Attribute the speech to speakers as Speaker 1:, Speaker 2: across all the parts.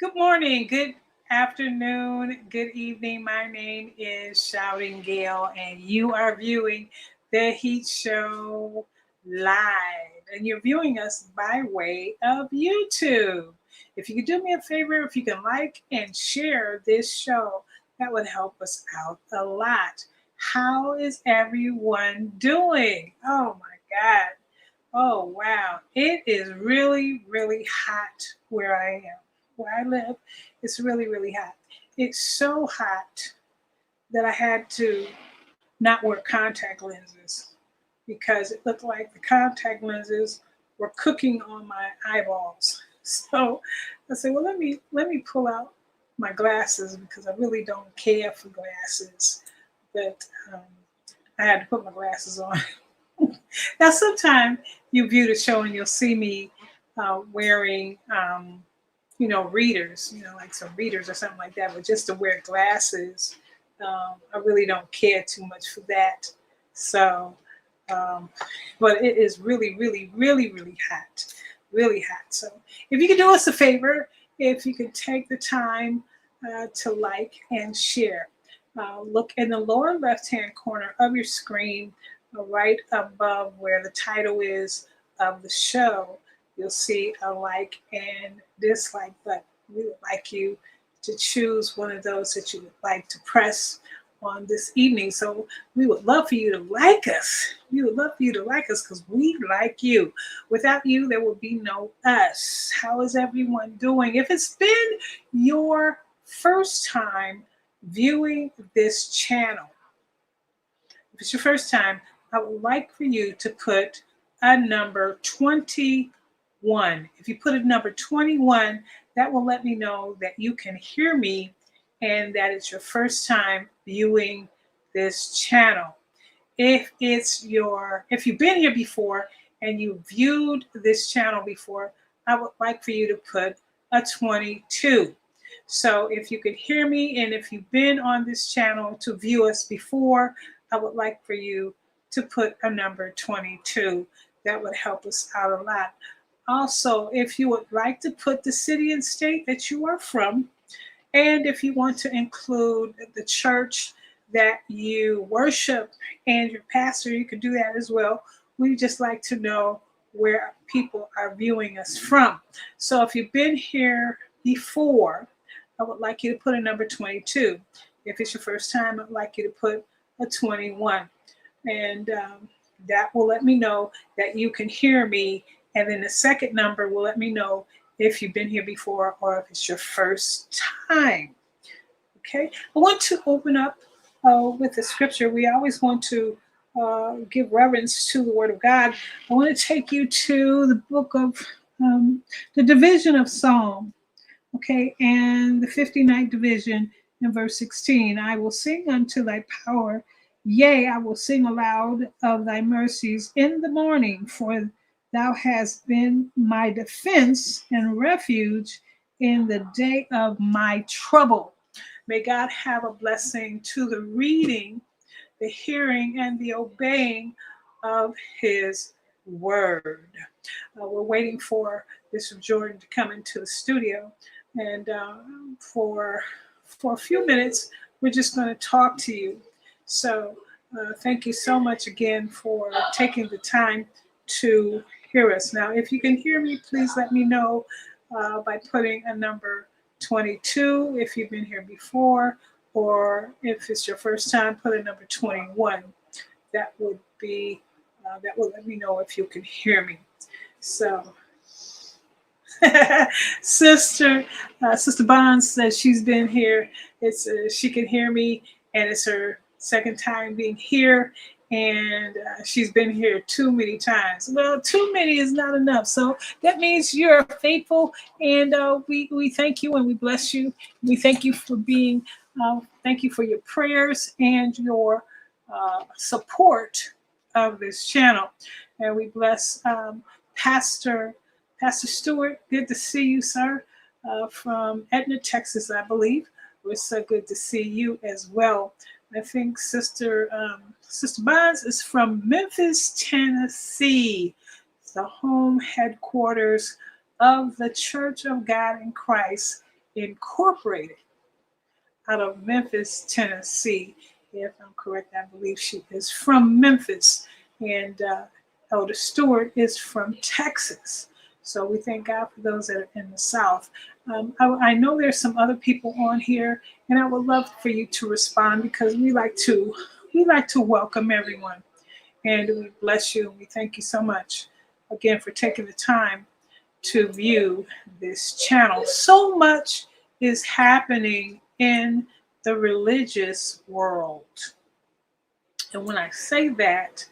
Speaker 1: Good morning, good afternoon, good evening. My name is Shouting Gale, and you are viewing The Heat Show live. And you're viewing us by way of YouTube. If you could do me a favor, if you can like and share this show, that would help us out a lot. How is everyone doing? Oh my God. Oh, wow. It is really, really hot where I am. Where I live, it's really, really hot. It's so hot that I had to not wear contact lenses because it looked like the contact lenses were cooking on my eyeballs. So I said, well, let me pull out my glasses because I really don't care for glasses. But I had to put my glasses on. Now, sometime you view the show and you'll see me wearing, readers, like some readers or something like that. But just to wear glasses, I really don't care too much for that. So, um, but it is really, really, really, really hot, really hot. So, if you could do us a favor, if you could take the time to like and share. Look in the lower left-hand corner of your screen, right above where the title is of the show. You'll see a like and dislike button. We would like you to choose one of those that you would like to press on this evening. So we would love for you to like us. We would love for you to like us because we like you. Without you, there will be no us. How is everyone doing? If it's been your first time viewing this channel, if it's your first time, I would like for you to put a number 21. If you put a number 21, that will let me know that you can hear me and that it's your first time viewing this channel. If you've been here before and you viewed this channel before, I would like for you to put a 22. So if you could hear me and if you've been on this channel to view us before, I would like for you to put a number 22. That would help us out a lot. Also, if you would like to put the city and state that you are from, and if you want to include the church that you worship and your pastor, you can do that as well. We just like to know where people are viewing us from. So if you've been here before, I would like you to put a number 22. If it's your first time, I'd like you to put a 21. And that will let me know that you can hear me. And then the second number will let me know if you've been here before or if it's your first time. Okay, I want to open up with the scripture. We always want to give reverence to the Word of God. I want to take you to the book of the division of Psalm, okay, and the 59th division in verse 16. I will sing unto thy power. Yea, I will sing aloud of thy mercies in the morning, for thou hast been my defense and refuge in the day of my trouble. May God have a blessing to the reading, the hearing, and the obeying of his word. We're waiting for Bishop Jordan to come into the studio. And for a few minutes, we're just going to talk to you. So thank you so much again for taking the time to hear us. Now, if you can hear me, please let me know by putting a number 22 if you've been here before, or if it's your first time, put a number 21. That would be that will let me know if you can hear me. So, Sister Bonds says she's been here. It's she can hear me, and it's her second time being here. and she's been here too many times. Well, too many is not enough. So that means you're faithful, and we thank you and we bless you. We thank you for being, thank you for your prayers and your support of this channel. And we bless Pastor Stewart. Good to see you, sir, from Edna, Texas, I believe. It's so good to see you as well. I think Sister Bonds is from Memphis, Tennessee, the home headquarters of the Church of God in Christ Incorporated, out of Memphis, Tennessee. If I'm correct, I believe she is from Memphis, and Elder Stewart is from Texas. So we thank God for those that are in the South. I know there's some other people on here, and I would love for you to respond, because we like to welcome everyone, and we bless you. We thank you so much again for taking the time to view this channel. So much is happening in the religious world, and when I say that,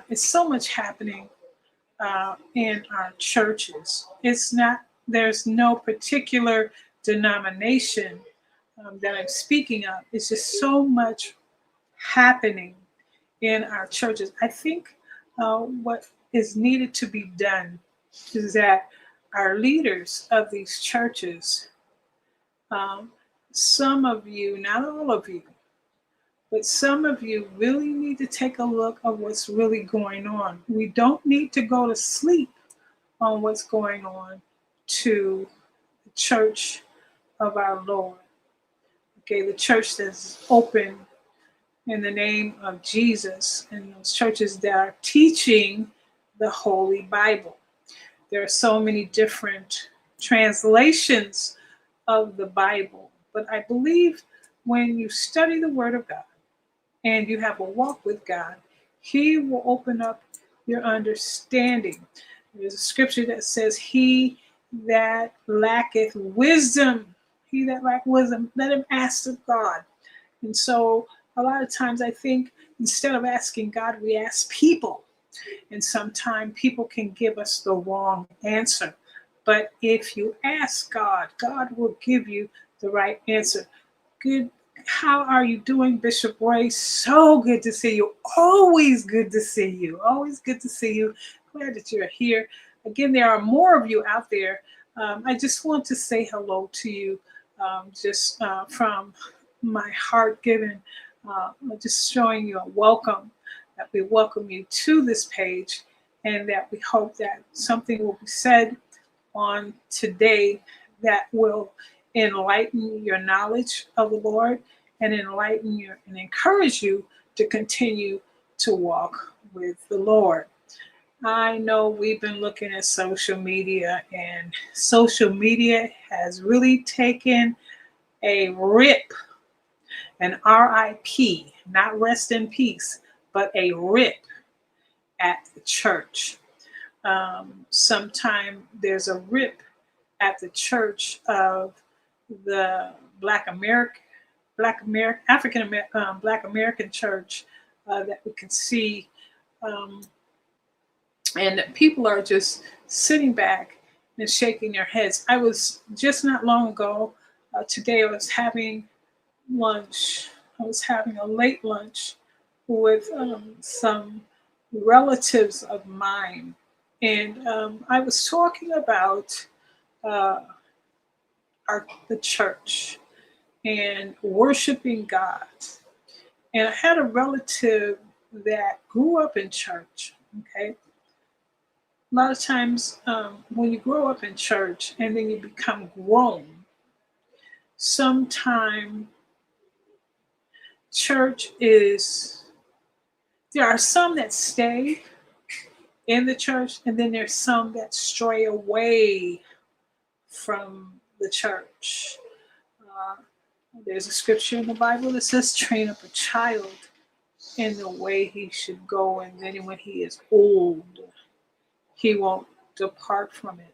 Speaker 1: it's so much happening in our churches. It's not, there's no particular denomination that I'm speaking of. It's just so much happening in our churches. I think what is needed to be done is that our leaders of these churches, some of you, not all of you, but some of you really need to take a look at what's really going on. We don't need to go to sleep on what's going on to the church of our Lord. Okay, the church that's open in the name of Jesus, and those churches that are teaching the Holy Bible. There are so many different translations of the Bible, but I believe when you study the Word of God and you have a walk with God, He will open up your understanding. There's a scripture that says, he that lacketh wisdom, let him ask of God. And so a lot of times I think instead of asking God, we ask people. And sometimes people can give us the wrong answer. But if you ask God, God will give you the right answer. Good. How are you doing, Bishop Roy? So good to see you. Always good to see you. Always good to see you. Glad that you're here. Again, there are more of you out there. I just want to say hello to you, just from my heart, given, just showing you a welcome, that we welcome you to this page, and that we hope that something will be said on today that will enlighten your knowledge of the Lord, and enlighten you and encourage you to continue to walk with the Lord. I know we've been looking at social media, and social media has really taken a rip, an RIP, not rest in peace, but a rip at the church. Sometime there's a rip at the church of the Black American church that we can see, and people are just sitting back and shaking their heads. I was just not long ago, today I was having lunch. I was having a late lunch with some relatives of mine, and I was talking about the church and worshiping God. And I had a relative that grew up in church. Okay, a lot of times when you grow up in church and then you become grown, sometime church is, there are some that stay in the church, and then there's some that stray away from the church. There's a scripture in the Bible that says, train up a child in the way he should go, and then when he is old, he won't depart from it.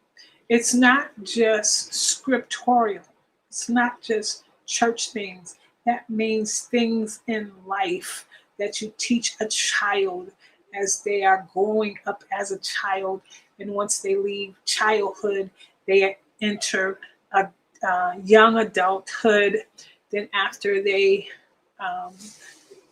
Speaker 1: It's not just scriptorial. It's not just church things. That means things in life that you teach a child as they are growing up as a child. And once they leave childhood, they enter a young adulthood. Then after they um,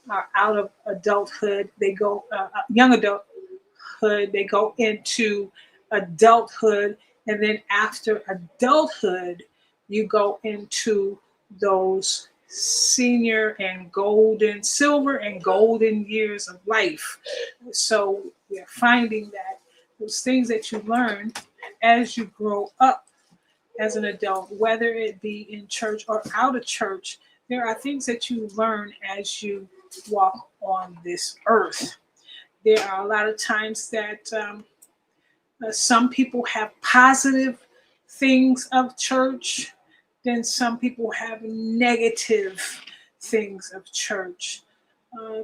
Speaker 1: are out of adulthood, they go young adulthood, they go into adulthood. And then after adulthood, you go into those senior and golden, silver and golden years of life. So we're finding that those things that you learn as you grow up as an adult, whether it be in church or out of church, there are things that you learn as you walk on this earth. There are a lot of times that some people have positive things of church, then some people have negative things of church.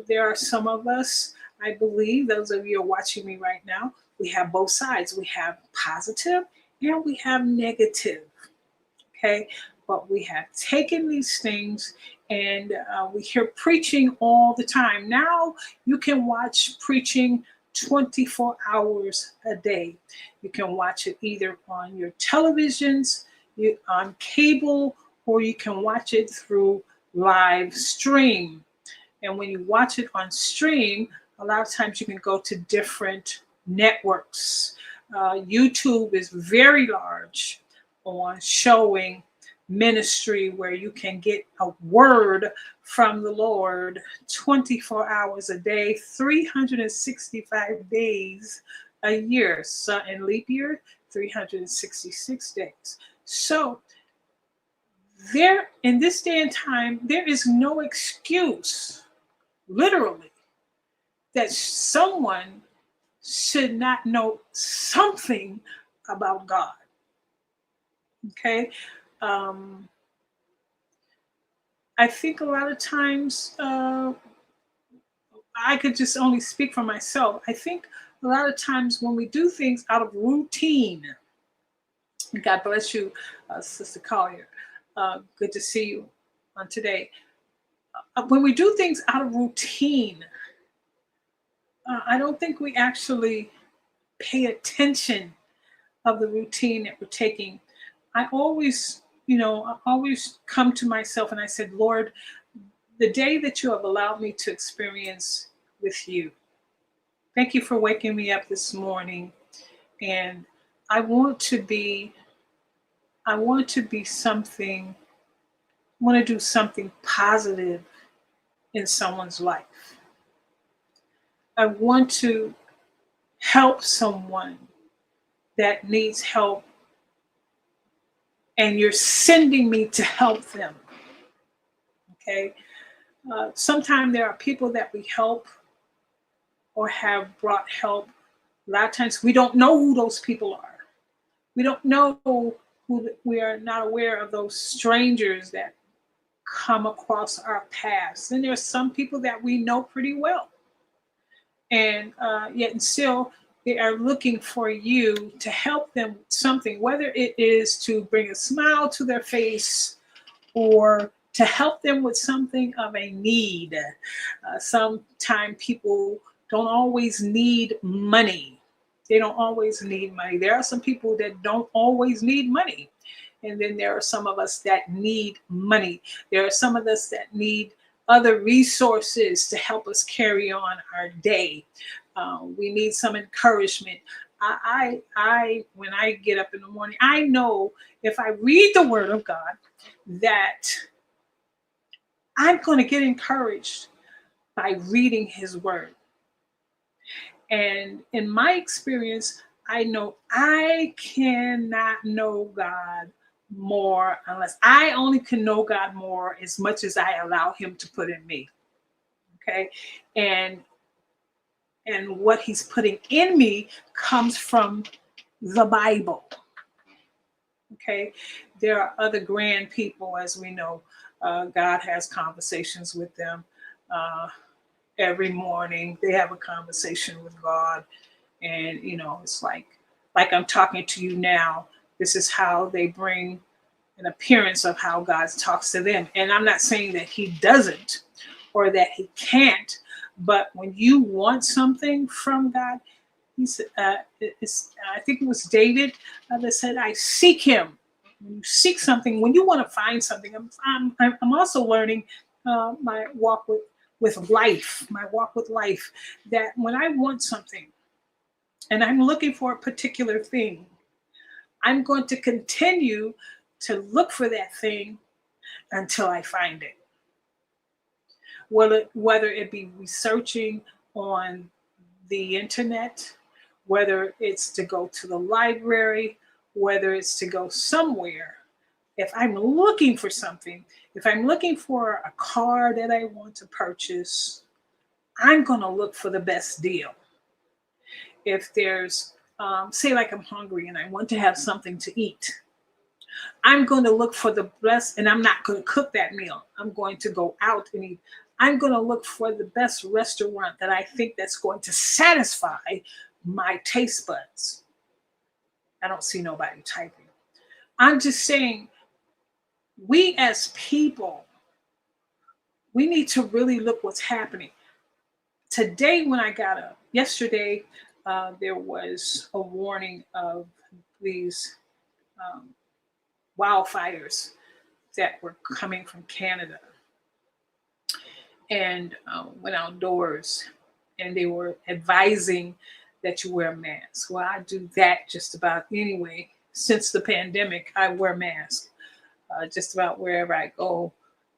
Speaker 1: There are some of us, I believe, those of you are watching me right now, we have both sides. We have positive and we have negative. Okay, but we have taken these things and we hear preaching all the time. Now you can watch preaching 24 hours a day. You can watch it either on your televisions, on cable, or you can watch it through live stream. And when you watch it on stream, a lot of times you can go to different networks. YouTube is very large on showing ministry where you can get a word from the Lord 24 hours a day, 365 days a year. So in leap year, 366 days. So there, in this day and time, there is no excuse, literally, that someone should not know something about God. Okay? I think a lot of times, I could just only speak for myself. I think a lot of times when we do things out of routine, God bless you, Sister Collier. Good to see you on today. When we do things out of routine, I don't think we actually pay attention of the routine that we're taking. I always, I always come to myself and I said, Lord, the day that you have allowed me to experience with you, thank you for waking me up this morning. And I want to be something, I want to do something positive in someone's life. I want to help someone that needs help, and you're sending me to help them. Okay. Sometimes there are people that we help or have brought help. A lot of times we don't know who those people are. We don't know who, we are not aware of those strangers that come across our paths. And there are some people that we know pretty well. And yet and still, they are looking for you to help them with something, whether it is to bring a smile to their face or to help them with something of a need. Sometimes people don't always need money. They don't always need money. There are some people that don't always need money. And then there are some of us that need money. There are some of us that need other resources to help us carry on our day. We need some encouragement. When I get up in the morning, I know if I read the Word of God that I'm going to get encouraged by reading His Word. And in my experience, I know I cannot know God more unless I only can know God more as much as I allow Him to put in me. Okay. And what He's putting in me comes from the Bible. Okay. There are other grand people, as we know. God has conversations with them every morning. They have a conversation with God. And, it's like I'm talking to you now. This is how they bring an appearance of how God talks to them. And I'm not saying that He doesn't or that He can't, But when you want something from God, he said, I think it was David that said, I seek him. When you seek something, when you want to find something, I'm also learning my walk with life, my walk with life, that when I want something and I'm looking for a particular thing, I'm going to continue to look for that thing until I find it. Whether it be researching on the internet, whether it's to go to the library, whether it's to go somewhere. If I'm looking for something, if I'm looking for a car that I want to purchase, I'm going to look for the best deal. If there's, say, like I'm hungry and I want to have something to eat, I'm going to look for the best, and I'm not going to cook that meal. I'm going to go out and eat. I'm going to look for the best restaurant that I think that's going to satisfy my taste buds. I don't see nobody typing. I'm just saying, we as people, we need to really look what's happening. Today, when I got up, yesterday, there was a warning of these um, wildfires that were coming from Canada, and went outdoors, and they were advising that you wear a mask. Well, I do that just about anyway. Since the pandemic, I wear masks just about wherever I go.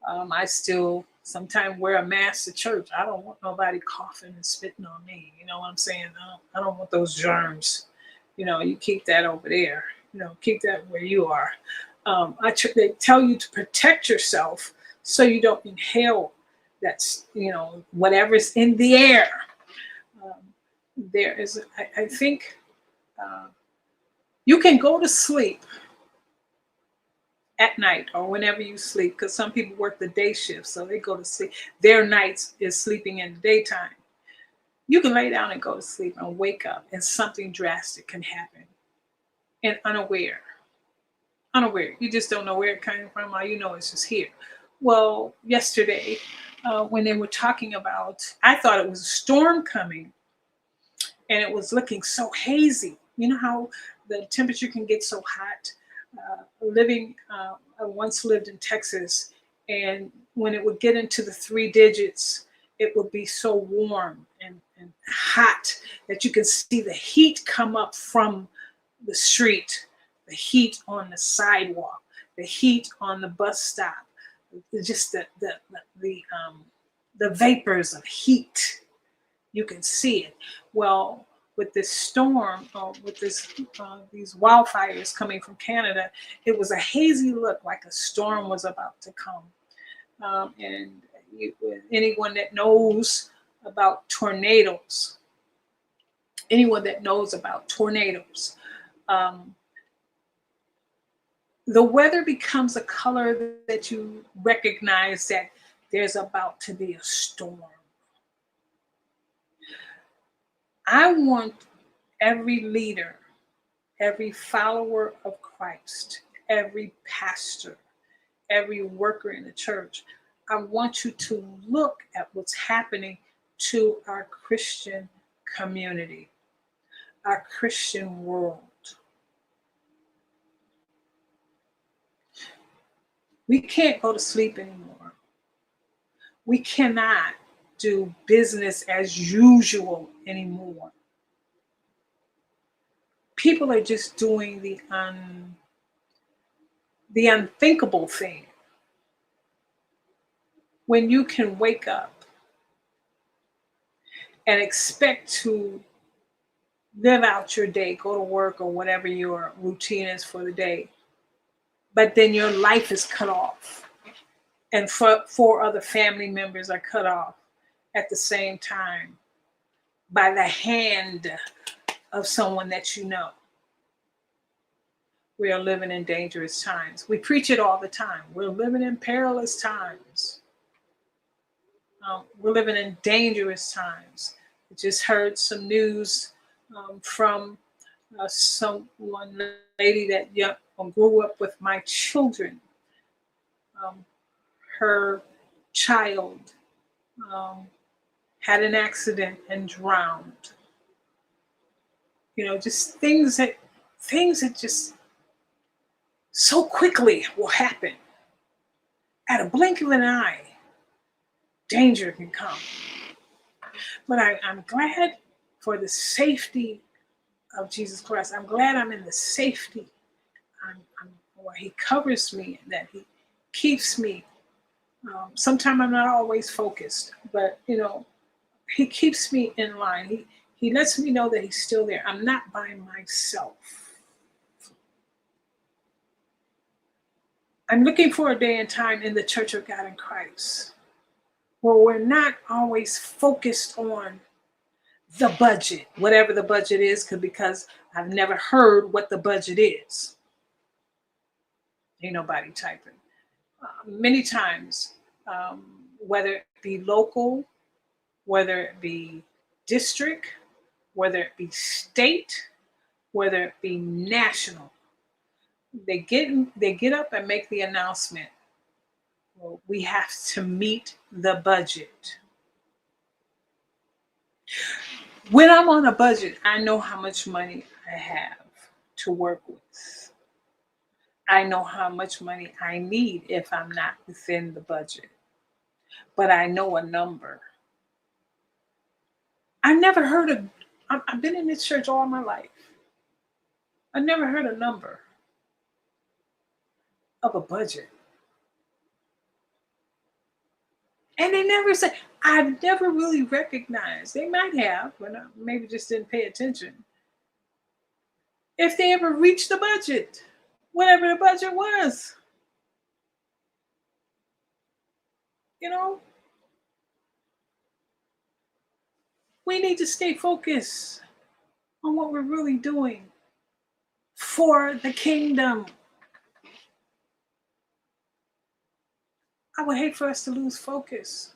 Speaker 1: I still sometimes wear a mask to church. I don't want nobody coughing and spitting on me. You know what I'm saying? I don't want those germs. You keep that over there. Keep that where you are. They tell you to protect yourself so you don't inhale that's whatever's in the air. Um, there is, I think, uh, you can go to sleep at night or whenever you sleep, because some people work the day shift, so they go to sleep. Their nights is sleeping in the daytime. You can lay down and go to sleep and wake up, and something drastic can happen, and unaware. You just don't know where it came from. All you know it's just here. Well, yesterday, when they were talking about, I thought it was a storm coming, and it was looking so hazy. You know how the temperature can get so hot. I once lived in Texas, and when it would get into the three digits, it would be so warm and hot that you can see the heat come up from the street, the heat on the sidewalk, the heat on the bus stop, just the vapors of heat. You can see it. Well, with this storm, with these wildfires coming from Canada, it was a hazy look, like a storm was about to come. And anyone that knows about tornadoes, um, the weather becomes a color that you recognize that there's about to be a storm. I want every leader, every follower of Christ, every pastor, every worker in the church, I want you to look at what's happening to our Christian community, our Christian world. We can't go to sleep anymore. We cannot do business as usual anymore. People are just doing the unthinkable thing. When you can wake up and expect to live out your day, go to work or whatever your routine is for the day, but then your life is cut off, and four other family members are cut off at the same time by the hand of someone that you know. We are living in dangerous times. We preach it all the time. We're living in perilous times. We're living in dangerous times. I just heard some news from someone lady that grew up with my children. Her child um, had an accident and drowned. You know, just things that just so quickly will happen. At a blink of an eye, danger can come. But I'm glad for the safety of Jesus Christ. I'm glad I'm in the safety. Where He covers me, and that He keeps me. Sometimes I'm not always focused, but you know, He keeps me in line. He lets me know that He's still there. I'm not by myself. I'm looking for a day and time in the Church of God in Christ where we're not always focused on the budget, whatever the budget is, because I've never heard what the budget is. Ain't nobody typing. Many times, whether it be local, whether it be district, whether it be state, whether it be national, they get up and make the announcement. Well, we have to meet the budget. When I'm on a budget, I know how much money I have to work with. I know how much money I need if I'm not within the budget. But I know a number. I've never heard of, I've been in this church all my life. I never heard a number of a budget. And they never say, I've never really recognized, they might have, but maybe just didn't pay attention, if they ever reached the budget, whatever the budget was. You know, we need to stay focused on what we're really doing for the kingdom. I would hate for us to lose focus.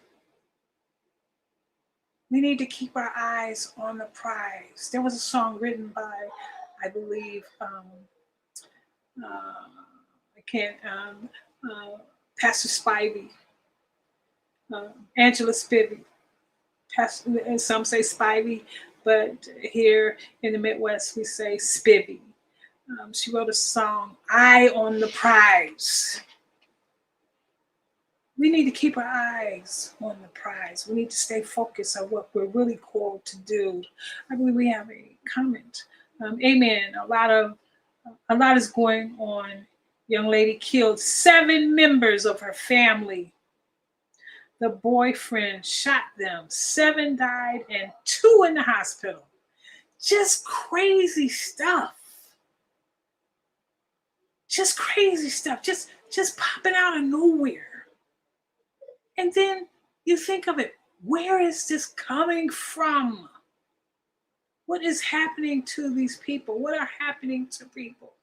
Speaker 1: We need to keep our eyes on the prize. There was a song written by, I believe, I can't, Pastor Spivey, Angela Spivey. And some say Spivey, but here in the Midwest we say Spivey. She wrote a song, Eye on the Prize. We need to keep our eyes on the prize. We need to stay focused on what we're really called to do. I believe we have a comment. Amen. A lot is going on. Young lady killed 7 members of her family. The boyfriend shot them. 7 died and 2 in the hospital. Just crazy stuff. Just crazy stuff. Just popping out of nowhere. And then you think of it, where is this coming from? What is happening to these people? What are happening to people?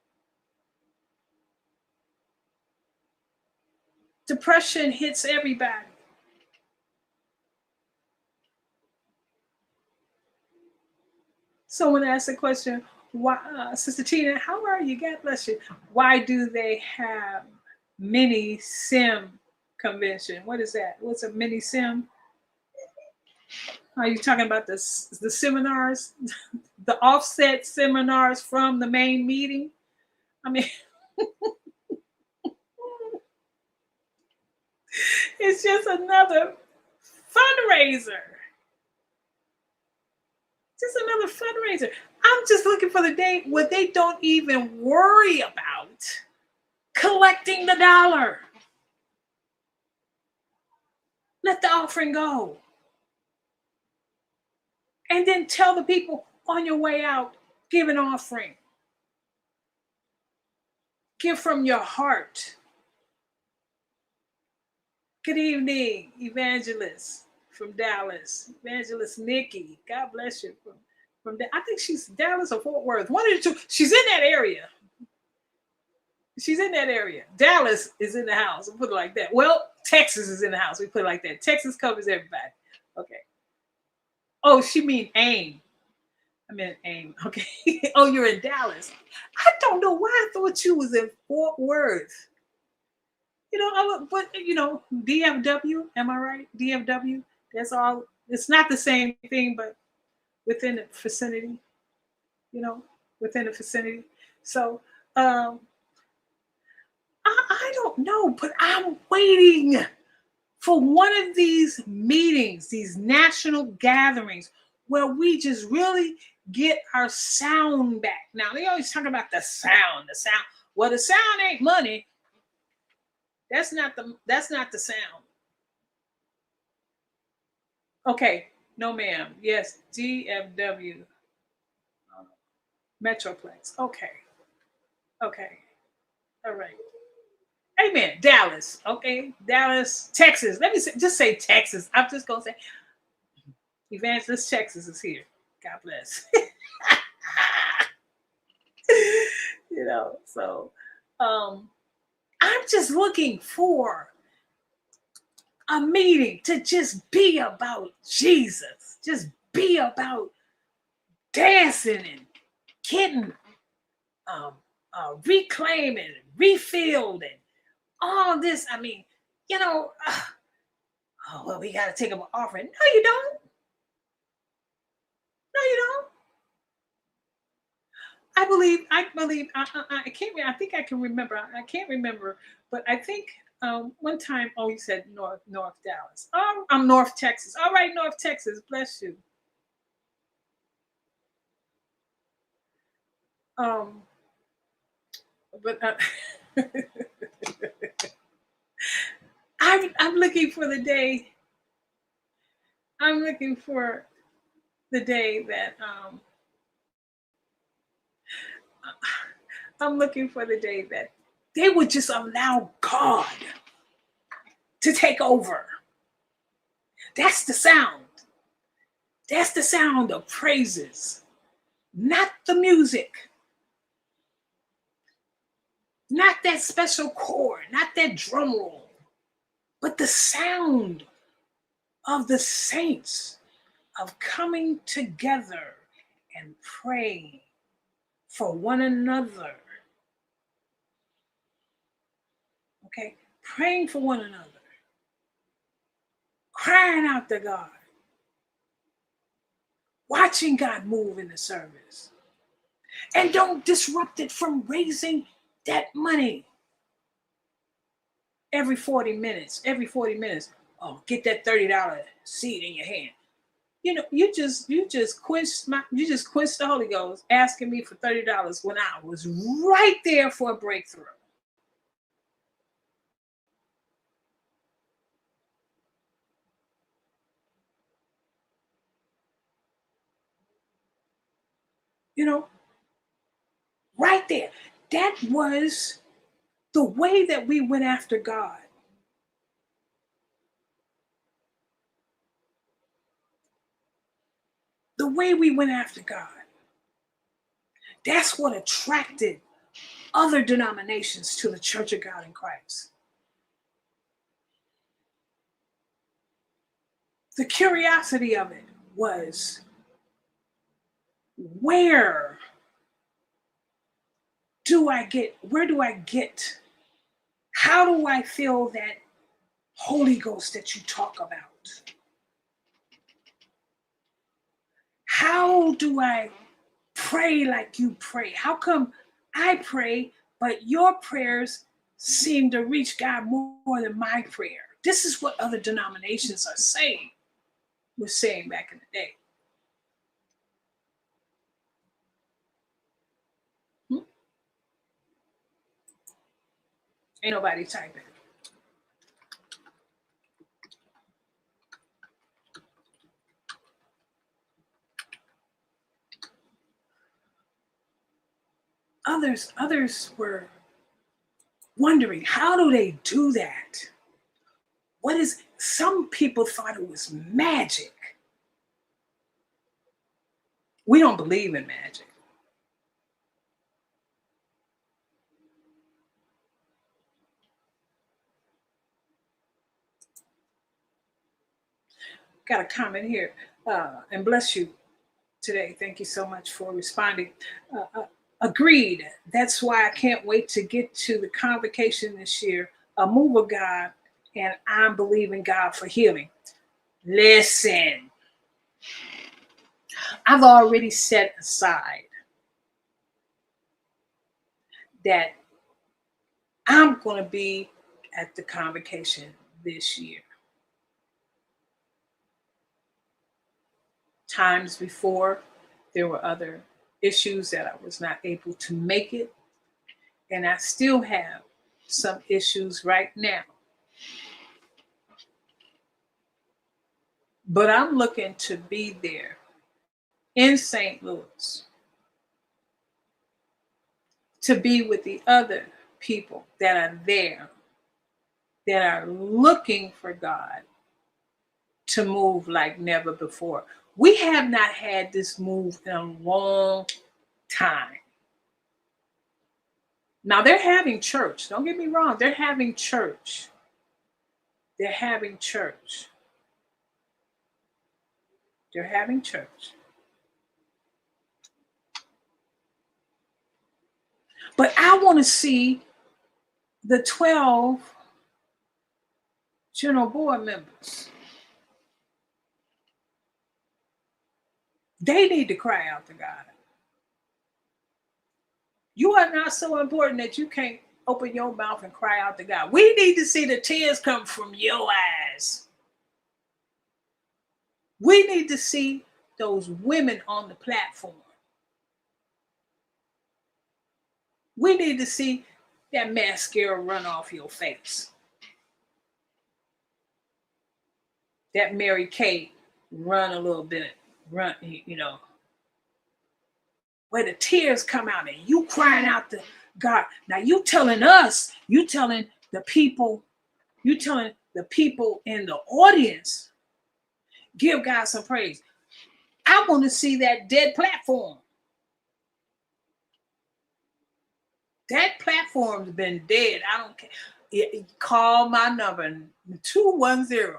Speaker 1: Depression hits everybody. Someone asked the question, why, Sister Tina, how are you? God bless you. Why do they have mini sim convention? What is that? What's a mini sim? Are you talking about the seminars, the offset seminars from the main meeting? I mean, it's just another fundraiser. Just another fundraiser. I'm just looking for the day where they don't even worry about collecting the dollar. Let the offering go. And then tell the people on your way out, give an offering. Give from your heart. Good evening, Evangelist from Dallas. Evangelist Nikki. God bless you. From I think she's Dallas or Fort Worth. One of the two. She's in that area. She's in that area. Dallas is in the house. We'll put it like that. Well, Texas is in the house. We put it like that. Texas covers everybody. Okay. Oh, she mean AIM. I meant AIM. Okay. Oh, you're in Dallas. I don't know why I thought you was in Fort Worth. You know, but you know, DFW. Am I right? DFW. That's all It's not the same thing, but within the vicinity, within the vicinity. So I don't know, but I'm waiting for one of these meetings, these national gatherings, where we just really get our sound back. Now they always talk about the sound, the sound. Well, the sound ain't money. That's not the sound. Okay, no ma'am. Yes, DFW, Metroplex. Okay, okay, all right. Amen. Dallas. Okay, Dallas, Texas. Let me just say Texas. I'm just gonna say Evangelist Texas is here. God bless. So um, I'm just looking for a meeting to just be about Jesus, just be about dancing and getting um, reclaiming, refilled, and all this. I mean, you know, uh, oh, well, we got to take up an offering. No, you don't. No, you don't. I believe, I can't, I think I can remember. I can't remember, but I think one time, oh, you said North Dallas. Oh, I'm North Texas. All right, North Texas, bless you. Um, but I'm looking for the day. I'm looking for the day that I'm looking for the day that they would just allow God to take over. That's the sound. That's the sound of praises, not the music, not that special chord, not that drum roll, but the sound of the saints of coming together and praying for one another. Okay? Praying for one another, crying out to God, watching God move in the service. And don't disrupt it from raising that money every 40 minutes. Every 40 minutes. Oh, get that $30 seed in your hand. You just quenched the Holy Ghost asking me for $30 when I was right there for a breakthrough. You know, right there. That was the way that we went after God. The way we went after God. That's what attracted other denominations to the Church of God in Christ. The curiosity of it was, where where do I get, how do I feel that Holy Ghost that you talk about? How do I pray like you pray? How come I pray, but your prayers seem to reach God more than my prayer? This is what other denominations are saying, were saying back in the day. Hmm? Ain't nobody typing. Others were wondering, how do they do that? Some people thought it was magic. We don't believe in magic. Got a comment here, and bless you today. Thank you so much for responding. Agreed. That's why I can't wait to get to the convocation this year, a move of God, and I'm believing God for healing. Listen, I've already set aside that I'm going to be at the convocation this year. Times before, there were other issues that I was not able to make it, and I still have some issues right now. But I'm looking to be there in St. Louis to be with the other people that are there that are looking for God to move like never before. We have not had this move in a long time. Now they're having church. Don't get me wrong. They're having church. They're having church. They're having church. But I want to see the 12 general board members. They need to cry out to God. You are not so important that you can't open your mouth and cry out to God. We need to see the tears come from your eyes. We need to see those women on the platform. We need to see that mascara run off your face. That Mary Kay run a little bit, run, where the tears come out and you crying out to God. Now you telling us, you telling the people in the audience, give God some praise. I want to see that dead platform. That platform's been dead. I don't care. Call my number 210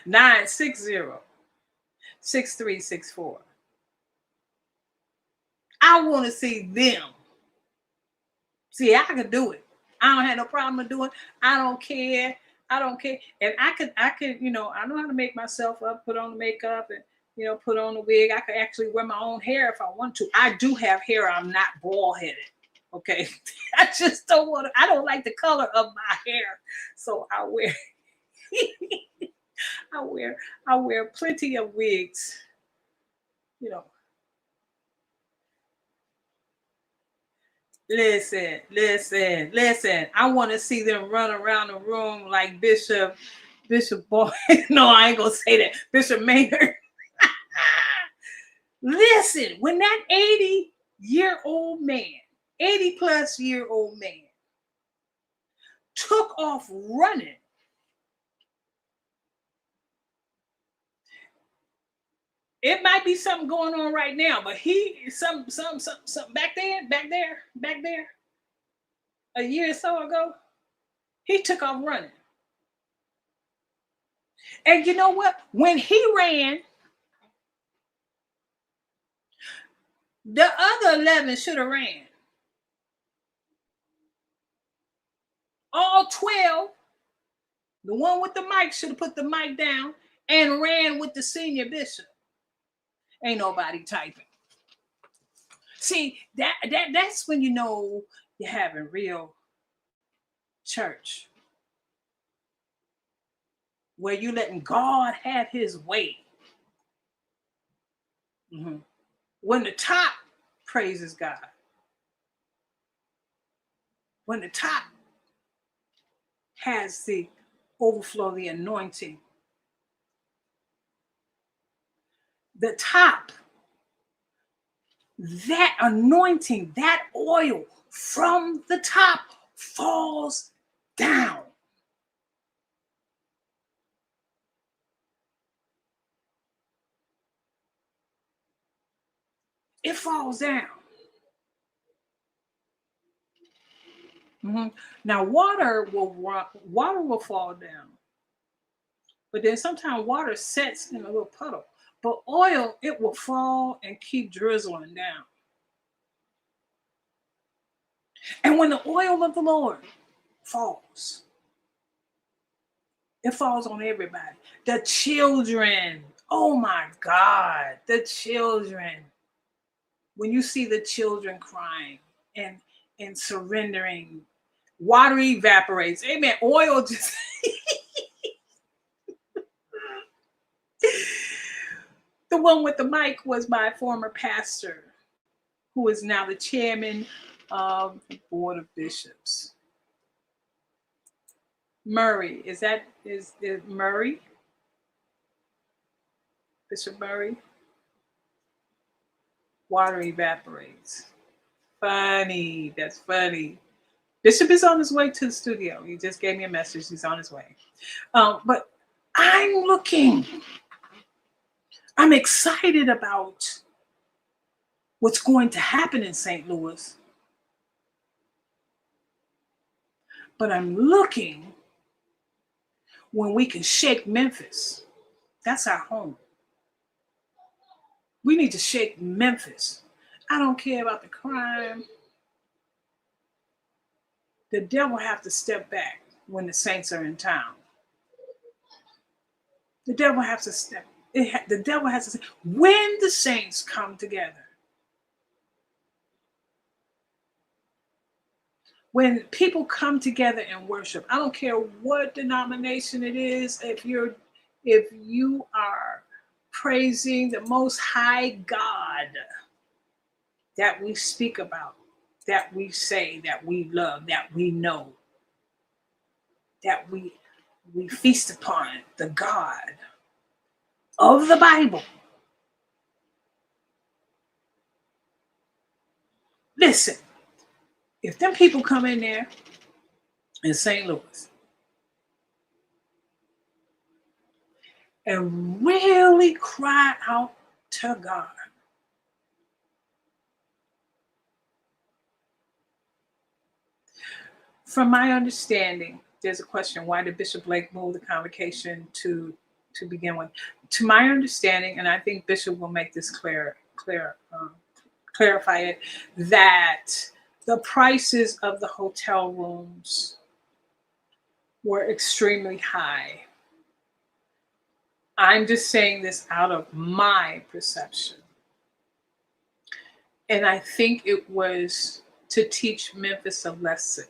Speaker 1: 960 6364. I want to see them. See, I can do it. I don't have no problem with doing it. I don't care. I don't care. And I could, I know how to make myself up, put on the makeup and, put on the wig. I could actually wear my own hair if I want to. I do have hair. I'm not bald headed. Okay. I just don't want to, I don't like the color of my hair. So I wear, I wear plenty of wigs, you know. Listen. I want to see them run around the room like Bishop Boy. No, I ain't gonna say that. Bishop Maynard. Listen, when that 80-year-old man, 80-plus-year-old man took off running, it might be something going on right now, but he some back there, a year or so ago, he took off running. And you know what? When he ran, the other 11 should have ran. All 12, the one with the mic should have put the mic down and ran with the senior bishop. Ain't nobody typing. See, that's when you know you're having real church. Where you letting God have his way. Mm-hmm. When the top praises God. When the top has the overflow, the anointing. The top, that anointing, that oil from the top falls down. It falls down. Mm-hmm. Now water will fall down, but then sometimes water sets in a little puddle. But oil, it will fall and keep drizzling down. And when the oil of the Lord falls, It falls on everybody. The children. Oh my God, the children. When you see the children crying and surrendering, water evaporates. Amen. Oil just the one with the mic was my former pastor, who is now the chairman of the Board of Bishops. Murray, is Murray? Bishop Murray? Water evaporates. Funny. That's funny. Bishop is on his way to the studio. He just gave me a message. He's on his way. But I'm looking. I'm excited about what's going to happen in St. Louis. But I'm looking when we can shake Memphis. That's our home. We need to shake Memphis. I don't care about the crime. The devil have to step back when the saints are in town. The devil has to step. The devil has to say, when the saints come together. When people come together and worship, I don't care what denomination it is. If you are praising the Most High God that we speak about, that we say, that we love, that we know, that we feast upon the God of the Bible. Listen, if them people come in there in St. Louis and really cry out to God, from my understanding, there's a question: why did Bishop Blake move the convocation to begin with? To my understanding, and I think Bishop will make this clarify it, that the prices of the hotel rooms were extremely high. I'm just saying this out of my perception. And I think it was to teach Memphis a lesson.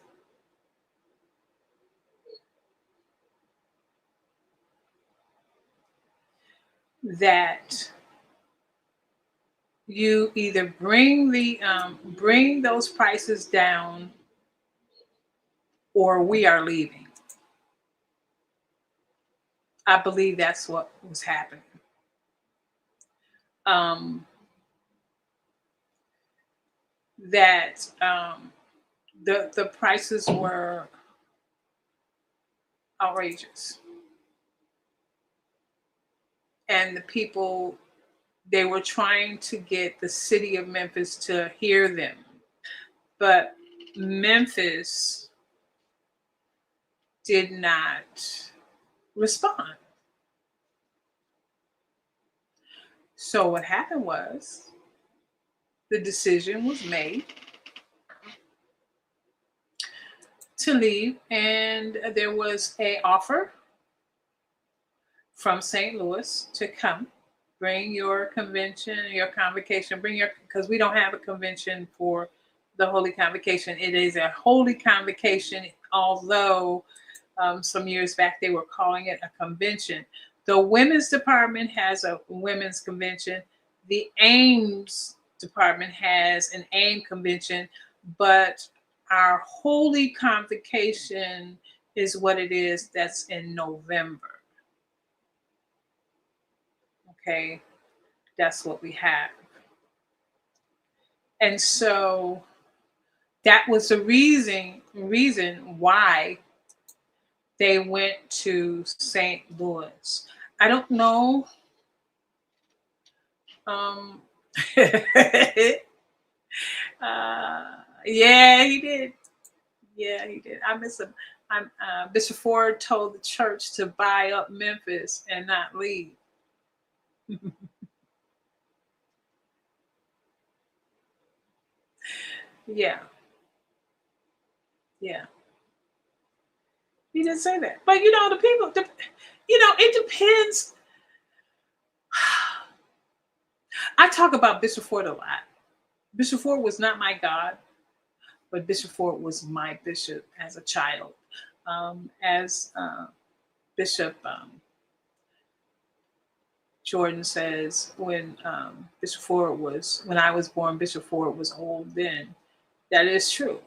Speaker 1: That you either bring those prices down, or we are leaving. I believe that's what was happening. That the prices were outrageous, and the people, they were trying to get the city of Memphis to hear them, but Memphis did not respond. So what happened was the decision was made to leave, and there was a offer from St. Louis to come, bring your convention, your convocation, because we don't have a convention for the Holy Convocation. It is a Holy Convocation, although some years back they were calling it a convention. The women's department has a women's convention. The Ames department has an AIM convention, but our Holy Convocation is what it is. That's in November. Okay, that's what we have. And so that was the reason why they went to St. Louis. I don't know. Yeah, he did. Yeah, he did. I miss him. Bishop Ford told the church to buy up Memphis and not leave. Yeah. Yeah. He didn't say that. But you know, the people, it depends. I talk about Bishop Ford a lot. Bishop Ford was not my God, but Bishop Ford was my bishop as a child. As Bishop Jordan says, when when I was born, Bishop Ford was old then. That is true.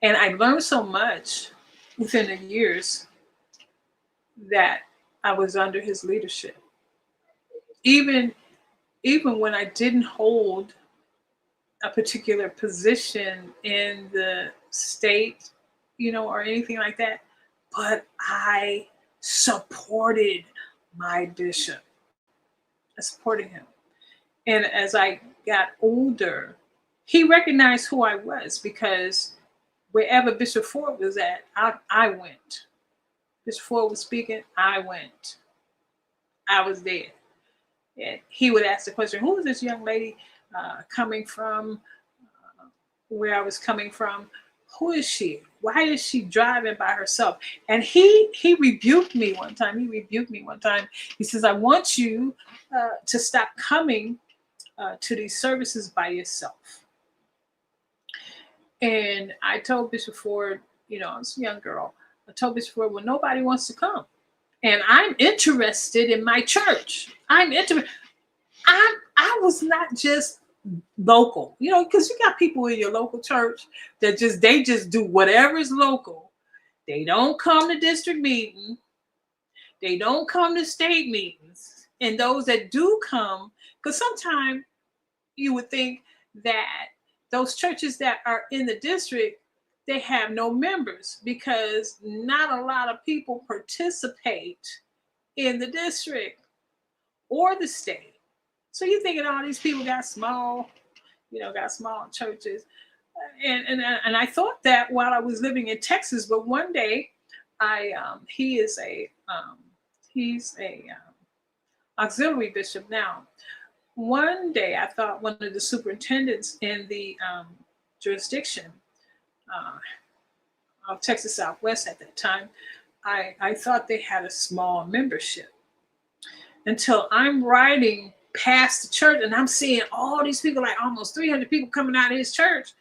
Speaker 1: And I learned so much within the years that I was under his leadership. Even even when I didn't hold a particular position in the state, or anything like that, but I supported my bishop. I supported him. And as I got older, he recognized who I was because wherever Bishop Ford was at, I went. Bishop Ford was speaking, I went. I was there. And he would ask the question, who is this young lady coming from where I was coming from? Who is she? Why is she driving by herself? And he rebuked me one time. He says, I want you to stop coming to these services by yourself. And I told Bishop Ford, I was a young girl. I told Bishop Ford, well, nobody wants to come. And I'm interested in my church. I was not just local, because you got people in your local church that they just do whatever is local. They don't come to district meeting. They don't come to state meetings. And those that do come, because sometimes you would think that those churches that are in the district, they have no members because not a lot of people participate in the district or the state. So you're thinking all these people got small churches. And I thought that while I was living in Texas, but one day he's a auxiliary bishop now. One day I thought one of the superintendents in the jurisdiction of Texas Southwest at that time, I thought they had a small membership until I'm riding past the church and I'm seeing all these people, like almost 300 people coming out of his church.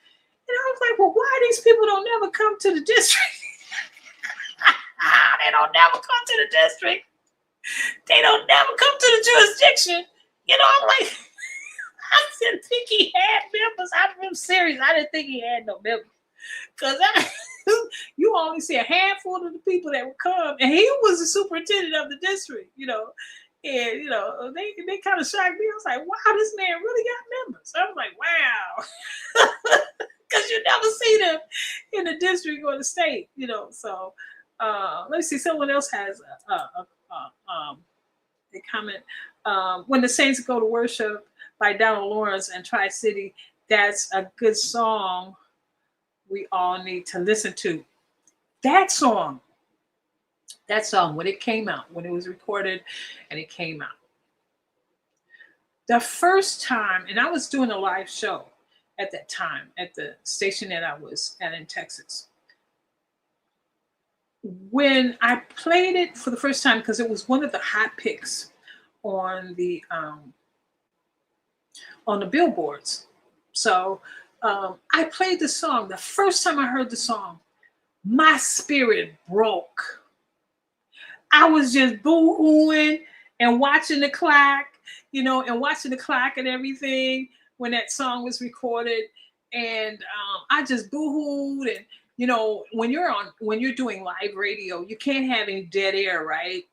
Speaker 1: And I was like, well, why these people don't never come to the district? They don't never come to the district. They don't never come to the jurisdiction. I'm like, I didn't think he had members. I'm serious. I didn't think he had no members. Because you only see a handful of the people that would come. And he was the superintendent of the district, And, they kind of shocked me. I was like, wow, this man really got members. I was like, wow. Because you never see them in the district or the state, So let me see. Someone else has a comment. When the Saints Go to Worship by Donald Lawrence and Tri-City, that's a good song we all need to listen to. That song, when it came out, when it was recorded and it came out. The first time, and I was doing a live show at that time at the station that I was at in Texas. When I played it for the first time, because it was one of the hot picks on the billboards. So I played the song. The first time I heard the song, my spirit broke. I was just boo-hooing and watching the clock, and everything when that song was recorded. And I just boo-hooed. And, when you're doing live radio, you can't have any dead air, right?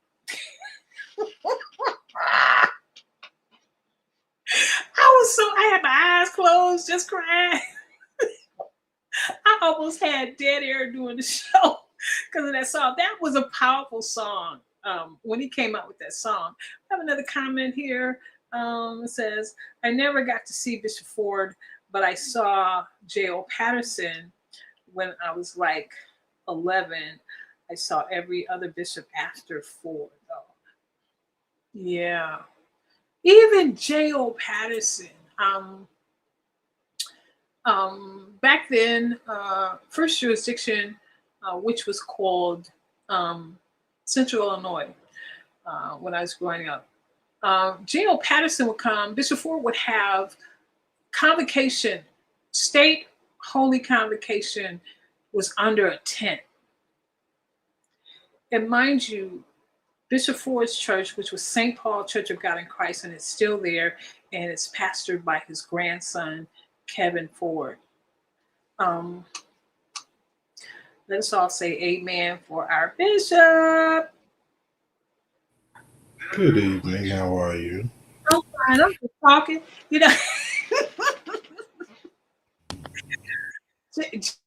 Speaker 1: I had my eyes closed, just crying. I almost had dead air during the show because of that song. That was a powerful song when he came out with that song. I have another comment here. It says, I never got to see Bishop Ford, but I saw J.O. Patterson when I was like 11. I saw every other bishop after Ford, though. Yeah. Even J.O. Patterson. Back then, First Jurisdiction which was called Central Illinois when I was growing up. Geno Patterson would come. Bishop Ford would have convocation, state holy convocation was under a tent. And mind you, Bishop Ford's church, which was St. Paul Church of God in Christ, and it's still there, and it's pastored by his grandson, Kevin Ford. Let us all say amen for our bishop.
Speaker 2: Good evening. How are you?
Speaker 1: I'm fine. I'm just talking. You know,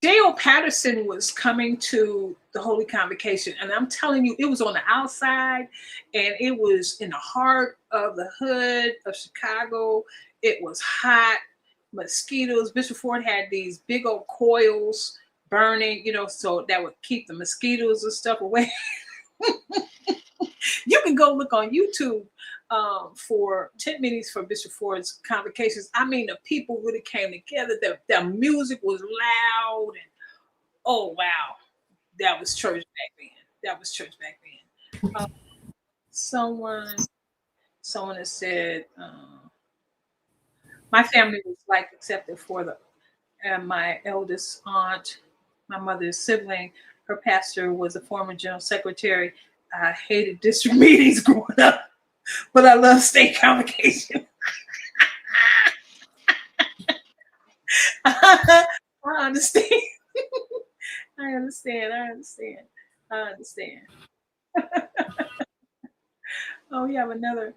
Speaker 1: J.O. Patterson was coming to the Holy Convocation, and I'm telling you, it was on the outside, and it was in the heart of the hood of Chicago. It was hot, mosquitoes. Bishop Ford had these big old coils burning, so that would keep the mosquitoes and stuff away. You can go look on YouTube for tent meetings for Bishop Ford's convocations. I mean, the people really came together. The music was loud, and oh wow, that was church back then. That was church back then. Someone has said my family was like accepted for the, and my eldest aunt, my mother's sibling, her pastor was a former general secretary. I hated district meetings growing up, but I love state convocation. I understand. I understand. I understand. I understand. Oh, we have another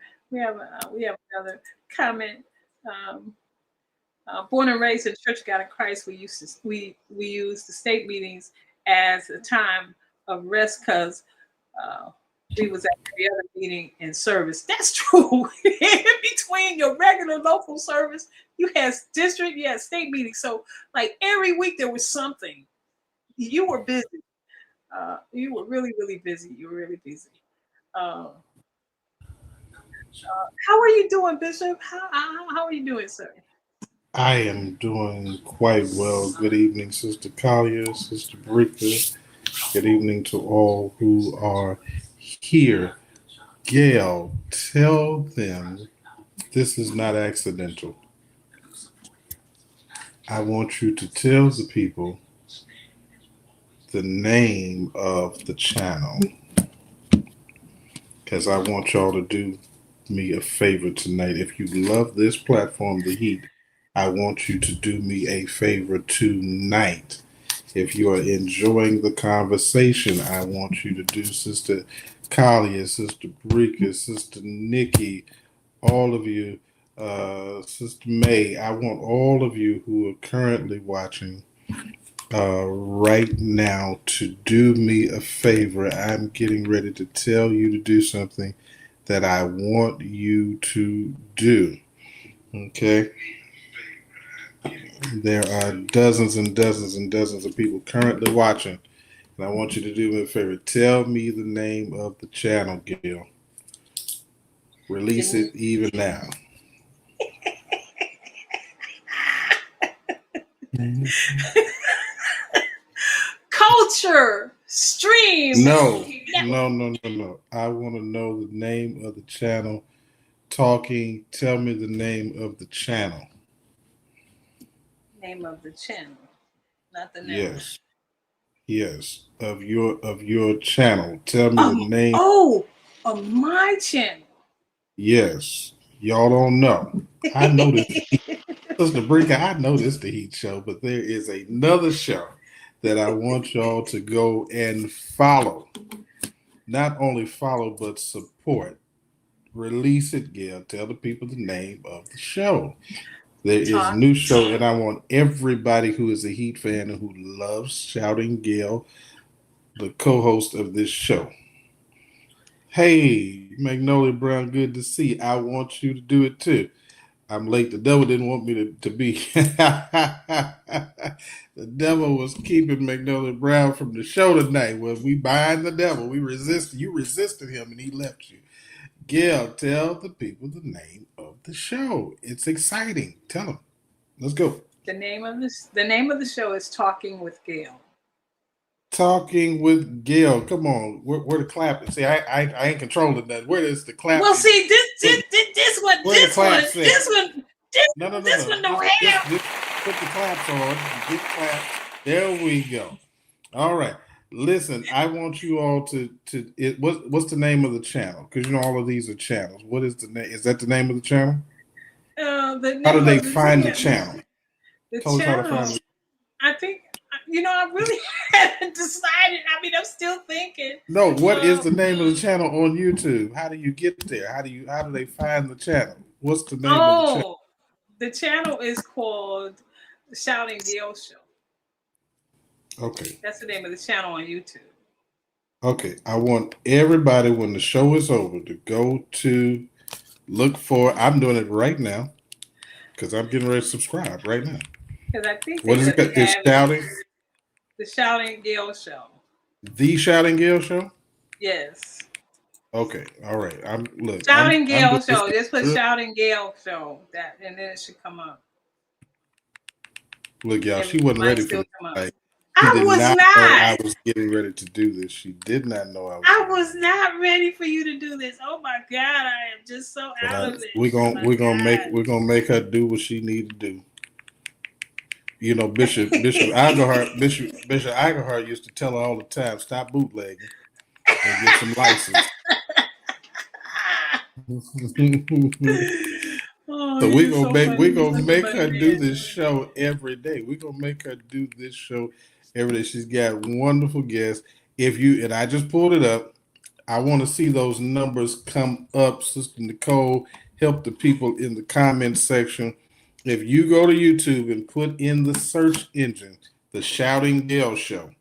Speaker 1: comment. Um, born and raised in Church of God in Christ, we use the state meetings as a time of rest because uh, we was at every other meeting and service. That's true. In between your regular local service, you had district, you had state meetings. So like every week there was something. You were busy. You were really, really busy. You were really busy. Uh, how are you doing, Bishop? How are you doing, sir?
Speaker 2: I am doing quite well. Good evening, Sister Kalia, Sister Brika. Good evening to all who are here. Gail, tell them this is not accidental. I want you to tell the people the name of the channel because I want y'all to do me a favor tonight. If you love this platform, The Heat, I want you to do me a favor tonight. If you are enjoying the conversation, I want you to do Sister Kalia, Sister Brika, Sister Nikki, all of you, Sister May. I want all of you who are currently watching right now to do me a favor. I'm getting ready to tell you to do something that I want you to do. Okay? There are dozens and dozens and dozens of people currently watching, and I want you to do me a favor. Tell me the name of the channel, Gil. Release it even now.
Speaker 1: Culture Stream.
Speaker 2: No. I want to know the name of the channel. Talking. Tell me the name of the channel.
Speaker 1: Name of the channel, not the network.
Speaker 2: Yes. Yes. Of your channel. Tell me the name.
Speaker 1: Oh, of my channel.
Speaker 2: Yes. Y'all don't know. I know this. Sister Brinker, I know this the Heat Show, but there is another show that I want y'all to go and follow. Not only follow, but support. Release it, Gail. Tell the people the name of the show. There is a new show, and I want everybody who is a Heat fan and who loves Shouting Gail, the co-host of this show. Hey, Magnolia Brown, good to see. I want you to do it too. I'm late. The devil didn't want me to be. The devil was keeping Magnolia Brown from the show tonight. Well, we bind the devil. We resist. You resisted him, and he left you. Gail, tell the people the name of the show. It's exciting. Tell them. Let's go.
Speaker 1: The name of the show is Talking with Gail.
Speaker 2: Talking with Gail. Come on, where the clap? See, I ain't controlling that. Where is the clap?
Speaker 1: Well, see, this one,
Speaker 2: Where the clap set?
Speaker 1: this one,
Speaker 2: No.
Speaker 1: this one don't
Speaker 2: Just,
Speaker 1: have.
Speaker 2: just put the claps on. Get claps. There we go. All right. Listen, I want you all what's the name of the channel? Because you know all of these are channels. What is the name? Is that the name of the channel?
Speaker 1: The
Speaker 2: How do
Speaker 1: name
Speaker 2: they
Speaker 1: of
Speaker 2: find the channel?
Speaker 1: The
Speaker 2: Tell us how to
Speaker 1: channel.
Speaker 2: find it.
Speaker 1: I think I really haven't decided. I mean, I'm still thinking.
Speaker 2: No, what is the name of the channel on YouTube? How do you get there? How do they find the channel? What's the name of the channel?
Speaker 1: The channel is called The Shouting Gail Show.
Speaker 2: Okay.
Speaker 1: That's the name of the channel on YouTube.
Speaker 2: Okay. I want everybody when the show is over to go to look for. I'm doing it right now because I'm getting ready to subscribe right now.
Speaker 1: Because I think
Speaker 2: what is it? It's Shouting.
Speaker 1: The Shouting Gail Show.
Speaker 2: The Shouting Gail Show.
Speaker 1: Yes.
Speaker 2: Okay. All right.
Speaker 1: Shouting Gail Show. Just put Shouting Gail Show. And then it should come up.
Speaker 2: Look, y'all. She wasn't ready for me.
Speaker 1: I was not.
Speaker 2: I was getting ready to do this. She did not know
Speaker 1: I was not ready for you to do this. Oh my God, I am just so out of it.
Speaker 2: We're gonna make her do what she need to do. You know, Bishop Iglehart used to tell her all the time, stop bootlegging and get some license. So we're gonna make her do this show every day. We're gonna make her do this show every day. She's got wonderful guests. And I just pulled it up. I want to see those numbers come up. Sister Nicole, help the people in the comment section. If you go to YouTube and put in the search engine, The Shouting Gail Show,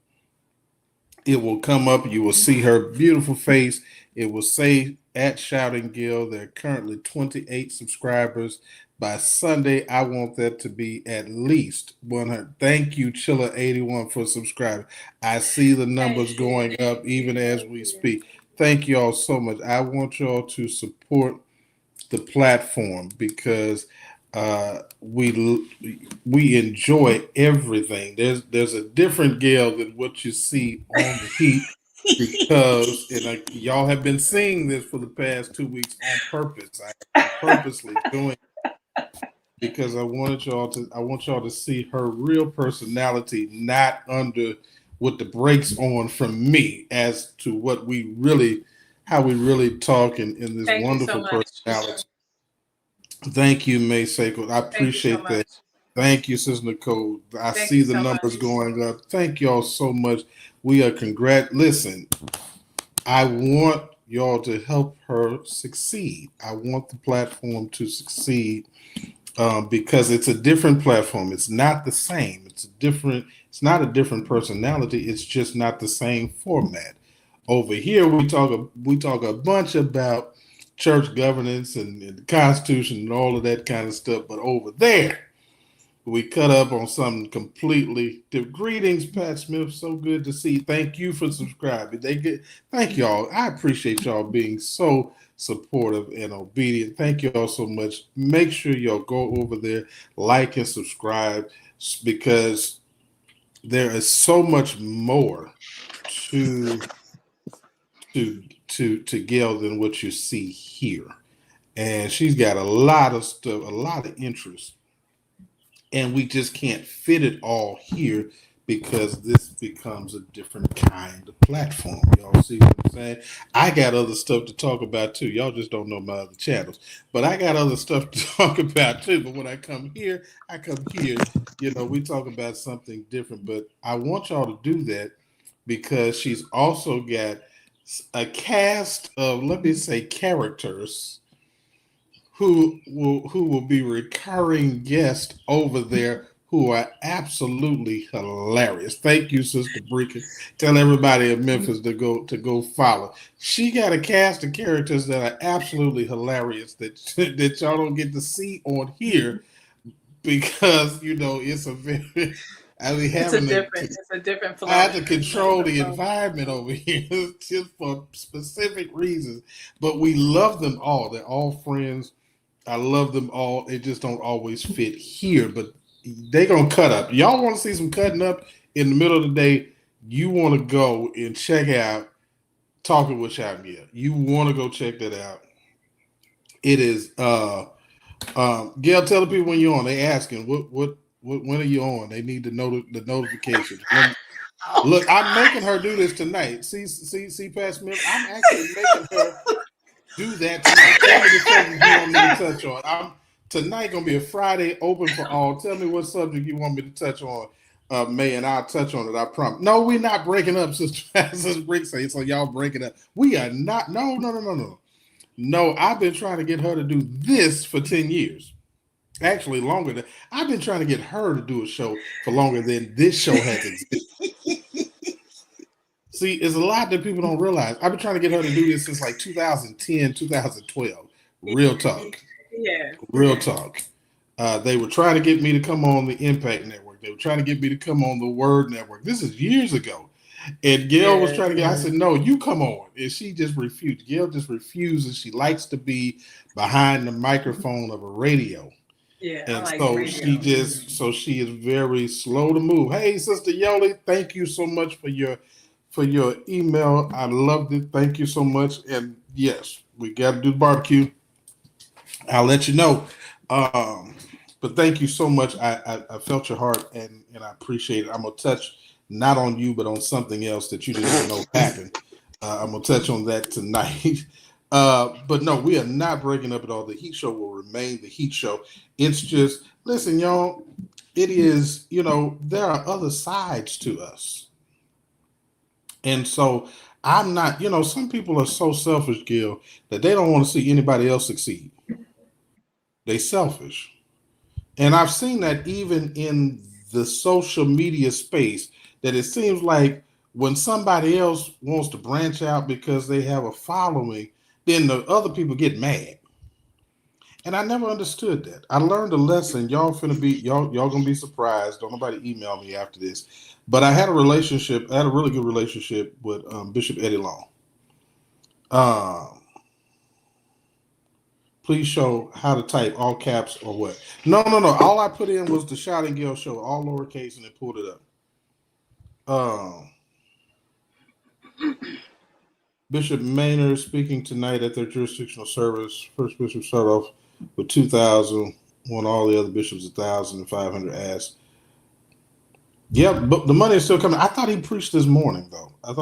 Speaker 2: it will come up. You will see her beautiful face. It will say at Shouting Gail. There are currently 28 subscribers. By Sunday, I want that to be at least 100. Thank you, Chilla81, for subscribing. I see the numbers going up even as we speak. Thank you all so much. I want you all to support the platform because we enjoy everything. There's a different Gail than what you see on the Heat because y'all have been seeing this for the past 2 weeks on purpose. I'm purposely doing it because I want y'all to see her real personality, not under with the brakes on from me as to how we really talk in this wonderful personality. Thank you, May Seiko. I appreciate that. Thank you, Sister Nicole. I see the numbers going up. Thank y'all so much. We are Listen, I want y'all to help her succeed. I want the platform to succeed because it's a different platform. It's not the same. It's not a different personality. It's just not the same format. Over here, we talk a bunch about church governance and the Constitution and all of that kind of stuff. But over there, we cut up on something completely different. Greetings, Pat Smith. So good to see you. Thank you for subscribing. Thank y'all. I appreciate y'all being so supportive and obedient. Thank you all so much. Make sure y'all go over there, like and subscribe because there is so much more to Gail than what you see here. And she's got a lot of stuff, a lot of interest. And we just can't fit it all here because this becomes a different kind of platform. Y'all see what I'm saying? I got other stuff to talk about too. Y'all just don't know my other channels. But I got other stuff to talk about too. But when I come here, we talk about something different. But I want y'all to do that because she's also got a cast of, let me say, characters who will be recurring guests over there who are absolutely hilarious. Thank you, Sister Brika. Tell everybody in Memphis to go follow. She got a cast of characters that are absolutely hilarious that y'all don't get to see on here because it's a very it's a different flow. I have to control the environment over here just for specific reasons. But we love them all. They're all friends. I love them all. They just don't always fit here, but they're going to cut up. Y'all want to see some cutting up in the middle of the day? you want to go and check out Talking with Shamia. You want to go check that out. It is Gail, tell the people when you're on. They asking what when are you on? They need to know the notifications. Look, I'm making her do this tonight. See, Pat Smith. I'm actually making her do that tonight. Tell me the subject you want me to touch on. I'm tonight gonna be a Friday open for all. Tell me what subject you want me to touch on, May, and I'll touch on it. I promise. No, we're not breaking up, Sister Brick say. So y'all breaking up. We are not. No. No, I've been trying to get her to do this for 10 years. Actually, longer than I've been trying to get her to do a show for longer than this show has existed. See, it's a lot that people don't realize. I've been trying to get her to do this since like 2010, 2012. Real talk.
Speaker 1: Yeah.
Speaker 2: Real talk. They were trying to get me to come on the Impact Network. They were trying to get me to come on the Word Network. This is years ago. And Gail was trying to get, I said, no, you come on. And she just refused. Gail just refuses. She likes to be behind the microphone of a radio.
Speaker 1: Yeah.
Speaker 2: And so she is very slow to move. Hey, Sister Yoli, thank you so much for your email. I loved it. Thank you so much. And yes, we got to do the barbecue. I'll let you know. But thank you so much. I felt your heart and I appreciate it. I'm gonna touch not on you, but on something else that you didn't know happened. I'm gonna touch on that tonight. But no, we are not breaking up at all. The Heat Show will remain the Heat Show. It's just, listen, y'all, it is, there are other sides to us. And so I'm not, some people are so selfish, Gil, that they don't want to see anybody else succeed. They selfish. And I've seen that even in the social media space, that it seems like when somebody else wants to branch out because they have a following, then the other people get mad. And I never understood that. I learned a lesson. Y'all gonna be surprised. Don't nobody email me after this. But I had a really good relationship with Bishop Eddie Long. Please show how to type all caps or what. No. All I put in was the Shot and Gill Show, all lowercase, and it pulled it up. Bishop Maynard speaking tonight at their jurisdictional service. First bishop started off with 2,000, when all the other bishops 1,500 asked. Yeah, but the money is still coming. I thought he preached this morning, though. I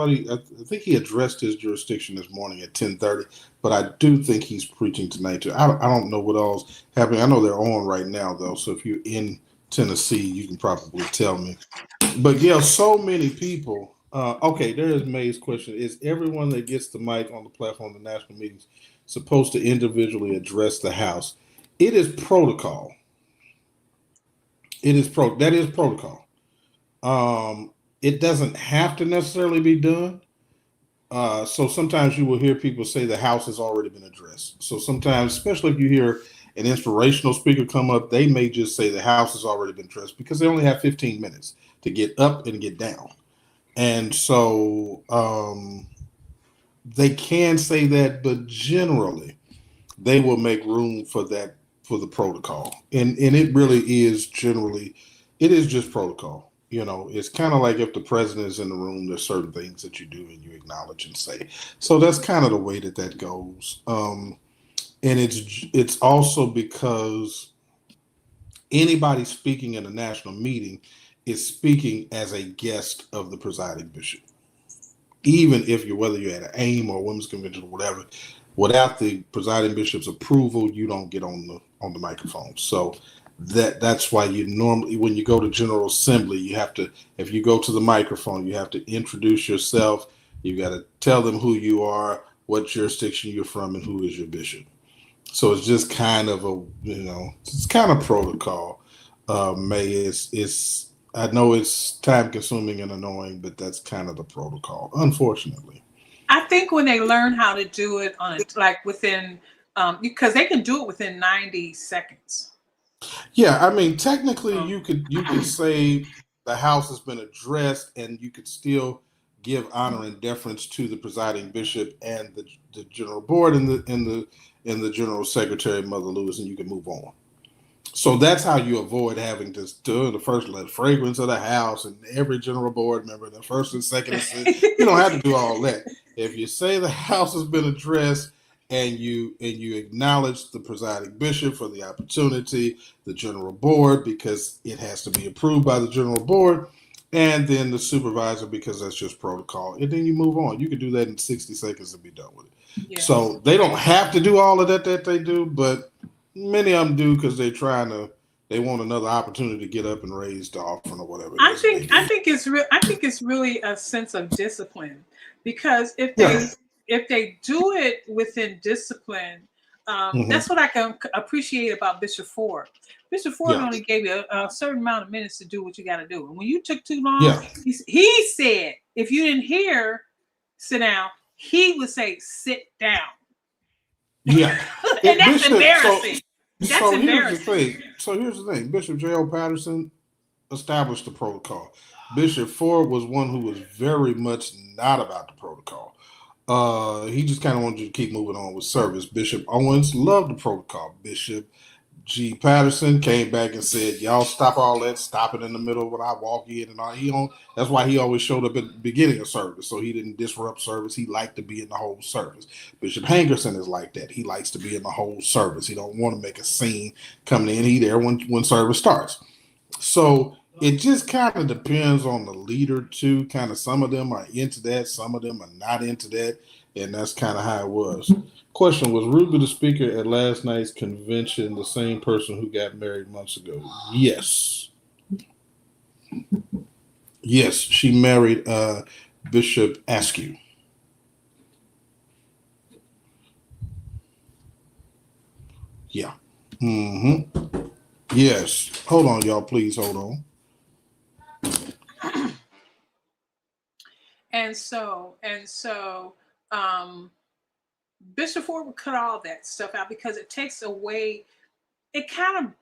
Speaker 2: think he addressed his jurisdiction this morning at 10:30. But I do think he's preaching tonight too. I don't know what all's happening. I know they're on right now, though. So if you're in Tennessee, you can probably tell me. But yeah, so many people. Okay, there is May's question. Is everyone that gets the mic on the platform of the national meetings supposed to individually address the House? It is protocol. That is protocol. It doesn't have to necessarily be done. So sometimes you will hear people say the House has already been addressed. So sometimes, especially if you hear an inspirational speaker come up, they may just say the House has already been addressed because they only have 15 minutes to get up and get down. And so they can say that, but generally they will make room for that, for the protocol. And it really is it is just protocol. It's kind of like if the president is in the room, there's certain things that you do and you acknowledge and say. So that's kind of the way that goes. And it's also because anybody speaking in a national meeting is speaking as a guest of the presiding bishop. Even if whether you're at an AIM or women's convention or whatever, without the presiding bishop's approval, you don't get on the microphone. So that's why you normally, when you go to General Assembly, you have to, if you go to the microphone, you have to introduce yourself. You got to tell them who you are, what jurisdiction you're from, and who is your bishop. So it's just kind of it's kind of protocol. May I know it's time consuming and annoying, but that's kind of the protocol, unfortunately.
Speaker 1: I think when they learn how to do it within, because they can do it within 90 seconds.
Speaker 2: Yeah, I mean, technically, you could say the House has been addressed, and you could still give honor and deference to the presiding bishop and the general board and the general secretary, Mother Lewis, and you can move on. So that's how you avoid having to do the first fragrance of the house and every general board member, the first and second assistant. You don't have to do all that. If you say the house has been addressed and you acknowledge the presiding bishop for the opportunity, the general board because it has to be approved by the general board, and then the supervisor because that's just protocol, and then you move on. You can do that in 60 seconds and be done with it.
Speaker 1: Yes.
Speaker 2: So they don't have to do all of that they do, but many of them do because they want another opportunity to get up and raise the offering or whatever.
Speaker 1: I think it's really a sense of discipline, because if they do it within discipline, that's what I can appreciate about Bishop Ford. Bishop Ford only gave you a certain amount of minutes to do what you got to do, and when you took too long, he said if you didn't hear sit down, he would say sit down.
Speaker 2: Yeah,
Speaker 1: and that's embarrassing. That's
Speaker 2: embarrassing. Here's the thing. Bishop J.O. Patterson established the protocol. Bishop Ford was one who was very much not about the protocol. He just kind of wanted you to keep moving on with service. Bishop Owens loved the protocol. Bishop G. Patterson came back and said, y'all stop all that, stop it in the middle when I walk in and all. That's why he always showed up at the beginning of service, so he didn't disrupt service. He liked to be in the whole service. Bishop Hangerson is like that. He likes to be in the whole service. He don't want to make a scene coming in. He there when service starts. So it just kind of depends on the leader too. Kind of some of them are into that, some of them are not into that, and that's kind of how it was. Question: was Ruby the speaker at last night's convention the same person who got married months ago? Yes. Yes, she married Bishop Askew. Yeah. Mm-hmm. Yes. Hold on, y'all. Please hold on.
Speaker 1: And so, Bishop Ford would cut all that stuff out because it takes away. It kind of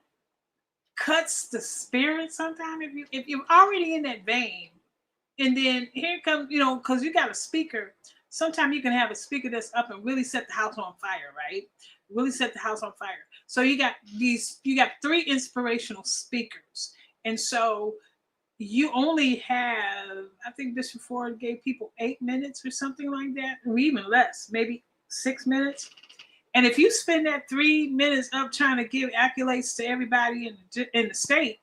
Speaker 1: cuts the spirit sometimes if you're already in that vein, and then here comes because you got a speaker. Sometimes you can have a speaker that's up and really set the house on fire, right? Really set the house on fire. So you got 3 inspirational speakers, and so you only have, I think Bishop Ford gave people 8 minutes or something like that, or even less, maybe 6 minutes. And if you spend that 3 minutes up trying to give accolades to everybody in the state,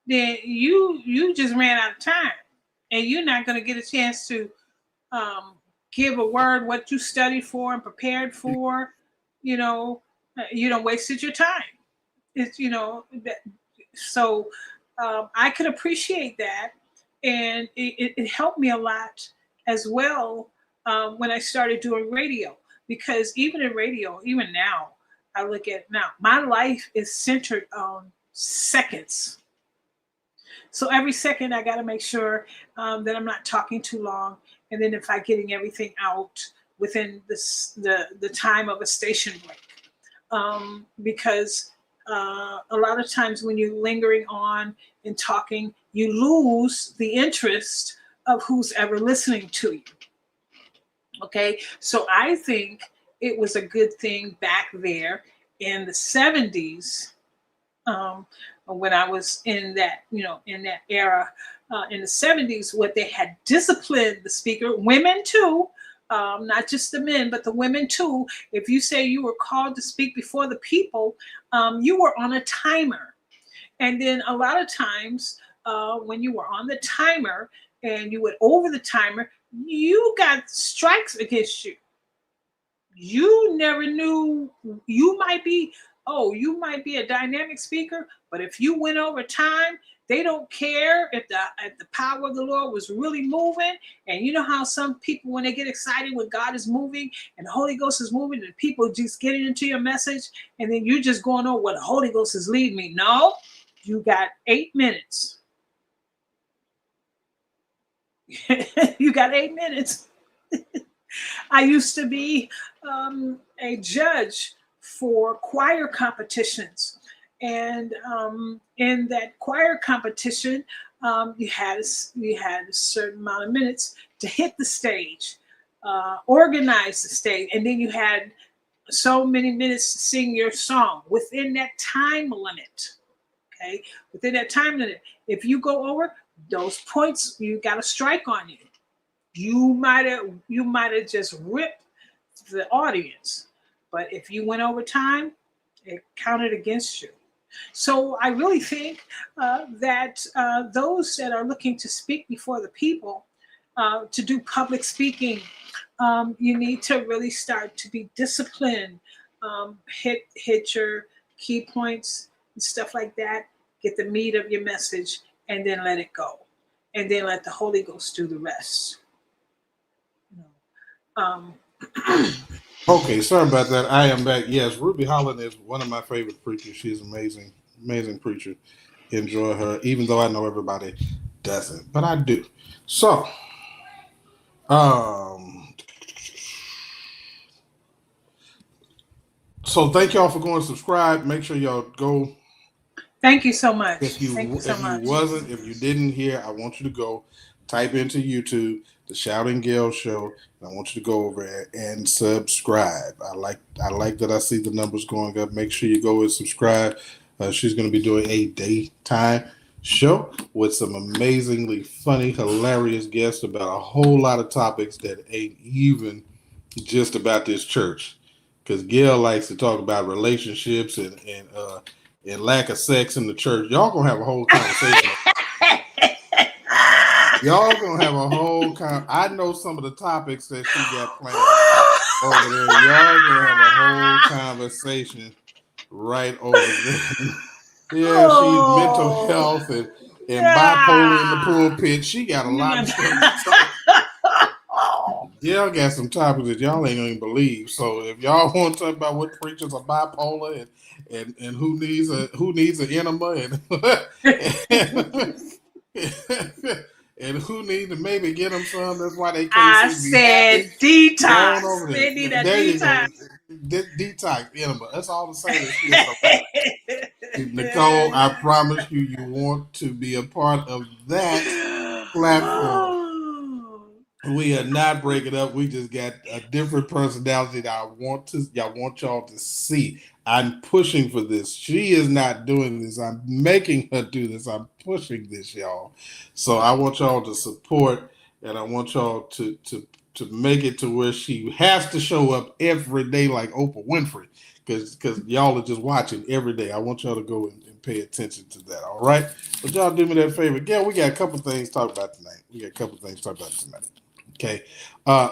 Speaker 1: then you just ran out of time, and you're not going to get a chance to give a word what you studied for and prepared for. You don't wasted your time. It's so. I could appreciate that, and it helped me a lot as well when I started doing radio, because even in radio, even now, I look at my life is centered on seconds. So every second I got to make sure that I'm not talking too long, and then if I'm getting everything out within the time of a station break, because a lot of times when you're lingering on and talking, you lose the interest of who's ever listening to you. Okay, so I think it was a good thing back there in the 70s, when I was in that era, in the 70s, what they had disciplined the speaker, women too, not just the men, but the women too. If you say you were called to speak before the people, you were on a timer. And then a lot of times when you were on the timer and you went over the timer, you got strikes against you. You never knew. You might be a dynamic speaker, but if you went over time, they don't care if the power of the Lord was really moving. And you know how some people, when they get excited when God is moving and the Holy Ghost is moving, and people just getting into your message, and then you're just going on what the Holy Ghost is leading me. No, you got 8 minutes. You got 8 minutes. I used to be a judge for choir competitions. And in that choir competition, you had a certain amount of minutes to hit the stage, organize the stage, and then you had so many minutes to sing your song within that time limit. Okay, within that time limit. If you go over those points, you got a strike on you. You might have just ripped the audience, but if you went over time, it counted against you. So I really think that those that are looking to speak before the people, to do public speaking, you need to really start to be disciplined. Hit your key points and stuff like that. Get the meat of your message, and then let it go, and then let the Holy Ghost do the rest. Um,
Speaker 2: Okay, sorry about that. I am back. Yes, Ruby Holland is one of my favorite preachers. She's amazing, amazing preacher. Enjoy her, even though I know everybody doesn't, but I do. So, um, so thank y'all for going to subscribe. Make sure y'all go.
Speaker 1: Thank you so much.
Speaker 2: If you
Speaker 1: Thank you so much.
Speaker 2: if you didn't hear, I want you to go type into YouTube the Shouting Gale Show. And I want you to go over there and subscribe. I like that I see the numbers going up. Make sure you go and subscribe. She's going to be doing a daytime show with some amazingly funny, hilarious guests about a whole lot of topics that ain't even just about this church. Because Gail likes to talk about relationships and lack of sex in the church. Y'all gonna have a whole conversation. Y'all gonna have a whole I know some of the topics that she got planned over there. Y'all gonna have a whole conversation right over there. Yeah, she's mental health and bipolar in the pulpit. She got a lot of stuff. Y'all got some topics that y'all ain't gonna believe. So if y'all want to talk about what preachers are bipolar and who needs an enema and who needs to maybe get them some, that's why they can't.
Speaker 1: I said detox. They need a detox.
Speaker 2: Detox enema. That's all the same. Nicole, I promise you, you want to be a part of that platform. We are not breaking up. We just got a different personality that I want y'all to see. I'm pushing for this. She is not doing this. I'm making her do this. I'm pushing this, y'all. So I want y'all to support, and I want y'all to make it to where she has to show up every day like Oprah Winfrey, because y'all are just watching every day. I want y'all to go and pay attention to that. All right, but y'all do me that favor. Yeah, we got a couple things to talk about tonight. Okay.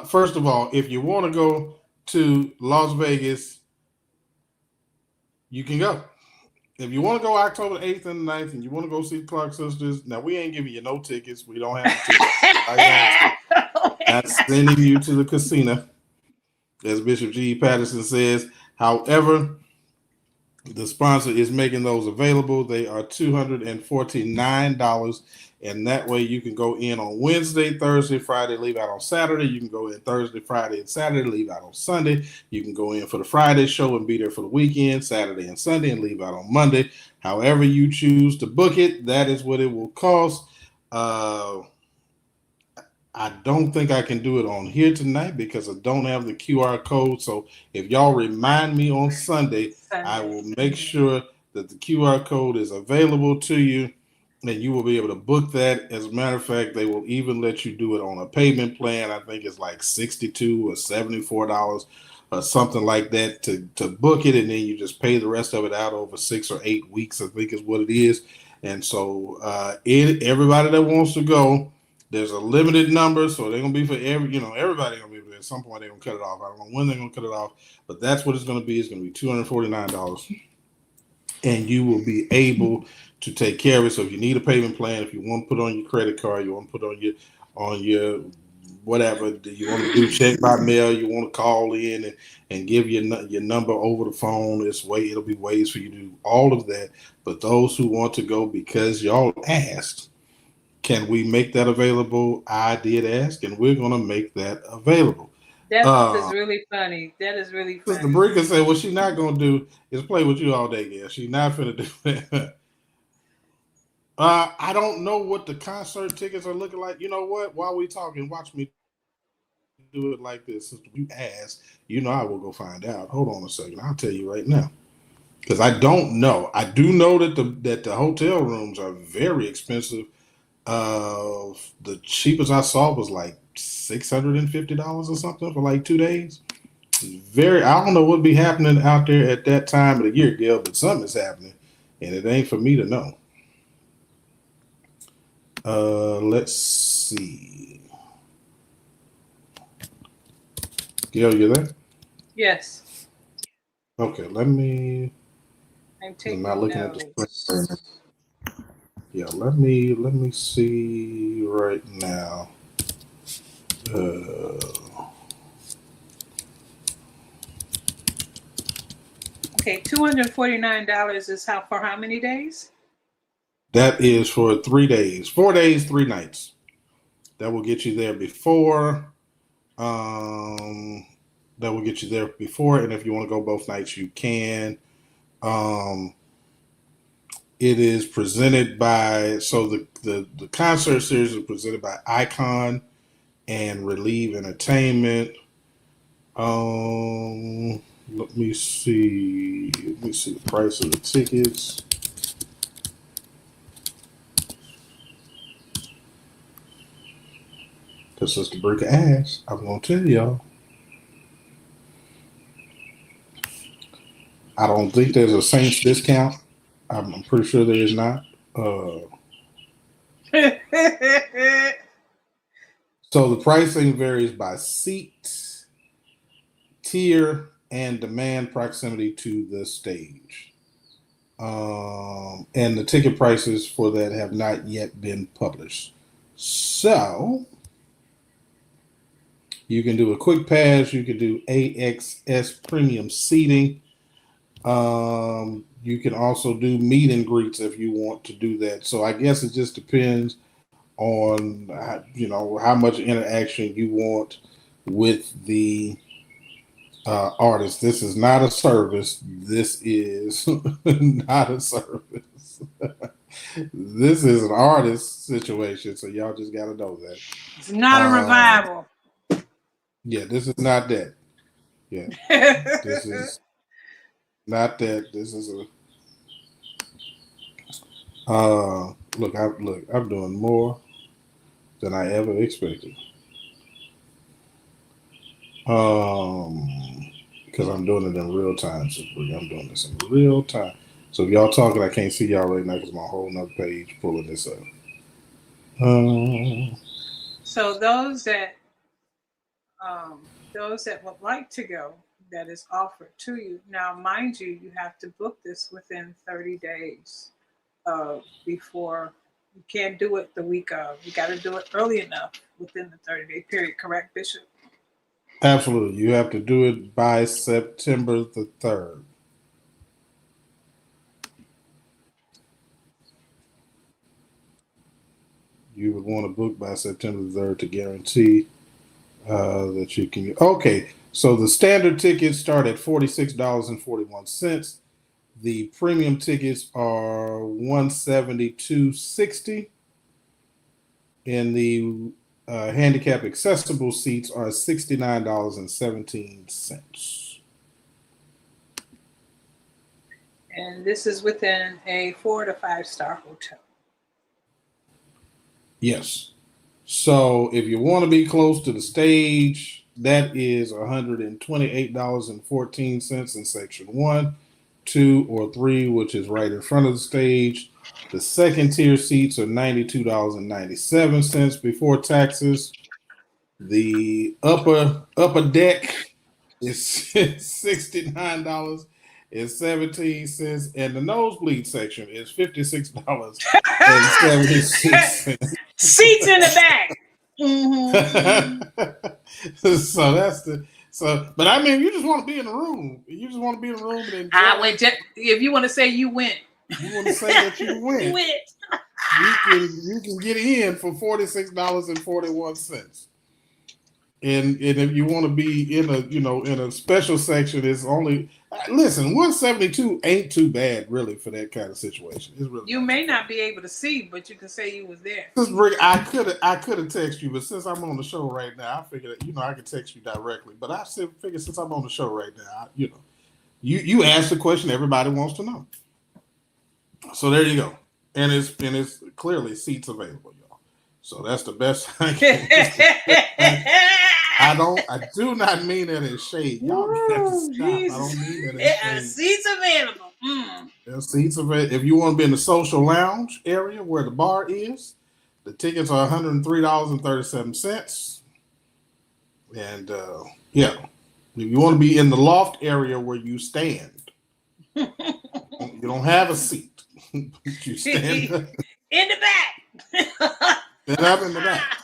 Speaker 2: First of all, if you want to go to Las Vegas, you can go. If you want to go October 8th and 9th and you want to go see the Clark Sisters, now we ain't giving you no tickets. We don't have tickets. Not sending you to the casino, as Bishop G. Patterson says. However, the sponsor is making those available. They are $249. And that way you can go in on Wednesday, Thursday, Friday, leave out on Saturday. You can go in Thursday, Friday, and Saturday, leave out on Sunday. You can go in for the Friday show and be there for the weekend, Saturday and Sunday, and leave out on Monday. However you choose to book it, that is what it will cost. I don't think I can do it on here tonight because I don't have the QR code. So if y'all remind me on Sunday, I will make sure that the QR code is available to you. And you will be able to book that. As a matter of fact, they will even let you do it on a payment plan. I think it's like $62 or $74 or something like that to book it. And then you just pay the rest of it out over 6 or 8 weeks, I think is what it is. And so everybody that wants to go, there's a limited number. So they're going to be for everybody going to be there. At some point, they're going to cut it off. I don't know when they're going to cut it off, but that's what it's going to be. It's going to be $249. And you will be able to take care of it. So if you need a payment plan, if you want to put on your credit card, you want to put on your whatever, you want to do check by mail, you want to call in and give your number over the phone, it'll be ways for you to do all of that. But those who want to go because y'all asked, can we make that available? I did ask, and we're going to make that available.
Speaker 1: That is really funny. That is really funny.
Speaker 2: Sister Brika said what she's not going to do is play with you all day, yeah. She's not finna do that. I don't know what the concert tickets are looking like. You know what? While we talking, watch me do it like this. Since you asked, I will go find out. Hold on a second. I'll tell you right now. because I don't know. I do know that the hotel rooms are very expensive. The cheapest I saw was like $650 or something for like 2 days. Very, I don't know what be happening out there at that time of the year, Gail, but something's happening, and it ain't for me to know. Let's see. Gail, you there?
Speaker 1: Yes,
Speaker 2: Okay, let me.
Speaker 1: I'm
Speaker 2: I'm
Speaker 1: taking
Speaker 2: not looking at the screen.
Speaker 1: notes.
Speaker 2: Yeah, let me see right now. Uh,
Speaker 1: Okay, $249 is for how many days?
Speaker 2: that is for 3 days, 4 days, 3 nights. That will get you there before. Um, that will get you there before, and if you want to go both nights, you can. Um, it is presented by the concert series is presented by Icon and Relieve Entertainment. Um, let me see. Let me see the price of the tickets. Because Sister Brick asked, I'm gonna tell y'all. I don't think there's a Saints discount. I'm pretty sure there is not. Uh, so the pricing varies by seat, tier, and demand proximity to the stage. And the ticket prices for that have not yet been published. So you can do a quick pass. You can do AXS premium seating. You can also do meet and greets if you want to do that. So I guess it just depends on how much interaction you want with the artist. This is not a service. This is not a service. This is an artist situation. So y'all just got to know that.
Speaker 1: It's not a revival.
Speaker 2: Yeah, this is not that. Yeah, this is not that. This is a. Look, I'm doing more than I ever expected. Because I'm doing it in real time. So I'm doing this in real time. So if y'all talking, I can't see y'all right now because I'm on a whole nother page pulling this up.
Speaker 1: So those that would like to go, that is offered to you. Now, mind you, you have to book this within 30 days before. You can't do it the week of. You got to do it early enough within the 30-day period. Correct, Bishop?
Speaker 2: Absolutely. You have to do it by September the 3rd. You would want to book by September the 3rd to guarantee that you can. Okay, so the standard tickets start at $46.41. The premium tickets are $172.60, and the handicap accessible seats are $69.17.
Speaker 1: And this is within a 4 to 5 star hotel.
Speaker 2: Yes. So if you want to be close to the stage, that is $128.14 in section 1, 2, or 3, which is right in front of the stage. The second tier seats are $92.97 before taxes. The upper deck is $69.17, and the nosebleed section is $56.76.
Speaker 1: Seats in the back. Mm-hmm.
Speaker 2: So that's but I mean, you just want to be in the room. You just want to be in the room and enjoy.
Speaker 1: I went. If you want to say you went,
Speaker 2: you want to say that you went.
Speaker 1: You went.
Speaker 2: You can get in for $46.41. And if you want to be in a special section, it's only listen, 172 ain't too bad really for that kind of situation. It's really
Speaker 1: you may not be able to see, but you can say you was there.
Speaker 2: I could have texted you, but since I'm on the show right now, I figured I could text you directly. But I figured since I'm on the show right now, You ask the question everybody wants to know. So there you go. And it's clearly seats available, y'all. So that's the best I can. I do not mean that in shade. Y'all got to stop.
Speaker 1: Jesus.
Speaker 2: I don't mean that in shade.
Speaker 1: Seats available.
Speaker 2: There's seats available. If you want to be in the social lounge area where the bar is, the tickets are $103.37. And yeah, if you want to be in the loft area where you stand, you don't have a seat. You stand
Speaker 1: in the back.
Speaker 2: stand up in the back.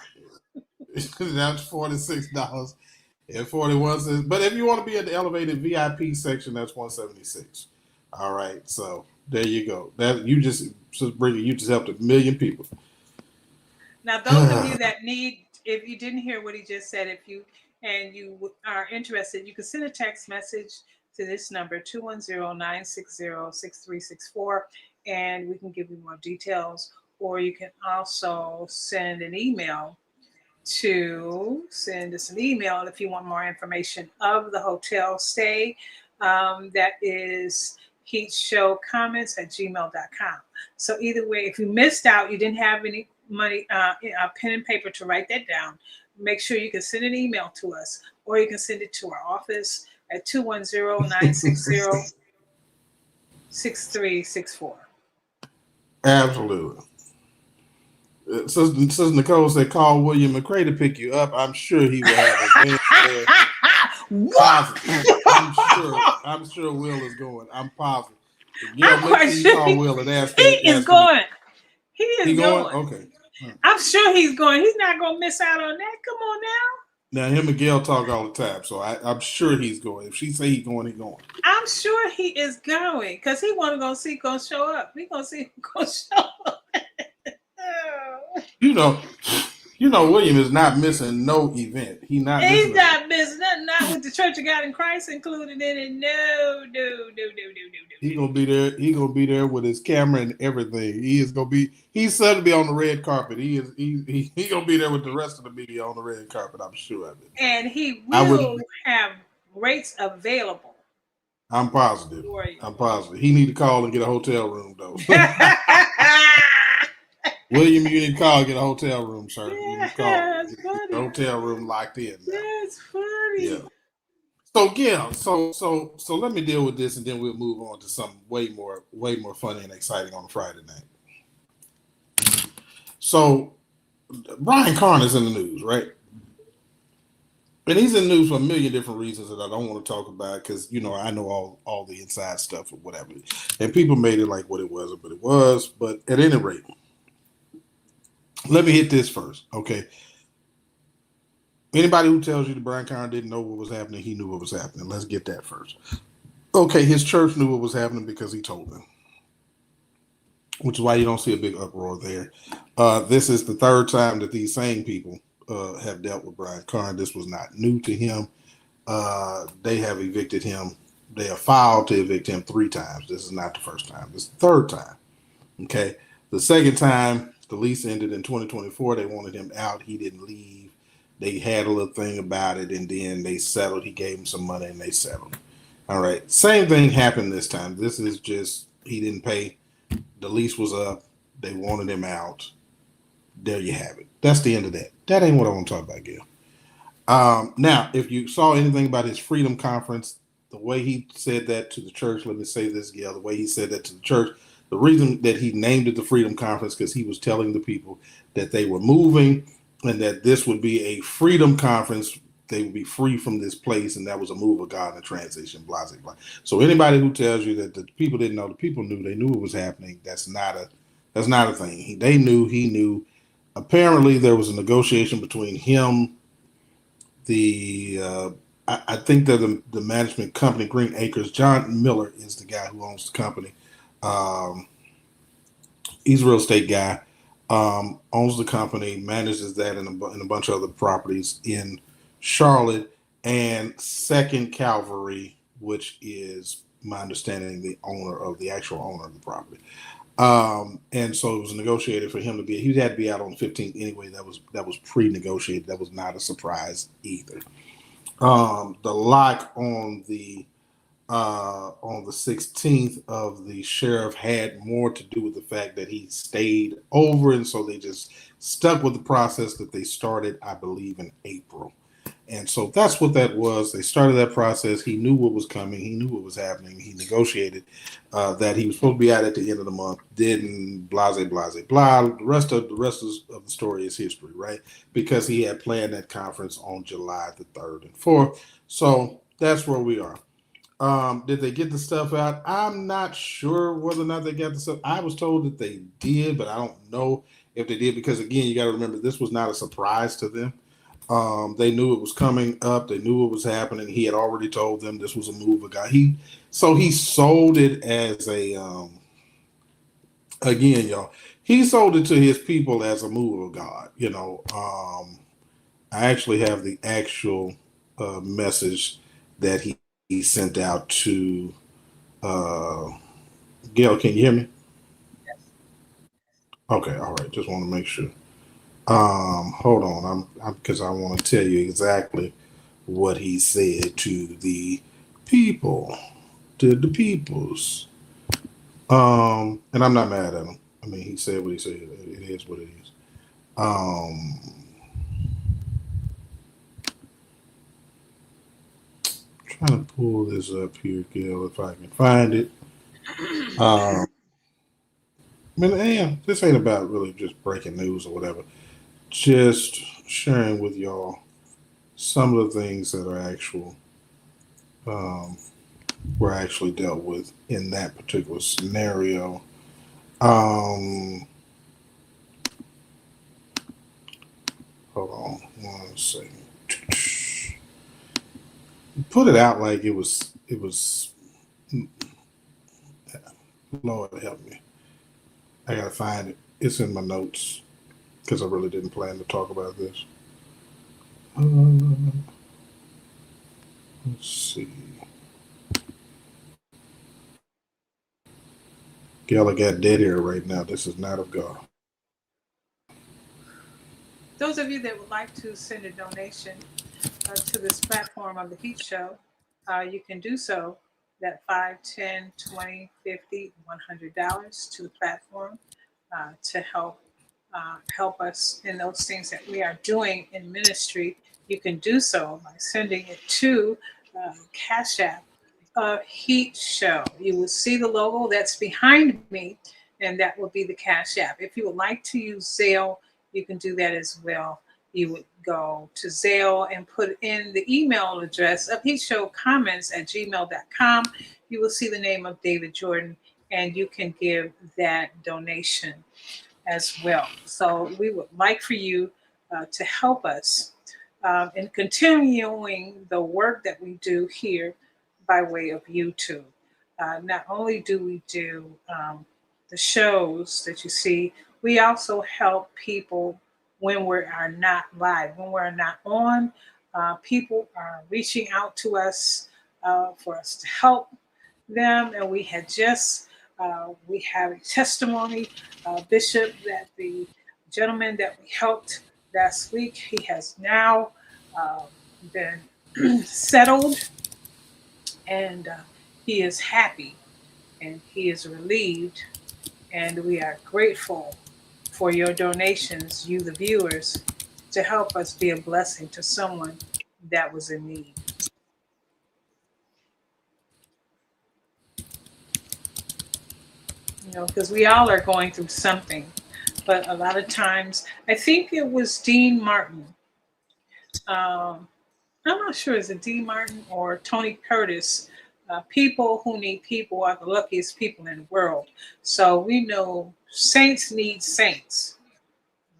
Speaker 2: That's $46.41. But if you want to be in the elevated VIP section, that's $176. All right, so there you go. That you just helped a million people.
Speaker 1: Now, those of you that need, if you didn't hear what he just said, if you are interested, you can send a text message to this number 210-960-6364, and we can give you more details. Or you can also send us an email if you want more information of the hotel stay. That is heatshowcomments@gmail.com. So either way, if you missed out, you didn't have any money, pen and paper to write that down, make sure you can send an email to us, or you can send it to our office at 210-960-6364.
Speaker 2: Absolutely. Since Nicole said call William McCray to pick you up, I'm sure he will have a van there. Positive. I'm sure Will is going. I'm positive. Yeah, make sure you call Will and ask him.
Speaker 1: He is going. He is going.
Speaker 2: Okay.
Speaker 1: I'm sure he's going. He's not going to miss out on that. Come on now.
Speaker 2: Now, him and Gail talk all the time, so I'm sure he's going. If she say he's going, he's going.
Speaker 1: I'm sure he is going because he want to go see go show up. We gonna see him go show up.
Speaker 2: You know, William is not missing no event. He's not missing
Speaker 1: nothing. Not with the Church of God in Christ included in it. No.
Speaker 2: He gonna be there. He gonna be there with his camera and everything. He's set to be on the red carpet. He gonna be there with the rest of the media on the red carpet. I'm sure of it.
Speaker 1: And he will have rates available.
Speaker 2: I'm positive. He need to call and get a hotel room though. William, you need to call and get a hotel room, sir.
Speaker 1: Yeah, that's funny.
Speaker 2: The hotel room locked in.
Speaker 1: That's funny.
Speaker 2: Yeah. So let me deal with this, and then we'll move on to something way more funny and exciting on a Friday night. So Brian Carn is in the news, right? And he's in the news for a million different reasons that I don't want to talk about because I know all the inside stuff or whatever, and people made it like what it was, but it was. But at any rate, let me hit this first, okay? Anybody who tells you that Brian Carn didn't know what was happening, he knew what was happening. Let's get that first. Okay, his church knew what was happening because he told them, which is why you don't see a big uproar there. This is the third time that these same people have dealt with Brian Carn. This was not new to him. They have evicted him. They have filed to evict him 3 times. This is not the first time. This is the third time. Okay, the second time, the lease ended in 2024. They wanted him out. He didn't leave. They had a little thing about it, and then they settled. He gave him some money, and they settled. All right. Same thing happened this time. This is just he didn't pay. The lease was up. They wanted him out. There you have it. That's the end of that. That ain't what I want to talk about, Gail. Now, if you saw anything about his Freedom Conference, the way he said that to the church, let me say this, Gail, the way he said that to the church, the reason that he named it the Freedom Conference because he was telling the people that they were moving and that this would be a freedom conference. They would be free from this place, and that was a move of God and a transition, blah, blah, blah. So anybody who tells you that the people didn't know, the people knew, they knew it was happening, that's not a thing. They knew, he knew. Apparently, there was a negotiation between him, I think that the management company, Green Acres, John Miller is the guy who owns the company. He's a real estate guy, owns the company, manages that and a bunch of other properties in Charlotte and Second Calvary, which is my understanding the actual owner of the property. And so it was negotiated for him to be. He had to be out on the 15th anyway. That was pre-negotiated. That was not a surprise either. The lock on the on the 16th of the sheriff had more to do with the fact that he stayed over, and so they just stuck with the process that they started, I believe, in April. And so that's what that was. They started that process. He knew what was coming. He knew what was happening. He negotiated that he was supposed to be out at the end of the month. Didn't, blase, blase, blah. The rest of the story is history, right? Because he had planned that conference on July the 3rd and 4th. So that's where we are. Did they get the stuff out? I'm not sure whether or not they got the stuff. I was told that they did, but I don't know if they did because, again, you got to remember this was not a surprise to them. They knew it was coming up. They knew it was happening. He had already told them this was a move of God. He sold it as a again, y'all. He sold it to his people as a move of God. I actually have the actual message that he sent out to Gail. Can you hear me? Okay, all right. Just want to make sure. Hold on. I'm because I want to tell you exactly what he said to the people, to the peoples. And I'm not mad at him. I mean, he said what he said. It is what it is. Trying to pull this up here, Gil, if I can find it. I mean, yeah, this ain't about really just breaking news or whatever. Just sharing with y'all some of the things that are um, were actually dealt with in that particular scenario. Um, Hold on 1 second. Put it out like it was. It was. Lord help me. I gotta find it. It's in my notes because I really didn't plan to talk about this. Let's see. Gail, I got dead air right now. This is not of God.
Speaker 1: Those of you that would like to send a donation to this platform of the Heat Show, you can do so. That 5, 10, 20, 50, $100 to the platform to help us in those things that we are doing in ministry. You can do so by sending it to Cash App Heat Show. You will see the logo that's behind me, and that will be the Cash App. If you would like to use Zelle, you can do that as well. You would go to Zelle and put in the email address of heatshowcomments@gmail.com. You will see the name of David Jordan, and you can give that donation as well. So we would like for you to help us in continuing the work that we do here by way of YouTube. Not only do we do the shows that you see, we also help people when we are not live, when we're not on. People are reaching out to us for us to help them, and we have a testimony, Bishop, that the gentleman that we helped last week, he has now been settled, and he is happy and he is relieved, and we are grateful for your donations, you the viewers, to help us be a blessing to someone that was in need. Because we all are going through something, but a lot of times, I think it was Dean Martin. Um, I'm not sure, is it Dean Martin or Tony Curtis? People who need people are the luckiest people in the world. So we know saints need saints,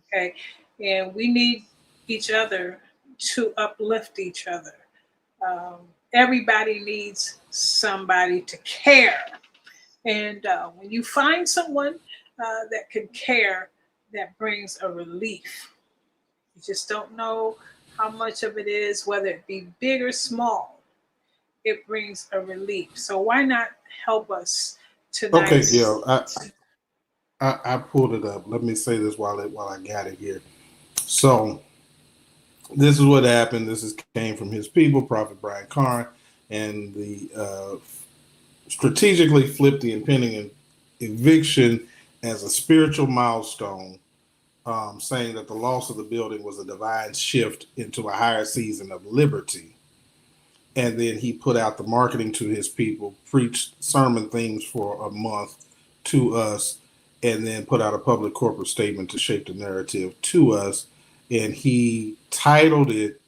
Speaker 1: okay? And we need each other to uplift each other. Um, Everybody needs somebody to care. And when you find someone that can care, that brings a relief. You just don't know how much of it is, whether it be big or small. It brings a relief. So why not help us
Speaker 2: Okay,
Speaker 1: tonight?
Speaker 2: Gail, I pulled it up. Let me say this while I got it here. So this is what happened. Came from his people, Prophet Brian Carn. and the strategically flipped the impending eviction as a spiritual milestone, saying that the loss of the building was a divine shift into a higher season of liberty. And then he put out the marketing to his people, preached sermon themes for a month to us, and then put out a public corporate statement to shape the narrative to us. And he titled it,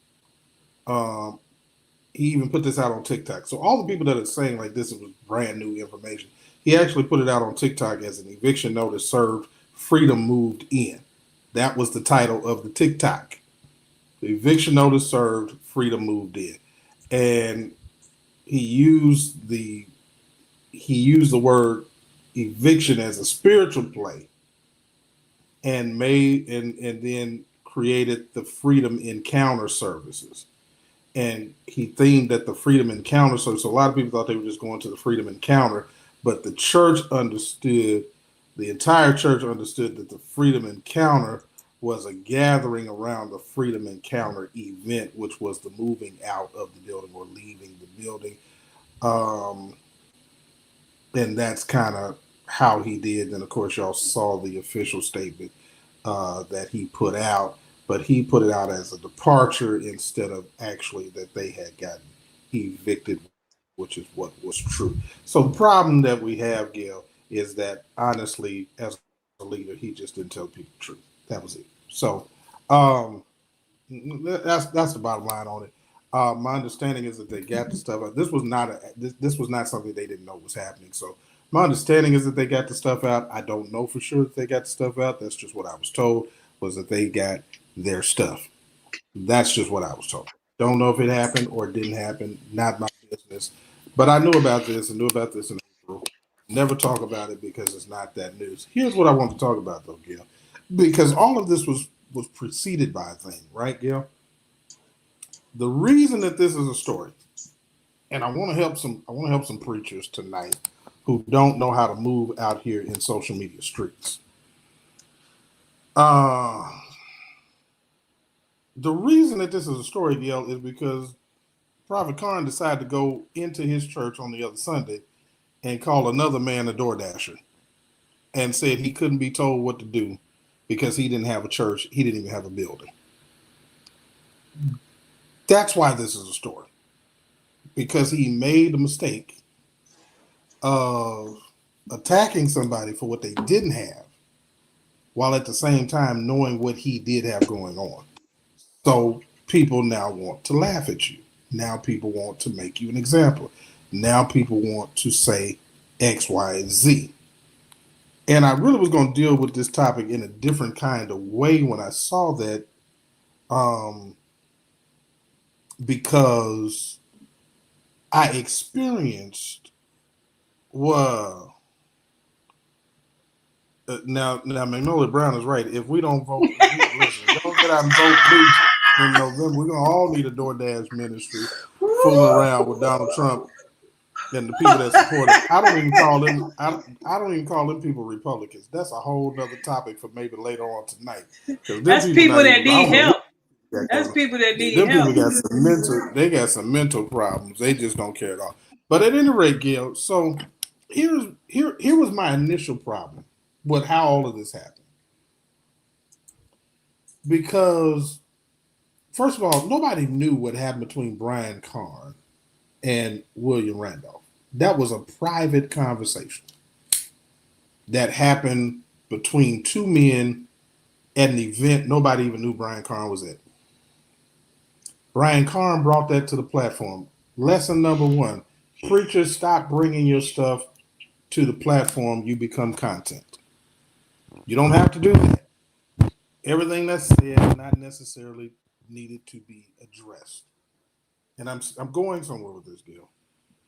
Speaker 2: um, he even put this out on TikTok. So all the people that are saying like this was brand new information, he actually put it out on TikTok as an eviction notice served, freedom moved in. That was the title of the TikTok. The eviction notice served, freedom moved in. And he used the word eviction as a spiritual play, and then created the Freedom Encounter services. And he themed that the Freedom Encounter service. So a lot of people thought they were just going to the Freedom Encounter, but the church understood, the entire church understood that the Freedom Encounter was a gathering around the Freedom Encounter event, which was the moving out of the building or leaving the building. And that's kind of how he did. And of course, y'all saw the official statement that he put out, but he put it out as a departure instead of actually that they had gotten evicted, which is what was true. So the problem that we have, Gail, is that honestly, as a leader, he just didn't tell people the truth. That was it. So that's the bottom line on it. My understanding is that they got the stuff out. This was not something they didn't know was happening. So my understanding is that they got the stuff out. I don't know for sure that they got the stuff out. That's just what I was told, was that they got their stuff. That's just what I was told. Don't know if it happened or it didn't happen. Not my business. But I knew about this and knew about this in April. Never talk about it because it's not that news. Here's what I want to talk about though, Gil. Because all of this was preceded by a thing, right, Gil? The reason that this is a story, and I want to help some preachers tonight who don't know how to move out here in social media streets. The reason that this is a story, Gail, is because Prophet Karn decided to go into his church on the other Sunday and call another man a DoorDasher and said he couldn't be told what to do because he didn't have a church. He didn't even have a building. That's why this is a story. Because he made the mistake of attacking somebody for what they didn't have, while at the same time knowing what he did have going on. So people now want to laugh at you. Now people want to make you an example. Now people want to say X, Y, and Z. And I really was going to deal with this topic in a different kind of way when I saw that, because I experienced, well, now Magnolia Brown is right. If we don't vote, listen, don't get out and vote, please. In November, we're gonna all need a DoorDash ministry fooling around with Donald Trump and the people that support it. I don't even call them people Republicans. That's a whole nother topic for maybe later on tonight.
Speaker 1: That's people that need help. That's people that need help.
Speaker 2: Them people got some mental problems. They just don't care at all. But at any rate, Gail, so here was my initial problem with how all of this happened. Because first of all, nobody knew what happened between Brian Karn and William Randolph. That was a private conversation that happened between two men at an event nobody even knew Brian Karn was at. Brian Karn brought that to the platform. Lesson number one, preachers, stop bringing your stuff to the platform. You become content. You don't have to do that. Everything that's said not necessarily needed to be addressed. And I'm going somewhere with this, Gil,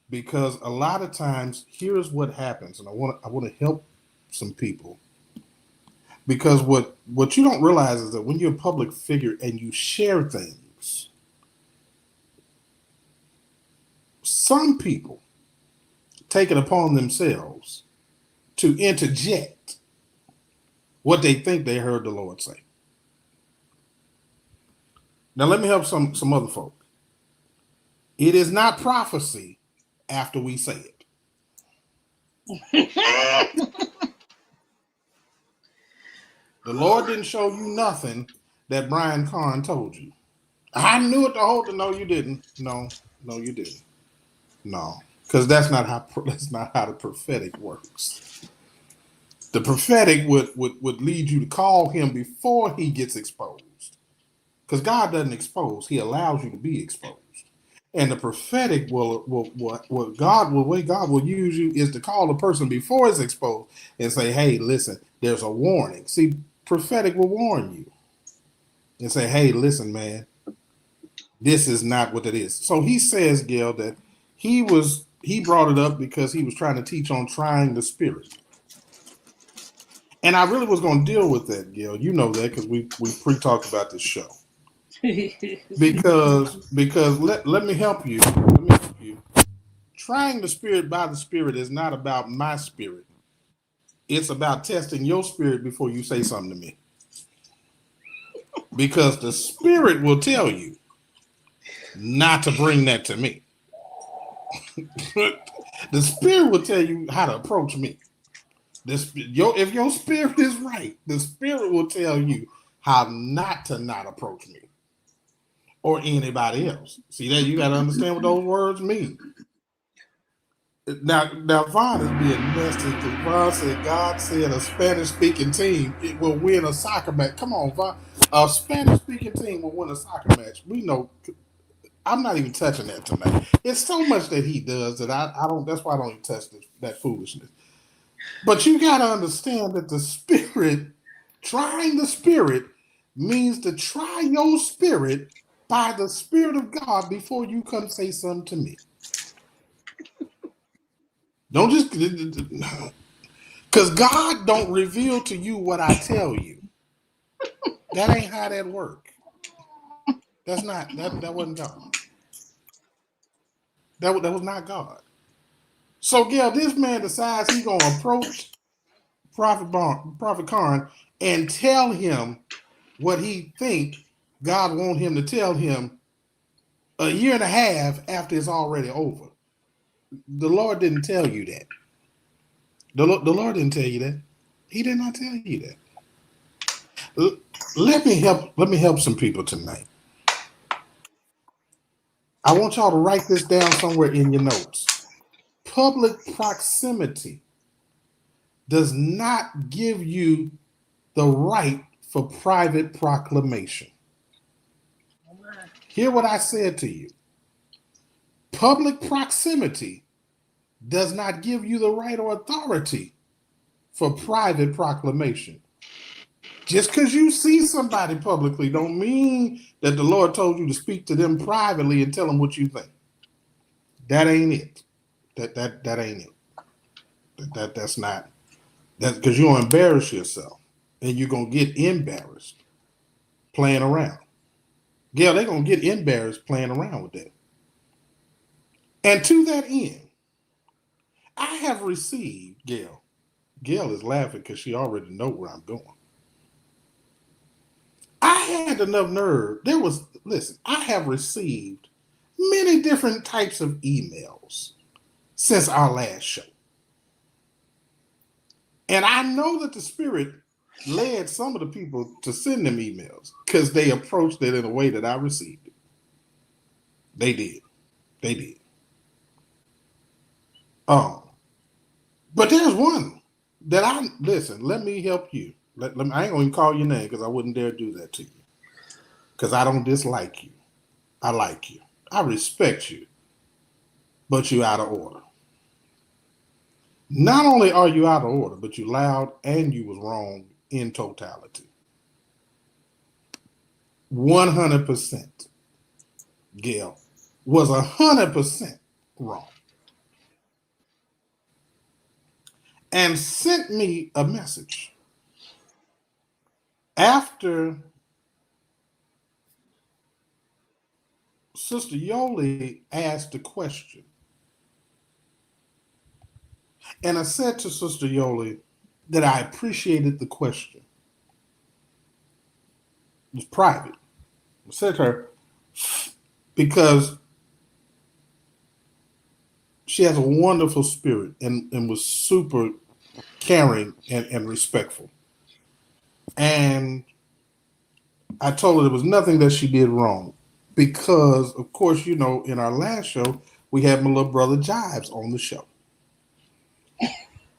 Speaker 2: because a lot of times here's what happens, and I want to help some people, because what you don't realize is that when you're a public figure and you share things, some people take it upon themselves to interject what they think they heard the Lord say. Now let me help some other folk. It is not prophecy after we say it. The Lord didn't show you nothing that Brian Carn told you. I knew it the whole time. No, you didn't. No, you didn't. No, because that's not how the prophetic works. The prophetic would lead you to call him before he gets exposed. Because God doesn't expose; He allows you to be exposed. And the prophetic the way God will use you is to call the person before it's exposed and say, "Hey, listen, there's a warning." See, prophetic will warn you and say, "Hey, listen, man, this is not what it is." So he says, Gail, that he brought it up because he was trying to teach on trying the spirit. And I really was going to deal with that, Gail. You know that because we pre-talked about this show. because let me help you. Let me help you. Trying the spirit by the spirit is not about my spirit. It's about testing your spirit before you say something to me. Because the spirit will tell you not to bring that to me. The spirit will tell you how to approach me. If your spirit is right, the spirit will tell you how not to not approach me or anybody else. See that? You got to understand what those words mean. Now Vaughn is being nested because Vaughn said God said a Spanish-speaking team will win a soccer match. Come on, Vaughn. A Spanish-speaking team will win a soccer match. We know. I'm not even touching that tonight. It's so much that he does that I don't. That's why I don't even touch that foolishness. But you got to understand that the spirit, trying the spirit, means to try your spirit by the Spirit of God before you come say something to me. Don't just, because God don't reveal to you what I tell you. That ain't how that work. That's not, that wasn't God. That was not God. So, Gail, this man decides he's going to approach Prophet Karn and tell him what he think God want him to tell him a year and a half after it's already over. The Lord didn't tell you that. The Lord didn't tell you that. He did not tell you that. Let me help some people tonight. I want y'all to write this down somewhere in your notes. Public proximity does not give you the right for private proclamation. Hear what I said to you. Public proximity does not give you the right or authority for private proclamation. Just because you see somebody publicly don't mean that the Lord told you to speak to them privately and tell them what you think. That ain't it. That ain't it. That's not. That's because you're gonna embarrass yourself and you're gonna get embarrassed playing around. Yeah, they're gonna get embarrassed playing around with that. And to that end, I have received, Gail is laughing because she already knows where I'm going. I had enough nerve. I have received many different types of emails since our last show. And I know that the Spirit led some of the people to send them emails because they approached it in a way that I received it. They did. But there's one that let me help you. I ain't going to even call your name because I wouldn't dare do that to you. Because I don't dislike you. I like you. I respect you. But you're out of order. Not only are you out of order, but you loud and you was wrong in totality. 100%. Gail was 100% wrong. And sent me a message after Sister Yoli asked the question. And I said to Sister Yoli that I appreciated the question. It was private. I said to her, because She has a wonderful spirit and was super caring and respectful. And I told her there was nothing that she did wrong. Because, of course, you know, in our last show, we had my little brother Jives on the show.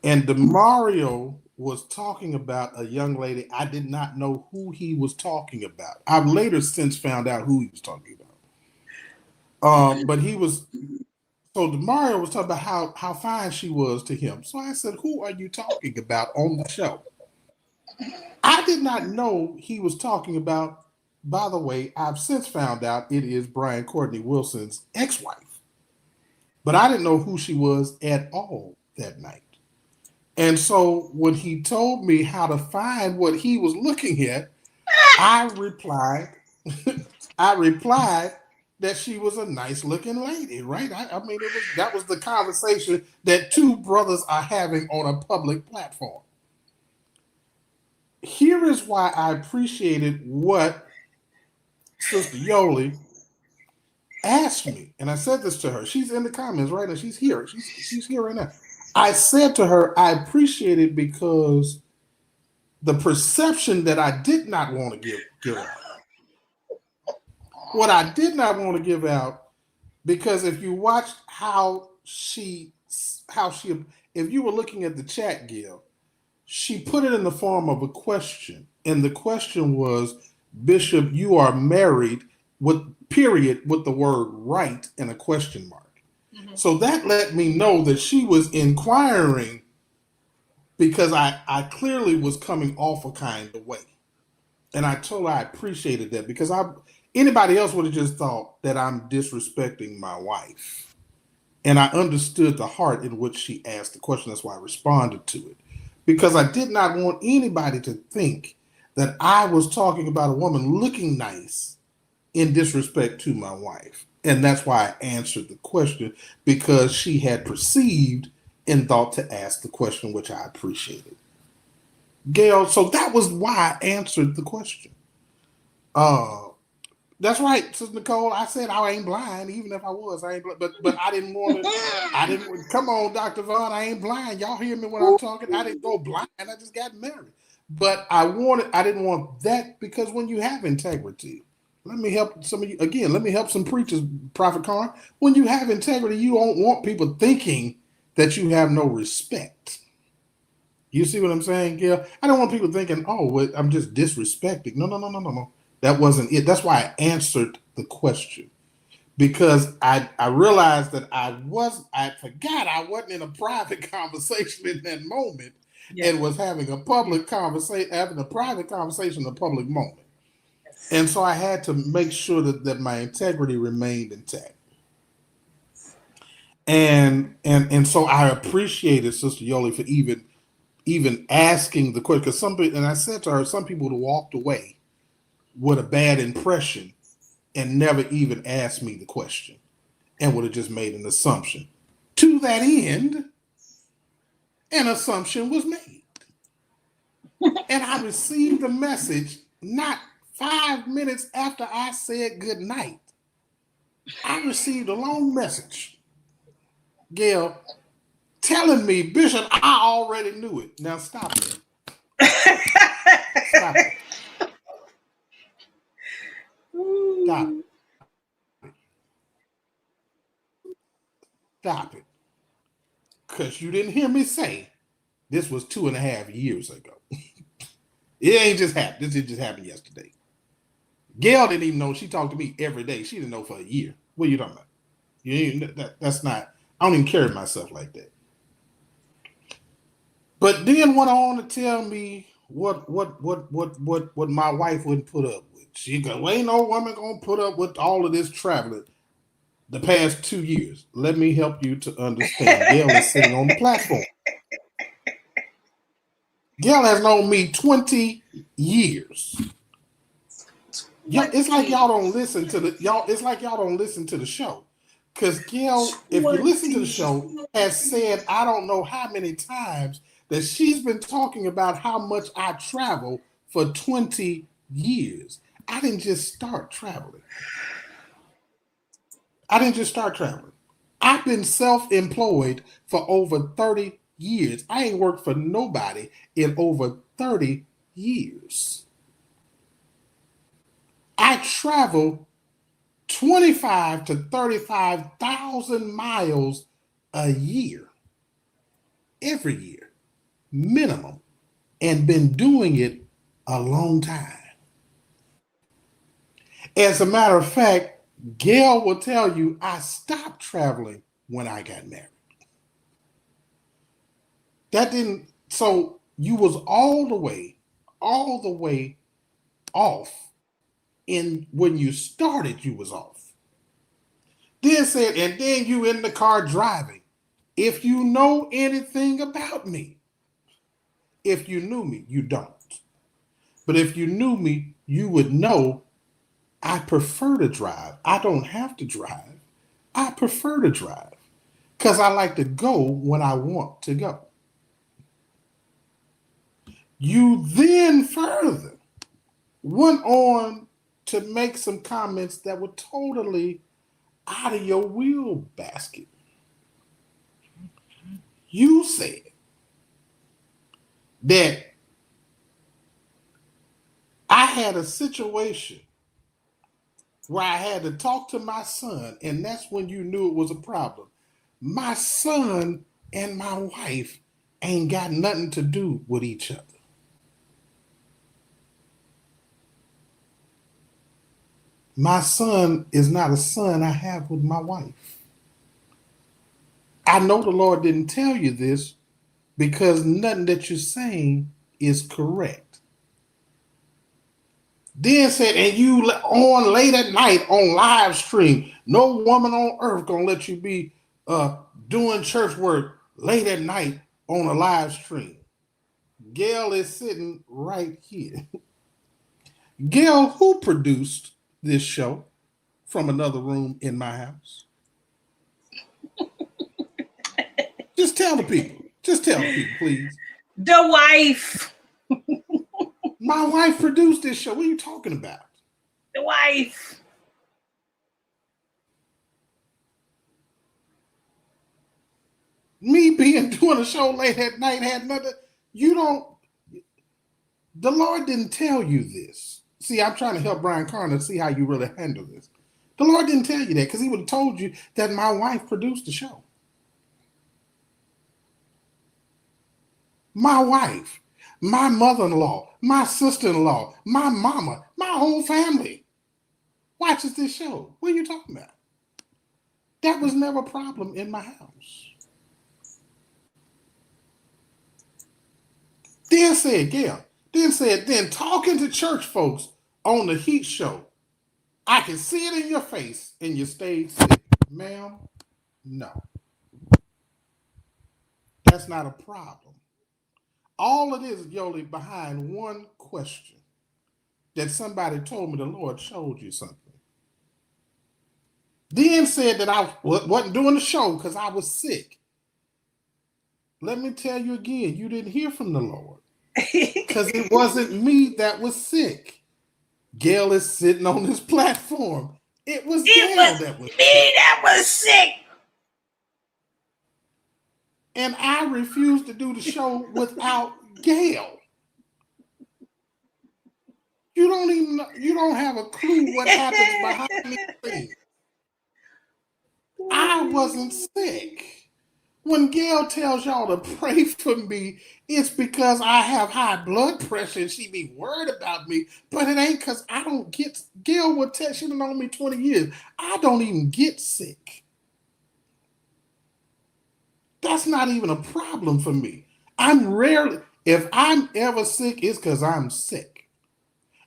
Speaker 2: And DeMario was talking about a young lady. I did not know who he was talking about. I've later since found out who he was talking about. But he was, so DeMario was talking about how fine she was to him. So I said, who are you talking about on the show? I did not know he was talking about, by the way, I've since found out it is Brian Courtney Wilson's ex-wife. But I didn't know who she was at all that night. And so when he told me how to find what he was looking at, I replied, that she was a nice looking lady, right? I mean, that was the conversation that two brothers are having on a public platform. Here is why I appreciated what Sister Yoli asked me. And I said this to her. She's in the comments right now. She's here. She's here right now. I said to her, I appreciate it because the perception that I did not want to give out. What I did not want to give out, because if you watched if you were looking at the chat, Gil, she put it in the form of a question. And the question was, Bishop, you are married with the word right and a question mark. Mm-hmm. So that let me know that she was inquiring because I clearly was coming off a kind of way. And I told her I appreciated that because anybody else would have just thought that I'm disrespecting my wife. And I understood the heart in which she asked the question. That's why I responded to it. Because I did not want anybody to think that I was talking about a woman looking nice in disrespect to my wife. And that's why I answered the question, because she had perceived and thought to ask the question, which I appreciated. Gail, so that was why I answered the question. That's right, Sister Nicole. I said I ain't blind, even if I was. I ain't blind, but I didn't want to. Come on, Dr. Vaughn. I ain't blind. Y'all hear me when I'm talking? I didn't go blind. I just got married. But I didn't want that, because when you have integrity, let me help some of you again. Let me help some preachers, Prophet Karn. When you have integrity, you don't want people thinking that you have no respect. You see what I'm saying, Gail? I don't want people thinking, oh, well, I'm just disrespecting. No. That wasn't it. That's why I answered the question, because I realized that I forgot I wasn't in a private conversation in that moment, and was having a public conversation, having a private conversation in a public moment. Yes. And so I had to make sure that my integrity remained intact. And so I appreciated Sister Yoli for even asking the question, because and I said to her, some people would have walked away with a bad impression and never even asked me the question and would have just made an assumption. To that end, an assumption was made. And I received a message not 5 minutes after I said good night. I received a long message, Gail, telling me, Bishop, I already knew it. Now stop it. Stop it. Stop it. Stop it. Because you didn't hear me say this was 2.5 years ago. It ain't just happened. This didn't just happen yesterday. Gail didn't even know. She talked to me every day. She didn't know for a year. What are you talking about? That's not, I don't even carry myself like that. But then went on to tell me what my wife wouldn't put up with. She goes, well, ain't no woman gonna put up with all of this traveling the past 2 years. Let me help you to understand. Gail is sitting on the platform. Gail has known me 20 years. It's like y'all don't listen to the show. Because Gail, if you listen to the show, has said I don't know how many times that she's been talking about how much I travel for 20 years. I didn't just start traveling. I've been self-employed for over 30 years. I ain't worked for nobody in over 30 years. I travel 25 to 35,000 miles a year, every year, minimum, and been doing it a long time. As a matter of fact, Gail will tell you I stopped traveling when I got married. That didn't, so you was all the way off in when you started, you was off. Then said, and then you in the car driving. If you know anything about me, if you knew me, you don't. But if you knew me, you would know I prefer to drive. I don't have to drive. I prefer to drive because I like to go when I want to go. You then further went on to make some comments that were totally out of your wheel basket. You said that I had a situation where I had to talk to my son, and that's when you knew it was a problem. My son and my wife ain't got nothing to do with each other. My son is not a son I have with my wife. I know the Lord didn't tell you this because nothing that you're saying is correct. Then said, and you on late at night on live stream. No woman on earth gonna let you be doing church work late at night on a live stream. Gail is sitting right here. Gail, who produced this show from another room in my house? Just tell the people. Just tell the people, please.
Speaker 1: The wife.
Speaker 2: My wife produced this show. What are you talking about?
Speaker 1: The wife.
Speaker 2: Me being doing a show late at night had nothing. You don't. The Lord didn't tell you this. See, I'm trying to help Brian Carner see how you really handle this. The Lord didn't tell you that because He would have told you that my wife produced the show. My wife, my mother-in-law, my sister-in-law, my mama, my whole family watches this show. What are you talking about? That was never a problem in my house. Then said, Gail, then talking to church folks on the Heat show, I can see it in your face and you stayed sick. Ma'am, no. That's not a problem. All it is, Yoli, behind one question that somebody told me the Lord showed you something. Then said that I wasn't doing the show because I was sick. Let me tell you again, you didn't hear from the Lord because it wasn't me that was sick. Gail is sitting on this platform. It was Gail that was
Speaker 1: me sick. That was sick.
Speaker 2: And I refused to do the show without Gail. You don't have a clue what happens behind the scenes. I wasn't sick. When Gail tells y'all to pray for me, it's because I have high blood pressure and she be worried about me. But it ain't because I don't get. Gail would tell, she's known me 20 years. I don't even get sick. That's not even a problem for me. If I'm ever sick, it's because I'm sick.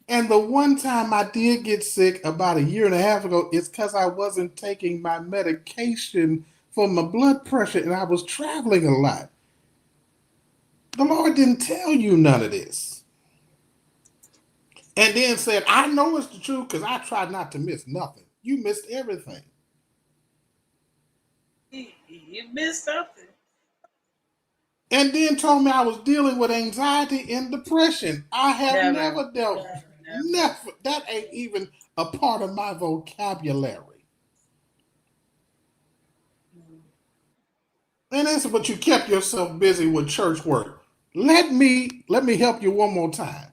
Speaker 2: And the one time I did get sick about a year and a half ago, it's because I wasn't taking my medication for my blood pressure and I was traveling a lot. The Lord didn't tell you none of this. And then said, I know it's the truth because I tried not to miss nothing. You missed everything.
Speaker 1: You missed something.
Speaker 2: And then told me I was dealing with anxiety and depression. I have never dealt. Never. That ain't even a part of my vocabulary. And they said, but you kept yourself busy with church work. Let me help you one more time.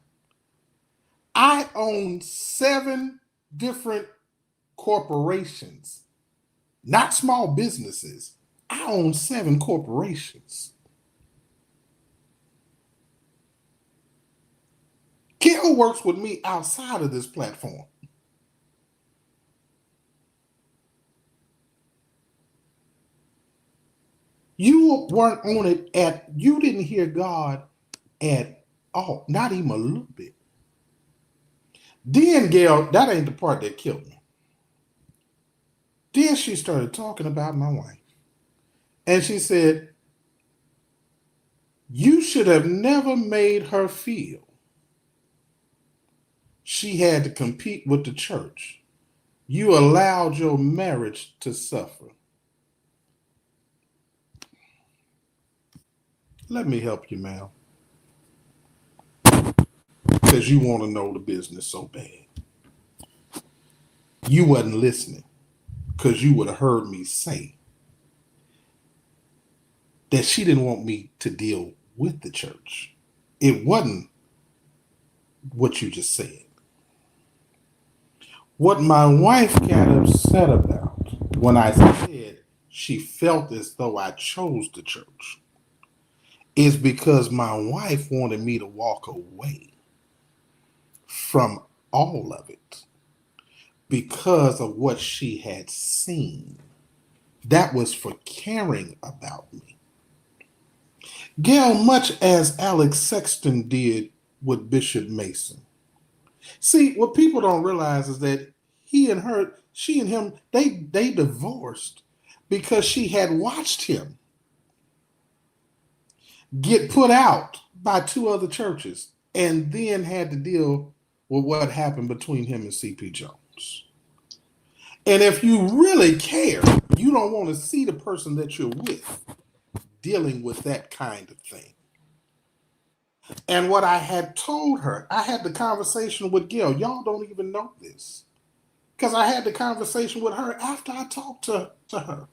Speaker 2: I own 7 different corporations, not small businesses. I own 7 corporations. Gail works with me outside of this platform. You weren't on it you didn't hear God at all, not even a little bit. Then, Gail, that ain't the part that killed me. Then she started talking about my wife. And she said, you should have never made her feel she had to compete with the church. You allowed your marriage to suffer. Let me help you, ma'am. Because you want to know the business so bad. You wasn't listening, because you would have heard me say that she didn't want me to deal with the church. It wasn't what you just said. What my wife got upset about when I said she felt as though I chose the church is because my wife wanted me to walk away from all of it because of what she had seen. That was for caring about me. Gail, much as Alex Sexton did with Bishop Mason. See, what people don't realize is that she and him, they divorced because she had watched him get put out by 2 other churches and then had to deal with what happened between him and C.P. Jones. And if you really care, you don't want to see the person that you're with dealing with that kind of thing. And what I had told her, I had the conversation with Gail. Y'all don't even know this. Because I had the conversation with her after I talked to her.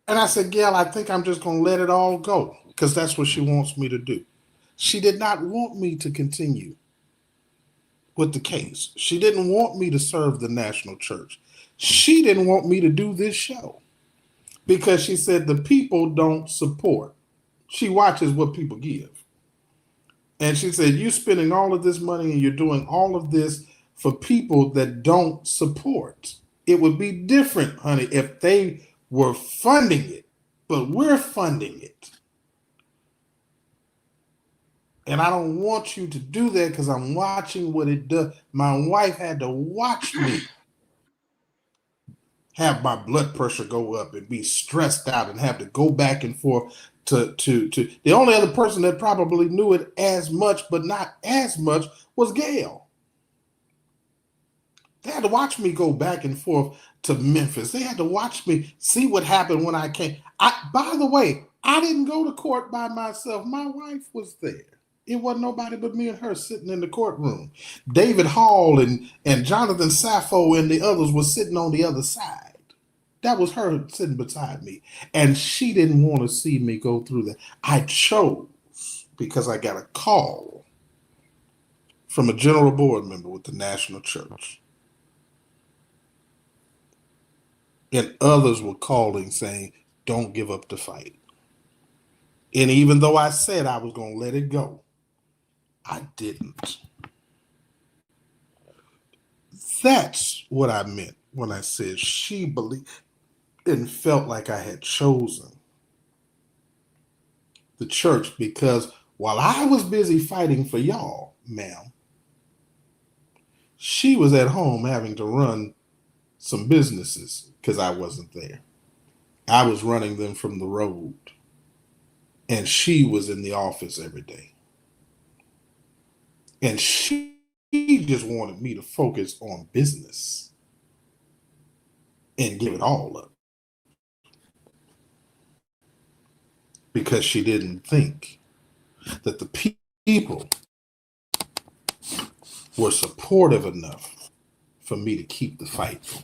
Speaker 2: And I said, Gail, I think I'm just going to let it all go because that's what she wants me to do. She did not want me to continue with the case. She didn't want me to serve the national church. She didn't want me to do this show because she said the people don't support. She watches what people give. And she said, you're spending all of this money and you're doing all of this for people that don't support. It would be different, honey, if they were funding it, but we're funding it. And I don't want you to do that because I'm watching what it does. My wife had to watch me have my blood pressure go up and be stressed out and have to go back and forth to the only other person that probably knew it as much, but not as much, was Gail. They had to watch me go back and forth to Memphis. They had to watch me see what happened when I came. By the way, I didn't go to court by myself. My wife was there. It wasn't nobody but me and her sitting in the courtroom. David Hall and Jonathan Sappho and the others were sitting on the other side. That was her sitting beside me. And she didn't want to see me go through that. I chose because I got a call from a general board member with the National Church. And others were calling saying, don't give up the fight. And even though I said I was going to let it go, I didn't. That's what I meant when I said she believed and felt like I had chosen the church because while I was busy fighting for y'all, ma'am, she was at home having to run some businesses because I wasn't there. I was running them from the road, and she was in the office every day. And she just wanted me to focus on business and give it all up. Because she didn't think that the people were supportive enough for me to keep the fight going.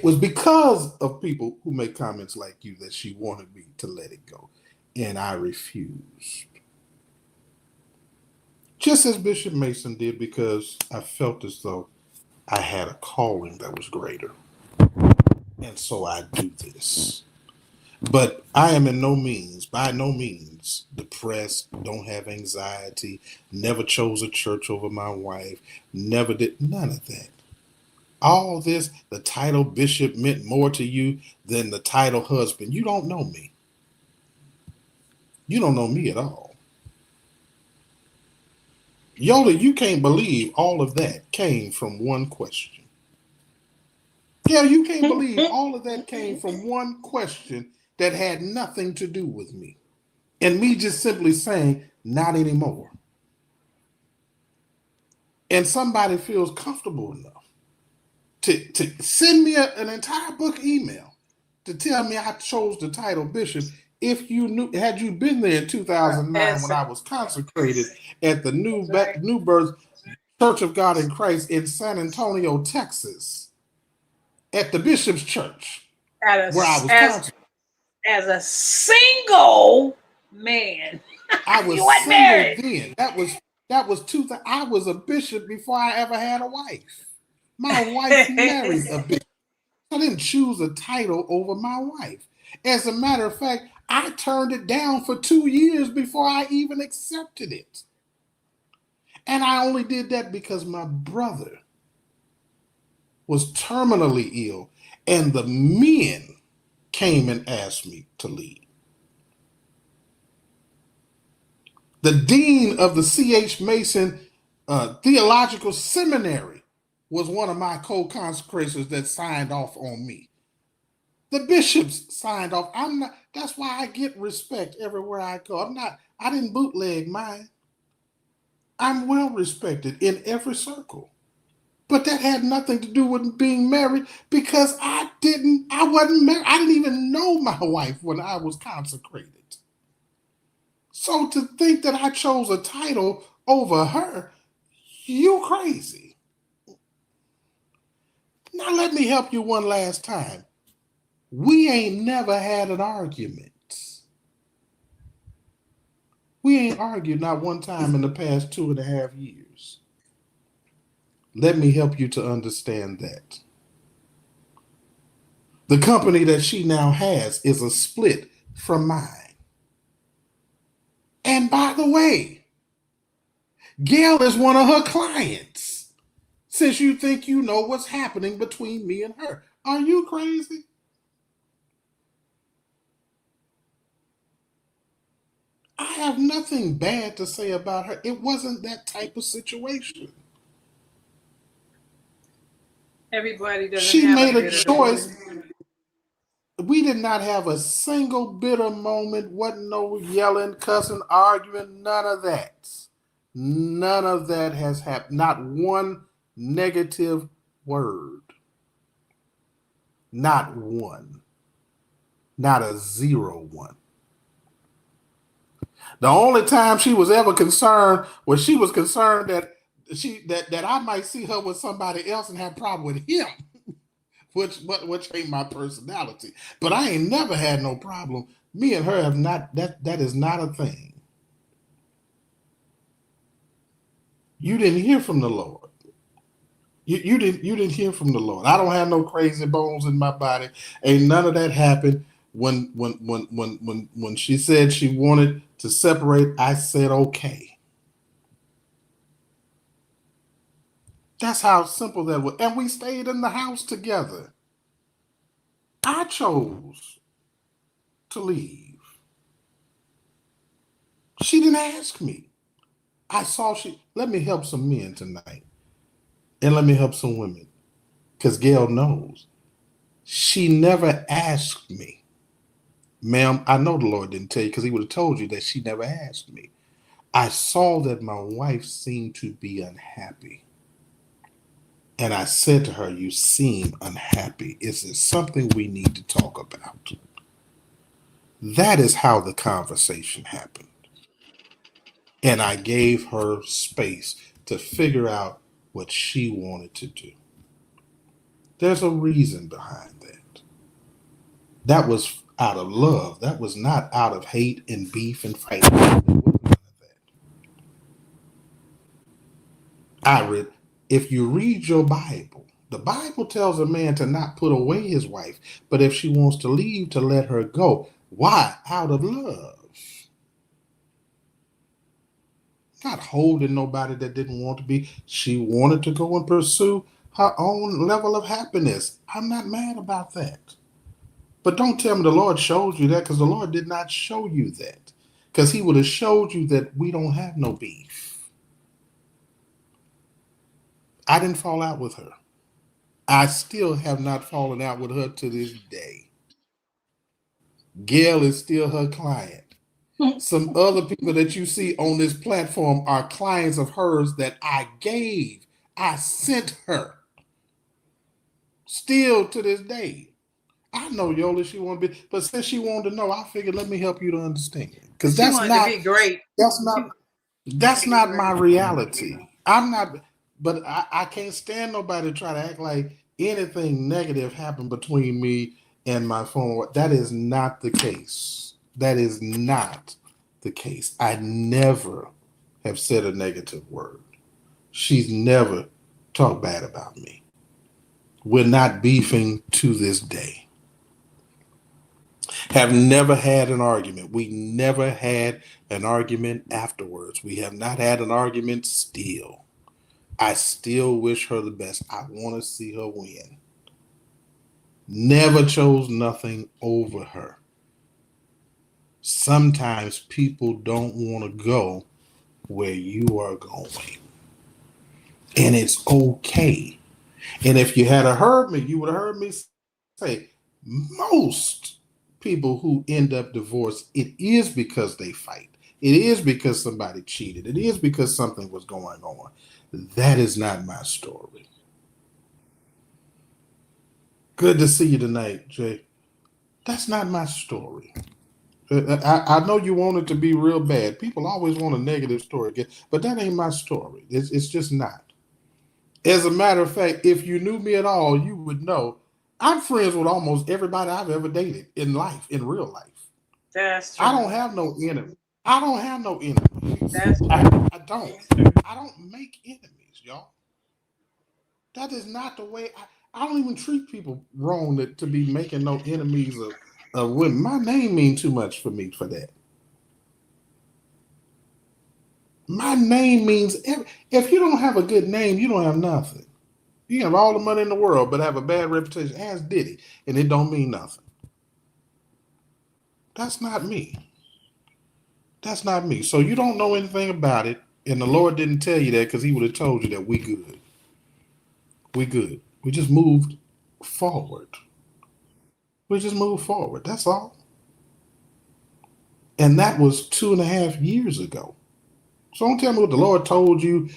Speaker 2: it was because of people who make comments like you that she wanted me to let it go. And I refused. Just as Bishop Mason did, because I felt as though I had a calling that was greater. And so I do this. But I am by no means, depressed, don't have anxiety, never chose a church over my wife, never did none of that. All this, the title bishop meant more to you than the title husband. You don't know me. You don't know me at all. Yola, you can't believe all of that came from one question. Yeah, you can't believe all of that came from one question that had nothing to do with me. And me just simply saying, not anymore. And somebody feels comfortable enough to send me an entire book email to tell me I chose the title bishop. If you knew, had you been there in 2009 when I was consecrated at the New Birth Church of God in Christ in San Antonio, Texas, at the Bishop's Church, where I was consecrated.
Speaker 1: As a single man.
Speaker 2: I was single then. That was 2000. I was a bishop before I ever had a wife. My wife married a bishop. I didn't choose a title over my wife. As a matter of fact, I turned it down for 2 years before I even accepted it. And I only did that because my brother was terminally ill, and the men came and asked me to leave. The dean of the C.H. Mason Theological Seminary was one of my co-consecrators that signed off on me. The bishops signed off. That's why I get respect everywhere I go. I didn't bootleg mine. I'm well respected in every circle. But that had nothing to do with being married because I wasn't married. I didn't even know my wife when I was consecrated. So to think that I chose a title over her, you crazy. Now let me help you one last time. We ain't never had an argument. We ain't argued not one time in the past 2.5 years. Let me help you to understand that. The company that she now has is a split from mine. And by the way, Gail is one of her clients. Since you think you know what's happening between me and her. Are you crazy? I have nothing bad to say about her. It wasn't that type of situation.
Speaker 1: Everybody doesn't
Speaker 2: She
Speaker 1: have
Speaker 2: made
Speaker 1: a
Speaker 2: a choice. We did not have a single bitter moment. Wasn't no yelling, cussing, arguing, none of that. None of that has happened. Not one negative word. Not one. Not a 0 one. The only time she was ever concerned was she was concerned that I might see her with somebody else and have a problem with him, which ain't my personality. But I ain't never had no problem. Me and her have not. That is not a thing. You didn't hear from the Lord. You didn't hear from the Lord. I don't have no crazy bones in my body. Ain't none of that happened. When she said she wanted to separate, I said okay. That's how simple that was. And we stayed in the house together. I chose to leave. She didn't ask me. Let me help some men tonight. And let me help some women. Because Gail knows. She never asked me. Ma'am, I know the Lord didn't tell you because he would have told you that she never asked me. I saw that my wife seemed to be unhappy. And I said to her, you seem unhappy. Is it something we need to talk about? That is how the conversation happened. And I gave her space to figure out what she wanted to do. There's a reason behind that. That was out of love. That was not out of hate and beef and fight. If you read your Bible, the Bible tells a man to not put away his wife, but if she wants to leave, to let her go. Why? Out of love. Not holding nobody that didn't want to be. She wanted to go and pursue her own level of happiness. I'm not mad about that. But don't tell me the Lord showed you that, because the Lord did not show you that. Because he would have showed you that we don't have no beef. I didn't fall out with her. I still have not fallen out with her to this day. Gail is still her client. Some other people that you see on this platform are clients of hers that I gave. I sent her. Still to this day. I know Yola, she want to be, but since she wanted to know, I figured let me help you to understand. Because that's not
Speaker 1: to be great.
Speaker 2: That's not my reality. I'm not, but I can't stand nobody to try to act like anything negative happened between me and my former. That is not the case. That is not the case. I never have said a negative word. She's never talked bad about me. We're not beefing to this day. Have never had an argument. We never had an argument afterwards. We have not had an argument still. I still wish her the best. I want to see her win. Never chose nothing over her. Sometimes people don't want to go where you are going. And it's okay. And if you had heard me, you would have heard me say, most people who end up divorced, it is because they fight. It is because somebody cheated. It is because something was going on. That is not my story. Good to see you tonight, Jay. That's not my story. I know you want it to be real bad. People always want a negative story, but that ain't my story. It's just not. As a matter of fact, if you knew me at all, you would know I'm friends with almost everybody I've ever dated in life, in real life.
Speaker 1: That's true.
Speaker 2: I don't have no enemy. I don't have no enemies.
Speaker 1: That's true.
Speaker 2: I don't. I don't make enemies, y'all. That is not the way. I don't even treat people wrong to be making no enemies of women. My name means too much for me for that. My name means if you don't have a good name, you don't have nothing. You can have all the money in the world, but have a bad reputation, as Diddy, and it don't mean nothing. That's not me. That's not me. So you don't know anything about it, and the Lord didn't tell you that because he would have told you that we good. We good. We just moved forward. We just moved forward. That's all. And that was 2.5 years ago. So don't tell me what the Lord told you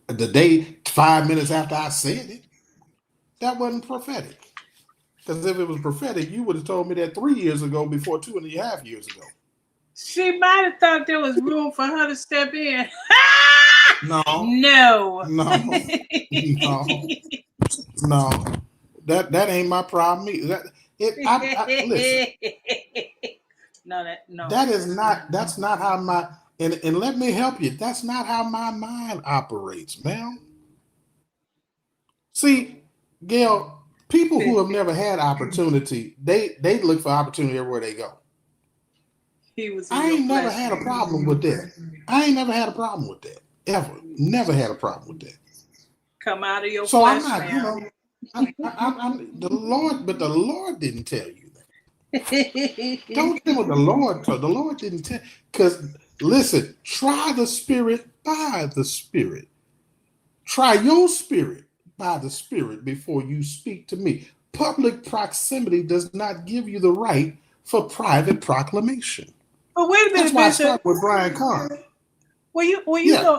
Speaker 2: the day 5 minutes after I said it. That wasn't prophetic. Because if it was prophetic, you would have told me that 3 years ago before 2.5 years ago.
Speaker 1: She might have thought there was room for her to step in.
Speaker 2: No.
Speaker 1: No.
Speaker 2: No. That ain't my problem either. Listen.
Speaker 1: No.
Speaker 2: That's not how my and let me help you. That's not how my mind operates, ma'am. See, Gail, people who have never had opportunity, they look for opportunity everywhere they go. I ain't never had a problem with that. I ain't never had a problem with that. Ever. Never had a problem with that.
Speaker 1: Come out of your
Speaker 2: so
Speaker 1: flesh,
Speaker 2: I'm not,
Speaker 1: man.
Speaker 2: I'm the Lord, but the Lord didn't tell you that. Don't tell what the Lord told. The Lord didn't tell. Because listen, try the Spirit by the Spirit. Try your spirit by the Spirit before you speak to me. Public proximity does not give you the right for private proclamation.
Speaker 1: But wait a minute,
Speaker 2: that's why I start with Brian Carr.
Speaker 1: Well, you know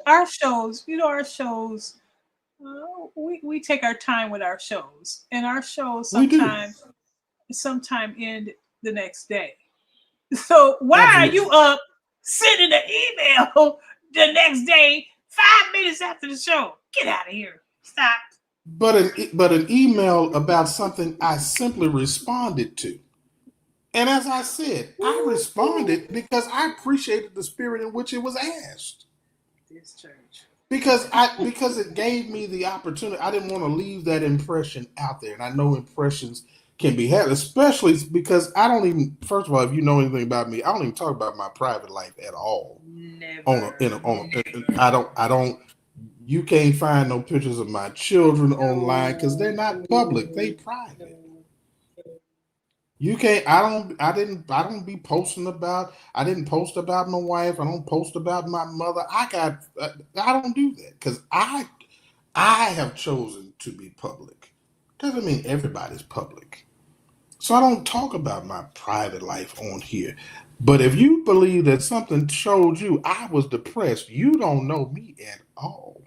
Speaker 1: our shows. You know our shows. We take our time with our shows, and our shows sometime end the next day. So why Absolutely. Are you up sending an email the next day, 5 minutes after the show? Get out of here! Stop!
Speaker 2: but an email about something I simply responded to. And as I said, I responded because I appreciated the spirit in which it was asked.
Speaker 1: This church.
Speaker 2: Because it gave me the opportunity. I didn't want to leave that impression out there. And I know impressions can be had, especially because I don't even, first of all, if you know anything about me, I don't even talk about my private life at all.
Speaker 1: Never.
Speaker 2: I don't, you can't find no pictures of my children online because they're not public, they private. You can't. I don't be posting about. I didn't post about my wife. I don't post about my mother. I don't do that because I have chosen to be public. Doesn't mean everybody's public. So I don't talk about my private life on here. But if you believe that something showed you I was depressed, you don't know me at all.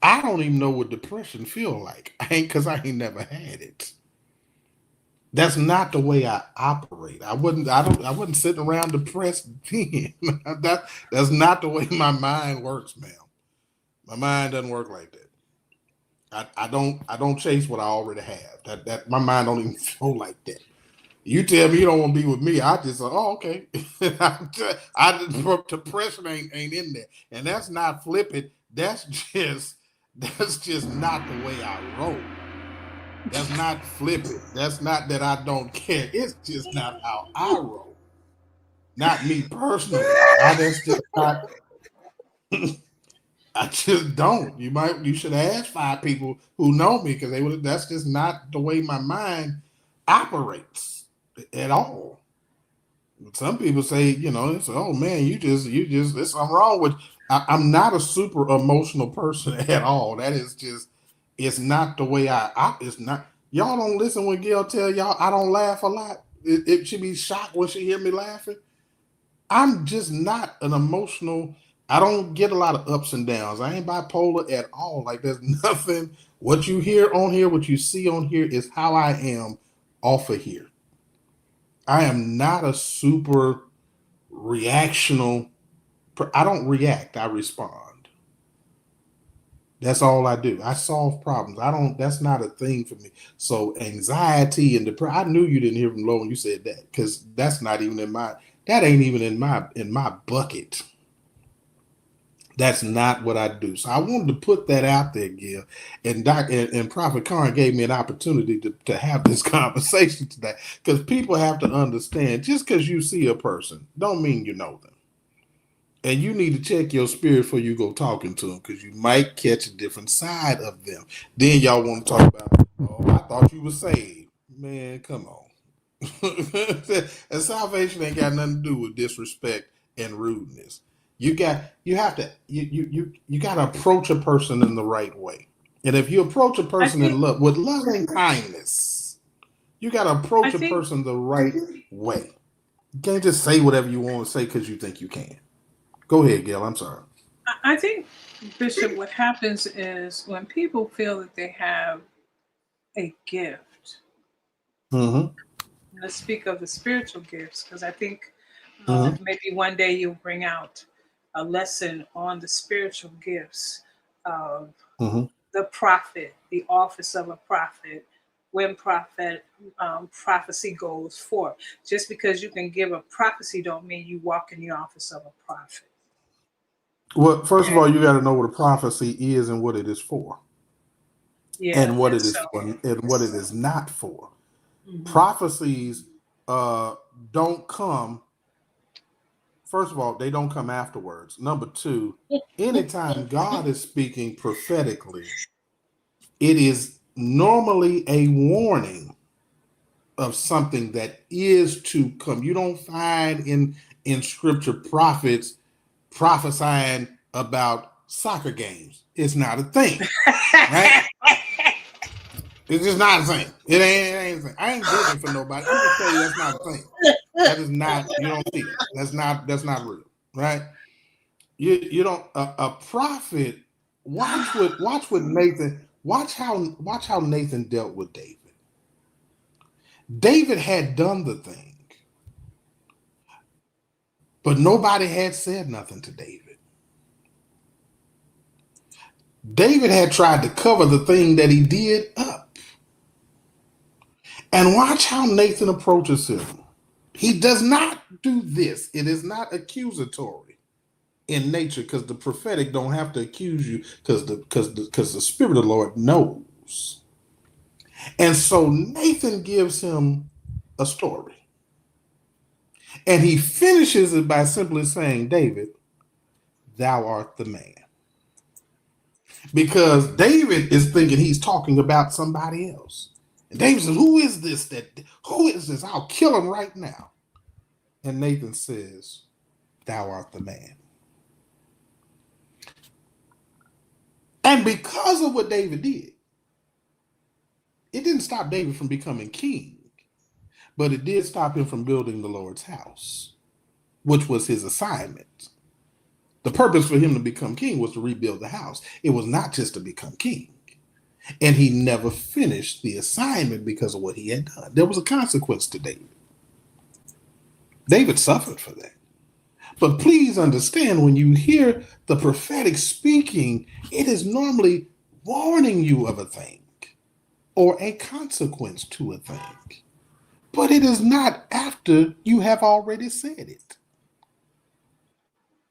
Speaker 2: I don't even know what depression feel like. I ain't never had it. That's not the way I operate. I wasn't sitting around depressed then. That's not the way my mind works, ma'am. My mind doesn't work like that. I don't chase what I already have. That my mind don't even flow like that. You tell me you don't want to be with me, I just say, oh, okay. Depression ain't in there. And that's not flippant. That's just not the way I roll. That's not flippant. That's not that I don't care. It's just not how I roll. Not me personally. That's just not. I just don't. You should ask 5 people who know me because they would. That's just not the way my mind operates at all. Some people say, it's, oh man, there's something wrong with. I'm not a super emotional person at all. That is just, it's not the way it's not. Y'all don't listen when Gail tell y'all I don't laugh a lot. It should be shocked when she hear me laughing. I'm just not an emotional. I don't get a lot of ups and downs. I ain't bipolar at all. Like there's nothing. What you hear on here, what you see on here, is how I am off of here. I am not a super reactional. I don't react. I respond. That's all I do. I solve problems. I don't. That's not a thing for me. So anxiety and depression. I knew you didn't hear from Lo when you said that because that's not even in my. That ain't even in my bucket. That's not what I do. So I wanted to put that out there, Gil. And Prophet Karn gave me an opportunity to have this conversation today. Because people have to understand, just because you see a person, don't mean you know them. And you need to check your spirit before you go talking to them, because you might catch a different side of them. Then y'all want to talk about, oh, I thought you were saved. Man, come on. And salvation ain't got nothing to do with disrespect and rudeness. You have to you got to approach a person in the right way. And if you approach a person in love with loving kindness, you got to approach a person the right way. You can't just say whatever you want to say because you think you can. Go ahead, Gail. I'm sorry.
Speaker 1: I think, Bishop, what happens is when people feel that they have a gift,
Speaker 2: Mm-hmm.
Speaker 1: let's speak of the spiritual gifts, because I think
Speaker 2: Mm-hmm.
Speaker 1: maybe one day you'll bring out a lesson on the spiritual gifts of
Speaker 2: Mm-hmm.
Speaker 1: the prophet, the office of a prophet, when prophecy goes forth. Just because you can give a prophecy don't mean you walk in the office of a prophet.
Speaker 2: Well, first of all, you got to know what a prophecy is and what it is for,
Speaker 1: Yeah,
Speaker 2: and what
Speaker 1: and
Speaker 2: it is
Speaker 1: so
Speaker 2: for, and what it is not for.
Speaker 1: mhm.
Speaker 2: Prophecies don't come. First of all, they don't come afterwards. Number two, anytime God is speaking prophetically, it is normally a warning of something that is to come. You don't find in scripture prophets prophesying about soccer games. It's not a thing, right? It's just not a thing. It ain't a thing. I ain't digging for nobody. I'm just telling you that's not a thing. That is not. You don't see that. That's not real, right? You don't. A prophet. Watch what Nathan. Watch how Nathan dealt with David. David had done the thing, but nobody had said nothing to David. David had tried to cover the thing that he did up. And watch how Nathan approaches him. He does not do this. It is not accusatory in nature, because the prophetic don't have to accuse you, because the Spirit of the Lord knows. And so Nathan gives him a story. And he finishes it by simply saying, David, thou art the man. Because David is thinking he's talking about somebody else. And David says, who is this? I'll kill him right now. And Nathan says, thou art the man. And because of what David did, it didn't stop David from becoming king, but it did stop him from building the Lord's house, which was his assignment. The purpose for him to become king was to rebuild the house. It was not just to become king. And he never finished the assignment because of what he had done. There was a consequence to David. David suffered for that. But please understand, when you hear the prophetic speaking, it is normally warning you of a thing or a consequence to a thing. But it is not after you have already said it.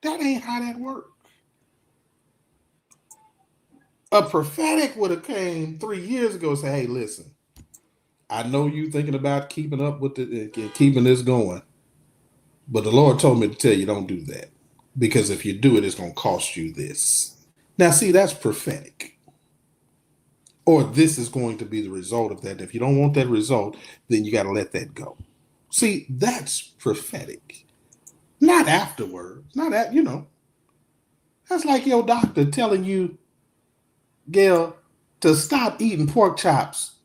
Speaker 2: That ain't how that works. A prophetic would have came 3 years ago and said, hey, listen, I know you thinking about keeping up with keeping this going, but the Lord told me to tell you don't do that, because if you do it, it's going to cost you this. Now, see, that's prophetic. Or this is going to be the result of that. If you don't want that result, then you got to let that go. See, that's prophetic. Not afterwards. Not at, that's like your doctor telling you, Gail, to stop eating pork chops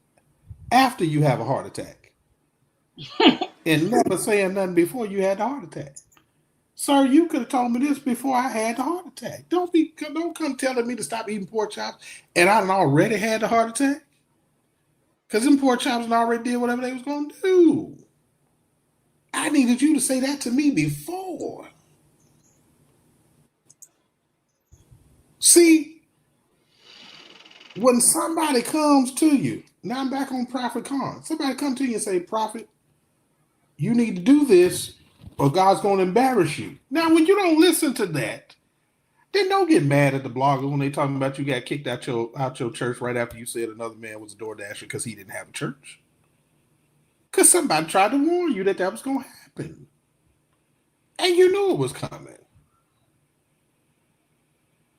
Speaker 2: after you have a heart attack. And never saying nothing before you had the heart attack. Sir, you could have told me this before I had the heart attack. Don't come telling me to stop eating pork chops and I already had the heart attack. Because them pork chops already did whatever they was going to do. I needed you to say that to me before. See, when somebody comes to you, now I'm back on Prophet Khan. Somebody come to you and say, Prophet, you need to do this or God's going to embarrass you. Now, when you don't listen to that, then don't get mad at the bloggers when they talking about you got kicked out your church right after you said another man was a door dasher because he didn't have a church. Because somebody tried to warn you that was going to happen. And you knew it was coming.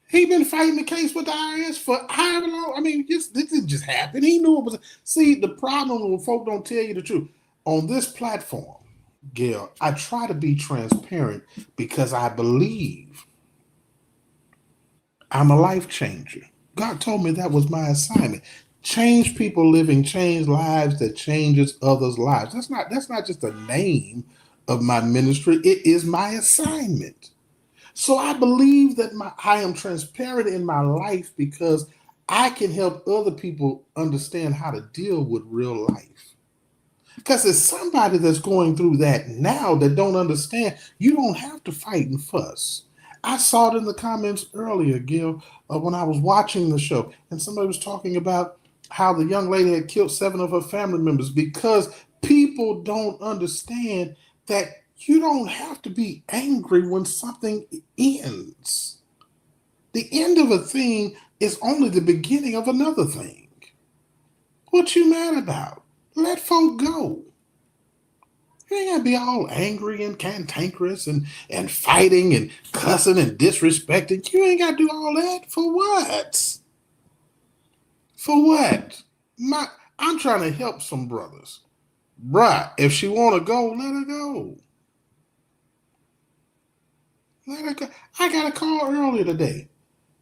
Speaker 2: He been fighting the case with the IRS for however long. I mean, this didn't just happen. He knew it was. See, the problem when folk don't tell you the truth. On this platform, Gail, I try to be transparent because I believe I'm a life changer. God told me that was my assignment. Change people living, change lives that changes others' lives. That's not just a name of my ministry. It is my assignment. So I believe that I am transparent in my life because I can help other people understand how to deal with real life. Because there's somebody that's going through that now that don't understand. You don't have to fight and fuss. I saw it in the comments earlier, Gil, when I was watching the show, and somebody was talking about how the young lady had killed 7 of her family members because people don't understand that you don't have to be angry when something ends. The end of a thing is only the beginning of another thing. What you mad about? Let folk go. You ain't got to be all angry and cantankerous and fighting and cussing and disrespecting. You ain't got to do all that. For what? For what? I'm trying to help some brothers. Bruh, if she want to go, let her go. Let her go. I got a call earlier today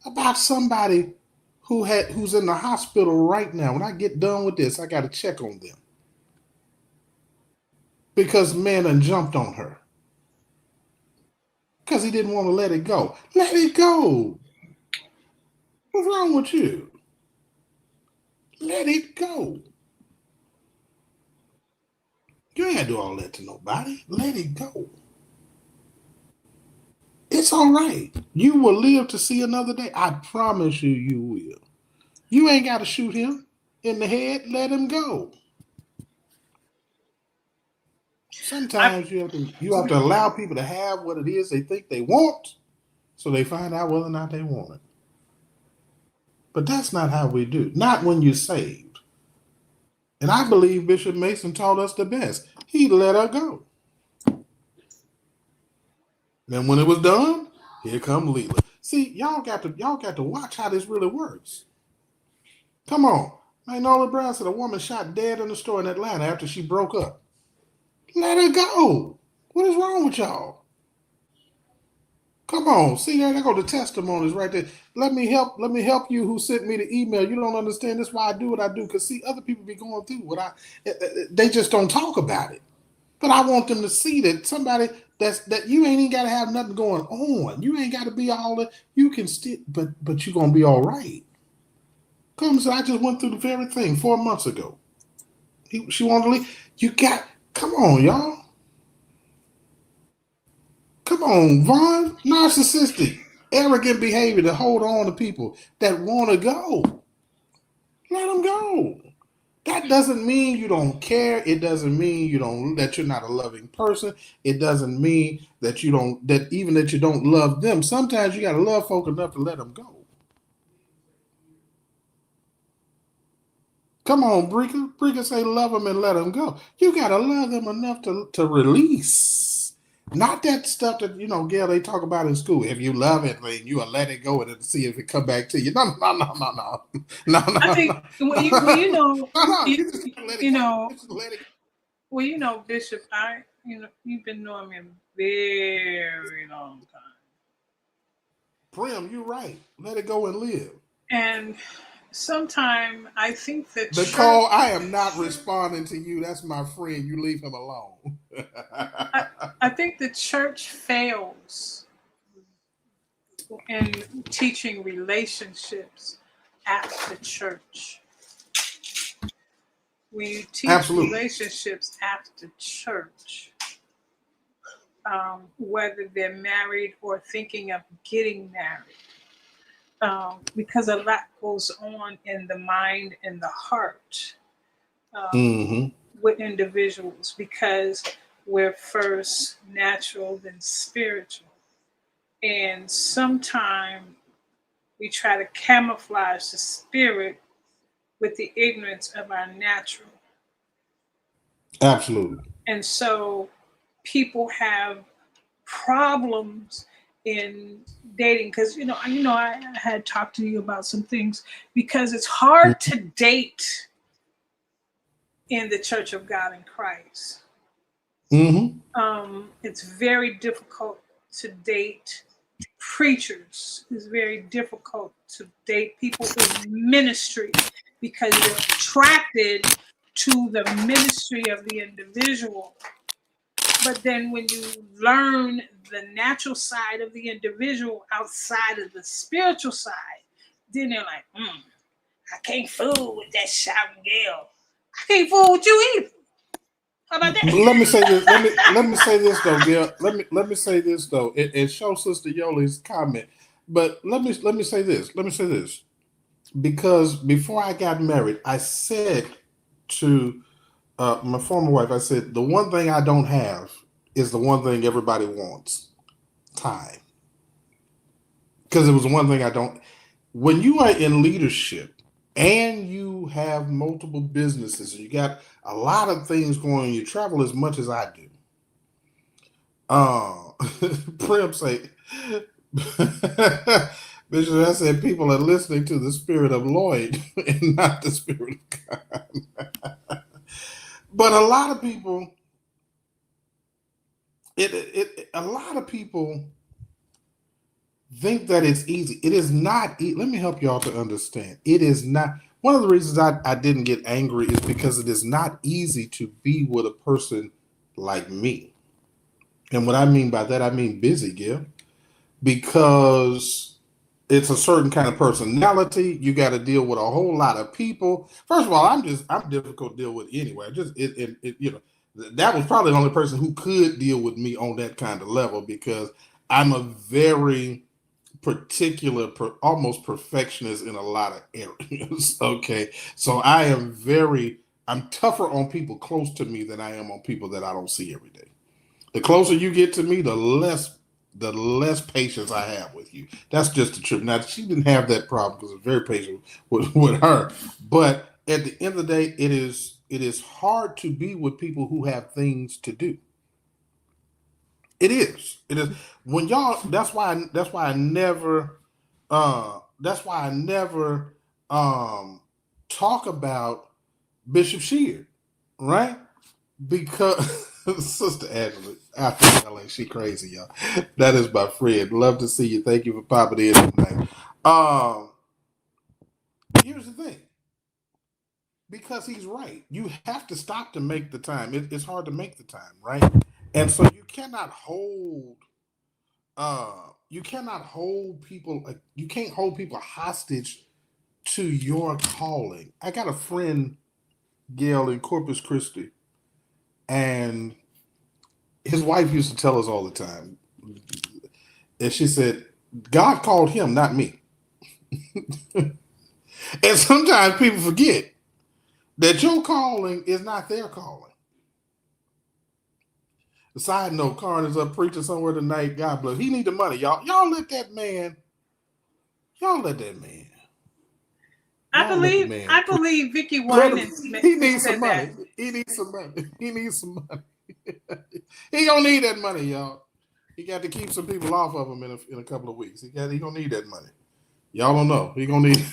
Speaker 2: about somebody who's in the hospital right now. When I get done with this, I got to check on them. Because man done jumped on her. Because he didn't want to let it go. Let it go. What's wrong with you? Let it go. You ain't got to do all that to nobody. Let it go. It's It's all right. You will live to see another day. I promise you, you will. You ain't got to shoot him in the head. Let him go. Sometimes you have to allow people to have what it is they think they want, so they find out whether or not they want it. But that's not how we do. Not when you're saved. And I believe Bishop Mason taught us the best. He let her go. Then when it was done, here come Leela. See, y'all got to watch how this really works. Come on. Magnolia Brown said a woman shot dead in the store in Atlanta after she broke up. Let her go. What is wrong with y'all? Come on. See, there go the testimonies right there. Let me help you who sent me the email. You don't understand. That's why I do what I do. Because see, other people be going through they just don't talk about it. But I want them to see that somebody that you ain't even got to have nothing going on. You ain't got to be all that. You can still, but you're gonna be all right. Come, so I just went through the very thing 4 months ago. She wanted to leave. Come on, y'all. Come on, Vaughn. Narcissistic, arrogant behavior to hold on to people that want to go. Let them go. That doesn't mean you don't care. It doesn't mean that you're not a loving person. It doesn't mean that you don't love them. Sometimes you got to love folk enough to let them go. Come on, Brika. Brika say love them and let them go. You got to love them enough to release. Not that stuff that, Gail, they talk about in school. If you love it, then you will let it go and then see if it come back to you. No.
Speaker 1: I think, Bishop, you've been knowing me a very long time.
Speaker 2: Prim, you're right. Let it go and live.
Speaker 1: And sometimes I think that
Speaker 2: Nicole, I am not responding to you. That's my friend. You leave him alone.
Speaker 1: I think the church fails in teaching relationships after church. We teach relationships after church, whether they're married or thinking of getting married. Because a lot goes on in the mind and the heart with individuals, because we're first natural, then spiritual. And sometimes we try to camouflage the spirit with the ignorance of our natural.
Speaker 2: Absolutely.
Speaker 1: And so people have problems in dating because I had talked to you about some things, because it's hard to date in the Church of God in Christ. It's very difficult to date preachers. It's very difficult to date people in ministry, because you're attracted to the ministry of the individual. But then when you learn the natural side of the individual outside of the spiritual side, then they're like, I can't fool with that shouting girl. I can't fool with you either. How about that?
Speaker 2: Let me say this. Let me say this though, Gail. Let me say this though. It shows Sister Yoli's comment. But let me say this. Let me say this. Because before I got married, I said to my former wife, I said, the one thing I don't have is the one thing everybody wants: time. Because it was the one thing I don't. When you are in leadership and you have multiple businesses and you got a lot of things going on, you travel as much as I do. Prim say, Bishop, I said people are listening to the spirit of Lloyd and not the spirit of God. But a lot of people, a lot of people think that it's easy. It is not. Let me help y'all to understand. It is not. One of the reasons I didn't get angry is because it is not easy to be with a person like me. And what I mean by that, I mean busy, Gil, because it's a certain kind of personality. You got to deal with a whole lot of people. First of all, I'm difficult to deal with anyway. That was probably the only person who could deal with me on that kind of level, because I'm a very particular, almost perfectionist in a lot of areas. Okay. So I'm tougher on people close to me than I am on people that I don't see every day. The closer you get to me, the less patience I have with you. That's just the truth. Now she didn't have that problem because I was very patient with her. But at the end of the day, it is hard to be with people who have things to do. It is. It is when y'all. That's why I never talk about Bishop Sheard, right? Because Sister Angela, I feel like she crazy, y'all. That is my friend. Love to see you. Thank you for popping in tonight. Here's the thing. Because he's right. You have to stop to make the time. It's hard to make the time, right? And so you can't hold people hostage to your calling. I got a friend, Gail, in Corpus Christi, and his wife used to tell us all the time, and she said, God called him, not me. And sometimes people forget that your calling is not their calling. Side note, Karn is up preaching somewhere tonight. God bless. He need the money, y'all. Y'all let that man.
Speaker 1: I believe Vicky Winans.
Speaker 2: He needs some money. He needs some money. He don't need that money, y'all. He got to keep some people off of him in a couple of weeks. He gonna need that money. Y'all don't know. He gonna need.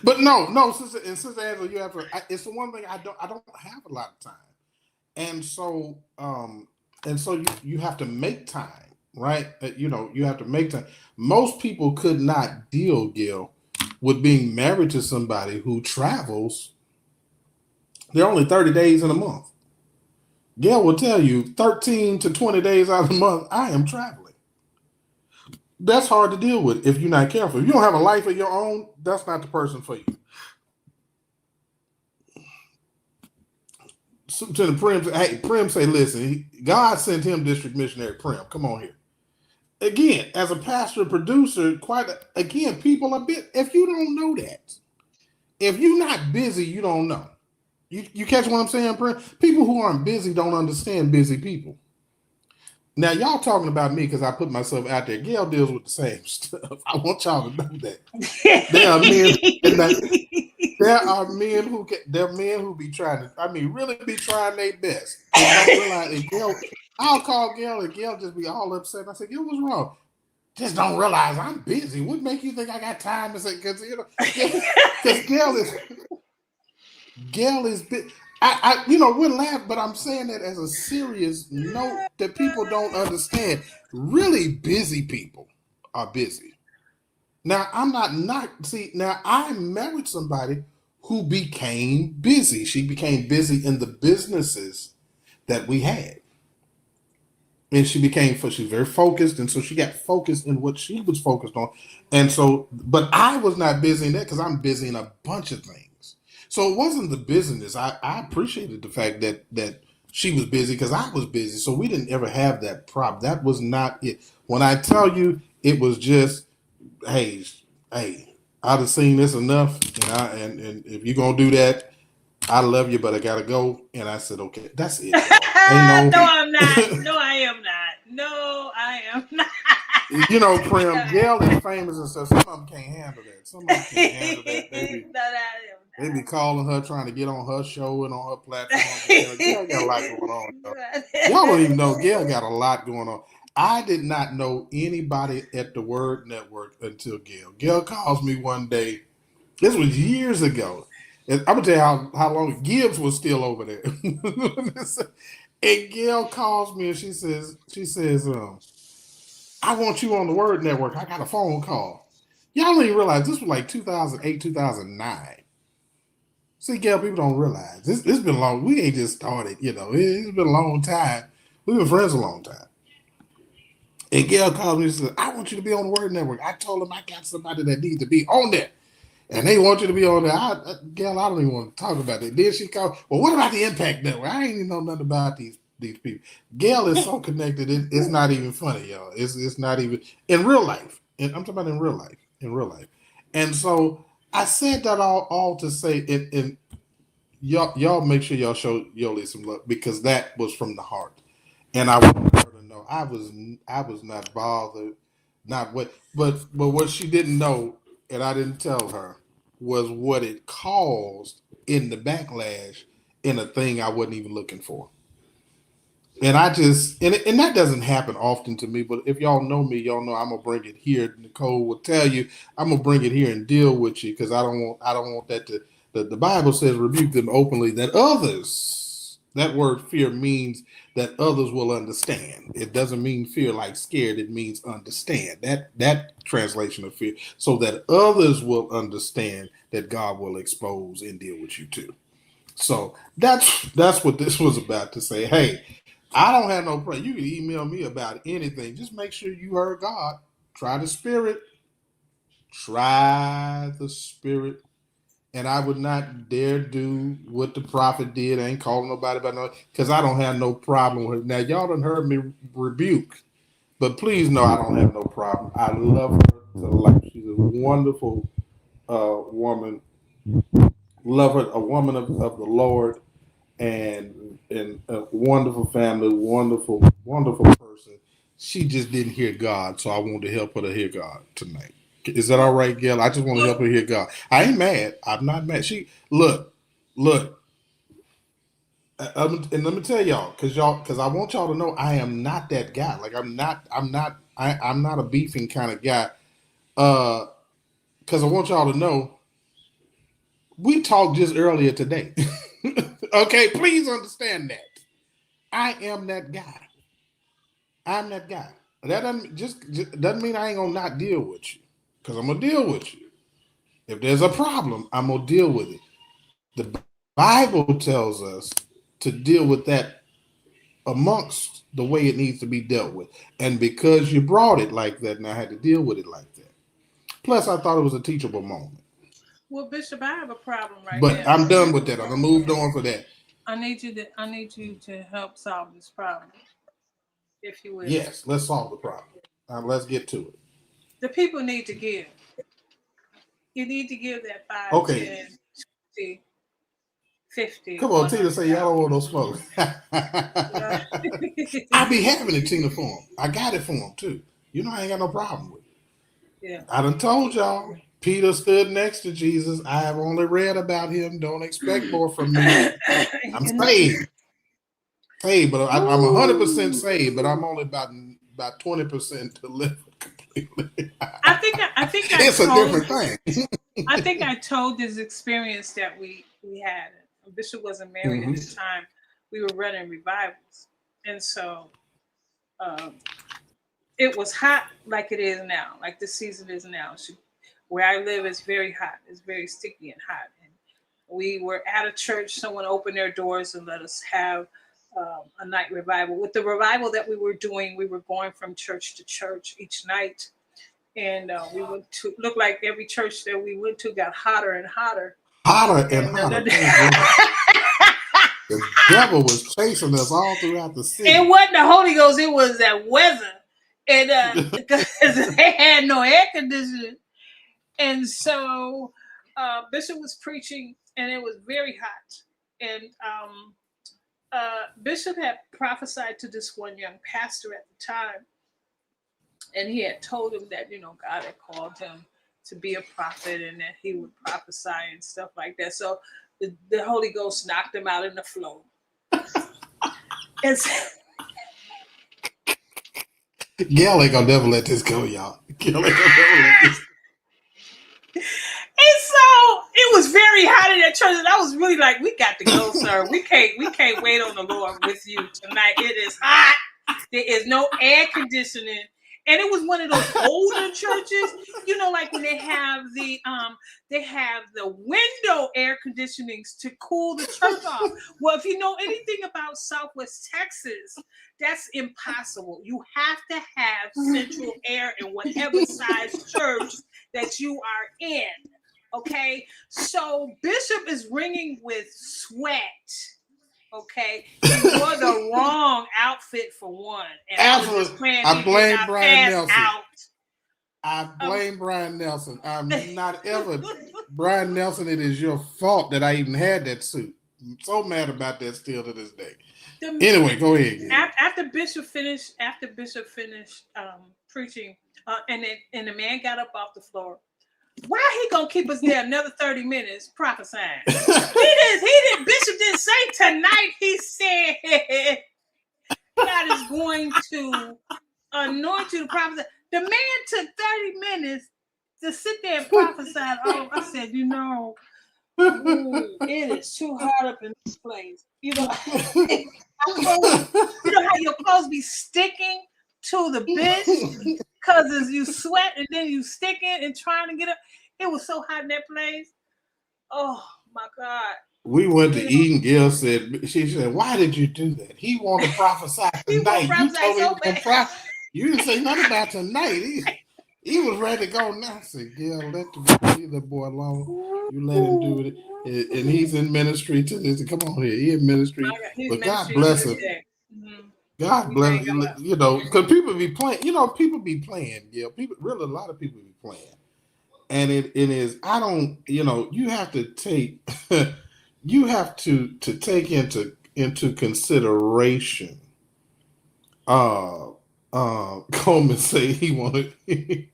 Speaker 2: But no, Sister Angela, you have to. It's the one thing I don't have a lot of time, and so you have to make time, right? You have to make time. Most people could not deal, Gil, with being married to somebody who travels. They're only 30 days in a month. Gail will tell you 13 to 20 days out of the month, I am traveling. That's hard to deal with if you're not careful. If you don't have a life of your own, that's not the person for you. So to the Prim say, listen, God sent him district missionary Prim. Come on here. Again, as a pastor producer, people are busy. If you don't know that, if you're not busy, you don't know. You catch what I'm saying, Prim? People who aren't busy don't understand busy people. Now, y'all talking about me because I put myself out there. Gail deals with the same stuff. I want y'all to know that. There are men who be trying to, really be trying their best. And don't realize, I'll call Gail and Gail just be all upset. I said, Gail, what's wrong? Just don't realize I'm busy. What make you think I got time to say? Because Gail is busy. We're laughing, but I'm saying that as a serious note that people don't understand. Really busy people are busy. Now, I married somebody who became busy. She became busy in the businesses that we had. And she's very focused. And so she got focused in what she was focused on. And so, but I was not busy in that because I'm busy in a bunch of things. So it wasn't the business. I appreciated the fact that she was busy because I was busy. So we didn't ever have that problem. That was not it. When I tell you, it was just, hey, I'd have seen this enough. And if you're going to do that, I love you, but I got to go. And I said, okay, that's it.
Speaker 1: No, I'm not. No, I am not. No, I am not.
Speaker 2: Prim, Gail is famous and stuff. Some of them can't handle that. Some of them can't handle that. They be calling her, trying to get on her show and on her platform. Gail got a lot going on. Y'all don't even know Gail got a lot going on. I did not know anybody at the Word Network until Gail. Gail calls me one day. This was years ago. And I'm going to tell you how long Gibbs was still over there. And Gail calls me and she says, I want you on the Word Network. I got a phone call. Y'all don't even realize this was like 2008, 2009. See, Gail, people don't realize this. It's been long. We ain't just started, it's been a long time. We've been friends a long time. And Gail called me and said, I want you to be on the Word Network. I told them I got somebody that needs to be on there. And they want you to be on there. Gail, I don't even want to talk about that. Then she called, well, what about the Impact Network? I ain't even know nothing about these these people. Gail is so connected. It's not even funny, y'all. It's not even in real life. And I'm talking about in real life. In real life. And so I said that all to say, and y'all make sure y'all show Yoli some love because that was from the heart. And I wanted her to know I was not bothered, not what, but what she didn't know, and I didn't tell her, was what it caused in the backlash in a thing I wasn't even looking for. And I just and that doesn't happen often to me, but if y'all know me, y'all know I'm gonna bring it here. Nicole will tell you I'm gonna bring it here and deal with you because I don't want that to the Bible says rebuke them openly that others, that word fear means that others will understand. It doesn't mean fear like scared, it means understand. That translation of fear, so that others will understand that God will expose and deal with you too. So that's what this was about to say. Hey, I don't have no problem. You can email me about anything. Just make sure you heard God. Try the spirit. Try the spirit. And I would not dare do what the prophet did. I ain't calling nobody about no because I don't have no problem with it. Now y'all done heard me rebuke, but please know I don't have no problem. I love her to life. She's a wonderful woman. Love her, a woman of the Lord and a wonderful family, wonderful person. She just didn't hear God, so I wanted to help her to hear God tonight. Is that all right, Gail? I just want to help her hear God. I ain't mad. I'm not mad. She look. And let me tell because I want y'all to know I am not that guy. Like I'm not a beefing kind of guy. Because I want y'all to know we talked just earlier today. Okay, please understand that. I am that guy. I'm that guy. That just doesn't mean I ain't gonna not deal with you. Because I'm gonna deal with you. If there's a problem, I'm gonna deal with it. The Bible tells us to deal with that amongst the way it needs to be dealt with. And because you brought it like that, and I had to deal with it like that. Plus, I thought it was a teachable moment.
Speaker 1: Well, Bishop, I have a problem right
Speaker 2: But
Speaker 1: now.
Speaker 2: I'm done with that. I'm moved on for that.
Speaker 1: I need you to help solve this problem, if you will.
Speaker 2: Yes, let's solve the problem. Let's get to it.
Speaker 1: The people need to give. You need to give that 5,
Speaker 2: Okay.
Speaker 1: 10, 20, 50.
Speaker 2: Come on, Tina, say y'all don't want no smoke. I be having it, Tina, for him. I got it for him, too. You know I ain't got no problem with it.
Speaker 1: Yeah.
Speaker 2: I done told y'all, Peter stood next to Jesus. I have only read about him. Don't expect more from me. I'm saved. Saved, but I'm 100% saved, but I'm only about 20% delivered completely.
Speaker 1: I think
Speaker 2: it's a different thing.
Speaker 1: I think I told this experience that we had. Bishop wasn't married at the time. We were running revivals, and so it was hot like it is now, like the season is now. Where I live is very hot. It's very sticky and hot. And we were at a church. Someone opened their doors and let us have a night revival. With the revival that we were doing, we were going from church to church each night. And we went to, looked like every church that we went to got hotter and hotter.
Speaker 2: Hotter and hotter. The devil was chasing us all throughout the city.
Speaker 1: It wasn't the Holy Ghost, it was that weather. And because they had no air conditioning. And so Bishop was preaching, and it was very hot. And Bishop had prophesied to this one young pastor at the time. And he had told him that, God had called him to be a prophet and that he would prophesy and stuff like that. So the Holy Ghost knocked him out in the flow. And so,
Speaker 2: Gail ain't gonna never let this go, y'all. Gail ain't gonna never let this go.
Speaker 1: And so it was very hot in that church, and I was really like, "We got to go, sir. We can't wait on the Lord with you tonight. It is hot. There is no air conditioning." And it was one of those older churches, like when they have the window air conditionings to cool the church off. Well, if you know anything about Southwest Texas, that's impossible. You have to have central air in whatever size church that you are in. Okay, so Bishop is ringing with sweat. Okay, you wore the wrong outfit for one, and I was just
Speaker 2: Absolutely.
Speaker 1: praying
Speaker 2: I
Speaker 1: he did
Speaker 2: blame
Speaker 1: not
Speaker 2: Brian
Speaker 1: pass
Speaker 2: Nelson.
Speaker 1: out.
Speaker 2: I blame Brian Nelson. I'm not ever Brian Nelson. It is your fault that I even had that suit. I'm so mad about that still to this day. Anyway, go ahead.
Speaker 1: After Bishop finished, preaching, and the man got up off the floor. Why he gonna keep us there another 30 minutes prophesying? He didn't. Bishop didn't say tonight. He said God is going to anoint you to prophesy. The man took 30 minutes to sit there and prophesy. Oh, I said, ooh, it is too hot up in this place. You know how your clothes be sticking to the bench because as you sweat and then you sticking and trying to get up. It was so hot in that place. Oh my God.
Speaker 2: We went to eat and Gail said, she said, why did you do that? He wanted to prophesy tonight. You told me so you didn't say nothing about tonight. He was ready to go now. I said, Gail, leave that boy alone. You let him do it. And he's in ministry to this. Come on here. He's in ministry. But God bless him. Mm-hmm. God bless him. You know, because people be playing. You know, people be playing. Yeah, people really a lot of people be playing. And it is, I don't, you know, you have to take you have to take into consideration Coleman say he wanted he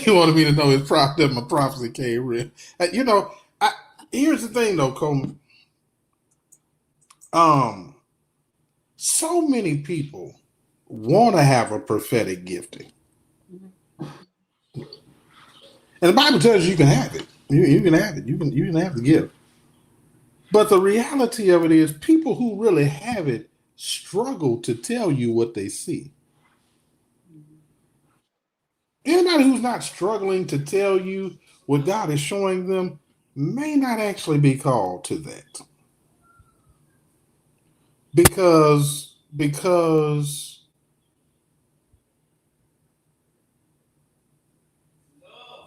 Speaker 2: wanted me to know his that my prophecy came real. You know, here's the thing though, Coleman. So many people want to have a prophetic gifting. And the Bible tells you can have it. You can have it. You can have the gift. But the reality of it is people who really have it struggle to tell you what they see. Anybody who's not struggling to tell you what God is showing them may not actually be called to that. Because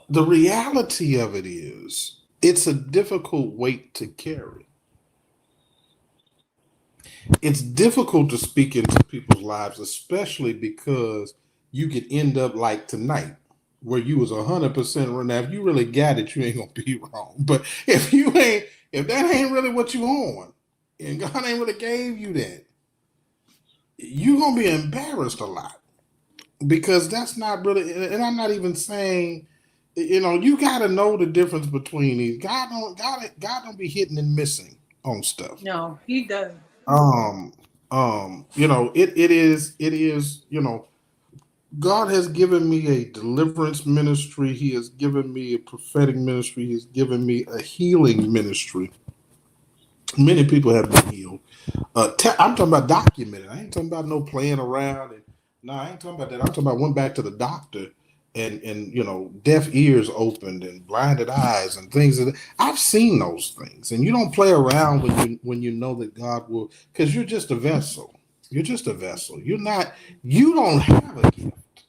Speaker 2: the reality of it is it's a difficult weight to carry. It's difficult to speak into people's lives, especially because you could end up like tonight, where you was 100% right. Now, if you really got it, you ain't gonna be wrong. But if that ain't really what you on, and God ain't really gave you that, you gonna be embarrassed a lot because that's not really. And I'm not even saying, you know, you got to know the difference between these. God don't be hitting and missing on stuff.
Speaker 1: No, He doesn't.
Speaker 2: You know, it is, you know, God has given me a deliverance ministry. He has given me a prophetic ministry. He's given me a healing ministry. Many people have been healed. I'm talking about documented. I ain't talking about no playing around. I ain't talking about that. I'm talking about went back to the doctor and you know, deaf ears opened and blinded eyes and things. I've seen those things, and you don't play around when you know that God will, because you're just a vessel. You're just a vessel. You don't have a gift.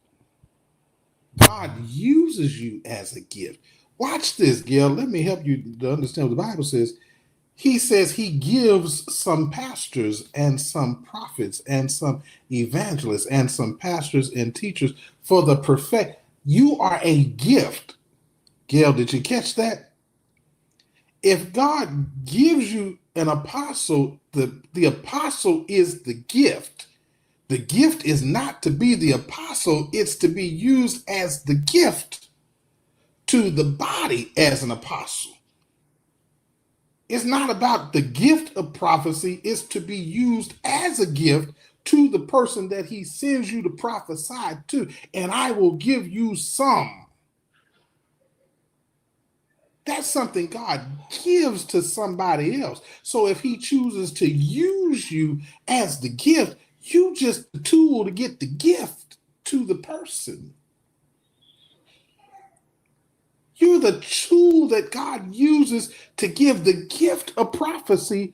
Speaker 2: God uses you as a gift. Watch this, Gail. Let me help you to understand what the Bible says. He says he gives some pastors and some prophets and some evangelists and some pastors and teachers for the perfect. You are a gift. Gail, did you catch that? If God gives you an apostle, the apostle is the gift. The gift is not to be the apostle, it's to be used as the gift to the body as an apostle. It's not about the gift of prophecy, it's to be used as a gift to the person that he sends you to prophesy to. And I will give you some. That's something God gives to somebody else. So if he chooses to use you as the gift, you just the tool to get the gift to the person. You're the tool that God uses to give the gift of prophecy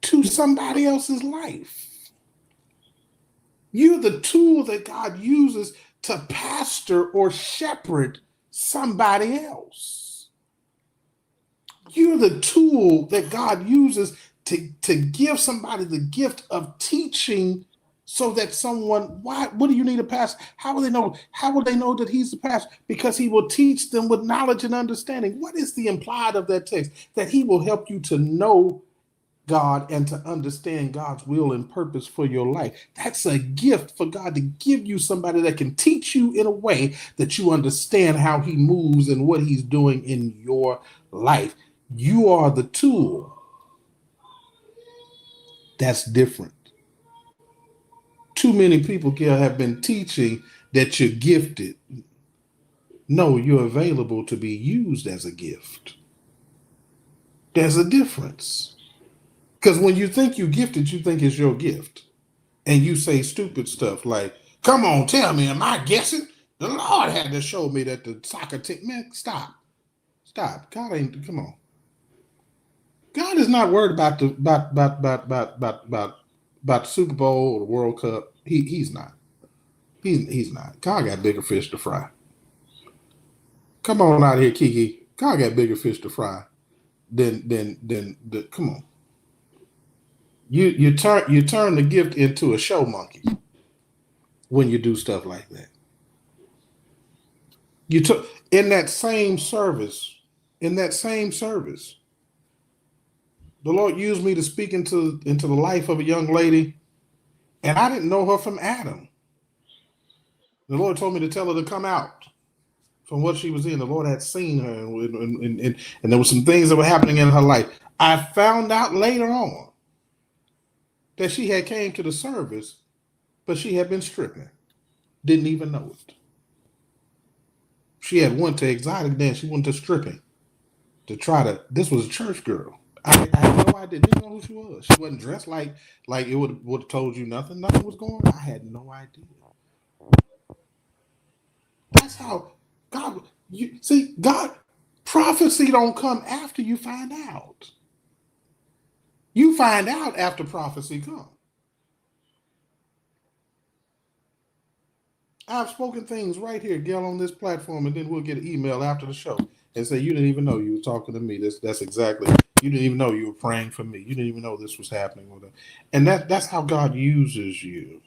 Speaker 2: to somebody else's life. You're the tool that God uses to pastor or shepherd somebody else. You're the tool that God uses to give somebody the gift of teaching so that someone, what do you need a pastor? How will they know? How will they know that he's the pastor? Because he will teach them with knowledge and understanding. What is the implied of that text? That he will help you to know God and to understand God's will and purpose for your life. That's a gift for God to give you somebody that can teach you in a way that you understand how he moves and what he's doing in your life. You are the tool. That's different. Too many people have been teaching that you're gifted. No, you're available to be used as a gift. There's a difference. Because when you think you're gifted, you think it's your gift. And you say stupid stuff like, come on, tell me, am I guessing? The Lord had to show me that the soccer team, man, stop. God ain't, come on. God is not worried about the Super Bowl or the World Cup. He's not. He's not. God got bigger fish to fry. Come on out here, Kiki. God got bigger fish to fry than come on. You turn the gift into a show monkey when you do stuff like that. You took in that same service, the Lord used me to speak into the life of a young lady, and I didn't know her from Adam. The Lord told me to tell her to come out from what she was in. The Lord had seen her, and there were some things that were happening in her life. I found out later on that she had came to the service, but she had been stripping. Didn't even know it. She had went to exotic dance. She went to stripping to try to. This was a church girl. I had no idea. Didn't know who she was. She wasn't dressed like it would have told you nothing. Nothing was going on. I had no idea. That's how God. You see, God prophecy don't come after you find out. You find out after prophecy comes. I've spoken things right here, Gail, on this platform, and then we'll get an email after the show and say, you didn't even know you were talking to me. That's exactly, you didn't even know you were praying for me. You didn't even know this was happening. And that's how God uses you.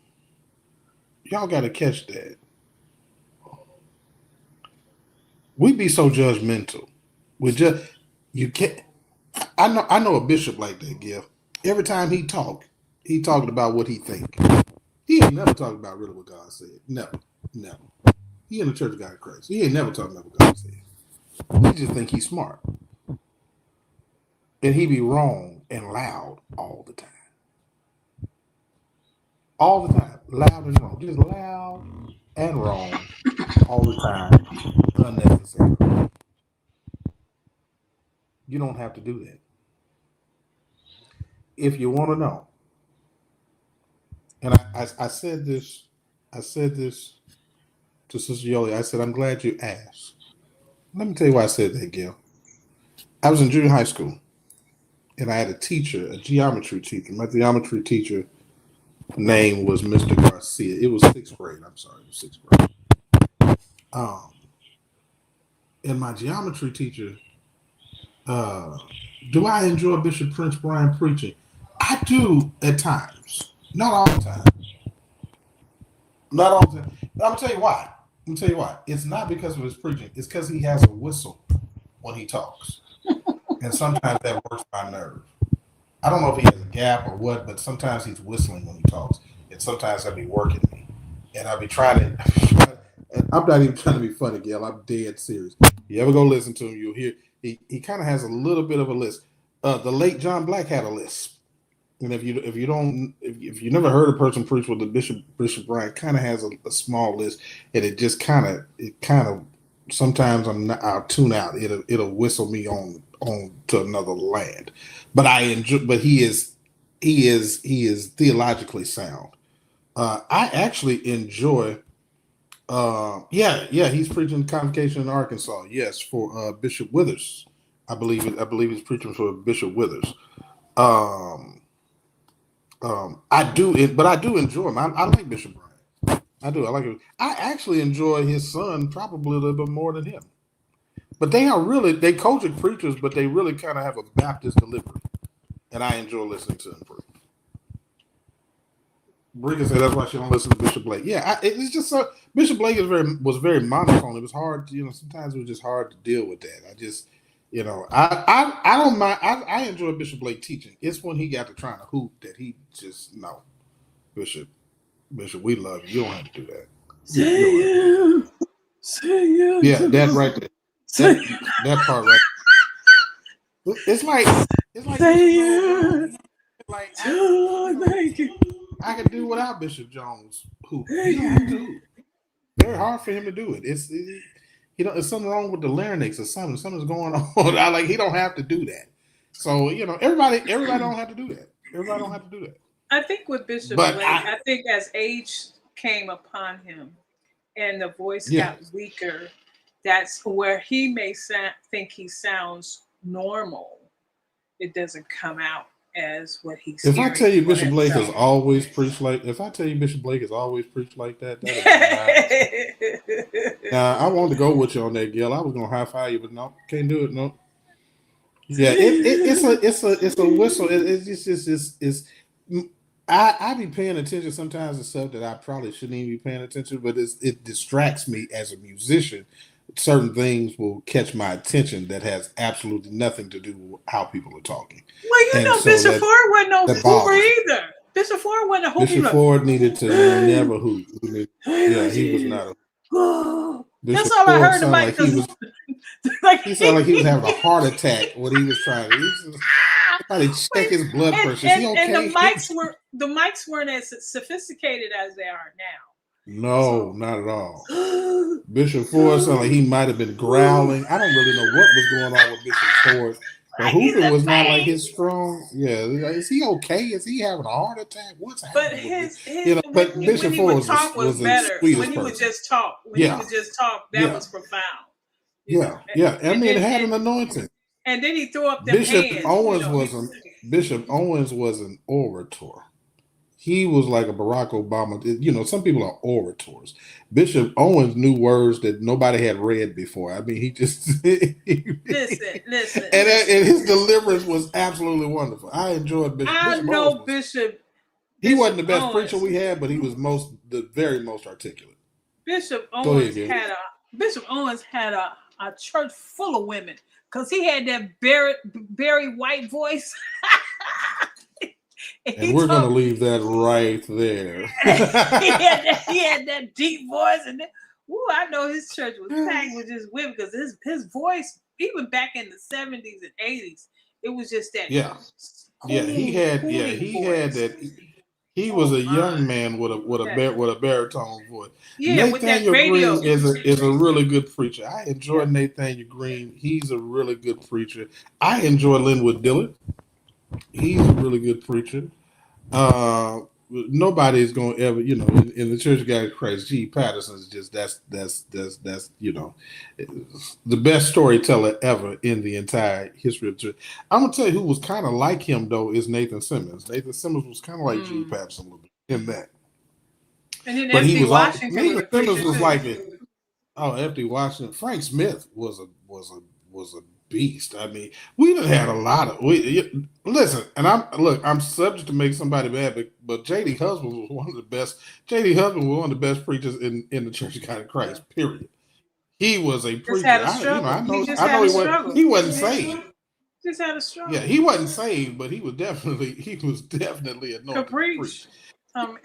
Speaker 2: Y'all got to catch that. We be so judgmental. You can't. I know a bishop like that, Gail. Every time he talked about what he think. He ain't never talking about really what God said. Never. He in the Church of God in Christ. He ain't never talking about what God said. He just think he's smart. And he be wrong and loud all the time. All the time. Loud and wrong. Just loud and wrong all the time. Unnecessary. You don't have to do that. If you want to know, and I said this to Sister Yoli. I said, I'm glad you asked. Let me tell you why I said that, Gail. I was in junior high school, and I had a teacher, a geometry teacher. My geometry teacher name was Mr. Garcia. It was sixth grade. I'm sorry, it was sixth grade. And my geometry teacher, do I enjoy Bishop Prince Brian preaching? I do at times. Not all the time. Not all the time. I'm going to tell you why. It's not because of his preaching. It's because he has a whistle when he talks. And sometimes that works my nerve. I don't know if he has a gap or what, but sometimes he's whistling when he talks. And sometimes that'll be working me. And I'll be trying to, and I'm not even trying to be funny, Gail. I'm dead serious. You ever go listen to him, you'll hear, he kind of has a little bit of a list. The late John Black had a lisp. And if you never heard a person preach with the Bishop Brian, kind of has a small list, and it kind of sometimes I'll tune out. It'll whistle me on to another land. But I enjoy. But he is theologically sound. I actually enjoy. He's preaching Convocation in Arkansas. Yes, for Bishop Withers. I believe he's preaching for Bishop Withers. I do enjoy him. I like Bishop Brian. I do. I like him. I actually enjoy his son probably a little bit more than him. But they Kojic preachers, but they really kind of have a Baptist delivery. and I enjoy listening to him preach. Brinker said that's why she don't listen to Bishop Blake. Yeah, it's just so Bishop Blake was very monotone. It was hard, sometimes it was just hard to deal with that. I just, I don't mind. I enjoy Bishop Blake teaching. It's when he got to trying to hoop that he just no, Bishop, we love you. You don't have to do that. Yeah, that right there. That part right. It's like I could do without Bishop Jones. Who he don't have to hoop. Very hard for him to do it. It's something wrong with the larynx or something. Something's going on. I he don't have to do that. So everybody don't have to do that. Everybody don't have to do that.
Speaker 1: I think with Bishop Blake, I think as age came upon him and the voice got weaker, that's where he may think he sounds normal. It doesn't come out as what he's.
Speaker 2: If I tell you Bishop Blake has always preached like, that, I wanted to go with you on that, Gil. I was gonna high five you, but no, can't do it. No. Yeah, it's a whistle. I be paying attention sometimes to stuff that I probably shouldn't even be paying attention, but it distracts me as a musician. Certain things will catch my attention that has absolutely nothing to do with how people are talking.
Speaker 1: Well, Bishop Ford wasn't no hooper either. Bishop Ford wasn't a hooper.
Speaker 2: Bishop Ford needed to never hoop. He was not a hoop.
Speaker 1: That's all I heard about.
Speaker 2: He sounded like he was having a heart attack when he was trying to. Somebody check his blood pressure. Is he okay?
Speaker 1: And the mics weren't as sophisticated as they are now.
Speaker 2: No, not at all. Bishop Ford sounded like he might have been growling. I don't really know what was going on with Bishop Ford. But hooping was not like his strong. Yeah, is he okay? Is he having a heart attack? What's happening? But Bishop Ford was better
Speaker 1: when he would just talk. When he would just talk, that was profound.
Speaker 2: Yeah. I mean, it had an anointing.
Speaker 1: And then he threw up them
Speaker 2: Bishop Owens was an orator. He was like a Barack Obama. Some people are orators. Bishop Owens knew words that nobody had read before. I mean, he just
Speaker 1: listen.
Speaker 2: And his deliverance was absolutely wonderful. I enjoyed Bishop.
Speaker 1: Bishop.
Speaker 2: He wasn't the best preacher we had, but he was the very most articulate.
Speaker 1: Bishop Owens had a church full of women because he had that Barry White voice.
Speaker 2: And we're going to leave that right there.
Speaker 1: he had that deep voice. And I know his church was packed with just women because his voice, even back in the 70s and 80s, it was just that.
Speaker 2: Yeah. He had that. He was a young man with a baritone voice.
Speaker 1: Yeah,
Speaker 2: Nathaniel Green is a really good preacher. I enjoy Nathaniel Green. He's a really good preacher. I enjoy Linwood Dillard. He's a really good preacher. Nobody's going to ever, in the Church of God in Christ, G. Patterson is just that's the best storyteller ever in the entire history of the church. I'm gonna tell you who was kind of like him though is Nathan Simmons. Nathan Simmons was kind of like G. Patterson a little bit in that.
Speaker 1: And then F.D. Washington.
Speaker 2: Nathan Simmons was like it. Oh, F.D. Washington. Frank Smith was a beast. I mean, we done had a lot of. Listen, and I'm subject to make somebody mad, but J.D. Husband was one of the best. J.D. Husband was one of the best preachers in the Church of God in Christ. Period. He was a preacher. I know he wasn't saved.
Speaker 1: Just had a struggle.
Speaker 2: Yeah, he wasn't saved, but he was definitely anointed to preach.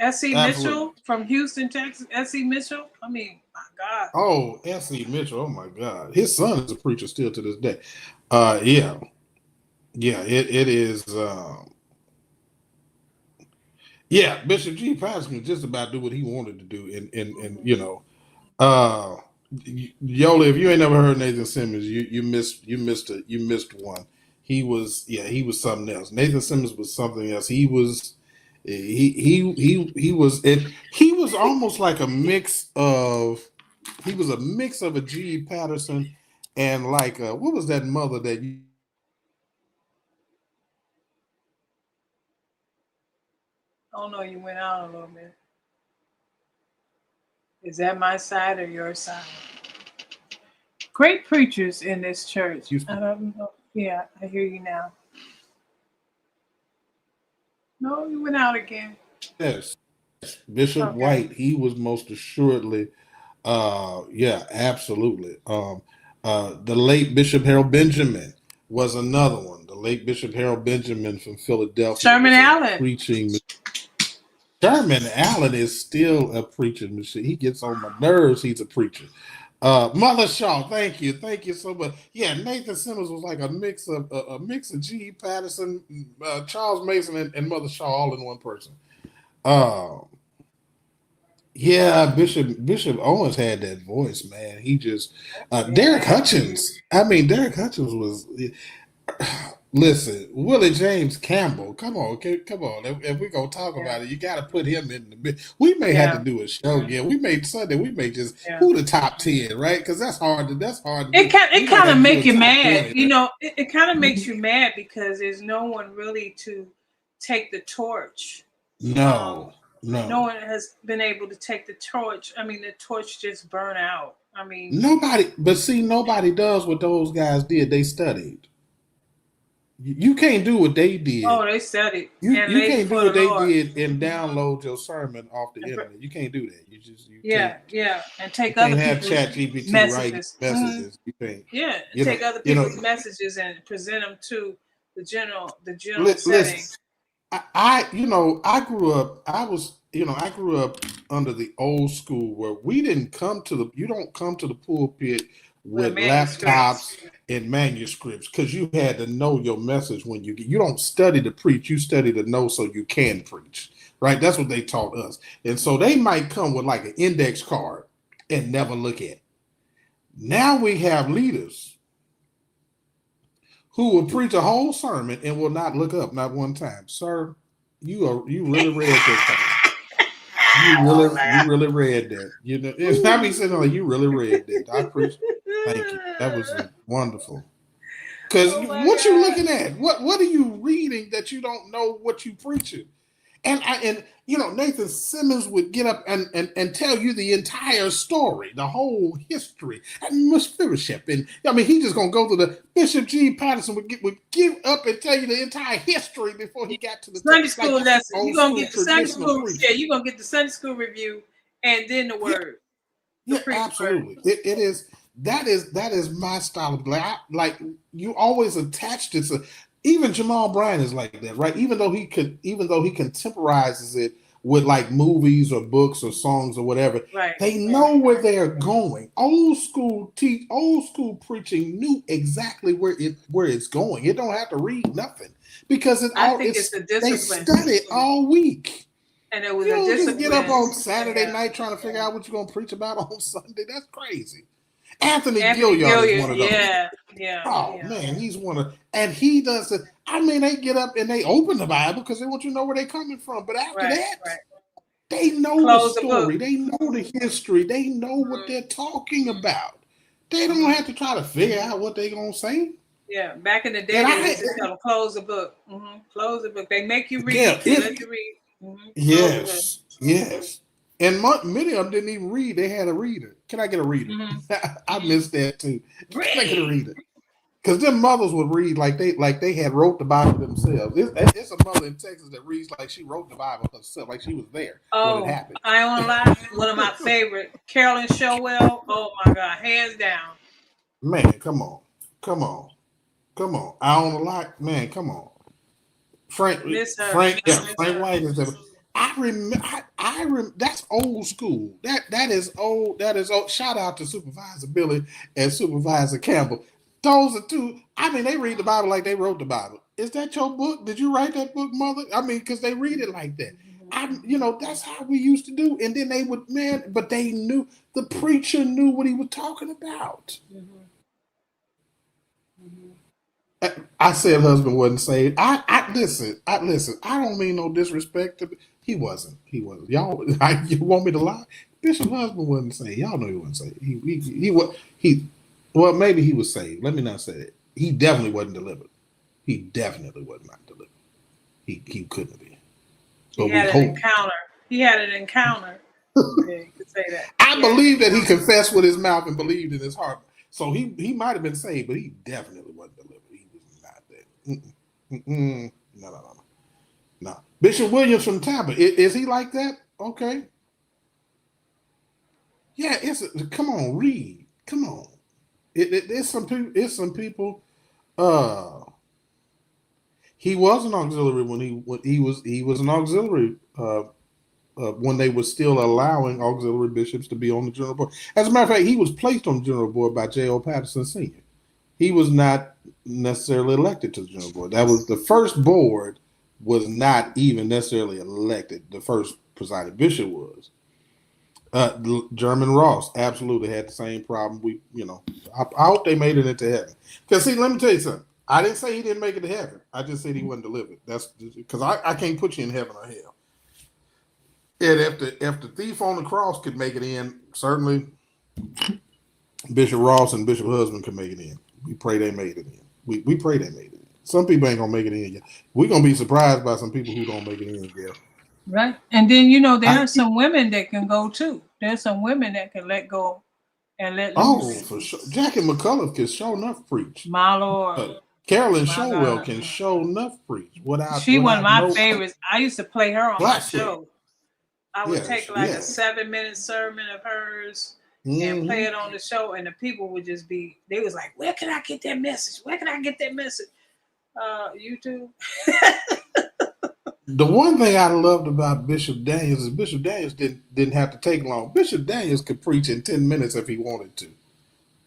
Speaker 1: S.E. Mitchell from Houston, Texas. S.E. Mitchell. I mean, my God.
Speaker 2: Oh, S.E. Mitchell. Oh my God. His son is a preacher still to this day. It is. Bishop G. Patterson could just about do what he wanted to do, and Yola, if you ain't never heard Nathan Simmons, you missed one. He was something else. Nathan Simmons was something else. He was almost like a mix of a G. Patterson and like what was that mother that you.
Speaker 1: Oh no, you went out a little bit. Is that my side or your side? Great preachers in this church. I don't know. Yeah, I hear you now. No, you went out again.
Speaker 2: Yes. Bishop
Speaker 1: Okay.
Speaker 2: White, he was most assuredly, yeah, absolutely. The late Bishop Harold Benjamin was another one. The late Bishop Harold Benjamin from Philadelphia
Speaker 1: Sherman
Speaker 2: was a
Speaker 1: Allen.
Speaker 2: preaching. Sherman Allen is still a preaching machine. He gets on my nerves. He's a preacher. Mother Shaw, thank you so much. Yeah, Nathan Simmons was like a mix of G. Patterson, Charles Mason, and Mother Shaw all in one person. Uh, Yeah, Bishop Owens had that voice, man. He just Derek Hutchins. I mean, Derek Hutchins was. Listen, Willie James Campbell. Come on, come on. If we're gonna talk
Speaker 1: Yeah.
Speaker 2: about it, you got to put him in the mid. We may have to
Speaker 1: Yeah.
Speaker 2: do a show again. We may Sunday. We may just
Speaker 1: Yeah.
Speaker 2: who the top 10, right? Because that's hard. That's hard to
Speaker 1: It
Speaker 2: do.
Speaker 1: kind
Speaker 2: We
Speaker 1: it
Speaker 2: might
Speaker 1: kind
Speaker 2: have
Speaker 1: of
Speaker 2: to do
Speaker 1: make
Speaker 2: a
Speaker 1: you
Speaker 2: top
Speaker 1: mad.
Speaker 2: 20.
Speaker 1: You know, it kind of makes you mad because there's no one really to take the torch.
Speaker 2: No,
Speaker 1: No
Speaker 2: no,
Speaker 1: one has been able to take the torch. I mean, the torch just burned out. I mean,
Speaker 2: nobody. But see, nobody does what those guys did. They studied. You can't do what they did.
Speaker 1: oh, they studied and
Speaker 2: You
Speaker 1: laid
Speaker 2: can't do
Speaker 1: before
Speaker 2: what
Speaker 1: the
Speaker 2: they
Speaker 1: Lord.
Speaker 2: did and download your sermon off the internet. You can't do that. You
Speaker 1: Yeah,
Speaker 2: can't
Speaker 1: yeah, and
Speaker 2: you
Speaker 1: take
Speaker 2: can't
Speaker 1: other
Speaker 2: have
Speaker 1: people's
Speaker 2: Chat GPT write
Speaker 1: messages.
Speaker 2: messages. You can't.
Speaker 1: Yeah,
Speaker 2: You know.
Speaker 1: take other
Speaker 2: You know.
Speaker 1: people's messages and present them to the general setting.
Speaker 2: Listen, I grew up. I grew up under the old school where we didn't come to the. You don't come to the pulpit
Speaker 1: With a
Speaker 2: with
Speaker 1: manuscript.
Speaker 2: laptops and manuscripts because you had to know your message when you don't study to preach. You study to know so you can preach. Right? That's what they taught us. And so they might come with like an index card and never look at it. Now we have leaders who will preach a whole sermon and will not look up not one time. Sir, you really read this thing. You really read that. You know, it's not me saying like you really read that. I appreciate. Thank you. That was wonderful. Because
Speaker 1: Oh my
Speaker 2: what you
Speaker 1: God.
Speaker 2: looking at? What are you reading that you don't know what you preaching? And Nathan Simmons would get up and tell you the entire story, the whole history, and Mephibosheth. And I mean, he just gonna go to the Bishop G. Patterson would give up and tell you the entire history before he got to the
Speaker 1: Sunday
Speaker 2: text.
Speaker 1: school
Speaker 2: Like
Speaker 1: lesson.
Speaker 2: old
Speaker 1: You're gonna
Speaker 2: school
Speaker 1: get the Sunday
Speaker 2: traditional
Speaker 1: school.
Speaker 2: preaching.
Speaker 1: Yeah, you're gonna get the Sunday school review and then the word. The
Speaker 2: Yeah,
Speaker 1: preach word.
Speaker 2: absolutely. It is that is my style of like you always attached it to. Even Jamal Bryant is like that, right? Even though he contemporizes it with like movies or books or songs or whatever,
Speaker 1: Right.
Speaker 2: they know where they're going. Old school preaching knew exactly where it's going. It don't have to read nothing because
Speaker 1: I think it's the
Speaker 2: they
Speaker 1: discipline.
Speaker 2: study all week.
Speaker 1: And it was
Speaker 2: You
Speaker 1: a
Speaker 2: don't just
Speaker 1: discipline.
Speaker 2: get up on Saturday
Speaker 1: Yeah.
Speaker 2: night trying to figure out what you're gonna preach about on Sunday. That's crazy. Anthony
Speaker 1: Anthony
Speaker 2: Gilliard is one of those.
Speaker 1: Yeah.
Speaker 2: Oh man, he's one of, and he does it. I mean, they get up and they open the Bible because they want you to know where they're coming from. But after that, they know
Speaker 1: Close
Speaker 2: the story, they know the history, they know what they're talking about. They don't have to try to figure out what they're gonna say.
Speaker 1: Yeah, back in the day, they used to tell them close the book. Close the book. They make you read.
Speaker 2: Yeah,
Speaker 1: Let you read.
Speaker 2: Yes. And many of them didn't even read. They had a reader. Can I get a reader? I missed that too. Can I get a reader? Because them mothers would read like they had wrote the Bible themselves. It's a mother in Texas that reads like she wrote the Bible herself, like she was there when it happened.
Speaker 1: I won't lie. One of my favorite, Carolyn Showell. Oh my God, hands down.
Speaker 2: Man, come on. I don't like, man. Come on. Frank White is there. I remember. That's old school. That is old. That is old. Shout out to Supervisor Billy and Supervisor Campbell. Those are two. I mean, they read the Bible like they wrote the Bible. Is that your book? Did you write that book, Mother? I mean, because they read it like that. That's how we used to do. And then they would, but they knew, the preacher knew what he was talking about. I said husband wasn't saved. Listen. I don't mean no disrespect to. He wasn't. Y'all, you want me to lie? Bishop husband wasn't saved. Y'all know he wasn't saved. Well, maybe he was saved. Let me not say that. He definitely wasn't delivered. He definitely was not delivered. He couldn't be.
Speaker 1: He had an encounter. He had an encounter. You could say that.
Speaker 2: I believe that he confessed with his mouth and believed in his heart. So he might have been saved, but he definitely wasn't delivered. He was not that. No. No. Bishop Williams from Tampa. Is he like that? Okay. Yeah, come on, read. Come on. It's some people. It's some people. He was an auxiliary when he was an auxiliary when they were still allowing auxiliary bishops to be on the general board. As a matter of fact, he was placed on the general board by J.O. Patterson Sr. He was not necessarily elected to the general board. That was the first board was not even necessarily elected. The first presiding bishop was. German Ross absolutely had the same problem. I hope they made it into heaven. Because see, let me tell you something. I didn't say he didn't make it to heaven. I just said he wasn't delivered. That's because I can't put you in heaven or hell. And if the thief on the cross could make it in, certainly Bishop Ross and Bishop Husband could make it in. We pray they made it in. We pray they made it in. Some people ain't gonna make it in yet. We're gonna be surprised by some people who don't make it in yet.
Speaker 1: Right. And then there are some women that can go too. There's some women that can let go and let loose.
Speaker 2: Oh, for sure. Jackie McCullough can show enough preach.
Speaker 1: My Lord.
Speaker 2: Carolyn Showell can show enough preach.
Speaker 1: One of my favorites. I used to play her on my show. I would take a 7-minute sermon of hers and play it on the show, and the people would just they was like, where can I get that message? Where can I get that message? YouTube.
Speaker 2: The one thing I loved about Bishop Daniels is Bishop Daniels didn't have to take long. Bishop Daniels could preach in 10 minutes if he wanted to.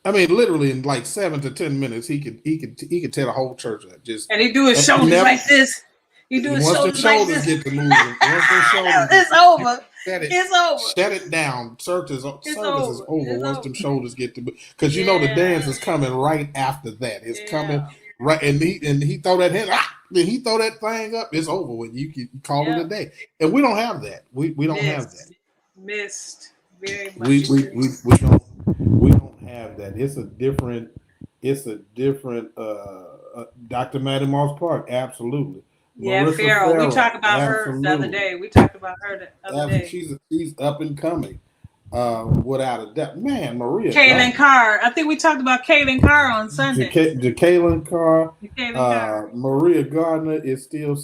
Speaker 2: I mean, literally in like 7 to 10 minutes, he could tell the whole church that.
Speaker 1: And he do his shoulders like this. He do his shoulders like this.
Speaker 2: Get to moving, it's
Speaker 1: over.
Speaker 2: It's over. Shut it down. Service is over. Once them shoulders get to move, because the dance is coming right after that. It's coming right, and he throw that hand. Then he throw that thing up. It's over when you call it a day. And we don't have that. We don't have that.
Speaker 1: Missed very much.
Speaker 2: We don't have that. It's a different. Dr. Maddie Moss Park, absolutely.
Speaker 1: Yeah, Farrell. We talked about her the other day.
Speaker 2: She's up and coming, without a doubt. Man, Maria.
Speaker 1: Kaylin Carr. I think we talked about Kaylin Carr on Sunday.
Speaker 2: Kaylin Carr. Maria Gardner is still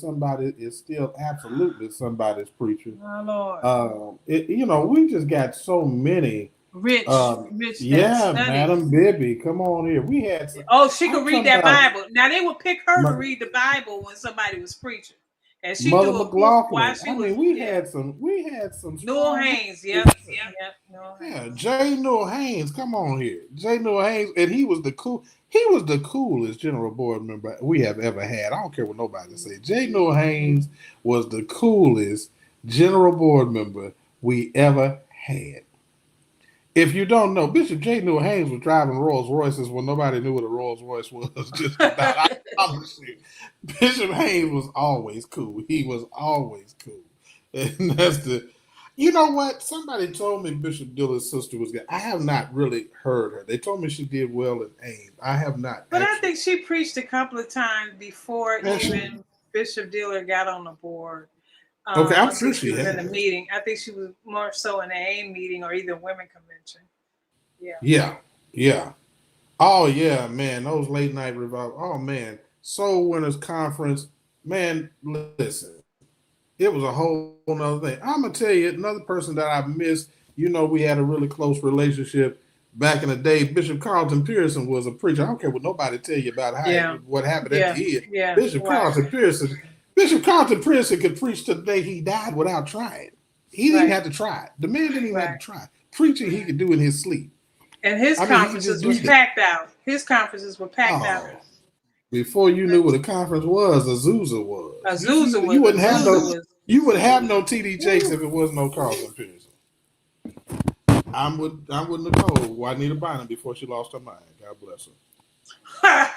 Speaker 2: absolutely somebody's preacher.
Speaker 1: Oh Lord.
Speaker 2: We just got so many.
Speaker 1: Rich.
Speaker 2: Madam Bibby, come on here. We had.
Speaker 1: She could read that Bible. Now they would pick her to read the Bible when somebody was preaching, and she
Speaker 2: Mother McLaughlin. We had some.
Speaker 1: Newell Haynes.
Speaker 2: Jay Newell Haynes. Come on here, Jay Newell Haynes, and he was the coolest general board member we have ever had. I don't care what nobody says. Jay Newell Haynes was the coolest general board member we ever had. If you don't know, Bishop J. Newell Haynes was driving Rolls Royces when nobody knew what a Rolls Royce was. Just about, I promise you. Bishop Haynes was always cool. He was always cool. And that's you know what? Somebody told me Bishop Diller's sister was good. I have not really heard her. They told me she did well in Ames. I have not.
Speaker 1: But I think she preached a couple of times before even Bishop Diller got on the board.
Speaker 2: Okay, I'm sure she
Speaker 1: was
Speaker 2: had.
Speaker 1: In the meeting. I think she was more so in the AIM meeting or either women convention.
Speaker 2: Yeah. Oh yeah, man, those late night revival. Oh man, Soul Winners Conference. Man, listen, it was a whole nother thing. I'm gonna tell you another person that I missed. We had a really close relationship back in the day. Bishop Carlton Pearson was a preacher. I don't care what nobody tell you about what happened at the end.
Speaker 1: Yeah.
Speaker 2: Bishop Carlton Pearson. Bishop Carlton Pearson could preach to the day he died without trying. He didn't have to try. The man didn't even have to try. Preaching he could do in his sleep.
Speaker 1: And his conferences was packed out. His conferences were packed out.
Speaker 2: Before you knew what a conference was, Azusa was.
Speaker 1: Azusa was.
Speaker 2: You would have no T.D. Jakes if it was no Carlton Pearson. I'm with Nicole, Juanita Bynum, before she lost her mind. God bless her.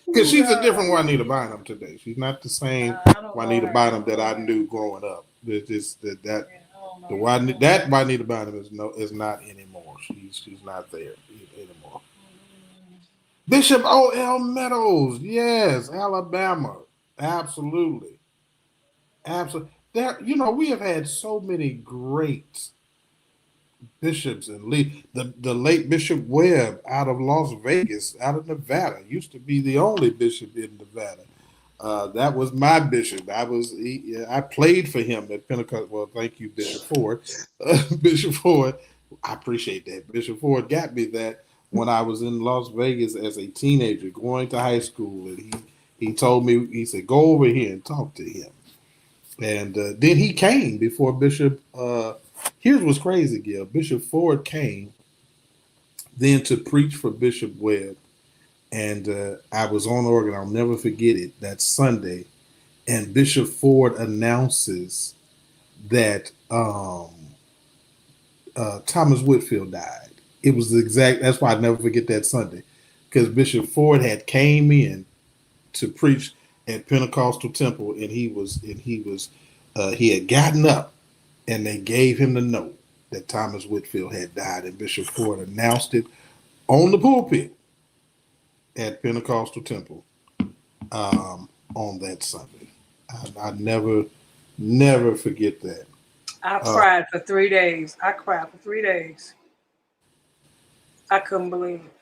Speaker 2: Because she's a different Juanita Bynum today. She's not the same Juanita Bynum that I knew growing up. That Juanita Bynum is not anymore. She's not there anymore. Bishop O.L. Meadows, yes, Alabama, absolutely. There, we have had so many great bishops and the late Bishop Webb out of Las Vegas, out of Nevada, used to be the only bishop in Nevada. That was my bishop. I played for him at Pentecost. Well, thank you, Bishop Ford. Bishop Ford, I appreciate that. Bishop Ford got me that when I was in Las Vegas as a teenager, going to high school, and he told me, he said, "Go over here and talk to him." And then he came before Bishop. Here's what's crazy, Gil. Bishop Ford came then to preach for Bishop Webb, and I was on organ. I'll never forget it. That Sunday, and Bishop Ford announces that Thomas Whitfield died. It was the exact. That's why I never forget that Sunday, because Bishop Ford had came in to preach at Pentecostal Temple, and he had gotten up, and they gave him the note that Thomas Whitfield had died, and Bishop Ford announced it on the pulpit at Pentecostal Temple on that Sunday. I never forget that.
Speaker 1: I cried for 3 days. I cried for 3 days. I couldn't believe it.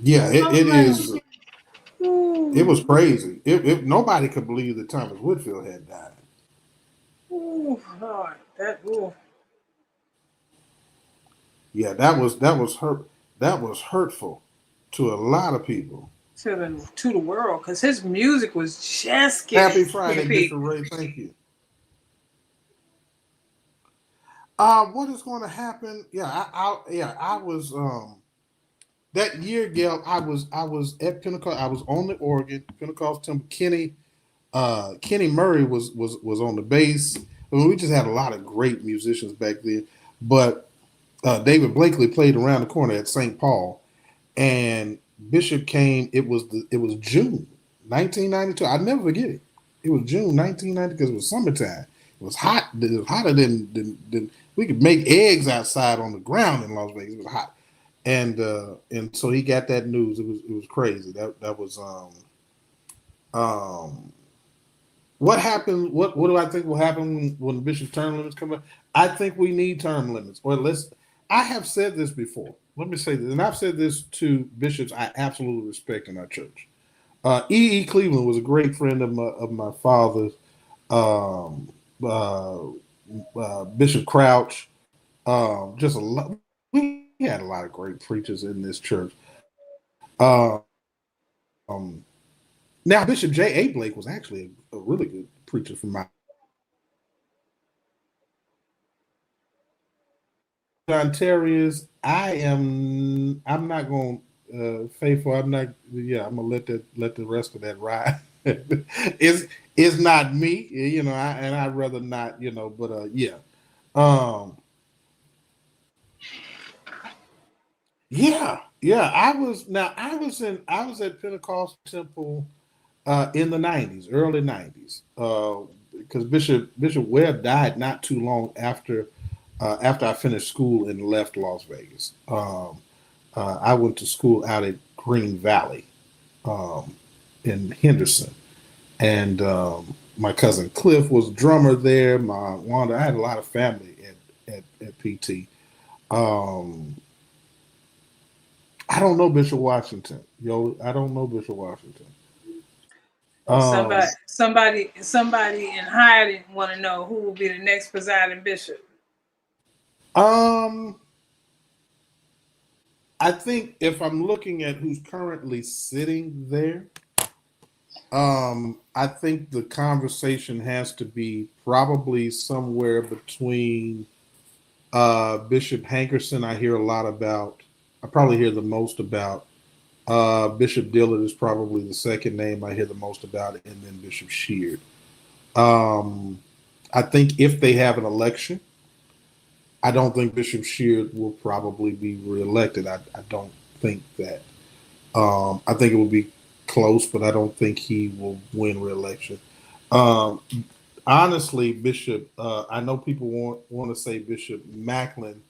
Speaker 2: Yeah, it is. It was crazy. Nobody could believe that Thomas Whitfield had died.
Speaker 1: Ooh, Lord,
Speaker 2: Yeah, that was hurt. That was hurtful to a lot of people.
Speaker 1: to the world, because his music was just getting
Speaker 2: Happy Friday,
Speaker 1: people.
Speaker 2: Bishop Ray. Thank you. What is going to happen? Yeah, I was that year, Gail. I was at Pentecost. I was on the organ, Pentecost Temple. Kenny Murray was on the bass. I mean, we just had a lot of great musicians back then. But David Blakely played around the corner at St. Paul, and Bishop came. It was June 1992. I never forget it. It was June 1990 because it was summertime. It was hot. It was hotter than we could make eggs outside on the ground in Las Vegas. It was hot, and so he got that news. It was crazy. That was what happened? What do I think will happen when Bishop's term limits come up? I think we need term limits, or I have said this before. Let me say this, and I've said this to bishops I absolutely respect in our church. E. Cleveland was a great friend of my father's. Bishop Crouch, just a lot. We had a lot of great preachers in this church. Now Bishop J.A. Blake was actually a really good preacher from my John Terriers. I'm not going faithful. I'm not. Yeah, I'm gonna let the rest of that ride. It's not me, and I'd rather not, But yeah, yeah. I was at Pentecost Temple in the '90s, early '90s, because Bishop Webb died not too long after I finished school and left Las Vegas. I went to school out at Green Valley in Henderson, and my cousin Cliff was a drummer there. My Wanda, I had a lot of family at PT. I don't know Bishop Washington. I don't know Bishop Washington.
Speaker 1: Somebody in hiding want to know who will be the next presiding bishop.
Speaker 2: I think if I'm looking at who's currently sitting there, I think the conversation has to be probably somewhere between Bishop Hankerson. I hear a lot about. I probably hear the most about. Bishop Dillard is probably the second name I hear the most about, and then Bishop Sheard. I think if they have an election, I don't think Bishop Sheard will probably be reelected. I don't think that. I think it will be close, but I don't think he will win reelection. Honestly, Bishop, I know people want to say Bishop Macklin,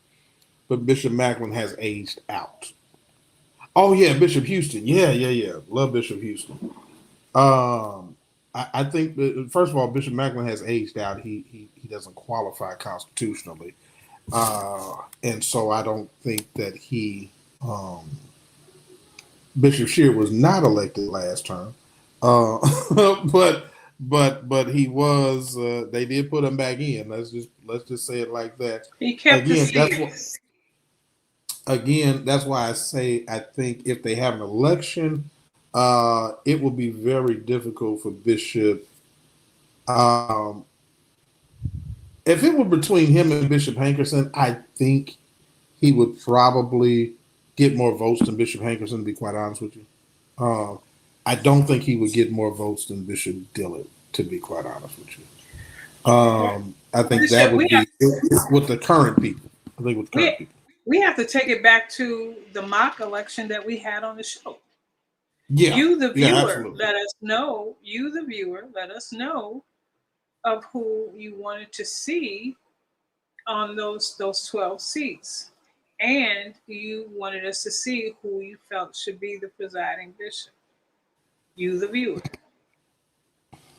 Speaker 2: but Bishop Macklin has aged out. Oh yeah, Bishop Houston. Yeah. Love Bishop Houston. I think that, first of all, Bishop Macklin has aged out. He doesn't qualify constitutionally, and so I don't think that he. Bishop Sheard was not elected last term. But he was. They did put him back in. Let's just say it like that.
Speaker 1: He kept the
Speaker 2: Again,
Speaker 1: seat.
Speaker 2: that's why I say I think if they have an election, it will be very difficult for Bishop. Um, if it were between him and Bishop Hankerson, I think he would probably get more votes than Bishop Hankerson, to be quite honest with you. Uh, I don't think he would get more votes than Bishop Dillard, to be quite honest with you. I think that
Speaker 1: Bishop,
Speaker 2: would be with the current people. I think with current
Speaker 1: we
Speaker 2: people.
Speaker 1: we have to take it back to the mock election that we had on the show.
Speaker 2: Yeah,
Speaker 1: You, the
Speaker 2: yeah,
Speaker 1: viewer,
Speaker 2: absolutely.
Speaker 1: let us know. You, the viewer, let us know of who you wanted to see on those 12 seats, and you wanted us to see who you felt should be the presiding bishop. You, the viewer.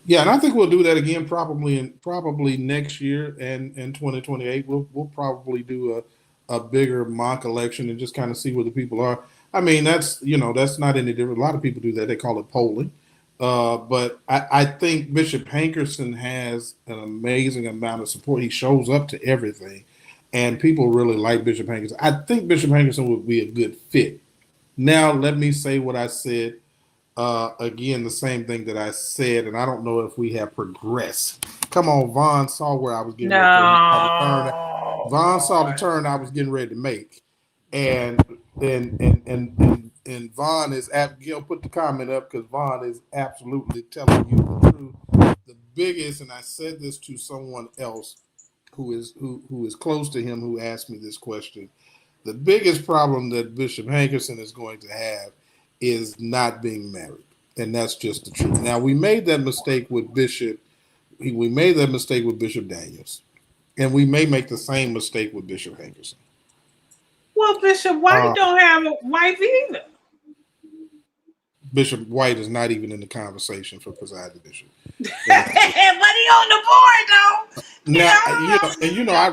Speaker 2: Yeah, and I think we'll do that again probably next year and in 2028. We'll probably do a bigger mock election and just kind of see where the people are. I mean, that's not any different. A lot of people do that. They call it polling. But I think Bishop Hankerson has an amazing amount of support. He shows up to everything, and people really like Bishop Hankerson. I think Bishop Hankerson would be a good fit. Now, let me say what I said again, the same thing that I said, and I don't know if we have progressed. Come on, Vaughn saw where I was getting ready to. He saw the turn.
Speaker 1: No.
Speaker 2: Vaughn saw the turn I was getting ready to make, and Vaughn is Gil put the comment up because Vaughn is absolutely telling you the truth. The biggest, and I said this to someone else who is close to him who asked me this question. The biggest problem that Bishop Hankerson is going to have is not being married. And that's just the truth. Now, we made that mistake with Bishop Daniels. And we may make the same mistake with Bishop Hankerson.
Speaker 1: Well, Bishop White don't have a wife either.
Speaker 2: Bishop White is not even in the conversation for presiding bishop.
Speaker 1: But he on the board though.
Speaker 2: Now, I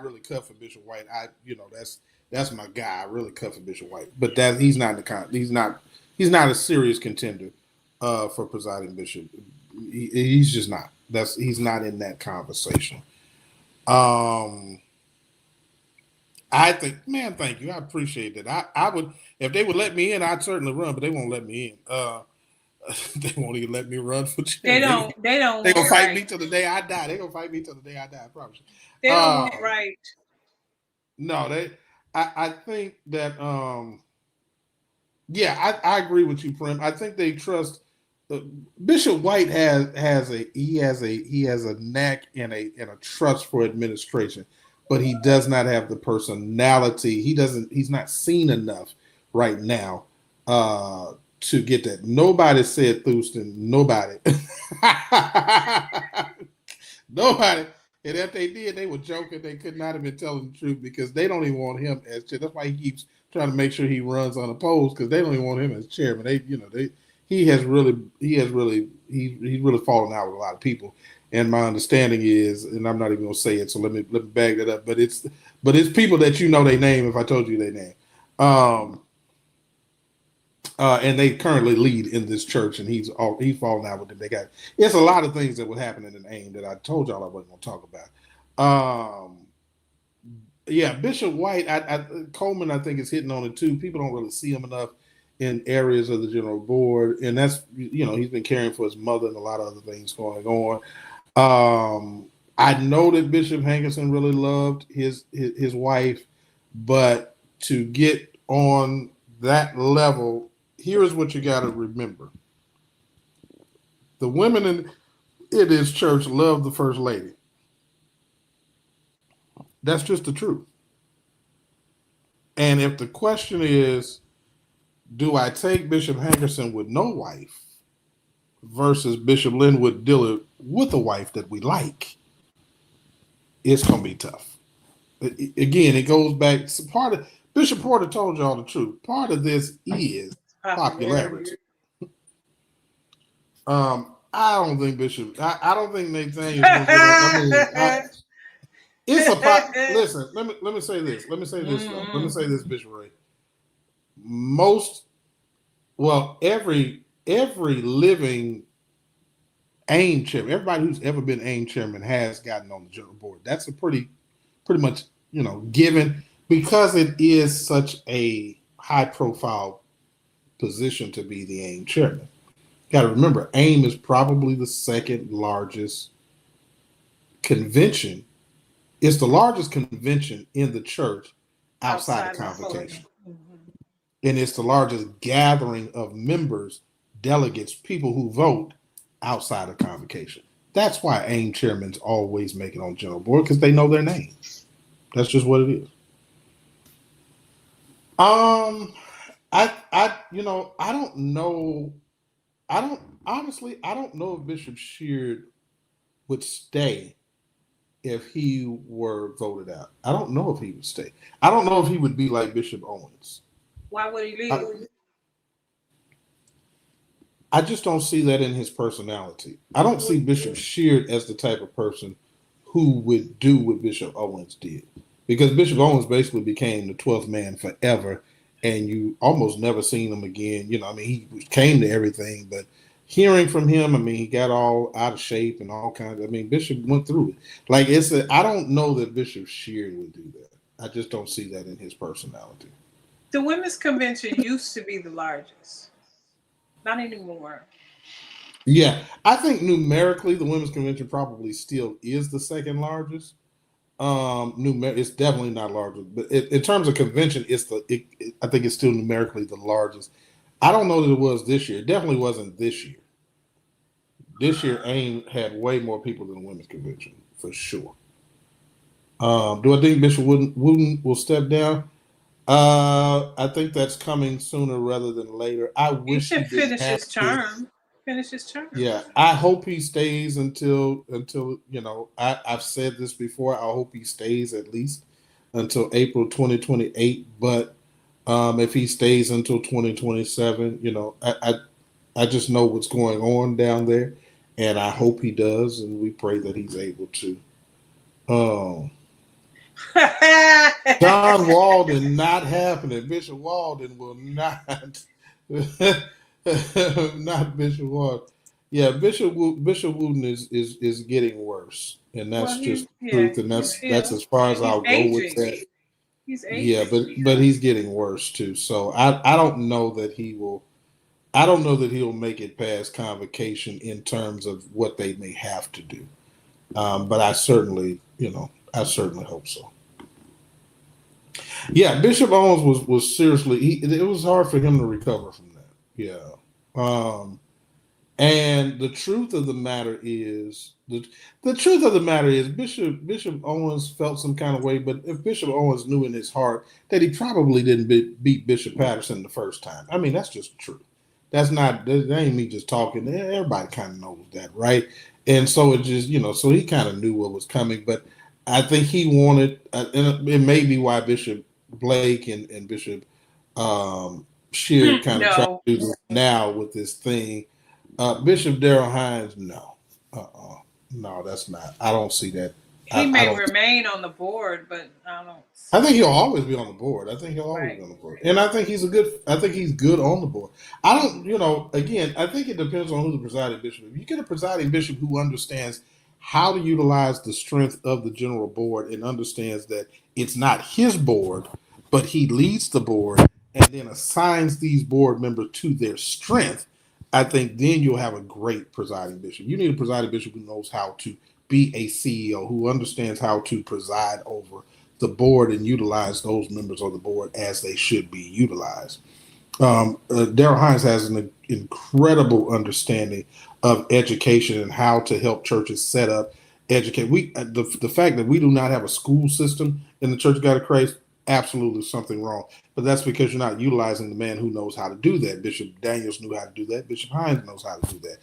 Speaker 2: really cut for Bishop White. That's my guy. I really cut for Bishop White, but he's not in the he's not a serious contender for presiding bishop. He's just not. He's not in that conversation. I think, man, thank you. I appreciate that. I would, if they would let me in, I'd certainly run, but they won't let me in. They won't even let me run for chair.
Speaker 1: They don't.
Speaker 2: They're gonna fight me till the day I die. They're gonna fight me till the day I die. I promise you.
Speaker 1: They don't want right.
Speaker 2: No, I think that yeah, I agree with you, Prim. I think they trust Bishop White has a knack and a trust for administration, but he does not have the personality. He's not seen enough right now to get that. Nobody said Thurston. Nobody. Nobody. And if they did, they were joking. They could not have been telling the truth because they don't even want him as chair. That's why he keeps trying to make sure he runs unopposed because they don't even want him as chairman. He's really fallen out with a lot of people. And my understanding is, and I'm not even gonna say it, so let me bag that up. But it's people that their name if I told you their name. And they currently lead in this church, and he's fallen out with them. It's a lot of things that would happen in an aim that I told y'all I wasn't gonna talk about. Yeah, Bishop White, Coleman, I think is hitting on it too. People don't really see him enough in areas of the general board, and that's he's been caring for his mother and a lot of other things going on. I know that Bishop Hankerson really loved his wife, but to get on that level, here's what you got to remember: the women in his church love the first lady. That's just the truth. And if the question is, do I take Bishop Hankerson with no wife versus Bishop Linwood Dillard with a wife that we like, it's going to be tough. Again, it goes back to part of Bishop Porter told y'all the truth. Part of this is popularity. I don't think Bishop. I don't think Nathaniel. Listen. Let me say this. Let me say this. Let me say this, Bishop Ray. Every every living AIM chairman, everybody who's ever been AIM chairman has gotten on the general board. That's a pretty much, given, because it is such a high profile position to be the AIM chairman. Got to remember, AIM is probably the second largest convention. It's the largest convention in the church outside of convocation. And it's the largest gathering of members, delegates, people who vote outside of convocation. That's why AIM chairmen always make it on general board, because they know their name. That's just what it is. I don't know. I don't know if Bishop Sheard would stay if he were voted out. I don't know if he would stay. I don't know if he would be like Bishop Owens.
Speaker 1: Why would he leave?
Speaker 2: I just don't see that in his personality. I don't see Bishop Sheard as the type of person who would do what Bishop Owens did, because Bishop Owens basically became the 12th man forever, and you almost never seen him again. He came to everything, but hearing from him, he got all out of shape and all kinds. Bishop went through it. I don't know that Bishop Sheard would do that. I just don't see that in his personality.
Speaker 1: The women's convention used to be the largest. Not anymore.
Speaker 2: Yeah, I think numerically the women's convention probably still is the second largest. It's definitely not larger, but in terms of convention, I think it's still numerically the largest. I don't know that it was this year. It definitely wasn't this year. This year, AIM had way more people than the women's convention, for sure. Do I think Bishop Wooten will step down? I think that's coming sooner rather than later. I wish
Speaker 1: he should finish his term. Finish his term.
Speaker 2: Yeah, I hope he stays until I've said this before. I hope he stays at least until April 2028. But if he stays until 2027, I just know what's going on down there, and I hope he does, and we pray that he's able to. John Walden not happening. Bishop Walden will not. Not Bishop Walden. Yeah, Bishop Wooten is getting worse, and that's just the truth, and that's as far as I'll go with that.
Speaker 1: He's aging.
Speaker 2: Yeah, but he's getting worse too. So I don't know that he will. I don't know that he'll make it past convocation in terms of what they may have to do. But I certainly hope so. Yeah, Bishop Owens was seriously. It was hard for him to recover from that. Yeah. And the truth of the matter is Bishop Owens felt some kind of way, but if Bishop Owens knew in his heart that he probably didn't beat Bishop Patterson the first time. That's just true. That ain't me just talking. Everybody kind of knows that, right? And so it just, so he kind of knew what was coming, but I think he wanted, and it may be why Bishop Blake and Bishop Sheard kind of try to do this now with this thing. Bishop Darrell Hines, no, that's not. I don't see that.
Speaker 1: He may remain on the board, but I don't.
Speaker 2: I think he'll always be on the board. I think he'll always be on the board, and I think he's good on the board. I don't, again, I think it depends on who the presiding bishop is. You get a presiding bishop who understands how to utilize the strength of the general board and understands that it's not his board, but he leads the board and then assigns these board members to their strength. I think then you'll have a great presiding bishop. You need a presiding bishop who knows how to be a CEO, who understands how to preside over the board and utilize those members of the board as they should be utilized. Darrell Hines has an incredible understanding of education and how to help churches set up, educate. The fact that we do not have a school system in the Church of God of Christ, absolutely something wrong. But that's because you're not utilizing the man who knows how to do that. Bishop Daniels knew how to do that. Bishop Hines knows how to do that.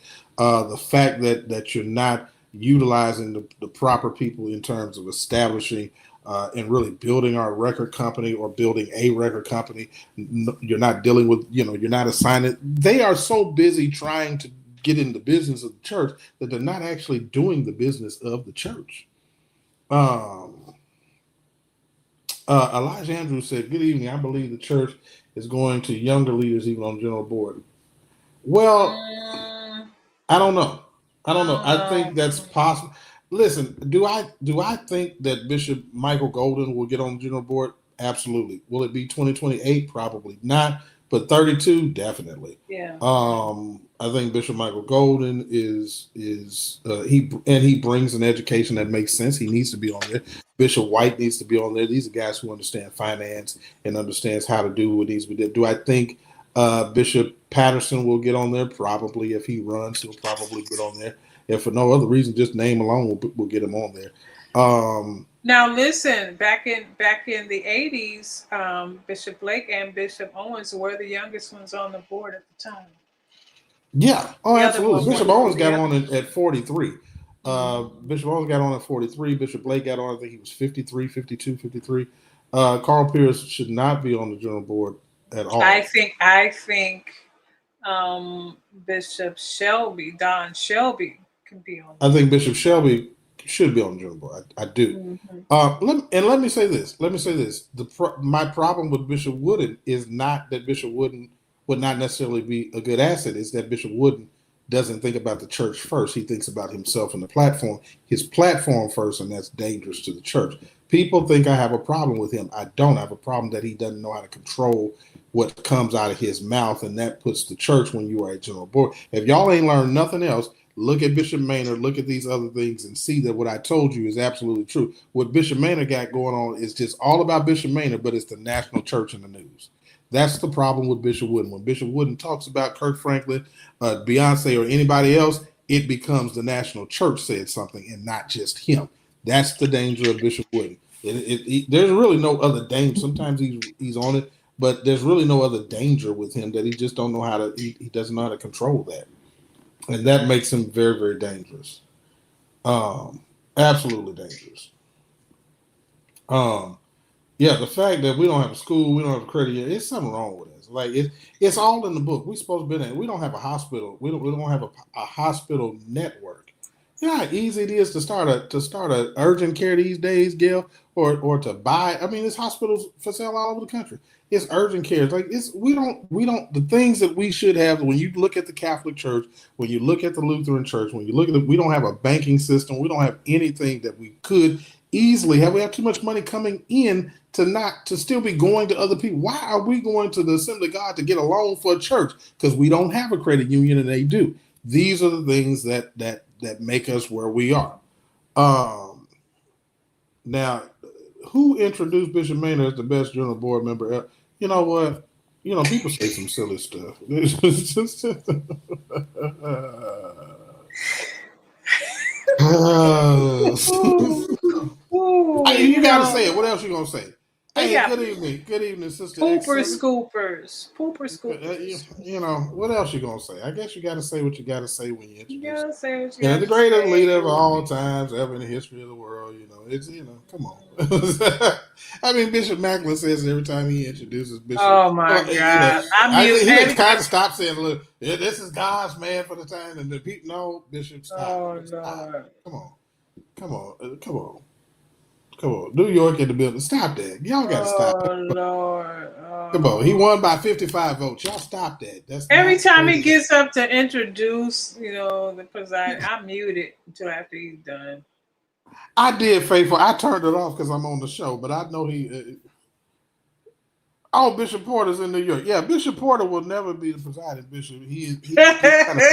Speaker 2: The fact that you're not utilizing the proper people in terms of establishing and really building our record company or building a record company. You're not dealing with, you're not assigning. They are so busy trying to get in the business of the church that they're not actually doing the business of the church. Elijah Andrews said, "Good evening. I believe the church is going to younger leaders even on general board." Well,
Speaker 1: Mm,
Speaker 2: I don't know. I don't know. I
Speaker 1: uh,
Speaker 2: think that's possible. Listen, do I think that Bishop Michael Golden will get on the general board? Absolutely. Will it be 2028? Probably not. But 32, definitely.
Speaker 1: yeah.
Speaker 2: I think Bishop Michael Golden he brings an education that makes sense. He needs to be on there. Bishop White needs to be on there. These are guys who understand finance and understands how to do what needs to be done. Do I think Bishop Patterson will get on there? Probably. If he runs, he'll probably get on there. If for no other reason, just name alone will get him on there. Um,
Speaker 1: Now listen, back in the 80s, Bishop Blake and Bishop Owens were the youngest ones on the board at the time.
Speaker 2: yeah. Oh,
Speaker 1: The other
Speaker 2: absolutely.
Speaker 1: one
Speaker 2: Bishop
Speaker 1: was
Speaker 2: Owens
Speaker 1: the
Speaker 2: got
Speaker 1: other.
Speaker 2: on at 43.
Speaker 1: Mhm.
Speaker 2: Bishop Owens got on at 43. Bishop Blake got on, I think he was 53, 52, 53. Carl Pierce should not be on the general board at
Speaker 1: I
Speaker 2: all.
Speaker 1: think I think Bishop Shelby, Don Shelby, can be on
Speaker 2: I
Speaker 1: there.
Speaker 2: think Bishop Shelby should be on the general board. I do.
Speaker 1: Hmm.
Speaker 2: Let me say this. Let me say this. My problem with Bishop Wooden is not that Bishop Wooden would not necessarily be a good asset. Is that Bishop Wooden doesn't think about the church first. He thinks about himself and the platform, his platform first, and that's dangerous to the church. People think I have a problem with him. I don't have a problem that he doesn't know how to control what comes out of his mouth, and that puts the church when you are a general board. If y'all ain't learned nothing else, look at Bishop Maynard, look at these other things, and see that what I told you is absolutely true. What Bishop Maynard got going on is just all about Bishop Maynard, but it's the national church in the news. That's the problem with Bishop Wooden. When Bishop Wooden talks about Kirk Franklin, Beyonce, or anybody else, it becomes the national church said something and not just him. That's the danger of Bishop Wooden. There's really no other danger. Sometimes he's on it, but there's really no other danger with him that he just don't know how to. He doesn't know how to control that, and that makes him very, very dangerous. Um, Absolutely dangerous. Um, yeah, the fact that we don't have a school, we don't have a credit union, it's something wrong with us. Like it's all in the book. We supposed to be in. We don't have a hospital. We don't have a hospital network. You know how easy it is to start a urgent care these days, Gail, or to buy. I mean, there's hospitals for sale all over the country. It's urgent care. It's like it's we don't the things that we should have. When you look at the Catholic Church, when you look at the Lutheran Church, when you look at we don't have a banking system. We don't have anything that we could easily have. We have too much money coming in to still be going to other people. Why are we going to the Assembly of God to get a loan for a church? Because we don't have a credit union and they do. These are the things that make us where we are. Um, Now, who introduced Bishop Maynard as the best general board member? You know what? People say some silly stuff.
Speaker 1: Ooh, ooh,
Speaker 2: You got to say it. What else you gonna say?
Speaker 1: we
Speaker 2: Hey,
Speaker 1: got
Speaker 2: good evening, Sister
Speaker 1: pooper
Speaker 2: X7.
Speaker 1: scoopers, pooper scoopers.
Speaker 2: What else you gonna say? I guess you got to say what you got to say when you
Speaker 1: You
Speaker 2: introduce.
Speaker 1: gotta say what you
Speaker 2: Yeah,
Speaker 1: got
Speaker 2: the
Speaker 1: to
Speaker 2: greatest
Speaker 1: say.
Speaker 2: leader of all times ever in the history of the world. It's come on. I mean, Bishop Macklin says every time he introduces Bishop.
Speaker 1: Oh my God! I
Speaker 2: I
Speaker 1: mute
Speaker 2: think he had to
Speaker 1: every.
Speaker 2: kind of stop saying, "Look, yeah, this is God's man for the time," and the people, no, Bishop, stop,
Speaker 1: Oh
Speaker 2: stop,
Speaker 1: Lord!
Speaker 2: come on, come on, come on. Come on, New York in the building. Stop that. Y'all got to stop.
Speaker 1: Oh Lord!
Speaker 2: Come on. He
Speaker 1: Oh.
Speaker 2: won by 55 votes. Y'all stop that. That's
Speaker 1: Every
Speaker 2: not the
Speaker 1: time
Speaker 2: way
Speaker 1: he
Speaker 2: to.
Speaker 1: gets up to introduce, the preside, I mute it until after he's done.
Speaker 2: I did faithful. I turned it off because I'm on the show, but I know he. Oh, Bishop Porter's in New York. Yeah, Bishop Porter will never be the presiding bishop. He's kind of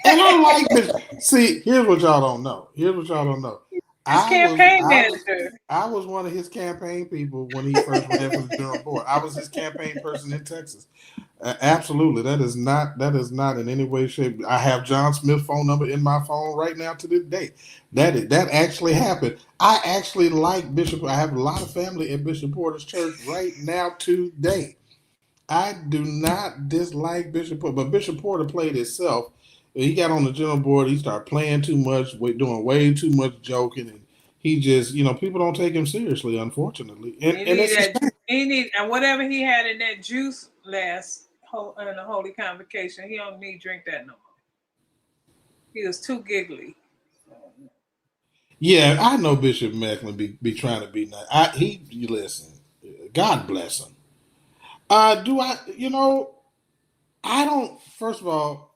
Speaker 2: and I like Bishop. See, here's what y'all don't know. Here's what y'all don't know.
Speaker 1: His
Speaker 2: I was
Speaker 1: campaign
Speaker 2: I was
Speaker 1: manager.
Speaker 2: I was one of his campaign people when he first ran for the general board. I was his campaign person in Texas. Absolutely, that is not in any way, shape. I have John Smith's phone number in my phone right now to this day. That actually happened. I actually like Bishop. I have a lot of family at Bishop Porter's church right now today. I do not dislike Bishop Porter, but Bishop Porter played himself. He got on the general board. He started playing too much, doing way too much joking, and he just, people don't take him seriously, unfortunately,
Speaker 1: He
Speaker 2: and
Speaker 1: need
Speaker 2: it's a
Speaker 1: that.
Speaker 2: shame.
Speaker 1: He need and whatever he had in that juice last in the holy convocation. He don't need to drink that no more. He was too giggly.
Speaker 2: Yeah, I know Bishop Macklin be trying to be nice. You listen. God bless him. Do I? I don't. First of all,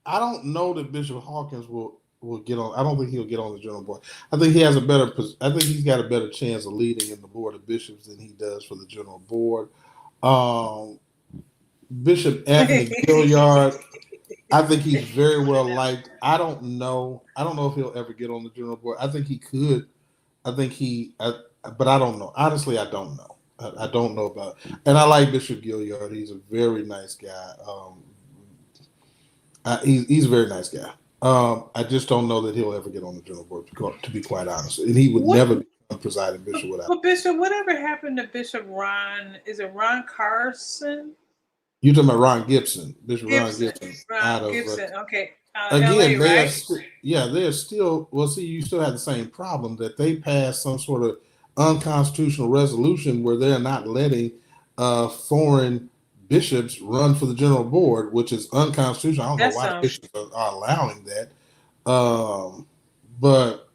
Speaker 2: I don't know that Bishop Hawkins will get on. I don't think he'll get on the general board. I think he has a better. I think he's got a better chance of leading in the board of bishops than he does for the general board. Bishop Anthony Gilliard, I think he's very well liked. I don't know if he'll ever get on the general board. I think he could. I think but I don't know. Honestly, I don't know. I don't know about it. And I like Bishop Gilliard. He's a very nice guy. He's a very nice guy. I just don't know that he'll ever get on the general board, to be quite honest. And he would never be a presiding bishop without.
Speaker 1: Well, Bishop, whatever happened to Bishop Ron? Is it Ron Carson?
Speaker 2: You're talking about Ron Gibson, Bishop Ron Gibson.
Speaker 1: Ron Gibson. Okay.
Speaker 2: Again,
Speaker 1: LA,
Speaker 2: they're still. Well, see, you still have the same problem that they passed some sort of unconstitutional resolution where they're not letting foreign bishops run for the general board, which is unconstitutional. I don't know why bishops are allowing that. But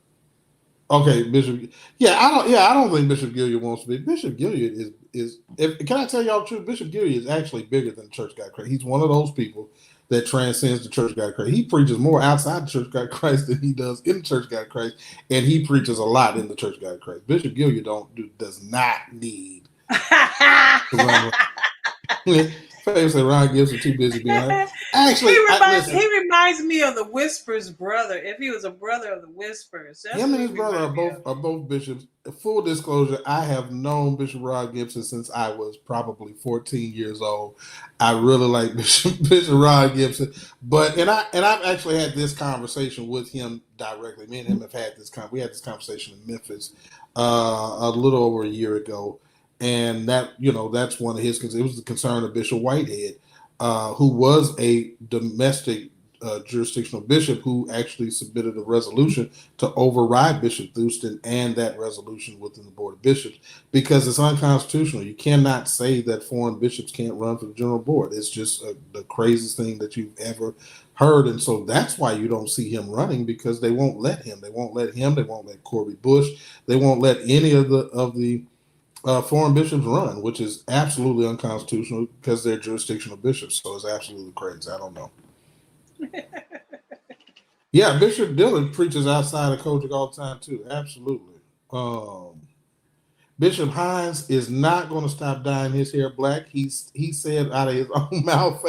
Speaker 2: okay, Bishop. I don't think Bishop Gilliard wants to be. Bishop Gilliard is. Can I tell y'all the truth? Bishop Gilliard is actually bigger than the Church God Christ. He's one of those people that transcends the Church God Christ. He preaches more outside the Church God Christ than he does in the Church God Christ, and he preaches a lot in the Church God Christ. Bishop Gilliard does not need to run. Famous say Ron Gibson too busy being like, actually,
Speaker 1: he reminds me of the Whispers brother. If he was a brother of the Whispers,
Speaker 2: him and his brother are both bishops. Full disclosure, I have known Bishop Ron Gibson since I was probably 14 years old. I really like Bishop Ron Gibson, and I've actually had this conversation with him directly. Me and him have had this we had this conversation in Memphis a little over a year ago. And that's one of his concerns. It was the concern of Bishop Whitehead, who was a domestic jurisdictional bishop who actually submitted a resolution to override Bishop Thurston and that resolution within the Board of Bishops because it's unconstitutional. You cannot say that foreign bishops can't run for the general board. It's just the craziest thing that you've ever heard. And so that's why you don't see him running, because they won't let him. They won't let him. They won't let Corby Bush. They won't let any of the foreign bishops run, which is absolutely unconstitutional because they're jurisdictional bishops. So it's absolutely crazy. I don't know. Yeah, Bishop Dillon preaches outside of Kojic all the time too. Absolutely. Bishop Hines is not going to stop dyeing his hair black. He said out of his own mouth,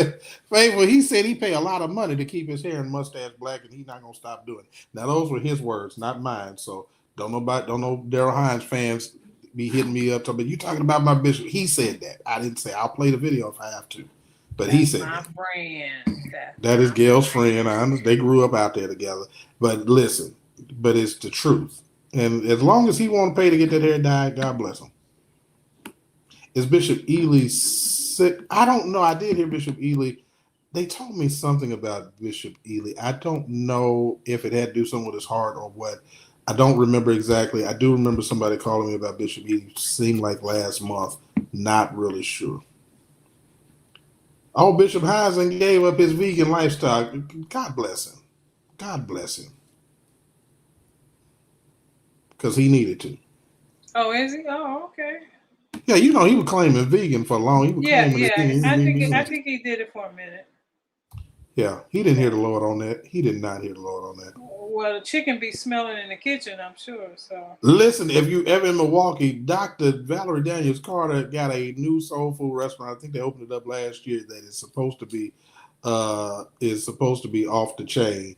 Speaker 2: faithful. He said he pay a lot of money to keep his hair and mustache black, and he's not going to stop doing it. Now those were his words, not mine. So don't know Daryl Hines fans be hitting me up talking, you talking about my bishop. He said that. I didn't say. I'll play the video if I have to. But he said
Speaker 1: my friend.
Speaker 2: That is Gail's friend. I understand they grew up out there together. But listen, it's the truth. And as long as he want to pay to get that hair dyed, God bless him. Is Bishop Ely sick? I don't know. I did hear Bishop Ely. They told me something about Bishop Ely. I don't know if it had to do something with his heart or what. I don't remember exactly. I do remember somebody calling me about Bishop Ely. Seemed like last month. Not really sure. Oh, Bishop Heisen gave up his vegan lifestyle. God bless him. God bless him. Because he needed to.
Speaker 1: Oh, is he? Oh, okay.
Speaker 2: Yeah, he was claiming vegan for long.
Speaker 1: I think he did it for a minute.
Speaker 2: Yeah, he didn't hear the Lord on that. He did not hear the Lord on that.
Speaker 1: Well, the chicken be smelling in the kitchen, I'm sure. So
Speaker 2: listen, if you ever in Milwaukee, Dr. Valerie Daniels Carter got a new soul food restaurant. I think they opened it up last year. That is supposed to be off the chain.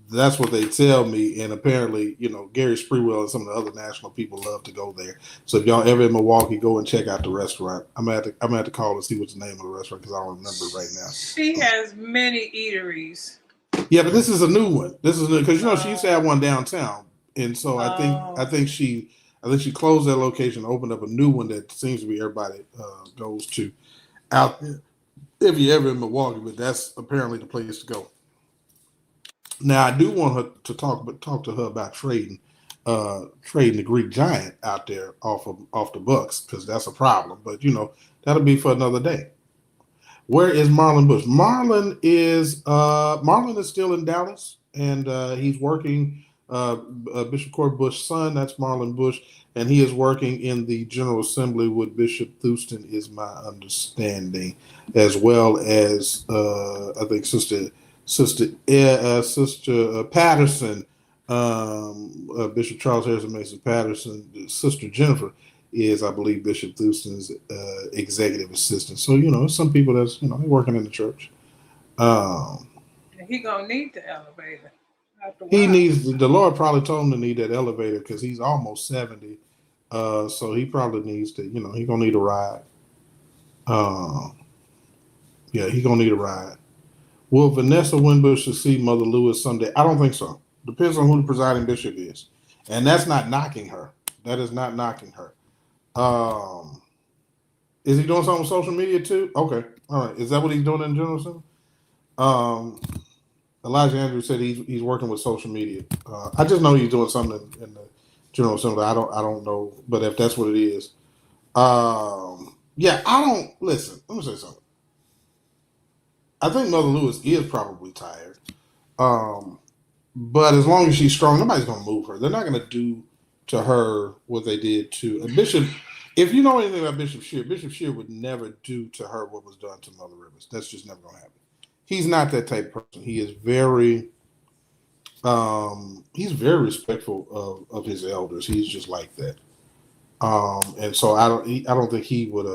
Speaker 2: That's what they tell me, and apparently, Gary Sprewell and some of the other national people love to go there. So if y'all ever in Milwaukee, go and check out the restaurant. I'm gonna have to call and see what's the name of the restaurant because I don't remember it right now.
Speaker 1: She has many eateries.
Speaker 2: Yeah, but this is a new one. This is because she used to have one downtown, and so I think she closed that location, opened up a new one that seems to be everybody goes to out there. If you're ever in Milwaukee, but that's apparently the place to go. Now I do want her to talk to her about trading the Greek giant out there off the Bucks, because that's a problem. But that'll be for another day. Where is Marlon Bush? Marlon is still in Dallas, and he's working Bishop Court Bush's son. That's Marlon Bush, and he is working in the General Assembly with Bishop Houston, is my understanding, as well as I think Sister Patterson, Bishop Charles Harrison Mason Patterson, Sister Jennifer is, I believe, Bishop Houston's executive assistant. So some people that's they're working in the church.
Speaker 1: He gonna need the elevator after a
Speaker 2: He
Speaker 1: while.
Speaker 2: needs the Lord probably told him to need that elevator because he's almost 70. So he probably needs to, he's gonna need a ride. Yeah, he's gonna need a ride. Will Vanessa Winbush succeed Mother Lewis someday? I don't think so. Depends on who the presiding bishop is, and that's not knocking her. That is not knocking her. Is he doing something on social media too? Okay, all right. Is that what he's doing in General Assembly? Elijah Andrews said he's working with social media. I just know he's doing something in the General Assembly. I don't know, but if that's what it is, yeah, I don't listen. Let me say something. I think Mother Lewis is probably tired, but as long as she's strong, nobody's gonna move her. They're not gonna do to her what they did to a Bishop. If you know anything about Bishop Shear would never do to her what was done to Mother Rivers. That's just never gonna happen. He's not that type of person. He is very respectful of his elders. He's just like that. And so I don't think he would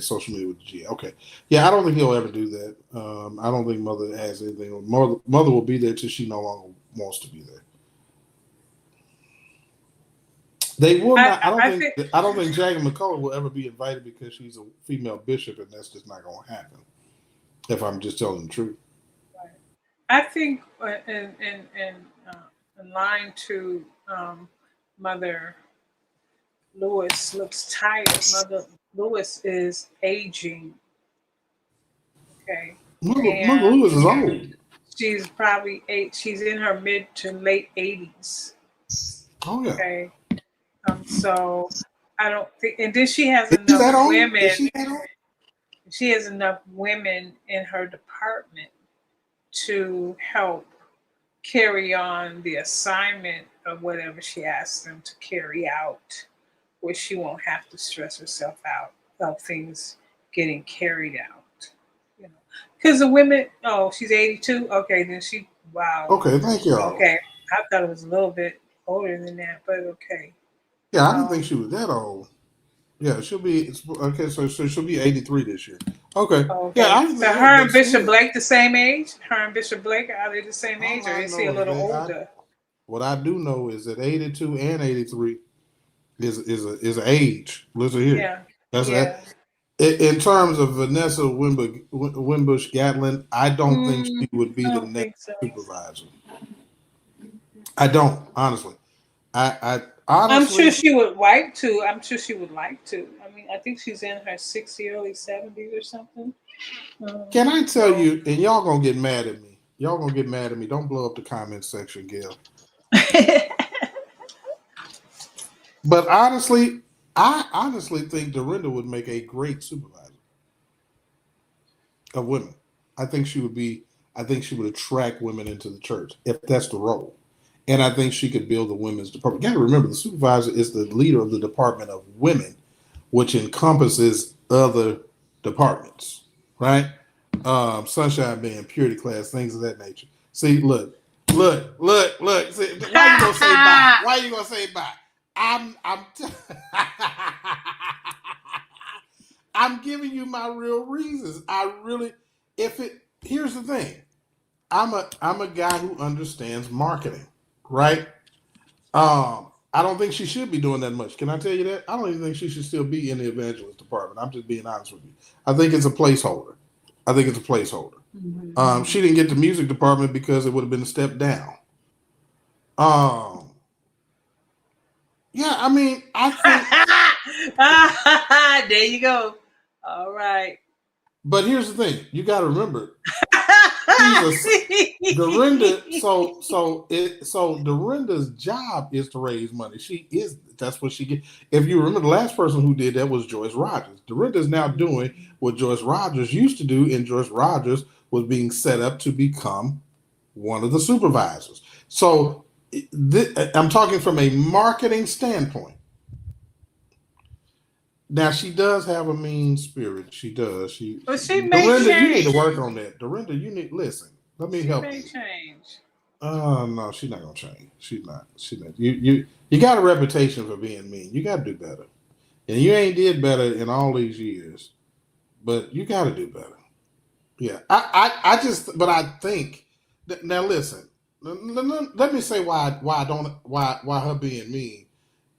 Speaker 2: social media with the G. Okay. Yeah, I don't think he'll ever do that. I don't think Mother has anything. Mother will be there till she no longer wants to be there. They will not. I don't think Jackie McCullough will ever be invited because she's a female bishop, and that's just not going to happen. If I'm just telling the truth.
Speaker 1: I think in line to Mother Lewis looks tired. Mother Lewis is aging. Okay.
Speaker 2: Mother Lewis is old.
Speaker 1: She's probably she's in her mid to late 80s.
Speaker 2: Oh yeah.
Speaker 1: Okay. So I don't think, and then she has enough women. She has enough women in her department to help carry on the assignment of whatever she asks them to carry out, where she won't have to stress herself out of things getting carried out. Because the women, she's 82. Okay, then wow.
Speaker 2: Okay, thank you.
Speaker 1: Okay, I thought it was a little bit older than that, but okay.
Speaker 2: Yeah, I didn't think she was that old. Yeah, she'll be okay. So she'll be 83 this year. Okay. Yeah.
Speaker 1: So her and Bishop Blake the same age? Her and Bishop Blake, are they the same age, or is he a little older?
Speaker 2: What I do know is that 82 and 83 is an age. Listen here.
Speaker 1: Yeah.
Speaker 2: That's that. In terms of Vanessa Winbush Gatlin, I don't think she would be the next supervisor. I don't, honestly. I'm
Speaker 1: sure she would like to. I'm sure she would like to. I mean, I think she's in her 60s, early 70s or something.
Speaker 2: Can I tell you, and y'all gonna get mad at me. Don't blow up the comment section, Gail. But honestly, I think Dorinda would make a great supervisor of women. I think she would attract women into the church if that's the role. And I think she could build the women's department. You got to remember, the supervisor is the leader of the Department of Women, which encompasses other departments, right? Sunshine Band, Purity Class, things of that nature. See, look. See, why you gonna say bye? Why you gonna say bye? I'm giving you my real reasons. Here's the thing. I'm a guy who understands marketing. Right? I don't think she should be doing that much. Can I tell you that? I don't even think she should still be in the evangelist department. I'm just being honest with you. I think it's a placeholder. Mm-hmm. She didn't get the music department because it would have been a step down. Yeah, I mean, I
Speaker 1: think there you go. All right.
Speaker 2: But here's the thing. You got to remember. Dorinda. So Dorinda's job is to raise money. That's what she gets. If you remember, the last person who did that was Joyce Rogers. Dorinda is now doing what Joyce Rogers used to do, and Joyce Rogers was being set up to become one of the supervisors. So I'm talking from a marketing standpoint. Now she does have a mean spirit. She does.
Speaker 1: But she may
Speaker 2: Dorinda, you need to
Speaker 1: change.
Speaker 2: work on that. Dorinda, you need listen. Let me
Speaker 1: She
Speaker 2: help
Speaker 1: may
Speaker 2: you.
Speaker 1: change.
Speaker 2: No, she's not gonna change. She's not. She's not. You got a reputation for being mean. You got to do better, and you ain't did better in all these years. But you got to do better. Yeah, I just. But I think now. Listen. Let me say why I don't why her being mean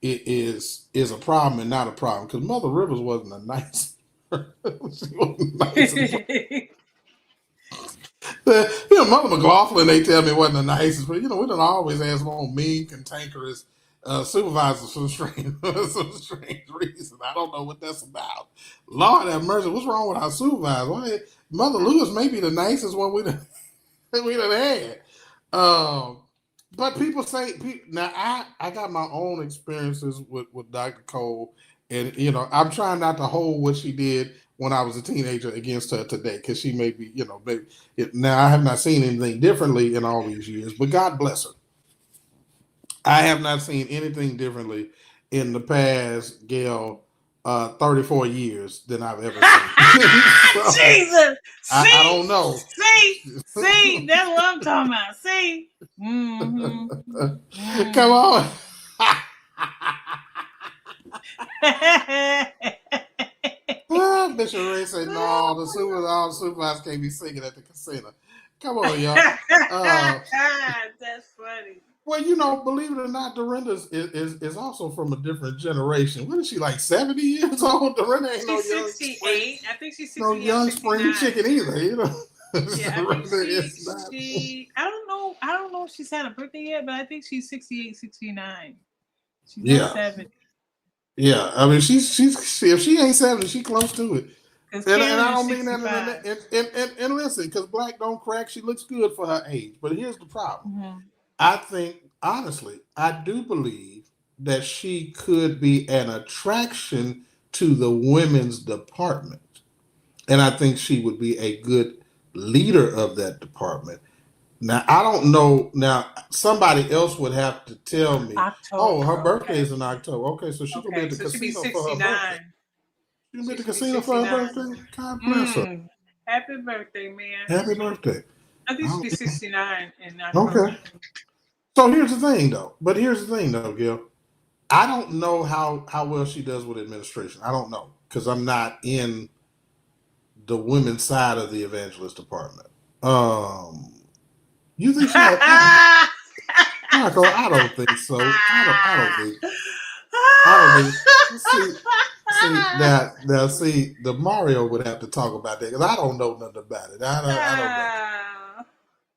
Speaker 2: is a problem and not a problem because Mother Rivers wasn't a nice. She wasn't nice. Mother McLaughlin, they tell me wasn't the nicest, but we don't always have some old mean, cantankerous supervisors for some strange reason. I don't know what that's about. Lord have mercy, what's wrong with our supervisor? Mother Lewis may be the nicest one we done, we done had. But people say now I got my own experiences with Dr. Cole, and I'm trying not to hold what she did when I was a teenager against her today because she may be maybe now I have not seen anything differently in all these years, but God bless her. I have not seen anything differently in the past, Gail, 34 years than I've ever seen. So,
Speaker 1: Jesus.
Speaker 2: I don't know.
Speaker 1: See, that's what I'm talking about. See? Mm-hmm.
Speaker 2: Come on. Bishop Ray said, no, all the supervisors can't be singing at the casino. Come on, y'all.
Speaker 1: That's funny.
Speaker 2: Well, believe it or not, Dorinda is also from a different generation. What is she, like 70 years old? Dorinda ain't
Speaker 1: she's
Speaker 2: no young
Speaker 1: 68. I think she's 68.
Speaker 2: no young spring chicken either,
Speaker 1: Yeah, I think I don't know if she's had a birthday yet, but I think she's 68, 69. She's not 70.
Speaker 2: Yeah, I mean, she's if she ain't 70, she close to it. And I don't mean
Speaker 1: 65.
Speaker 2: that. And listen, because black don't crack, she looks good for her age. But here's the problem.
Speaker 1: Mm-hmm.
Speaker 2: I think, honestly, I do believe that she could be an attraction to the women's department. And I think she would be a good leader of that department. Now, I don't know. Now, somebody else would have to tell me,
Speaker 1: October.
Speaker 2: Her birthday is in October. Okay, so she's going to be at the casino for her birthday. She's going to be at the casino for her birthday? God bless her.
Speaker 1: Happy birthday, man.
Speaker 2: Happy birthday.
Speaker 1: I think she'll be 69 in October.
Speaker 2: Okay. So here's the thing, though, Gil. I don't know how well she does with administration. I don't know because I'm not in the women's side of the evangelist department. You think she had Michael? I don't think so. I don't think. See, the Mario would have to talk about that because I don't know nothing about it. I don't know.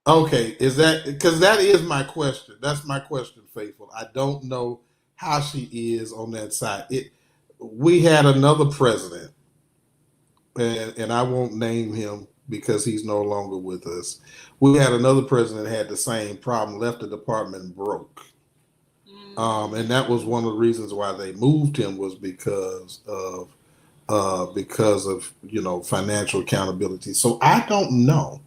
Speaker 2: Okay, is that because that is my question? That's my question, Faithful. I don't know how she is on that side. We had another president, and I won't name him because he's no longer with us. We had another president that had the same problem, left the department broke. And that was one of the reasons why they moved him was because of financial accountability. So I don't know.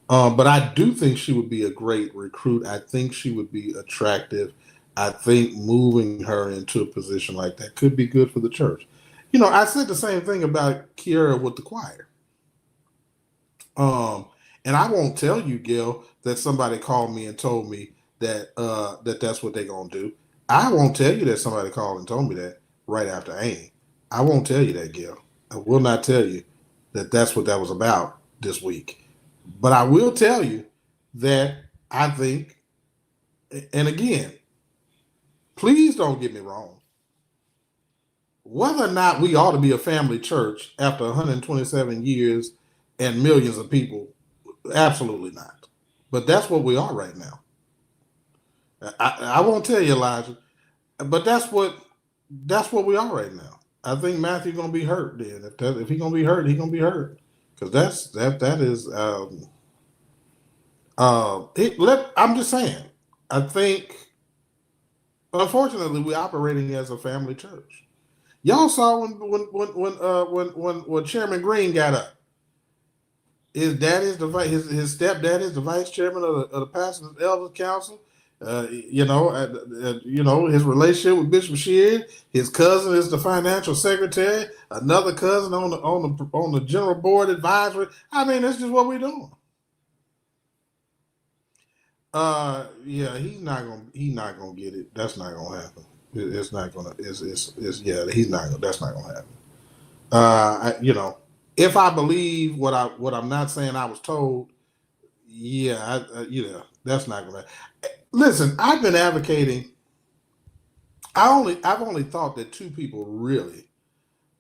Speaker 2: But I do think she would be a great recruit. I think she would be attractive. I think moving her into a position like that could be good for the church. I said the same thing about Kiara with the choir. And I won't tell you, Gil, that somebody called me and told me that that's what they're gonna do. I won't tell you that somebody called and told me that right after AIM. I won't tell you that, Gil. I will not tell you that that's what that was about this week. But I will tell you that I think, and again, please don't get me wrong. Whether or not we ought to be a family church after 127 years and millions of people, absolutely not. But that's what we are right now. I won't tell you, Elijah, but that's what we are right now. I think Matthew's gonna be hurt. Then if he's gonna be hurt, he's gonna be hurt because that is. I'm just saying. I think, unfortunately, we're operating as a family church. Y'all saw when Chairman Green got up. His dad is his stepdad is the vice chairman of the Pastors Elders Council. His relationship with Bishop Sheard. His cousin is the financial secretary. Another cousin on the general board advisory. I mean, that's just what we're doing. Yeah, he's not gonna get it. That's not gonna happen. It's not gonna. He's not gonna. That's not gonna happen. If I believe what I'm not saying I was told, that's not gonna. Listen, I've been advocating. I've only thought that two people really.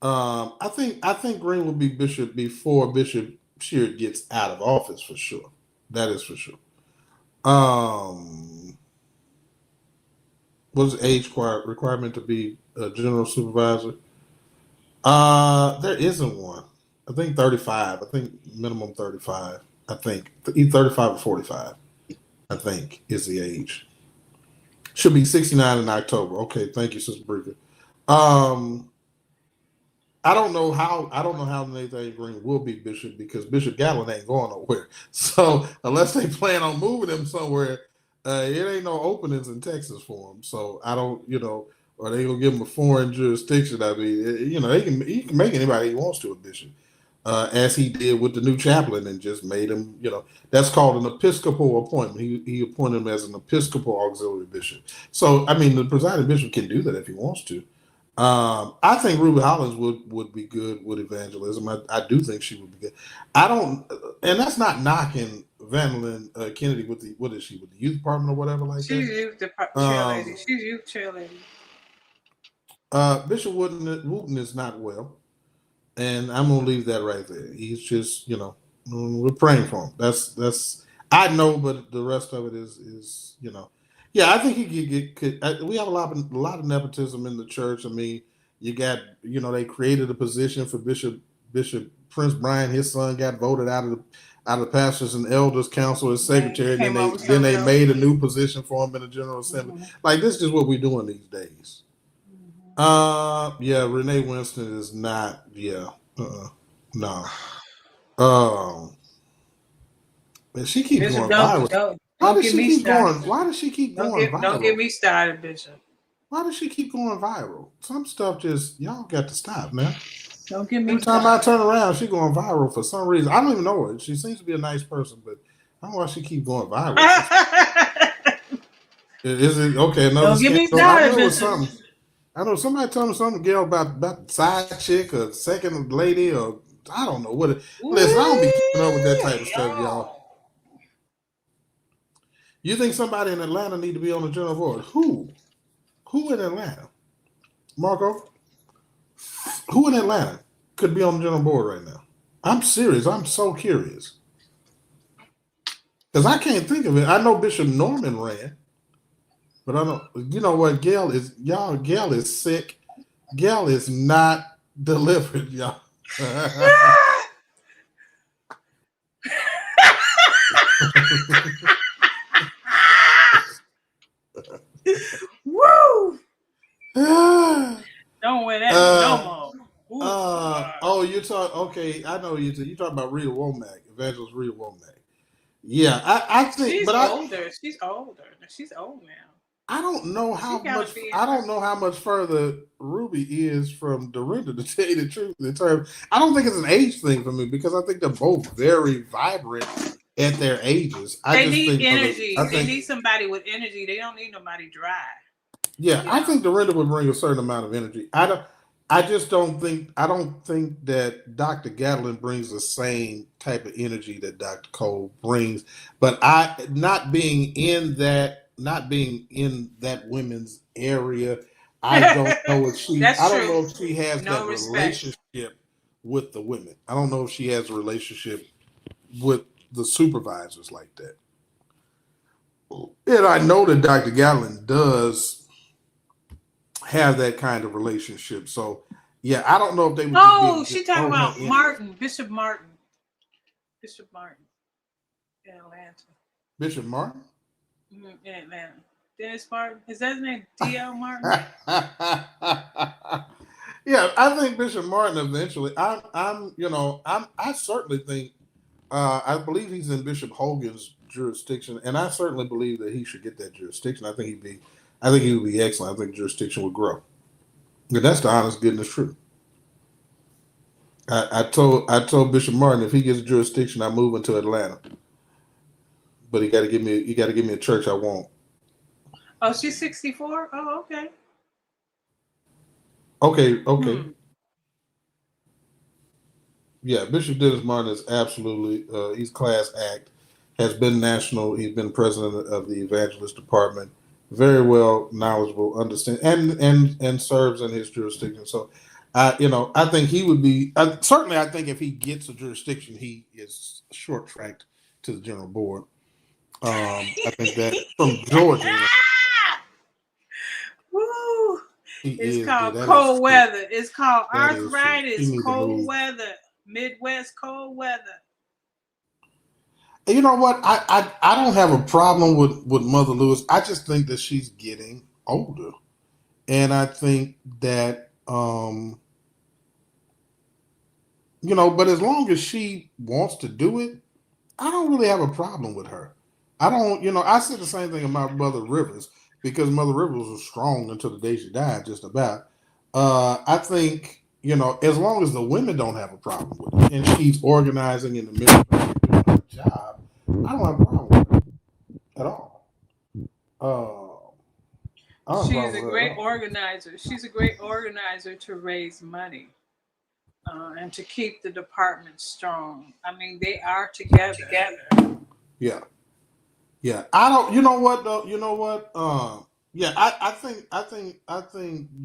Speaker 2: I think Green will be bishop before Bishop Sheard gets out of office for sure. That is for sure. What is the age requirement to be a general supervisor? There isn't one. I think 35. I think minimum 35. I think either 35 or 45. I think is the age. Should be 69 in October. Okay, thank you, Sister Breaker. I don't know how Nathan Green will be bishop because Bishop Gatlin ain't going nowhere. So unless they plan on moving him somewhere, it ain't no openings in Texas for him. So I don't, or they gonna give him a foreign jurisdiction. I mean, he can make anybody he wants to a bishop, as he did with the new chaplain and just made him. That's called an episcopal appointment. He appointed him as an episcopal auxiliary bishop. So I mean, the presiding bishop can do that if he wants to. I think Ruby Hollins would be good with evangelism. I do think she would be good. And that's not knocking Vandalyn Kennedy with what is she with the youth department or whatever like
Speaker 1: She's
Speaker 2: that.
Speaker 1: Youth cheerleader. She's youth cheerleader.
Speaker 2: Bishop Wooten is not well, and I'm gonna leave that right there. He's just we're praying for him. That's I know, but the rest of it is. Yeah, I think he could. We have a lot of nepotism in the church. I mean, you got they created a position for Bishop Prince Brian. His son got voted out of the pastors and elders council as secretary. Then they made a new position for him in the General Assembly. Mm-hmm. Like this is just what we're doing these days. Mm-hmm. Renee Winston is not. No. And she keeps going viral. Why does she keep going viral?
Speaker 1: Don't get me started, Bishop.
Speaker 2: Why does she keep going viral? Some stuff just y'all got to stop, man.
Speaker 1: Don't get me
Speaker 2: Every time I turn around, she going viral for some reason. I don't even know her. She seems to be a nice person, but I don't know why she keep going viral. Is it okay?
Speaker 1: Don't get me started, Bishop.
Speaker 2: I know somebody told me something, Gail, about side chick or second lady or I don't know what it. Listen, I don't be keeping up with that type of stuff, y'all. You think somebody in Atlanta need to be on the general board? Who? Who in Atlanta? Marco? Who in Atlanta could be on the general board right now? I'm serious. I'm so curious. Because I can't think of it. I know Bishop Norman ran. But I don't, you know what? Gail is sick. Gail is not delivered, y'all.
Speaker 1: Woo! Don't win that no more.
Speaker 2: You talk. Okay, I know you talking about Rita Womack, Evangelist Rita Womack. Yeah, I think.
Speaker 1: She's older. She's older. She's old now.
Speaker 2: I don't know how much. I don't know how much further Ruby is from Dorinda. To tell you the truth, I don't think it's an age thing for me because I think they're both very vibrant at their ages.
Speaker 1: They need energy. They need somebody with energy. They don't need nobody dry.
Speaker 2: Yeah, I think Dorinda would bring a certain amount of energy. I don't think that Dr. Gatlin brings the same type of energy that Dr. Cole brings. But not being in that women's area, I don't know if she has that relationship with the women. I don't know if she has a relationship with the supervisors like that. And I know that Dr. Gatlin does have that kind of relationship. So, yeah, I don't know if they would.
Speaker 1: Oh, she's talking about Martin, Bishop Martin. Bishop Martin in Atlanta.
Speaker 2: Bishop Martin?
Speaker 1: In Atlanta. Dennis Martin. Is that his name? D.L. Martin?
Speaker 2: Yeah, I think Bishop Martin eventually. I certainly think I believe he's in Bishop Hogan's jurisdiction, and I certainly believe that he should get that jurisdiction. I think he would be excellent. I think jurisdiction would grow. And that's the honest goodness truth. I told Bishop Martin if he gets jurisdiction, I'm moving to Atlanta. But he got to give me a church I want.
Speaker 1: Oh, she's 64. Oh, okay.
Speaker 2: Okay. Yeah, Bishop Dennis Martin is absolutely he's class act. Has been national. He's been president of the evangelist department. Very well knowledgeable, understand, and serves in his jurisdiction. So, I think he would be certainly. I think if he gets a jurisdiction, he is short tracked to the general board. I think that from Georgia.
Speaker 1: Woo! It's called cold weather. It's called arthritis. Cold weather. Midwest cold weather.
Speaker 2: You know what? I don't have a problem with Mother Lewis. I just think that she's getting older, and I think that but as long as she wants to do it, I don't really have a problem with her. I don't. I said the same thing about Mother Rivers because Mother Rivers was strong until the day she died, just about. I think. As long as the women don't have a problem with it, and she's organizing in the middle doing her job, I don't have a problem with it at all.
Speaker 1: She's a great organizer. She's a great organizer to raise money and to keep the department strong. I mean, they are together.
Speaker 2: Yeah. I don't. You know what though? You know what? Yeah. I think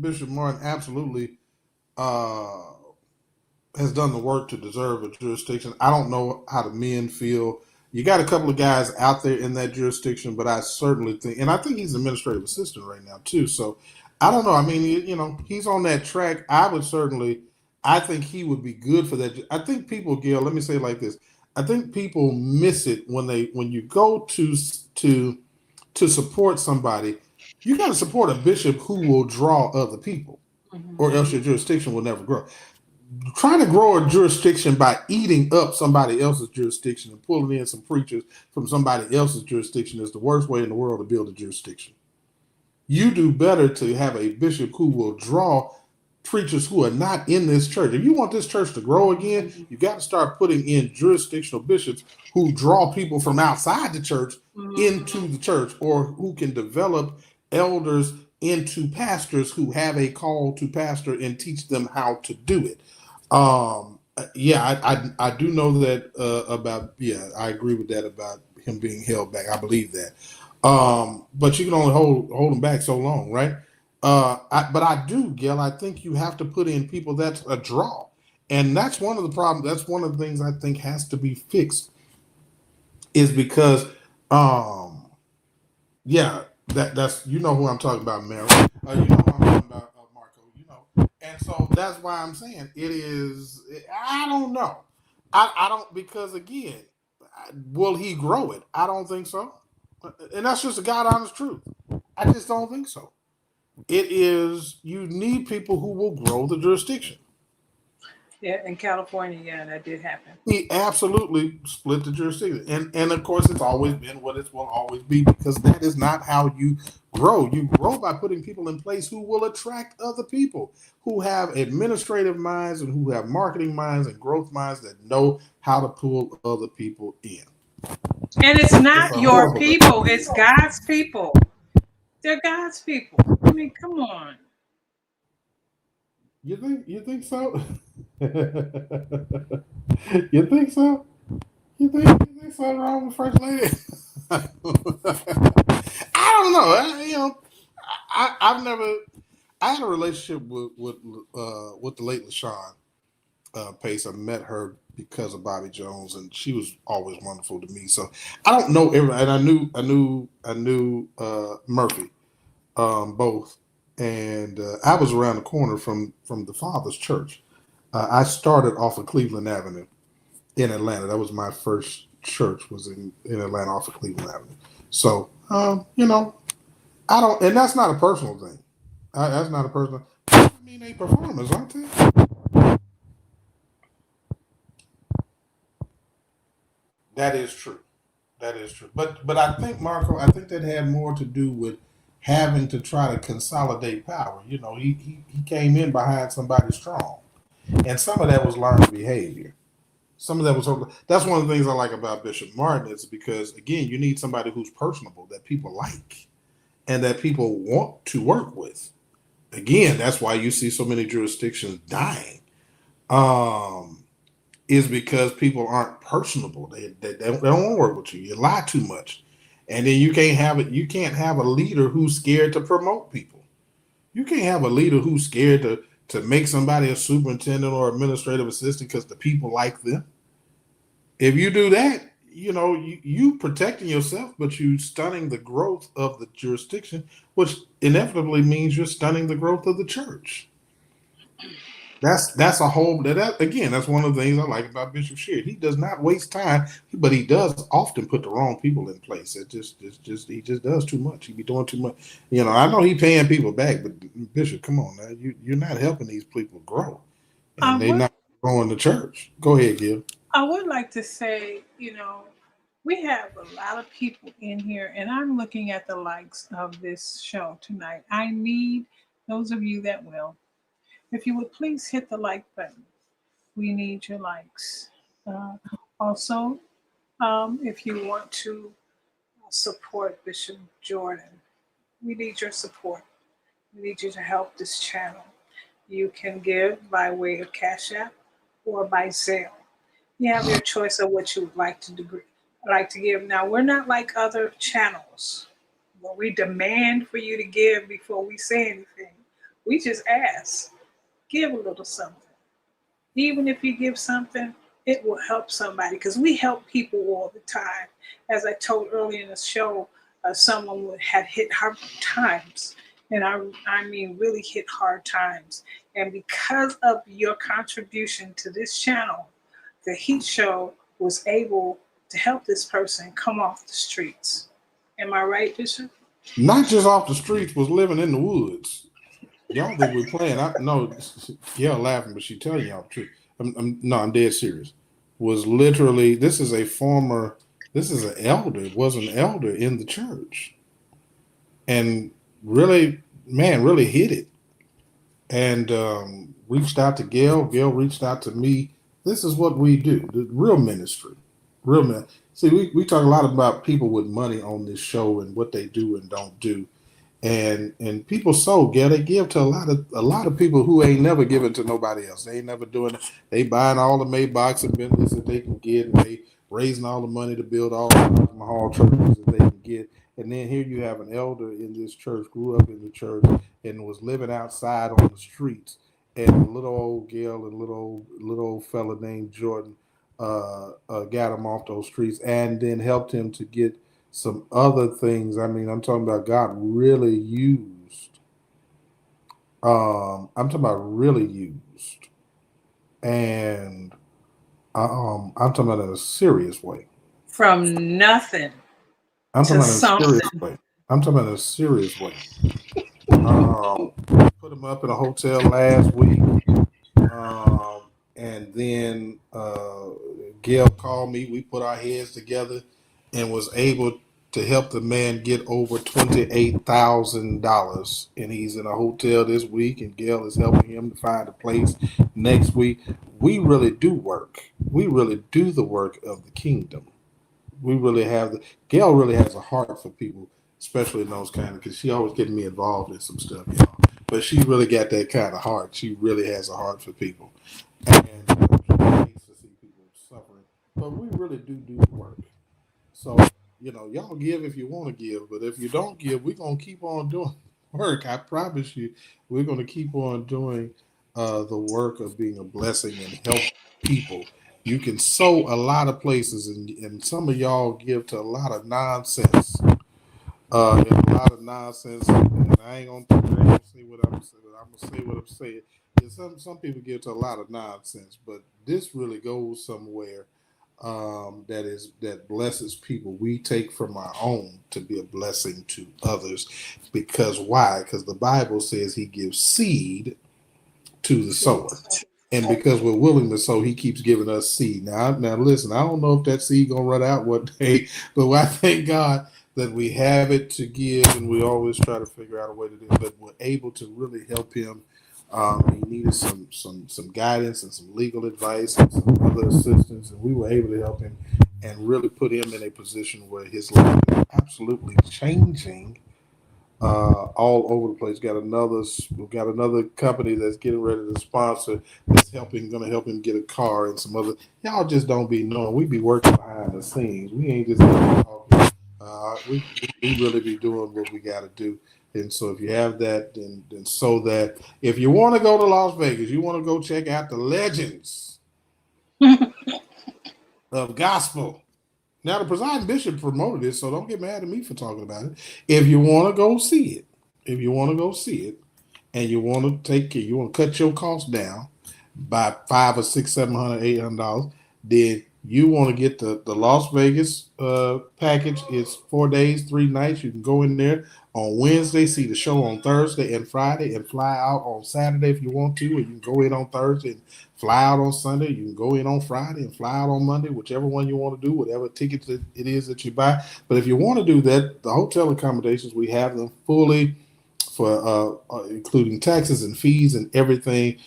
Speaker 2: Bishop Martin absolutely. Has done the work to deserve a jurisdiction. I don't know how the men feel. You got a couple of guys out there in that jurisdiction, but I certainly think, and I think he's administrative assistant right now too. So I don't know. I mean, he's on that track. I think he would be good for that. I think people, Gail, let me say it like this. I think people miss it when you go to support somebody. You got to support a bishop who will draw other people. Or else your jurisdiction will never grow. Trying to grow a jurisdiction by eating up somebody else's jurisdiction and pulling in some preachers from somebody else's jurisdiction is the worst way in the world to build a jurisdiction. You do better to have a bishop who will draw preachers who are not in this church. If you want this church to grow again, you got to start putting in jurisdictional bishops who draw people from outside the church into the church, or who can develop elders into pastors who have a call to pastor and teach them how to do it. I do know that I agree with that about him being held back. I believe that. But you can only hold him back so long, right? But I do, Gail, I think you have to put in people that's a draw. And that's one of the problems. That's one of the things I think has to be fixed, is because that's who I'm talking about, Mary. Who I'm talking about, Marco. And so that's why I'm saying it is. I don't know. I don't, because again, will he grow it? I don't think so. And that's just a God honest truth. I just don't think so. It is, you need people who will grow the jurisdiction.
Speaker 1: Yeah, in California, that did happen.
Speaker 2: He absolutely split the jurisdiction. And of course, it's always been what it will always be, because that is not how you grow. You grow by putting people in place who will attract other people, who have administrative minds and who have marketing minds and growth minds that know how to pull other people in.
Speaker 1: And it's not your people, it's God's people. They're God's people. I mean, come on.
Speaker 2: You think so? You think so? You think something wrong with First Lady? I don't know. I had a relationship with the late LaShawn Pace. I met her because of Bobby Jones, and she was always wonderful to me. So I don't know everybody, and I knew Murphy, both. And I was around the corner from the Father's Church. I started off of Cleveland Avenue in Atlanta. That was my first church, was in Atlanta off of Cleveland Avenue. So, I don't, and that's not a personal thing. That's not a personal. I mean, they performers, aren't they? That is true. That is true. But I think, Marco, I think that had more to do with having to try to consolidate power. You know, he came in behind somebody strong. And some of that was learned behavior. Some of that was that's one of the things I like about Bishop Martin is because again, you need somebody who's personable, that people like and that people want to work with. Again, that's why you see so many jurisdictions dying. Um, is because people aren't personable. They don't want to work with you. You lie too much. And then you can't have it. You can't have a leader who's scared to promote people. You can't have a leader who's scared to make somebody a superintendent or administrative assistant because the people like them. If you do that, you know, you protecting yourself, but you stunning the growth of the jurisdiction, which inevitably means you're stunning the growth of the church. That's a whole that again. That's one of the things I like about Bishop Sheard. He does not waste time, but he does often put the wrong people in place. It just he just does too much. He be doing too much. You know, I know he paying people back, but Bishop, come on now, you're not helping these people grow,
Speaker 1: I
Speaker 2: and they
Speaker 1: would
Speaker 2: not growing the church. Go ahead, Gil.
Speaker 1: I would like to say, we have a lot of people in here, and I'm looking at the likes of this show tonight. I need those of you that will, if you would please hit the like button. We need your likes. Uh, Also, if you want to support Bishop Jordan, we need your support. We need you to help this channel. You can give by way of Cash App or by Zelle. You have your choice of what you would like to give. Now, we're not like other channels where we demand for you to give before we say anything. We just ask, give a little something. Even if you give something, it will help somebody because we help people all the time. As I told earlier in the show, someone had hit hard times, and I mean really hit hard times. And because of your contribution to this channel, the Heat Show was able to help this person come off the streets. Am I right, Bishop?
Speaker 2: Not just off the streets, was living in the woods. Y'all think we're playing? I no, y'all laughing, but she telling y'all the truth. I'm dead serious. Was literally this is a former this is an elder was an elder in the church, and really man really hit it, and reached out to Gail. Gail reached out to me. This is what we do. The real ministry, real man. See, we talk a lot about people with money on this show and what they do and don't do, and people so yeah they give to a lot of people who ain't never given to nobody else. They ain't never doing it. They buying all the Maybachs and Bentleys that they can get, and they raising all the money to build all the Mahal churches that they can get. And then here you have an elder in this church, grew up in the church, and was living outside on the streets. And little old Gail and little old fella named Jordan got him off those streets, and then helped him to get some other things. I mean, I'm talking about God really used. I'm talking about really used, and I'm talking about in a serious way.
Speaker 1: From nothing
Speaker 2: I'm talking
Speaker 1: to
Speaker 2: about in a serious
Speaker 1: something.
Speaker 2: way. I'm talking about in a serious way. Um, Put him up in a hotel last week, and then Gail called me. We put our heads together and was able to help the man get over $28,000. And he's in a hotel this week, and Gail is helping him to find a place next week. We really do work. We really do the work of the kingdom. We really have the Gail really has a heart for people, especially in those kind of because she always getting me involved in some stuff, you know. But she really got that kind of heart. She really has a heart for people, and she hates to see people suffering. But we really do the work. So y'all give if you want to give, but if you don't give, we're gonna keep on doing work. I promise you, we're gonna keep on doing the work of being a blessing and help people. You can sow a lot of places, and some of y'all give to a lot of nonsense. And a lot of nonsense, and I ain't gonna say what I'm saying. I'm gonna say what I'm saying. And some people give to a lot of nonsense, but this really goes somewhere that blesses people. We take from our own to be a blessing to others, because why? Because the Bible says He gives seed to the sower. And because we're willing to sow, he keeps giving us seed. Now listen, I don't know if that seed gonna run out one day, but I thank God that we have it to give, and we always try to figure out a way to do it. But we're able to really help him. He needed some guidance and some legal advice and some other assistance, and we were able to help him and really put him in a position where his life is absolutely changing all over the place. We've got another company that's getting ready to sponsor that's going to help him get a car and some other. Y'all just don't be knowing. We be working behind the scenes. We ain't just talking. We really be doing what we got to do. And so if you have that, then so that if you want to go to Las Vegas, you want to go check out the legends of gospel. Now, the presiding bishop promoted it, so don't get mad at me for talking about it. If you want to go see it, and you want to take care, you want to cut your costs down by $500 or $600, $700, $800, then you want to get the Las Vegas package. It's 4 days, 3 nights. You can go in there on Wednesday, see the show on Thursday and Friday, and fly out on Saturday if you want to, or you can go in on Thursday and fly out on Sunday. You can go in on Friday and fly out on Monday, whichever one you want to do, whatever tickets it is that you buy. But if you want to do that, the hotel accommodations, we have them fully for including taxes and fees and everything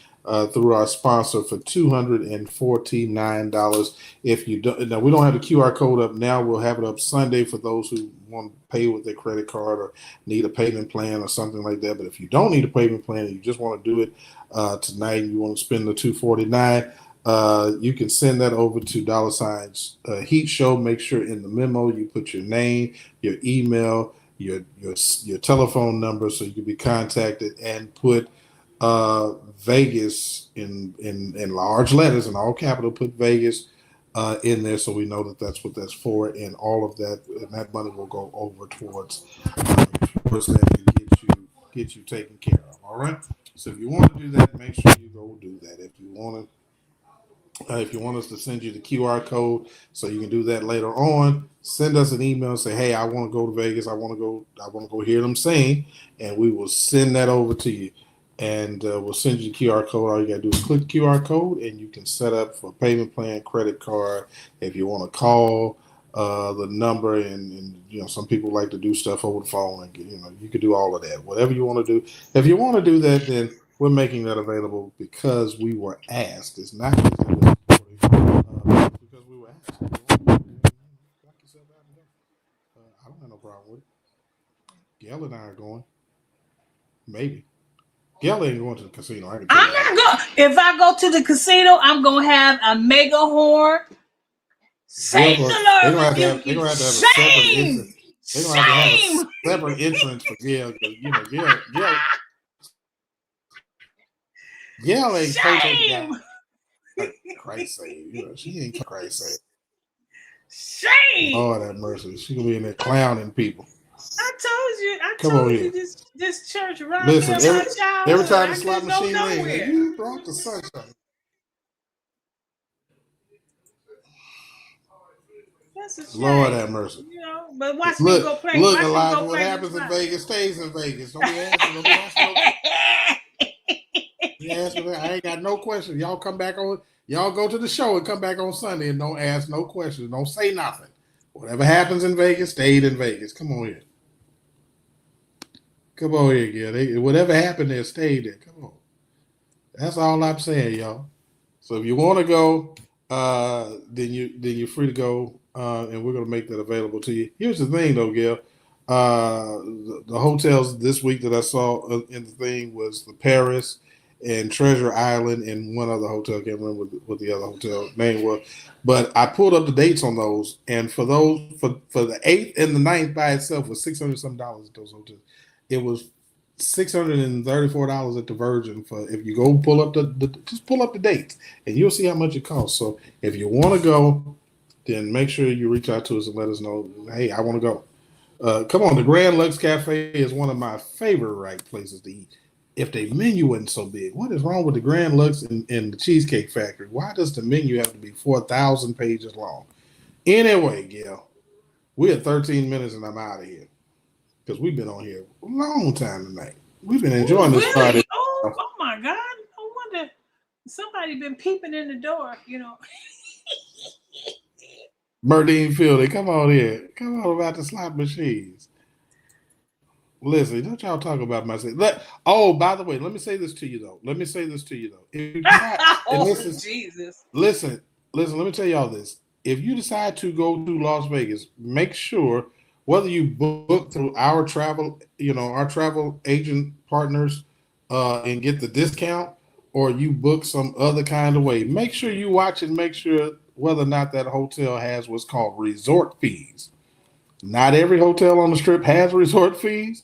Speaker 2: through our sponsor for $249. If you don't, now we don't have the QR code up now. We'll have it up Sunday for those who want to pay with their credit card or need a payment plan or something like that. But if you don't need a payment plan and you just want to do it tonight and you want to spend the $249, you can send that over to $ Heat Show. Make sure in the memo you put your name, your email, your telephone number so you can be contacted, and put Vegas in large letters in all capital. Put Vegas in there so we know that that's what that's for, and all of that, and that money will go over towards that to get you taken care of. All right. So if you want to do that, make sure you go do that. If you want us to send you the QR code so you can do that later on, send us an email and say, hey, I want to go to Vegas. I want to go hear them sing, and we will send that over to you. And we'll send you the QR code. All you got to do is click the QR code, and you can set up for payment plan, credit card. If you want to call the number, and some people like to do stuff over the phone, and you can do all of that. Whatever you want to do. If you want to do that, then we're making that available because we were asked. It's not because we were asked. I don't have no problem with it. Gail and I are going. Maybe. Gail ain't going to the casino.
Speaker 1: I'm not going. If I go to the casino, I'm going to have a mega horn. Say the Lord.
Speaker 2: They're going to have to have a separate entrance for Gail. Gail ain't
Speaker 1: shame.
Speaker 2: Christ save. She ain't Christ save.
Speaker 1: Shame.
Speaker 2: Lord have mercy. She gonna be in there clowning people.
Speaker 1: I told you this church around here.
Speaker 2: Listen, every time the slot machine rings, you brought the sunshine. Lord have mercy.
Speaker 1: But watch me go play.
Speaker 2: Look, Elijah, what happens in Vegas stays in Vegas. Don't be asking. I ain't got no questions. Y'all come back on. Y'all go to the show and come back on Sunday and don't ask no questions. Don't say nothing. Whatever happens in Vegas, stayed in Vegas. Come on here. Come on here, Gil. Whatever happened there, stayed there. Come on. That's all I'm saying, y'all. So if you want to go, then you're free to go, and we're gonna make that available to you. Here's the thing, though, Gil. The hotels this week that I saw in the thing was the Paris and Treasure Island and one other hotel. I can't remember what the other hotel name was, but I pulled up the dates on those, and for those for the 8th and the 9th by itself was $600 some at those hotels. It was $634 at the Virgin for if you go pull up just pull up the dates and you'll see how much it costs. So if you want to go, then make sure you reach out to us and let us know. Hey, I want to go. Come on, the Grand Lux Cafe is one of my favorite places to eat. If the menu wasn't so big, what is wrong with the Grand Lux and the Cheesecake Factory? Why does the menu have to be 4,000 pages long? Anyway, Gail, we're at 13 minutes and I'm out of here because we've been on here a long time tonight. We've been enjoying this Friday.
Speaker 1: Oh my God! No wonder Somebody been peeping in the door, you know.
Speaker 2: Merdine Fielding, come on here. Come on about the slot machines. Listen, don't y'all talk about myself. Oh, by the way, let me say this to you though. If you decide, and
Speaker 1: Oh, Jesus.
Speaker 2: listen, let me tell y'all this. If you decide to go to Las Vegas, make sure whether you book through our travel, our travel agent partners, and get the discount, or you book some other kind of way, make sure you watch and make sure whether or not that hotel has what's called resort fees. Not every hotel on the strip has resort fees,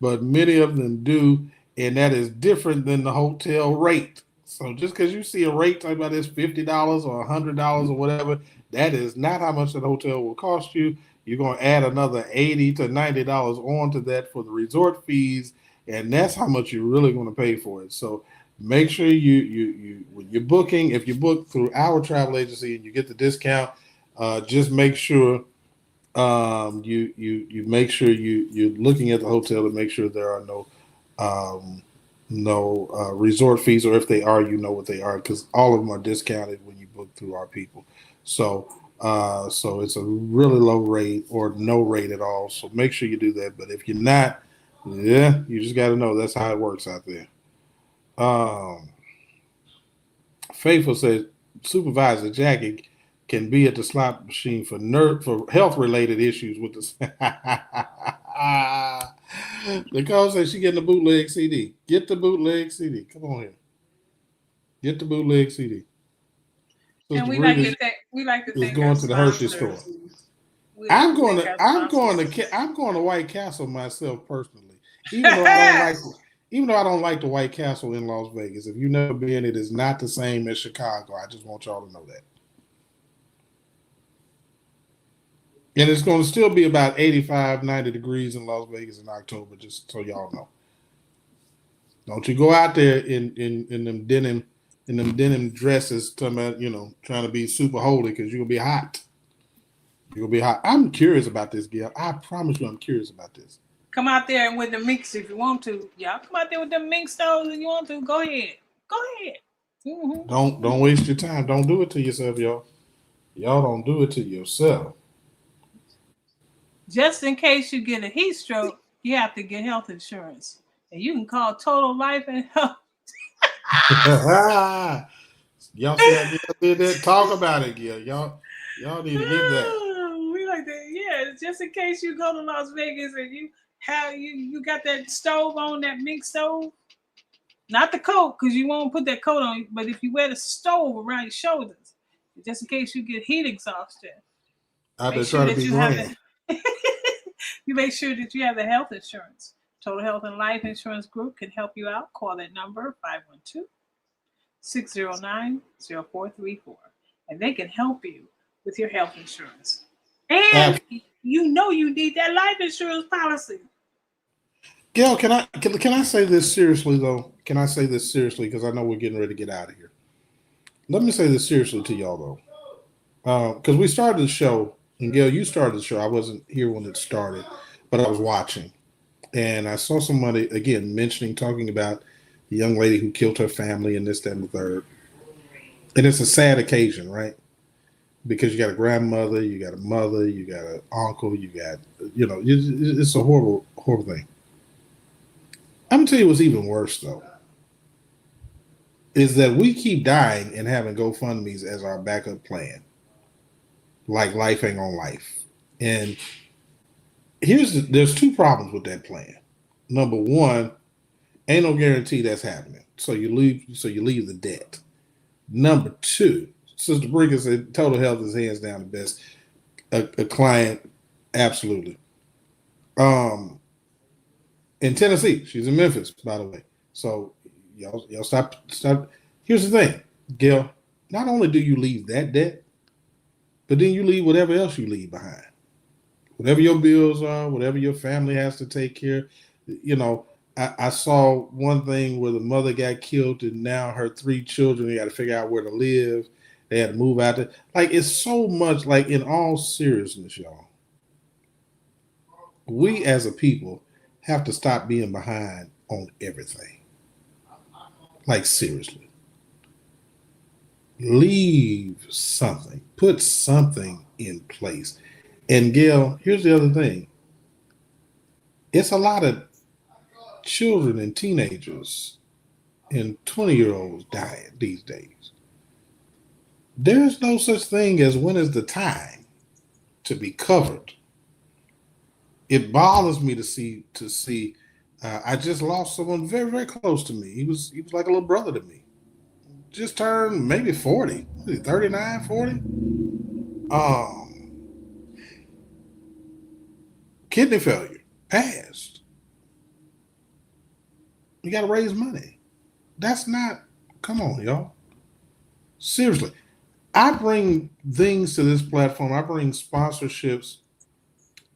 Speaker 2: but many of them do, and that is different than the hotel rate. So just because you see a rate talking about this $50 or $100 or whatever, that is not how much that hotel will cost you. You're going to add another $80 to $90 onto that for the resort fees, and that's how much you're really going to pay for it. So make sure you when you're booking, if you book through our travel agency and you get the discount, just make sure you make sure you're looking at the hotel to make sure there are no resort fees, or if they are, you know what they are, because all of them are discounted when you book through our people. So so it's a really low rate or no rate at all. So make sure you do that. But if you're not, yeah, you just got to know that's how it works out there. Um, Faithful says Supervisor Jackie can be at the slot machine for health related issues with the. Nicole says she getting the bootleg CD. Get the bootleg CD. Come on here. Get the bootleg CD.
Speaker 1: And
Speaker 2: Sister
Speaker 1: we like
Speaker 2: Rita
Speaker 1: to thank
Speaker 2: is
Speaker 1: our
Speaker 2: going to the Hershey store.
Speaker 1: sponsors. We like to thank our sponsors.
Speaker 2: I'm going to White Castle myself personally. Even though I don't like even though I don't like the White Castle in Las Vegas. If you've never been, it is not the same as Chicago. I just want y'all to know that. And it's going to still be about 85, 90 degrees in Las Vegas in October, just so y'all know. Don't you go out there in them denim dresses talking about, trying to be super holy, because you're gonna be hot. You're gonna be hot. I'm curious about this, Gail. I promise you I'm curious about this.
Speaker 1: Come out there with the minks if you want to. Y'all come out there with the mink stoves if you want to. Go ahead. Go ahead. Mm-hmm.
Speaker 2: Don't waste your time. Don't do it to yourself, y'all. Y'all don't do it to yourself.
Speaker 1: Just in case you get a heat stroke, you have to get health insurance. And you can call Total Life and Health.
Speaker 2: Y'all see how Gail did that? Talk about it, Gail. Y'all need to get that.
Speaker 1: We like that. Yeah, just in case you go to Las Vegas and you got that stove on, that mink stove. Not the coat, because you won't put that coat on, but if you wear the stove around your shoulders, just in case you get heat exhaustion.
Speaker 2: I've been trying to be grand.
Speaker 1: You make sure that you have the health insurance. Total Health and Life Insurance Group can help you out. Call that number 512-609-0434. And they can help you with your health insurance. And you need that life insurance policy.
Speaker 2: Gail, can I say this seriously though? Can I say this seriously? Because I know we're getting ready to get out of here. Let me say this seriously to y'all though. Because we started the show, and Gail, you started the show. I wasn't here when it started, but I was watching. And I saw somebody, again, talking about the young lady who killed her family and this, that, and the third. And it's a sad occasion, right? Because you got a grandmother, you got a mother, you got an uncle, you got, it's a horrible, horrible thing. I'm going to tell you what's even worse, though, is that we keep dying and having GoFundMe's as our backup plan. Like Life Ain't on Life. And there's two problems with that plan. Number one, ain't no guarantee that's happening. So you leave the debt. Number two, Sister Brinker said Total Health is hands down the best. A client, absolutely. In Tennessee, she's in Memphis, by the way. So y'all stop. Here's the thing, Gail. Not only do you leave that debt, but then you leave whatever else you leave behind. Whatever your bills are, whatever your family has to take care. I saw one thing where the mother got killed and now her 3 children, they got to figure out where to live. They had to move out there. Like, it's so much, like, in all seriousness, y'all, we as a people have to stop being behind on everything. Like, seriously. Leave something, put something in place. And Gail, here's the other thing. It's a lot of children and teenagers and 20-year-olds dying these days. There's no such thing as when is the time to be covered. It bothers me to see. I just lost someone very very close to me. He was like a little brother to me. Just turned maybe 40, 39, 40. Um, Kidney failure, passed. You got to raise money. That's not. Come on, y'all. Seriously, I bring things to this platform. I bring sponsorships.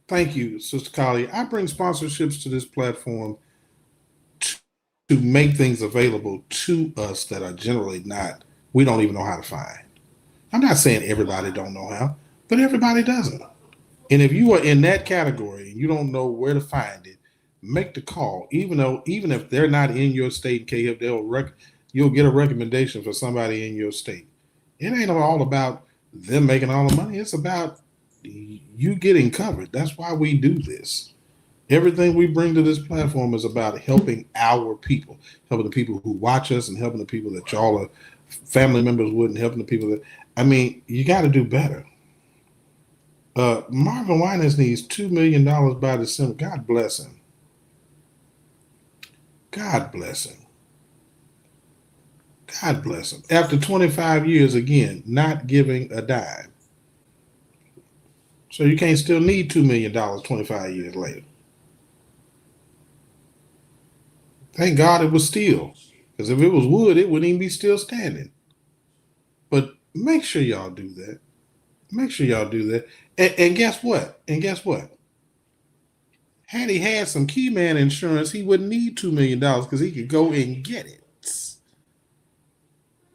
Speaker 2: Thank you, Sister Kali. I bring sponsorships to this platform to, to make things available to us that are generally not. We don't even know how to find. I'm not saying everybody don't know how, but everybody doesn't. And if you are in that category and you don't know where to find it, make the call. Even if they're not in your state, KF, you'll get a recommendation for somebody in your state. It ain't all about them making all the money. It's about you getting covered. That's why we do this. Everything we bring to this platform is about helping our people, helping the people who watch us, and helping the people that y'all are family members with, and helping the people that. I mean, you got to do better. Marvin Winans needs $2 million by December. God bless him. God bless him. God bless him. After 25 years, again, not giving a dime. So you can't still need $2 million 25 years later. Thank God it was steel. Because if it was wood, it wouldn't even be still standing. But make sure y'all do that. Make sure y'all do that. And guess what? Had he had some key man insurance, he wouldn't need $2 million because he could go and get it.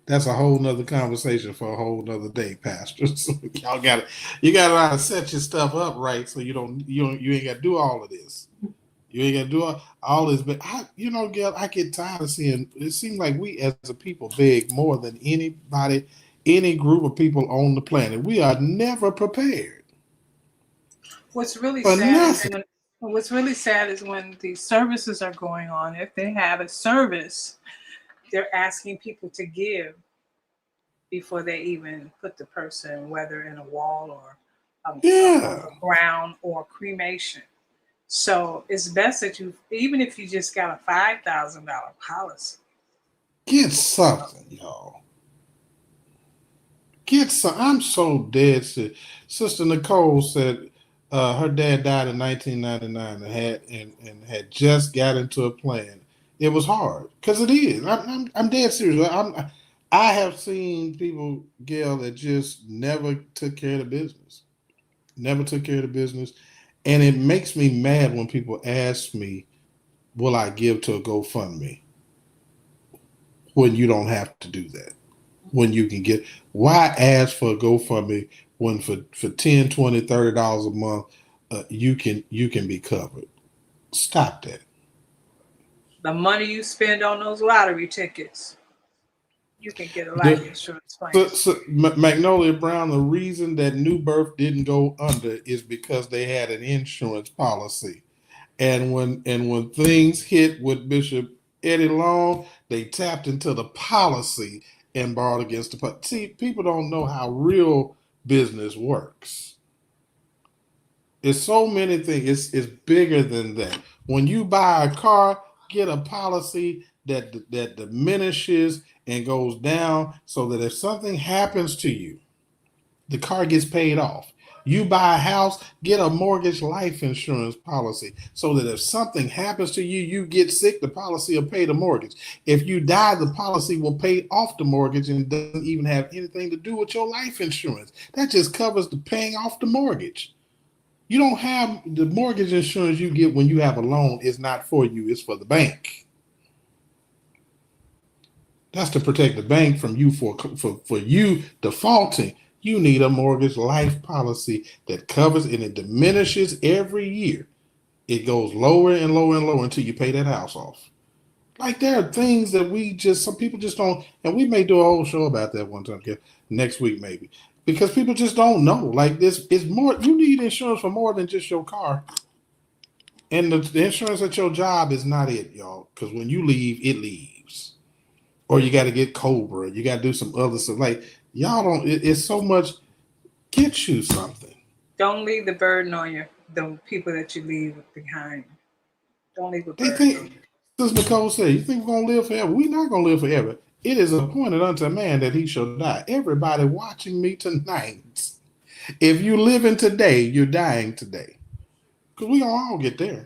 Speaker 2: That's a whole nother conversation for a whole nother day, pastors. You gotta know how to set your stuff up right so you ain't gotta do all of this. You ain't gotta do all this. But Gail, I get tired of seeing it seems like we as a people beg more than anybody, any group of people on the planet. We are never prepared.
Speaker 1: What's really
Speaker 2: For
Speaker 1: sad
Speaker 2: nothing.
Speaker 1: is what's really sad is when these services are going on. If they have a service, they're asking people to give before they even put the person, whether in a wall or on
Speaker 2: Yeah.
Speaker 1: the ground or cremation. So it's best that even if you just got a $5,000 policy,
Speaker 2: Get something, y'all. Get some. I'm so dead serious. Sister Nicole said her dad died in 1999 and had just got into a plan. It was hard because it is. I'm dead serious. I have seen people, Gail, that just never took care of the business. Never took care of the business, and it makes me mad when people ask me, "Will I give to a GoFundMe?" When you don't have to do that. When you can get, why ask for a GoFundMe when for 10, 20, $30 a month you can be covered? Stop that.
Speaker 1: the money you spend on those lottery tickets, you can get a life
Speaker 2: The,
Speaker 1: insurance plan.
Speaker 2: Magnolia Brown, the reason that New Birth didn't go under is because they had an insurance policy. And when things hit with Bishop Eddie Long, they tapped into the policy and borrowed against the. See, people don't know how real business works. It's so many things. It's bigger than that. When you buy a car, get a policy that diminishes and goes down, so that if something happens to you, the car gets paid off. You buy a house, get a mortgage life insurance policy so that if something happens to you, you get sick, the policy will pay the mortgage. If you die, the policy will pay off the mortgage and doesn't even have anything to do with your life insurance. That just covers the paying off the mortgage. You don't have the mortgage insurance you get when you have a loan is not for you, it's for the bank. That's to protect the bank from you for you defaulting. You need a mortgage life policy that covers and it diminishes every year. It goes lower and lower and lower until you pay that house off. Like there are things that some people just don't, and we may do a whole show about that one time, okay, next week maybe, because people just don't know. Like this is more. You need insurance for more than just your car, and the insurance at your job is not it, y'all. Because when you leave, it leaves, or you got to get Cobra, you got to do some other stuff. Like y'all don't. It's so much. Get you something.
Speaker 1: Don't leave the burden on the people that you leave behind. Don't leave a
Speaker 2: They
Speaker 1: burden on.
Speaker 2: think, as Nicole said, you think we're gonna live forever? We're not gonna live forever. It is appointed unto man that he shall die. Everybody watching me tonight, if you living today, you're dying today. Because we gonna all get there.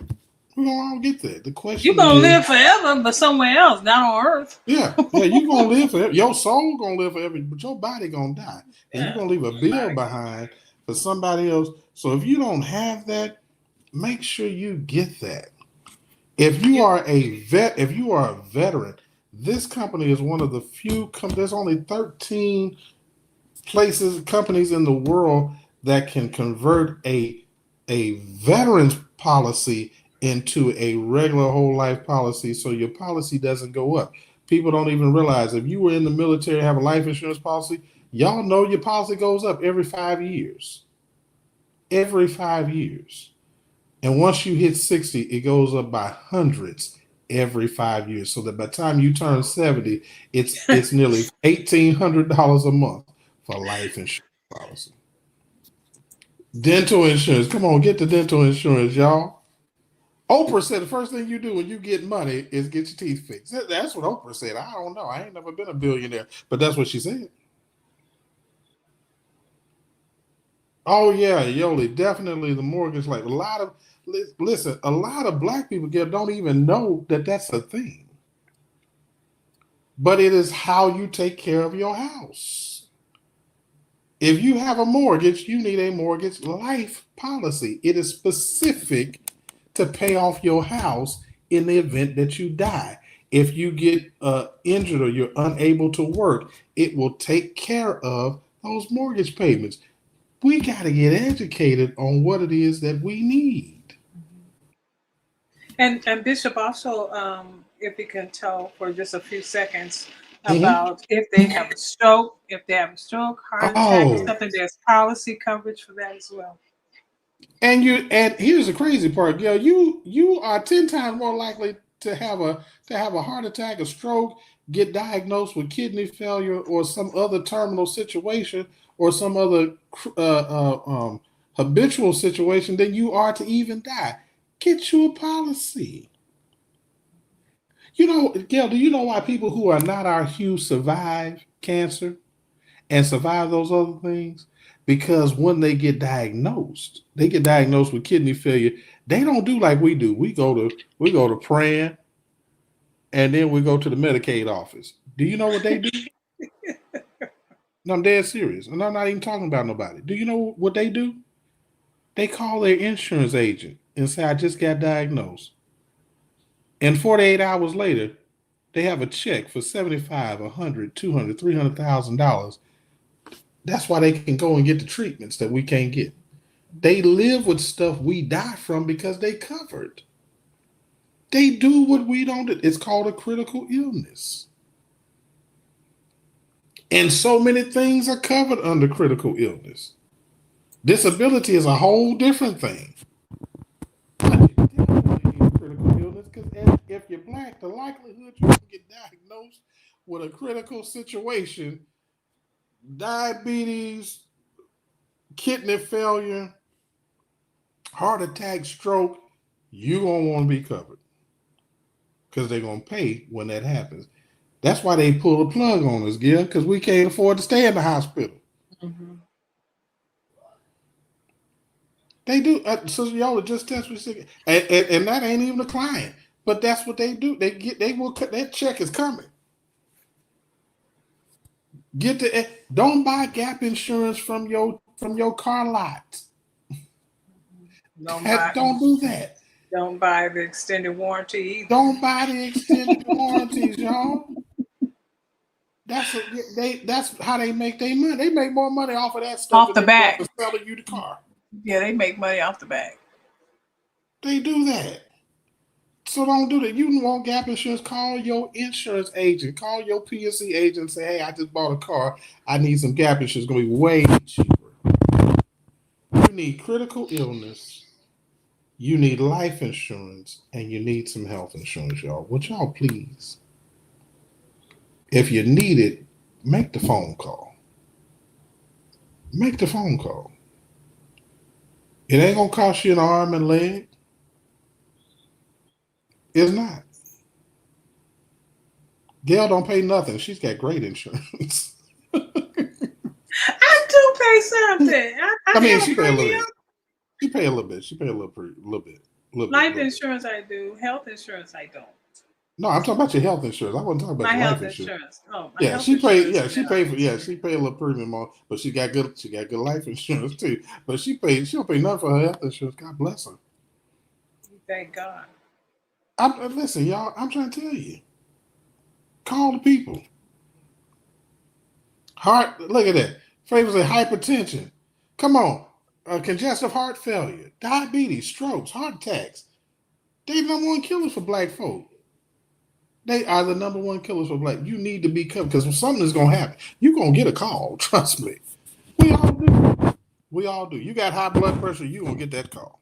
Speaker 2: We're gonna all get there. The
Speaker 1: You're
Speaker 2: question
Speaker 1: gonna
Speaker 2: is,
Speaker 1: live forever, but somewhere else, not on earth.
Speaker 2: yeah, you gonna live forever. Your soul gonna live forever, but your body gonna die. And you're
Speaker 1: Yeah.
Speaker 2: gonna leave a bill behind for somebody else. So if you don't have that, make sure you get that. If you are a veteran, this company is one of the few. There's only 13 companies in the world that can convert a veterans policy into a regular whole life policy, so your policy doesn't go up. People don't even realize if you were in the military and have a life insurance policy, y'all know your policy goes up every 5 years. Every 5 years. And once you hit 60, it goes up by hundreds every 5 years. So that by the time you turn 70, it's nearly $1,800 a month for life insurance policy. Dental insurance. Come on, get the dental insurance, y'all. Oprah said the first thing you do when you get money is get your teeth fixed. That's what Oprah said. I don't know. I ain't never been a billionaire, but that's what she said. Oh yeah, Yoli, definitely the mortgage. Like listen, a lot of black people don't even know that that's a thing. But it is how you take care of your house. If you have a mortgage, you need a mortgage life policy. It is specific to pay off your house in the event that you die. If you get injured or you're unable to work, it will take care of those mortgage payments. We got to get educated on what it is that we need.
Speaker 1: And Bishop also, if you can tell for just a few seconds
Speaker 2: Mm-hmm.
Speaker 1: about if they have a stroke, heart attack, or
Speaker 2: Oh,
Speaker 1: something, there's policy coverage for that as well.
Speaker 2: and here's the crazy part, Gail. You are 10 times more likely to have a heart attack, a stroke, get diagnosed with kidney failure or some other terminal situation or some other habitual situation than you are to even die. Get you a policy. You know, Gail, do you know why people who are not our hue survive cancer and survive those other things? Because when they get diagnosed with kidney failure. They don't do like we do. We go to praying, and then we go to the Medicaid office. Do you know what they do? No, I'm dead serious, and I'm not even talking about nobody. Do you know what they do? They call their insurance agent and say, "I just got diagnosed," and 48 hours later, they have a check for 75, 100, 200, $300,000. That's why they can go and get the treatments that we can't get. They live with stuff we die from because they covered. They do what we don't do. It's called a critical illness. And so many things are covered under critical illness. Disability is a whole different thing. But you definitely need critical illness because if you're black, the likelihood you can get diagnosed with a critical situation, diabetes, kidney failure, heart attack, stroke, you're going to want to be covered because they're going to pay when that happens. That's why they pull the plug on us, Gil, because we can't afford to stay in the hospital. Mm-hmm. They do. So y'all just test me, and that ain't even a client, but that's what they do. They will cut that check is coming. Don't buy gap insurance from your car lot. Don't do that.
Speaker 1: Don't buy the extended warranty either.
Speaker 2: Don't buy the extended warranties, y'all. That's how they make their money. They make more money off of that stuff
Speaker 1: off the back
Speaker 2: than selling you the car.
Speaker 1: Yeah, they make money off the back.
Speaker 2: They do that. So don't do that. You want gap insurance, call your insurance agent, call your PNC agent and say, hey, I just bought a car. I need some gap insurance. It's going to be way cheaper. You need critical illness, you need life insurance, and you need some health insurance, y'all. Would y'all please, if you need it, make the phone call. Make the phone call. It ain't going to cost you an arm and leg. It's not. Gail don't pay nothing. She's got great insurance.
Speaker 1: I do pay something. I
Speaker 2: mean,
Speaker 1: have
Speaker 2: she
Speaker 1: a
Speaker 2: pay a little
Speaker 1: premium.
Speaker 2: bit. She pay a little bit. She pay a little bit.
Speaker 1: Life insurance I do. Health insurance I don't.
Speaker 2: No, I'm talking about your health insurance. I wasn't talking about
Speaker 1: My
Speaker 2: your
Speaker 1: health
Speaker 2: life insurance.
Speaker 1: Oh, my
Speaker 2: Yeah,
Speaker 1: health
Speaker 2: she paid.
Speaker 1: insurance.
Speaker 2: Yeah, she paid for. Yeah, she paid a little premium on, but she got good. She got good life insurance too. But she paid. She don't pay nothing for her health insurance. God bless her.
Speaker 1: Thank God.
Speaker 2: Listen, y'all. I'm trying to tell you. Call the people. Heart. Look at that. Favors of hypertension. Come on. Congestive heart failure, diabetes, strokes, heart attacks. They the number one killers for black folk. They are the number one killers for black. You need to be covered because something is gonna happen. You're gonna get a call. Trust me. We all do. We all do. You got high blood pressure, you gonna get that call.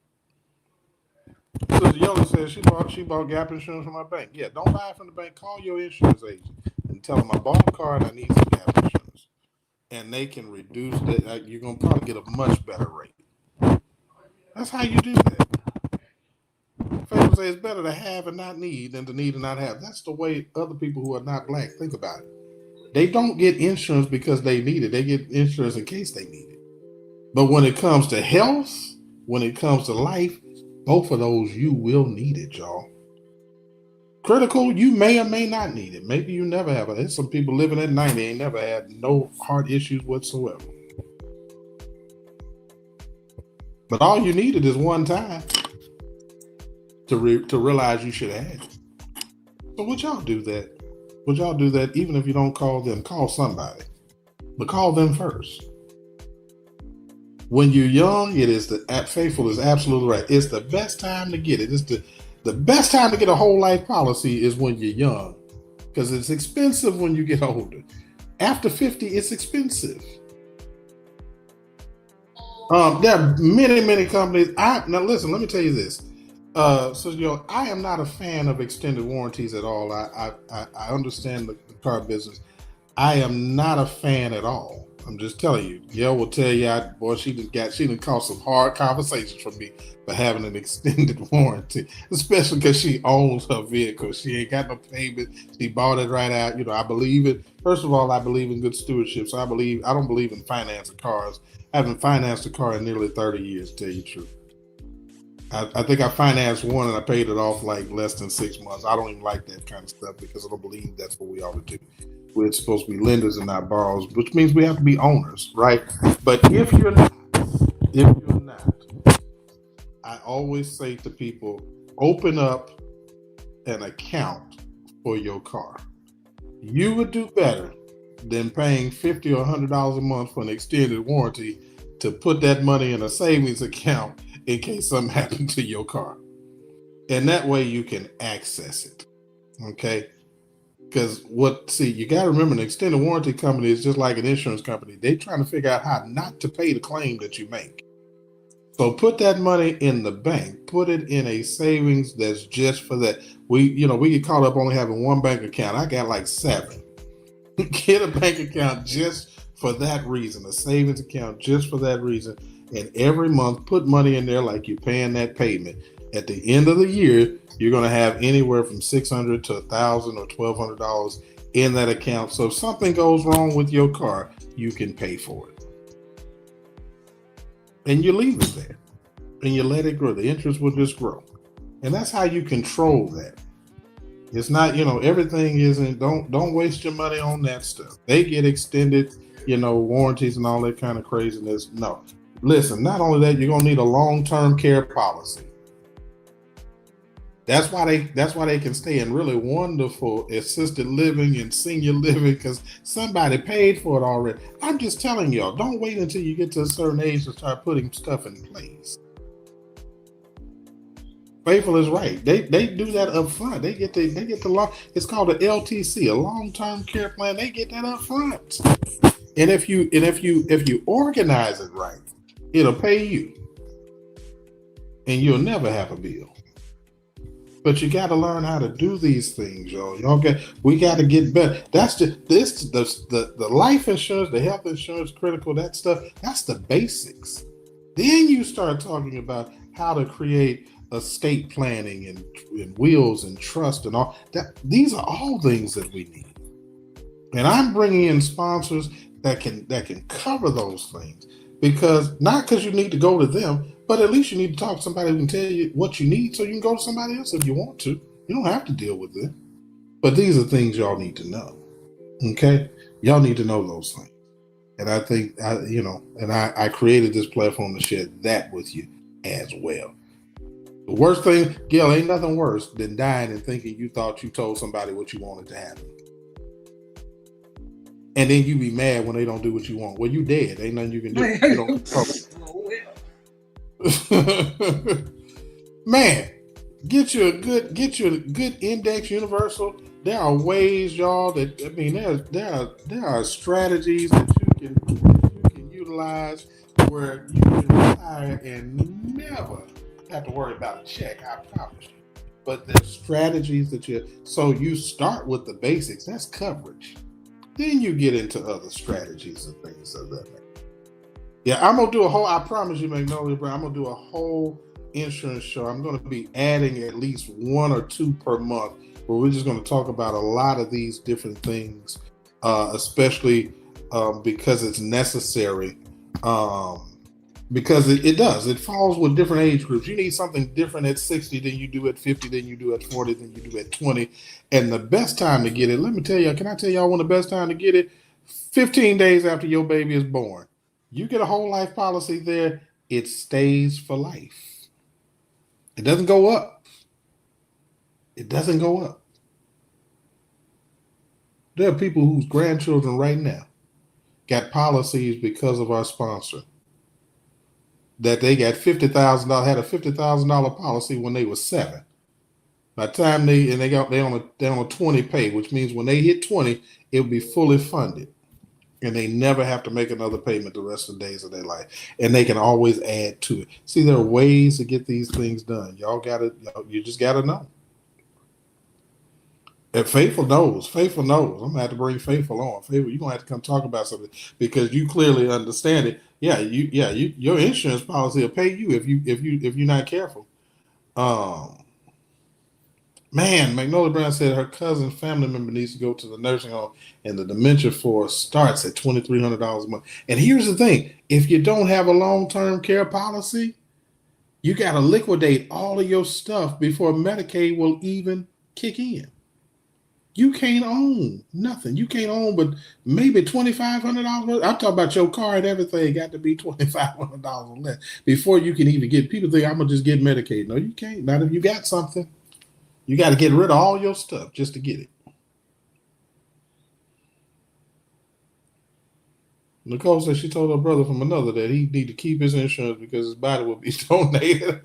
Speaker 2: Sister Yola says she bought gap insurance from my bank. Yeah, don't buy it from the bank. Call your insurance agent and tell them I bought a car and I need some gap insurance. And they can reduce that. You're gonna probably get a much better rate. That's how you do that. People say it's better to have and not need than to need and not have. That's the way other people who are not black think about it. They don't get insurance because they need it. They get insurance in case they need it. But when it comes to health, when it comes to life, both of those you will need it, y'all. Critical, you may or may not need it. Maybe you never have it. There's some people living at 90 ain't never had no heart issues whatsoever. But all you needed is one time to realize you should have had it. So would y'all do that? Would y'all do that even if you don't call them? Call somebody. But call them first. When you're young, it is Faithful is absolutely right. It's the best time to get it. It's the best time to get a whole life policy is when you're young. Because it's expensive when you get older. After 50, it's expensive. There are many companies. Now listen, let me tell you this. So I am not a fan of extended warranties at all. I understand the car business. I am not a fan at all. I'm just telling you. Gail will tell you, she done caused some hard conversations from me for having an extended warranty, especially because she owns her vehicle. She ain't got no payment. She bought it right out. I believe it. First of all, I believe in good stewardship. So I don't believe in financing cars. I haven't financed a car in nearly 30 years, to tell you the truth. I think I financed one and I paid it off like less than 6 months. I don't even like that kind of stuff because I don't believe that's what we ought to do. We're supposed to be lenders and not borrowers, which means we have to be owners, right? But if you're not, I always say to people, open up an account for your car. You would do better than paying $50 or $100 a month for an extended warranty to put that money in a savings account in case something happened to your car. And that way you can access it. Okay? Because you got to remember, an extended warranty company is just like an insurance company. They're trying to figure out how not to pay the claim that you make. So put that money in the bank. Put it in a savings that's just for that. We get caught up only having one bank account. I got like 7. Get a bank account just for that reason, a savings account just for that reason. And every month, put money in there like you're paying that payment. At the end of the year, you're going to have anywhere from $600 to $1,000 or $1,200 in that account. So if something goes wrong with your car, you can pay for it. And you leave it there. And you let it grow. The interest will just grow. And that's how you control that. It's not, everything isn't, don't waste your money on that stuff. They get extended, warranties and all that kind of craziness. No. Listen, not only that, you're going to need a long-term care policy. That's why they can stay in really wonderful assisted living and senior living because somebody paid for it already. I'm just telling y'all, don't wait until you get to a certain age to start putting stuff in place. Faithful is right. They do that up front. They get the long. It's called a LTC, a long term care plan. They get that up front. And if you organize it right, it'll pay you, and you'll never have a bill. But you got to learn how to do these things, y'all. We got to get better. That's just the life insurance, the health insurance, critical, that stuff. That's the basics. Then you start talking about how to create estate planning and wills and trust and all that. These are all things that we need. And I'm bringing in sponsors that can cover those things, because not because you need to go to them, but at least you need to talk to somebody who can tell you what you need, so you can go to somebody else if you want to. You don't have to deal with it. But these are things y'all need to know. Okay? Y'all need to know those things. And I think I created this platform to share that with you as well. The worst thing, Gail, ain't nothing worse than dying and thinking you thought you told somebody what you wanted to happen. And then you be mad when they don't do what you want. Well, you dead. Ain't nothing you can do. You don't Man, get you a good index universal. There are ways, y'all, there are strategies that you can utilize where you can retire and never have to worry about a check, I promise you. But there's strategies so you start with the basics, that's coverage. Then you get into other strategies and things of that nature. Yeah, I'm gonna do I promise you, Magnolia Brown, I'm gonna do a whole insurance show. I'm gonna be adding at least 1 or 2 per month, where we're just gonna talk about a lot of these different things, especially because it's necessary. Because it falls with different age groups. You need something different at 60 than you do at 50, than you do at 40, than you do at 20. And the best time to get it, let me tell you, can I tell y'all when the best time to get it? 15 days after your baby is born. You get a whole life policy there, it stays for life. It doesn't go up. It doesn't go up. There are people whose grandchildren right now got policies because of our sponsor, that they got $50,000, had a $50,000 policy when they were 7. By the time they on a 20 pay, which means when they hit 20, it'll be fully funded, and they never have to make another payment the rest of the days of their life, and they can always add to it. See, there are ways to get these things done. You just gotta know. And Faithful knows. I'm gonna have to bring Faithful on. Faithful, you're gonna have to come talk about something, because you clearly understand it. Your insurance policy will pay you if you're not careful. Magnolia Brown said her cousin's family member needs to go to the nursing home, and the dementia force starts at $2,300 a month. And here's the thing: if you don't have a long-term care policy, you got to liquidate all of your stuff before Medicaid will even kick in. You can't own nothing. You can't own but maybe $2,500. I'm talking about your car and everything got to be $2,500 or less before you can even get. People think I'm gonna just get Medicaid. No, you can't. Not if you got something. You got to get rid of all your stuff just to get it. Nicole said she told her brother from another that he need to keep his insurance because his body will be donated.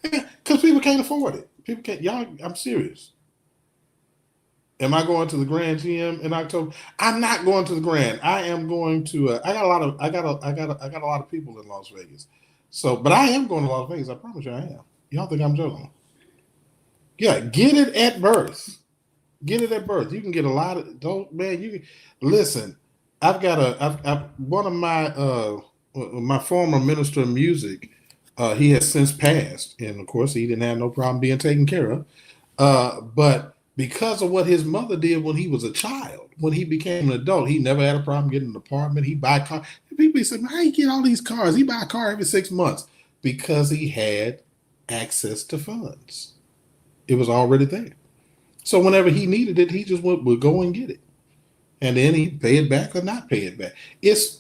Speaker 2: Because people can't afford it. People can't. Y'all, I'm serious. Am I going to the Grand GM in October? I'm not going to the Grand. I am going to. I got a lot of people in Las Vegas. So, but I am going to Las Vegas. I promise you, I am. Y'all think I'm joking? Yeah, get it at birth. Get it at birth. You can get a lot of. You can listen. I've one of my former minister of music. He has since passed, and of course, he didn't have no problem being taken care of. But because of what his mother did when he was a child, when he became an adult, he never had a problem getting an apartment. He buy a car. People say, "How you get all these cars?" He buy a car every 6 months because he had access to funds. It was already there. So whenever he needed it, he just would go and get it, and then he'd pay it back or not pay it back.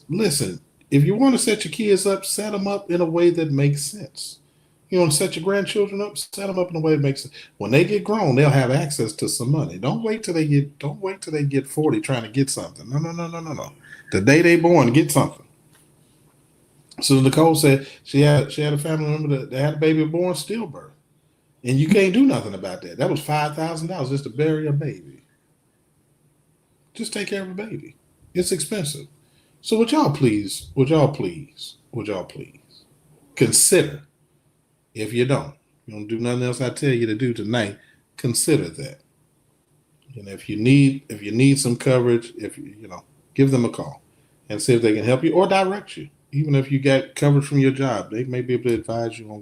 Speaker 2: Listen. If you want to set your kids up, set them up in a way that makes sense. You want to set your grandchildren up, set them up in a way that makes sense. When they get grown, they'll have access to some money. Don't wait till they get 40 trying to get something. No. The day they born, get something. So Nicole said she had a family member that had a baby born stillbirth, and you can't do nothing about that. That was $5,000 just to bury a baby. Just take care of a baby. It's expensive. So would y'all please consider, if you don't do nothing else I tell you to do tonight, consider that. And if you need some coverage, if give them a call and see if they can help you or direct you. Even if you get coverage from your job, they may be able to advise you on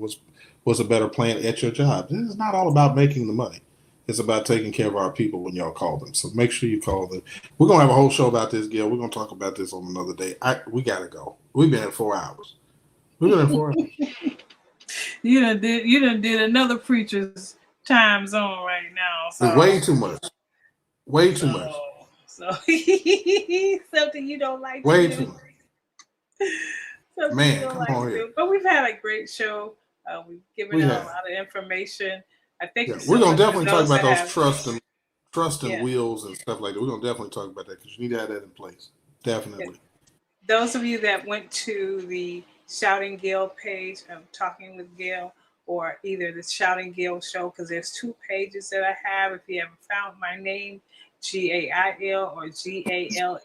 Speaker 2: what's a better plan at your job. This is not all about making the money. It's about taking care of our people when y'all call them. So make sure you call them. We're gonna have a whole show about this, Gail. We're gonna talk about this on another day. We gotta go. We've been at 4 hours. We've been at 4 hours.
Speaker 1: You done did another preacher's time zone right now. So
Speaker 2: It's way too much. Way too much.
Speaker 1: So something you don't like
Speaker 2: Way
Speaker 1: to do.
Speaker 2: too much. Man, come on here.
Speaker 1: But we've had a great show. We've given out a lot of information. I think
Speaker 2: we're gonna definitely talk about those trust and
Speaker 1: Yeah.
Speaker 2: wheels and stuff like that. We're gonna definitely talk about that because you need to have that in place. Definitely.
Speaker 1: Those of you that went to the Shouting Gail page of Talking with Gail, or either the Shouting Gail show, because there's 2 pages that I have. If you haven't found my name, GAIL or GALE,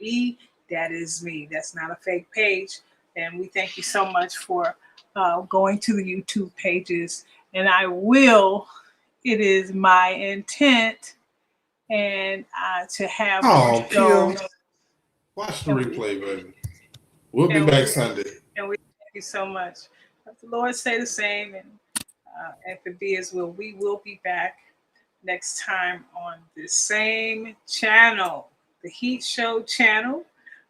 Speaker 1: that is me. That's not a fake page. And we thank you so much for going to the YouTube pages. And it is my intent and to have more shows.
Speaker 2: Watch the replay, baby. We'll be back Sunday.
Speaker 1: And we thank you so much. Let the Lord say the same. And if it be His will, we will be back next time on the same channel, the Heat Show channel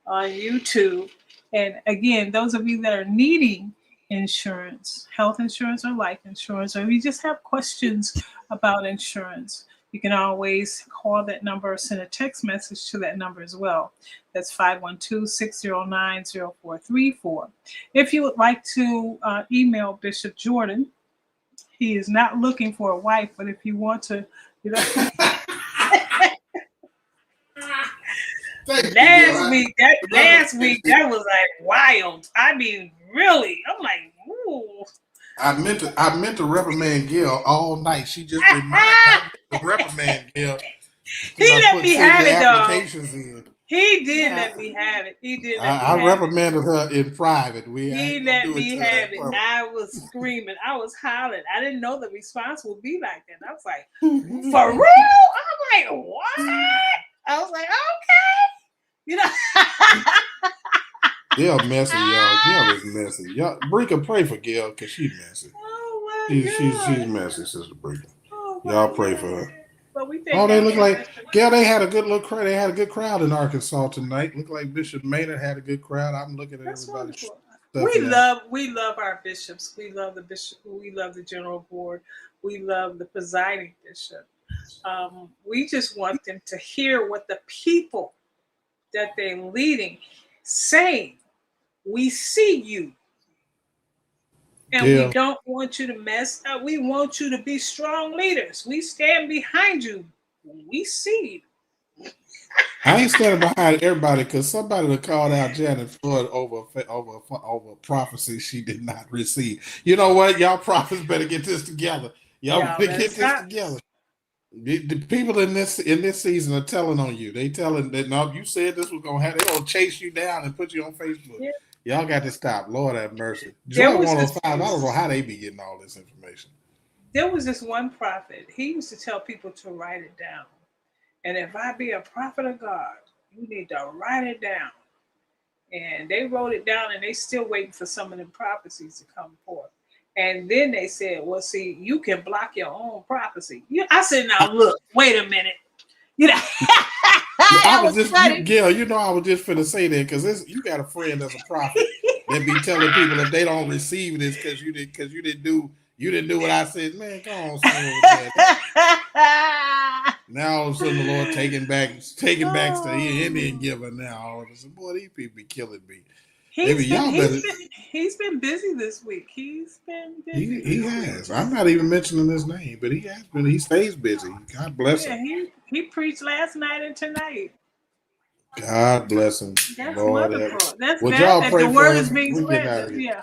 Speaker 1: on YouTube. And again, those of you that are needing insurance, health insurance or life insurance, or if you just have questions about insurance, you can always call that number or send a text message to that number as well. That's 512-609-0434. If you would like to email Bishop Jordan, he is not looking for a wife, but if you want to, last week that was like wild. I mean, really, I'm like, ooh.
Speaker 2: I meant to reprimand Gail all night. She just reminded me to reprimand Gail.
Speaker 1: He let me have it, though. He did
Speaker 2: Yeah.
Speaker 1: let me have it. He did.
Speaker 2: I reprimanded her in private.
Speaker 1: He let me have it. I was screaming. I was hollering. I didn't know the response would be like that. I was like, for real? I'm like, what? I was like, okay. You know.
Speaker 2: Gail messy, y'all. Gail is messy. Y'all, Brika, pray for Gail because she's messy.
Speaker 1: Oh my
Speaker 2: God. She's messy, Sister Brika. Y'all pray for her.
Speaker 1: But we
Speaker 2: they look like Gail. They had a good crowd. They had a good crowd in Arkansas tonight. Looked like Bishop Maynard had a good crowd. I'm looking at everybody.
Speaker 1: We love our bishops. We love the bishop. We love the general board. We love the presiding bishop. We just want them to hear what the people that they're leading saying. We see you. And we don't want you to mess up. We want you to be strong leaders. We stand behind you. We see you.
Speaker 2: I ain't standing behind everybody because somebody called out Janet Floyd over prophecy she did not receive. You know what? Y'all prophets better get this together. Y'all better get this together. The people in this season are telling on you. They telling that no, you said this was gonna happen. They're gonna chase you down and put you on Facebook. Yeah. Y'all got to stop. Lord have mercy. Joy 105, I don't know how they be getting all this information.
Speaker 1: There was this one prophet. He used to tell people to write it down. And if I be a prophet of God, you need to write it down. And they wrote it down, and they still waiting for some of the prophecies to come forth. And then they said, well, see, you can block your own prophecy. I said, now look, wait a minute. You know,
Speaker 2: Gail, you know, I was just finna say that because you got a friend that's a prophet that be telling people if they don't receive this because you didn't do what I said. Man, go on, that. Now all of a sudden the Lord taking back to Indian giver now. I said, boy, these people be killing me.
Speaker 1: He's been busy this week. He's been busy.
Speaker 2: He has. I'm not even mentioning his name, but he has been. He stays busy. God bless him.
Speaker 1: He preached last night and tonight.
Speaker 2: God bless him.
Speaker 1: That's Lord wonderful.
Speaker 2: Y'all pray
Speaker 1: the
Speaker 2: for
Speaker 1: word
Speaker 2: him.
Speaker 1: is being spread. Yeah.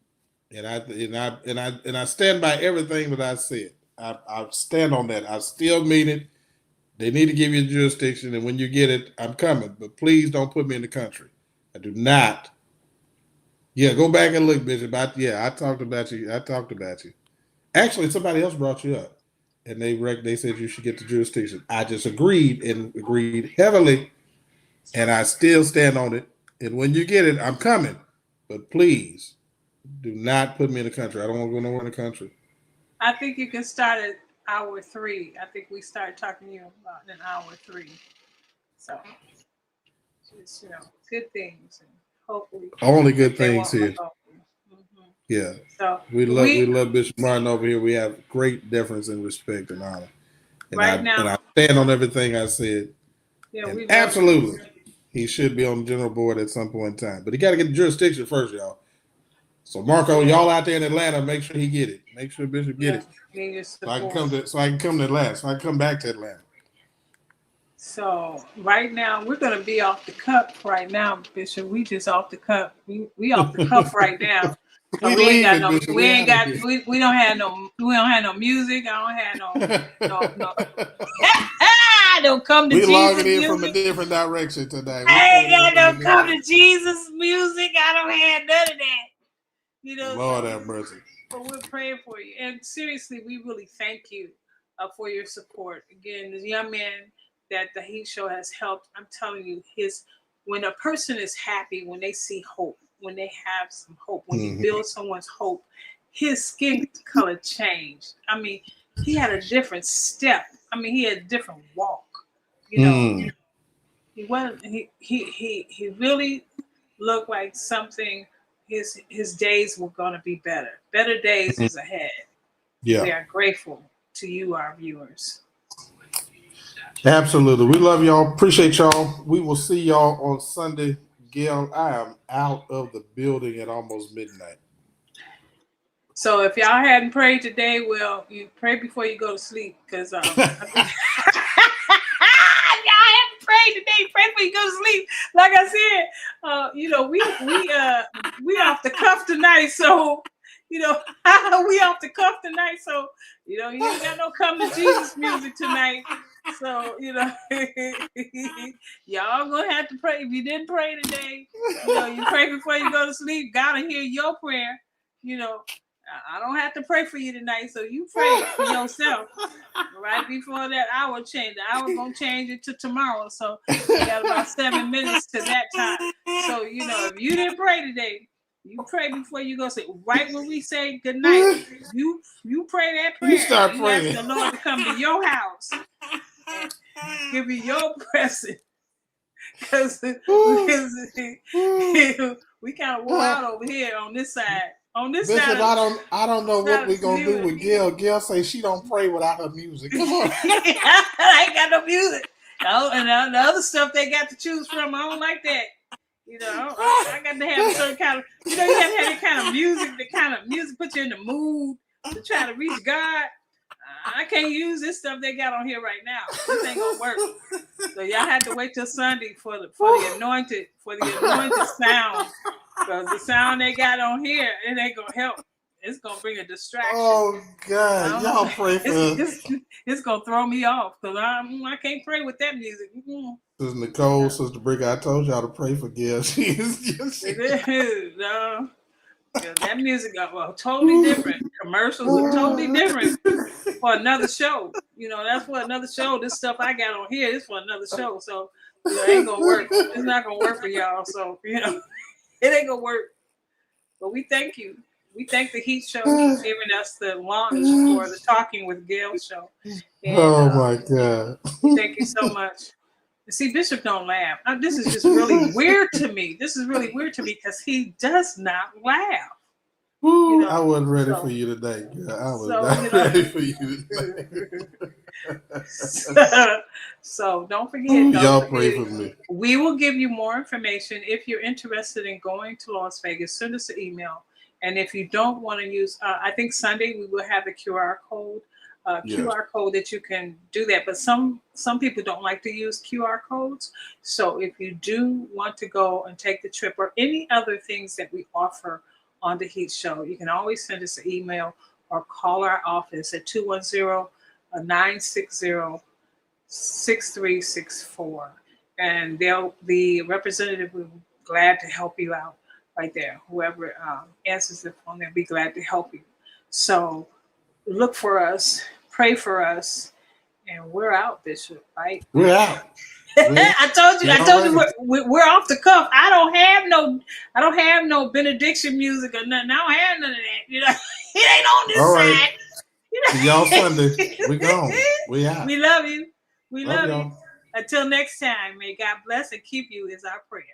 Speaker 2: And I stand by everything that I said. I stand on that. I still mean it. They need to give you jurisdiction, and when you get it, I'm coming. But please don't put me in the country. I do not. Yeah, go back and look, Bishop. I talked about you. I talked about you. Actually, somebody else brought you up, and they said you should get the jurisdiction. I just agreed and agreed heavily, and I still stand on it. And when you get it, I'm coming. But please do not put me in the country. I don't want to go nowhere in the country.
Speaker 1: I think you can start at hour 3. I think we started talking to you about in hour 3. So, just, good things. And hopefully
Speaker 2: Only good
Speaker 1: they
Speaker 2: things
Speaker 1: won't let
Speaker 2: here.
Speaker 1: go. Mm-hmm.
Speaker 2: Yeah.
Speaker 1: So,
Speaker 2: We love Bishop Martin over here. We have great deference and respect and honor. And
Speaker 1: right now,
Speaker 2: I stand on everything I said.
Speaker 1: yeah,
Speaker 2: And
Speaker 1: we love
Speaker 2: absolutely,
Speaker 1: it.
Speaker 2: he should be on the general board at some point in time. But he got to get the jurisdiction first, y'all. So Marco, y'all out there in Atlanta, make sure he get it. Make sure Bishop get it.
Speaker 1: Need your
Speaker 2: So I can
Speaker 1: support.
Speaker 2: come to Atlanta. So I can come back to Atlanta.
Speaker 1: So right now we're gonna be off the cuff right now, Bishop. We just off the cuff. We off the cuff right now. So
Speaker 2: We
Speaker 1: we ain't got
Speaker 2: leaving,
Speaker 1: no
Speaker 2: Bishop.
Speaker 1: we ain't
Speaker 2: outta
Speaker 1: got
Speaker 2: here.
Speaker 1: we don't have no music. I don't have no don't come to
Speaker 2: We
Speaker 1: Jesus
Speaker 2: logging in from a
Speaker 1: music.
Speaker 2: different direction today.
Speaker 1: I ain't got no come to Jesus music. I don't have none of that.
Speaker 2: Lord
Speaker 1: So,
Speaker 2: have mercy.
Speaker 1: but we're praying for you. And seriously, we really thank you for your support. Again, the young man that the Heat Show has helped, I'm telling you, when a person is happy, when they see hope, when they have some hope, when you build someone's hope, his skin color changed. I mean, he had a different step. I mean, he had a different walk. He wasn't. He really looked like something. His days were going to be better. Better days is ahead.
Speaker 2: Yeah.
Speaker 1: We are grateful to you, our viewers.
Speaker 2: Absolutely. We love y'all. Appreciate y'all. We will see y'all on Sunday. Gail, I am out of the building at almost midnight.
Speaker 1: So if y'all hadn't prayed today, well, you pray before you go to sleep, because if y'all haven't prayed today, pray before you go to sleep. Like I said, we off the cuff tonight, so we off the cuff tonight, so you ain't got no come to Jesus music tonight. So y'all gonna have to pray. If you didn't pray today, you pray before you go to sleep. Gotta hear your prayer. I don't have to pray for you tonight, so you pray for yourself. Right before that hour change, the hour gonna change it to tomorrow. So we got about 7 minutes to that time. So if you didn't pray today, you pray before you go sleep. Right when we say good night, you pray that prayer.
Speaker 2: You start praying.
Speaker 1: Ask the Lord to come to your house and give you your present. Because we kind of wore out over here on this side. On this
Speaker 2: Bishop,
Speaker 1: side,
Speaker 2: I don't know what we're gonna do with Gail. Gail say she don't pray without her music. Come on.
Speaker 1: I ain't got no music. And the other stuff they got to choose from, I don't like that. I got to have a certain kind of, you have to have that kind of music. The kind of music puts you in the mood to try to reach God. I can't use this stuff they got on here right now. This ain't gonna work. So y'all had to wait till Sunday for the anointed sound, because the sound they got on here, it ain't gonna help. It's gonna bring a distraction.
Speaker 2: Oh God, y'all pray for us.
Speaker 1: It's gonna throw me off, because I can't pray with that music.
Speaker 2: Sister Nicole, Sister Brick, I told y'all to pray for Gail.
Speaker 1: No. Yeah, that music got totally different. Commercials are totally different for another show. That's for another show. This stuff I got on here is for another show. So it ain't gonna work. It's not gonna work for y'all. So it ain't gonna work. But we thank you. We thank the Heat Show for giving us the launch for the Talking with Gail show. And,
Speaker 2: my God.
Speaker 1: Thank you so much. See, Bishop don't laugh. This is just really weird to me. This is really weird to me because he does not laugh.
Speaker 2: I wasn't ready for you today. I was not ready for you today.
Speaker 1: So don't forget.
Speaker 2: Y'all pray for me.
Speaker 1: We will give you more information. If you're interested in going to Las Vegas, send us an email. And if you don't want to use, I think Sunday we will have a QR code. QR code that you can do that, but some people don't like to use QR codes. So if you do want to go and take the trip, or any other things that we offer on The Heat Show. You can always send us an email or call our office at 210-960-6364. And the representative will be glad to help you out right there. Whoever answers the phone, they'll be glad to help you. So look for us, pray for us, and we're out, Bishop, right?
Speaker 2: We're out.
Speaker 1: I told you we're off the cuff. I don't have no benediction music or nothing. I don't have none of that. You know, it ain't on this side. You know?
Speaker 2: See y'all Sunday. We gone. We out.
Speaker 1: We love you. We love
Speaker 2: y'all.
Speaker 1: you. Until next time, may God bless and keep you is our prayer.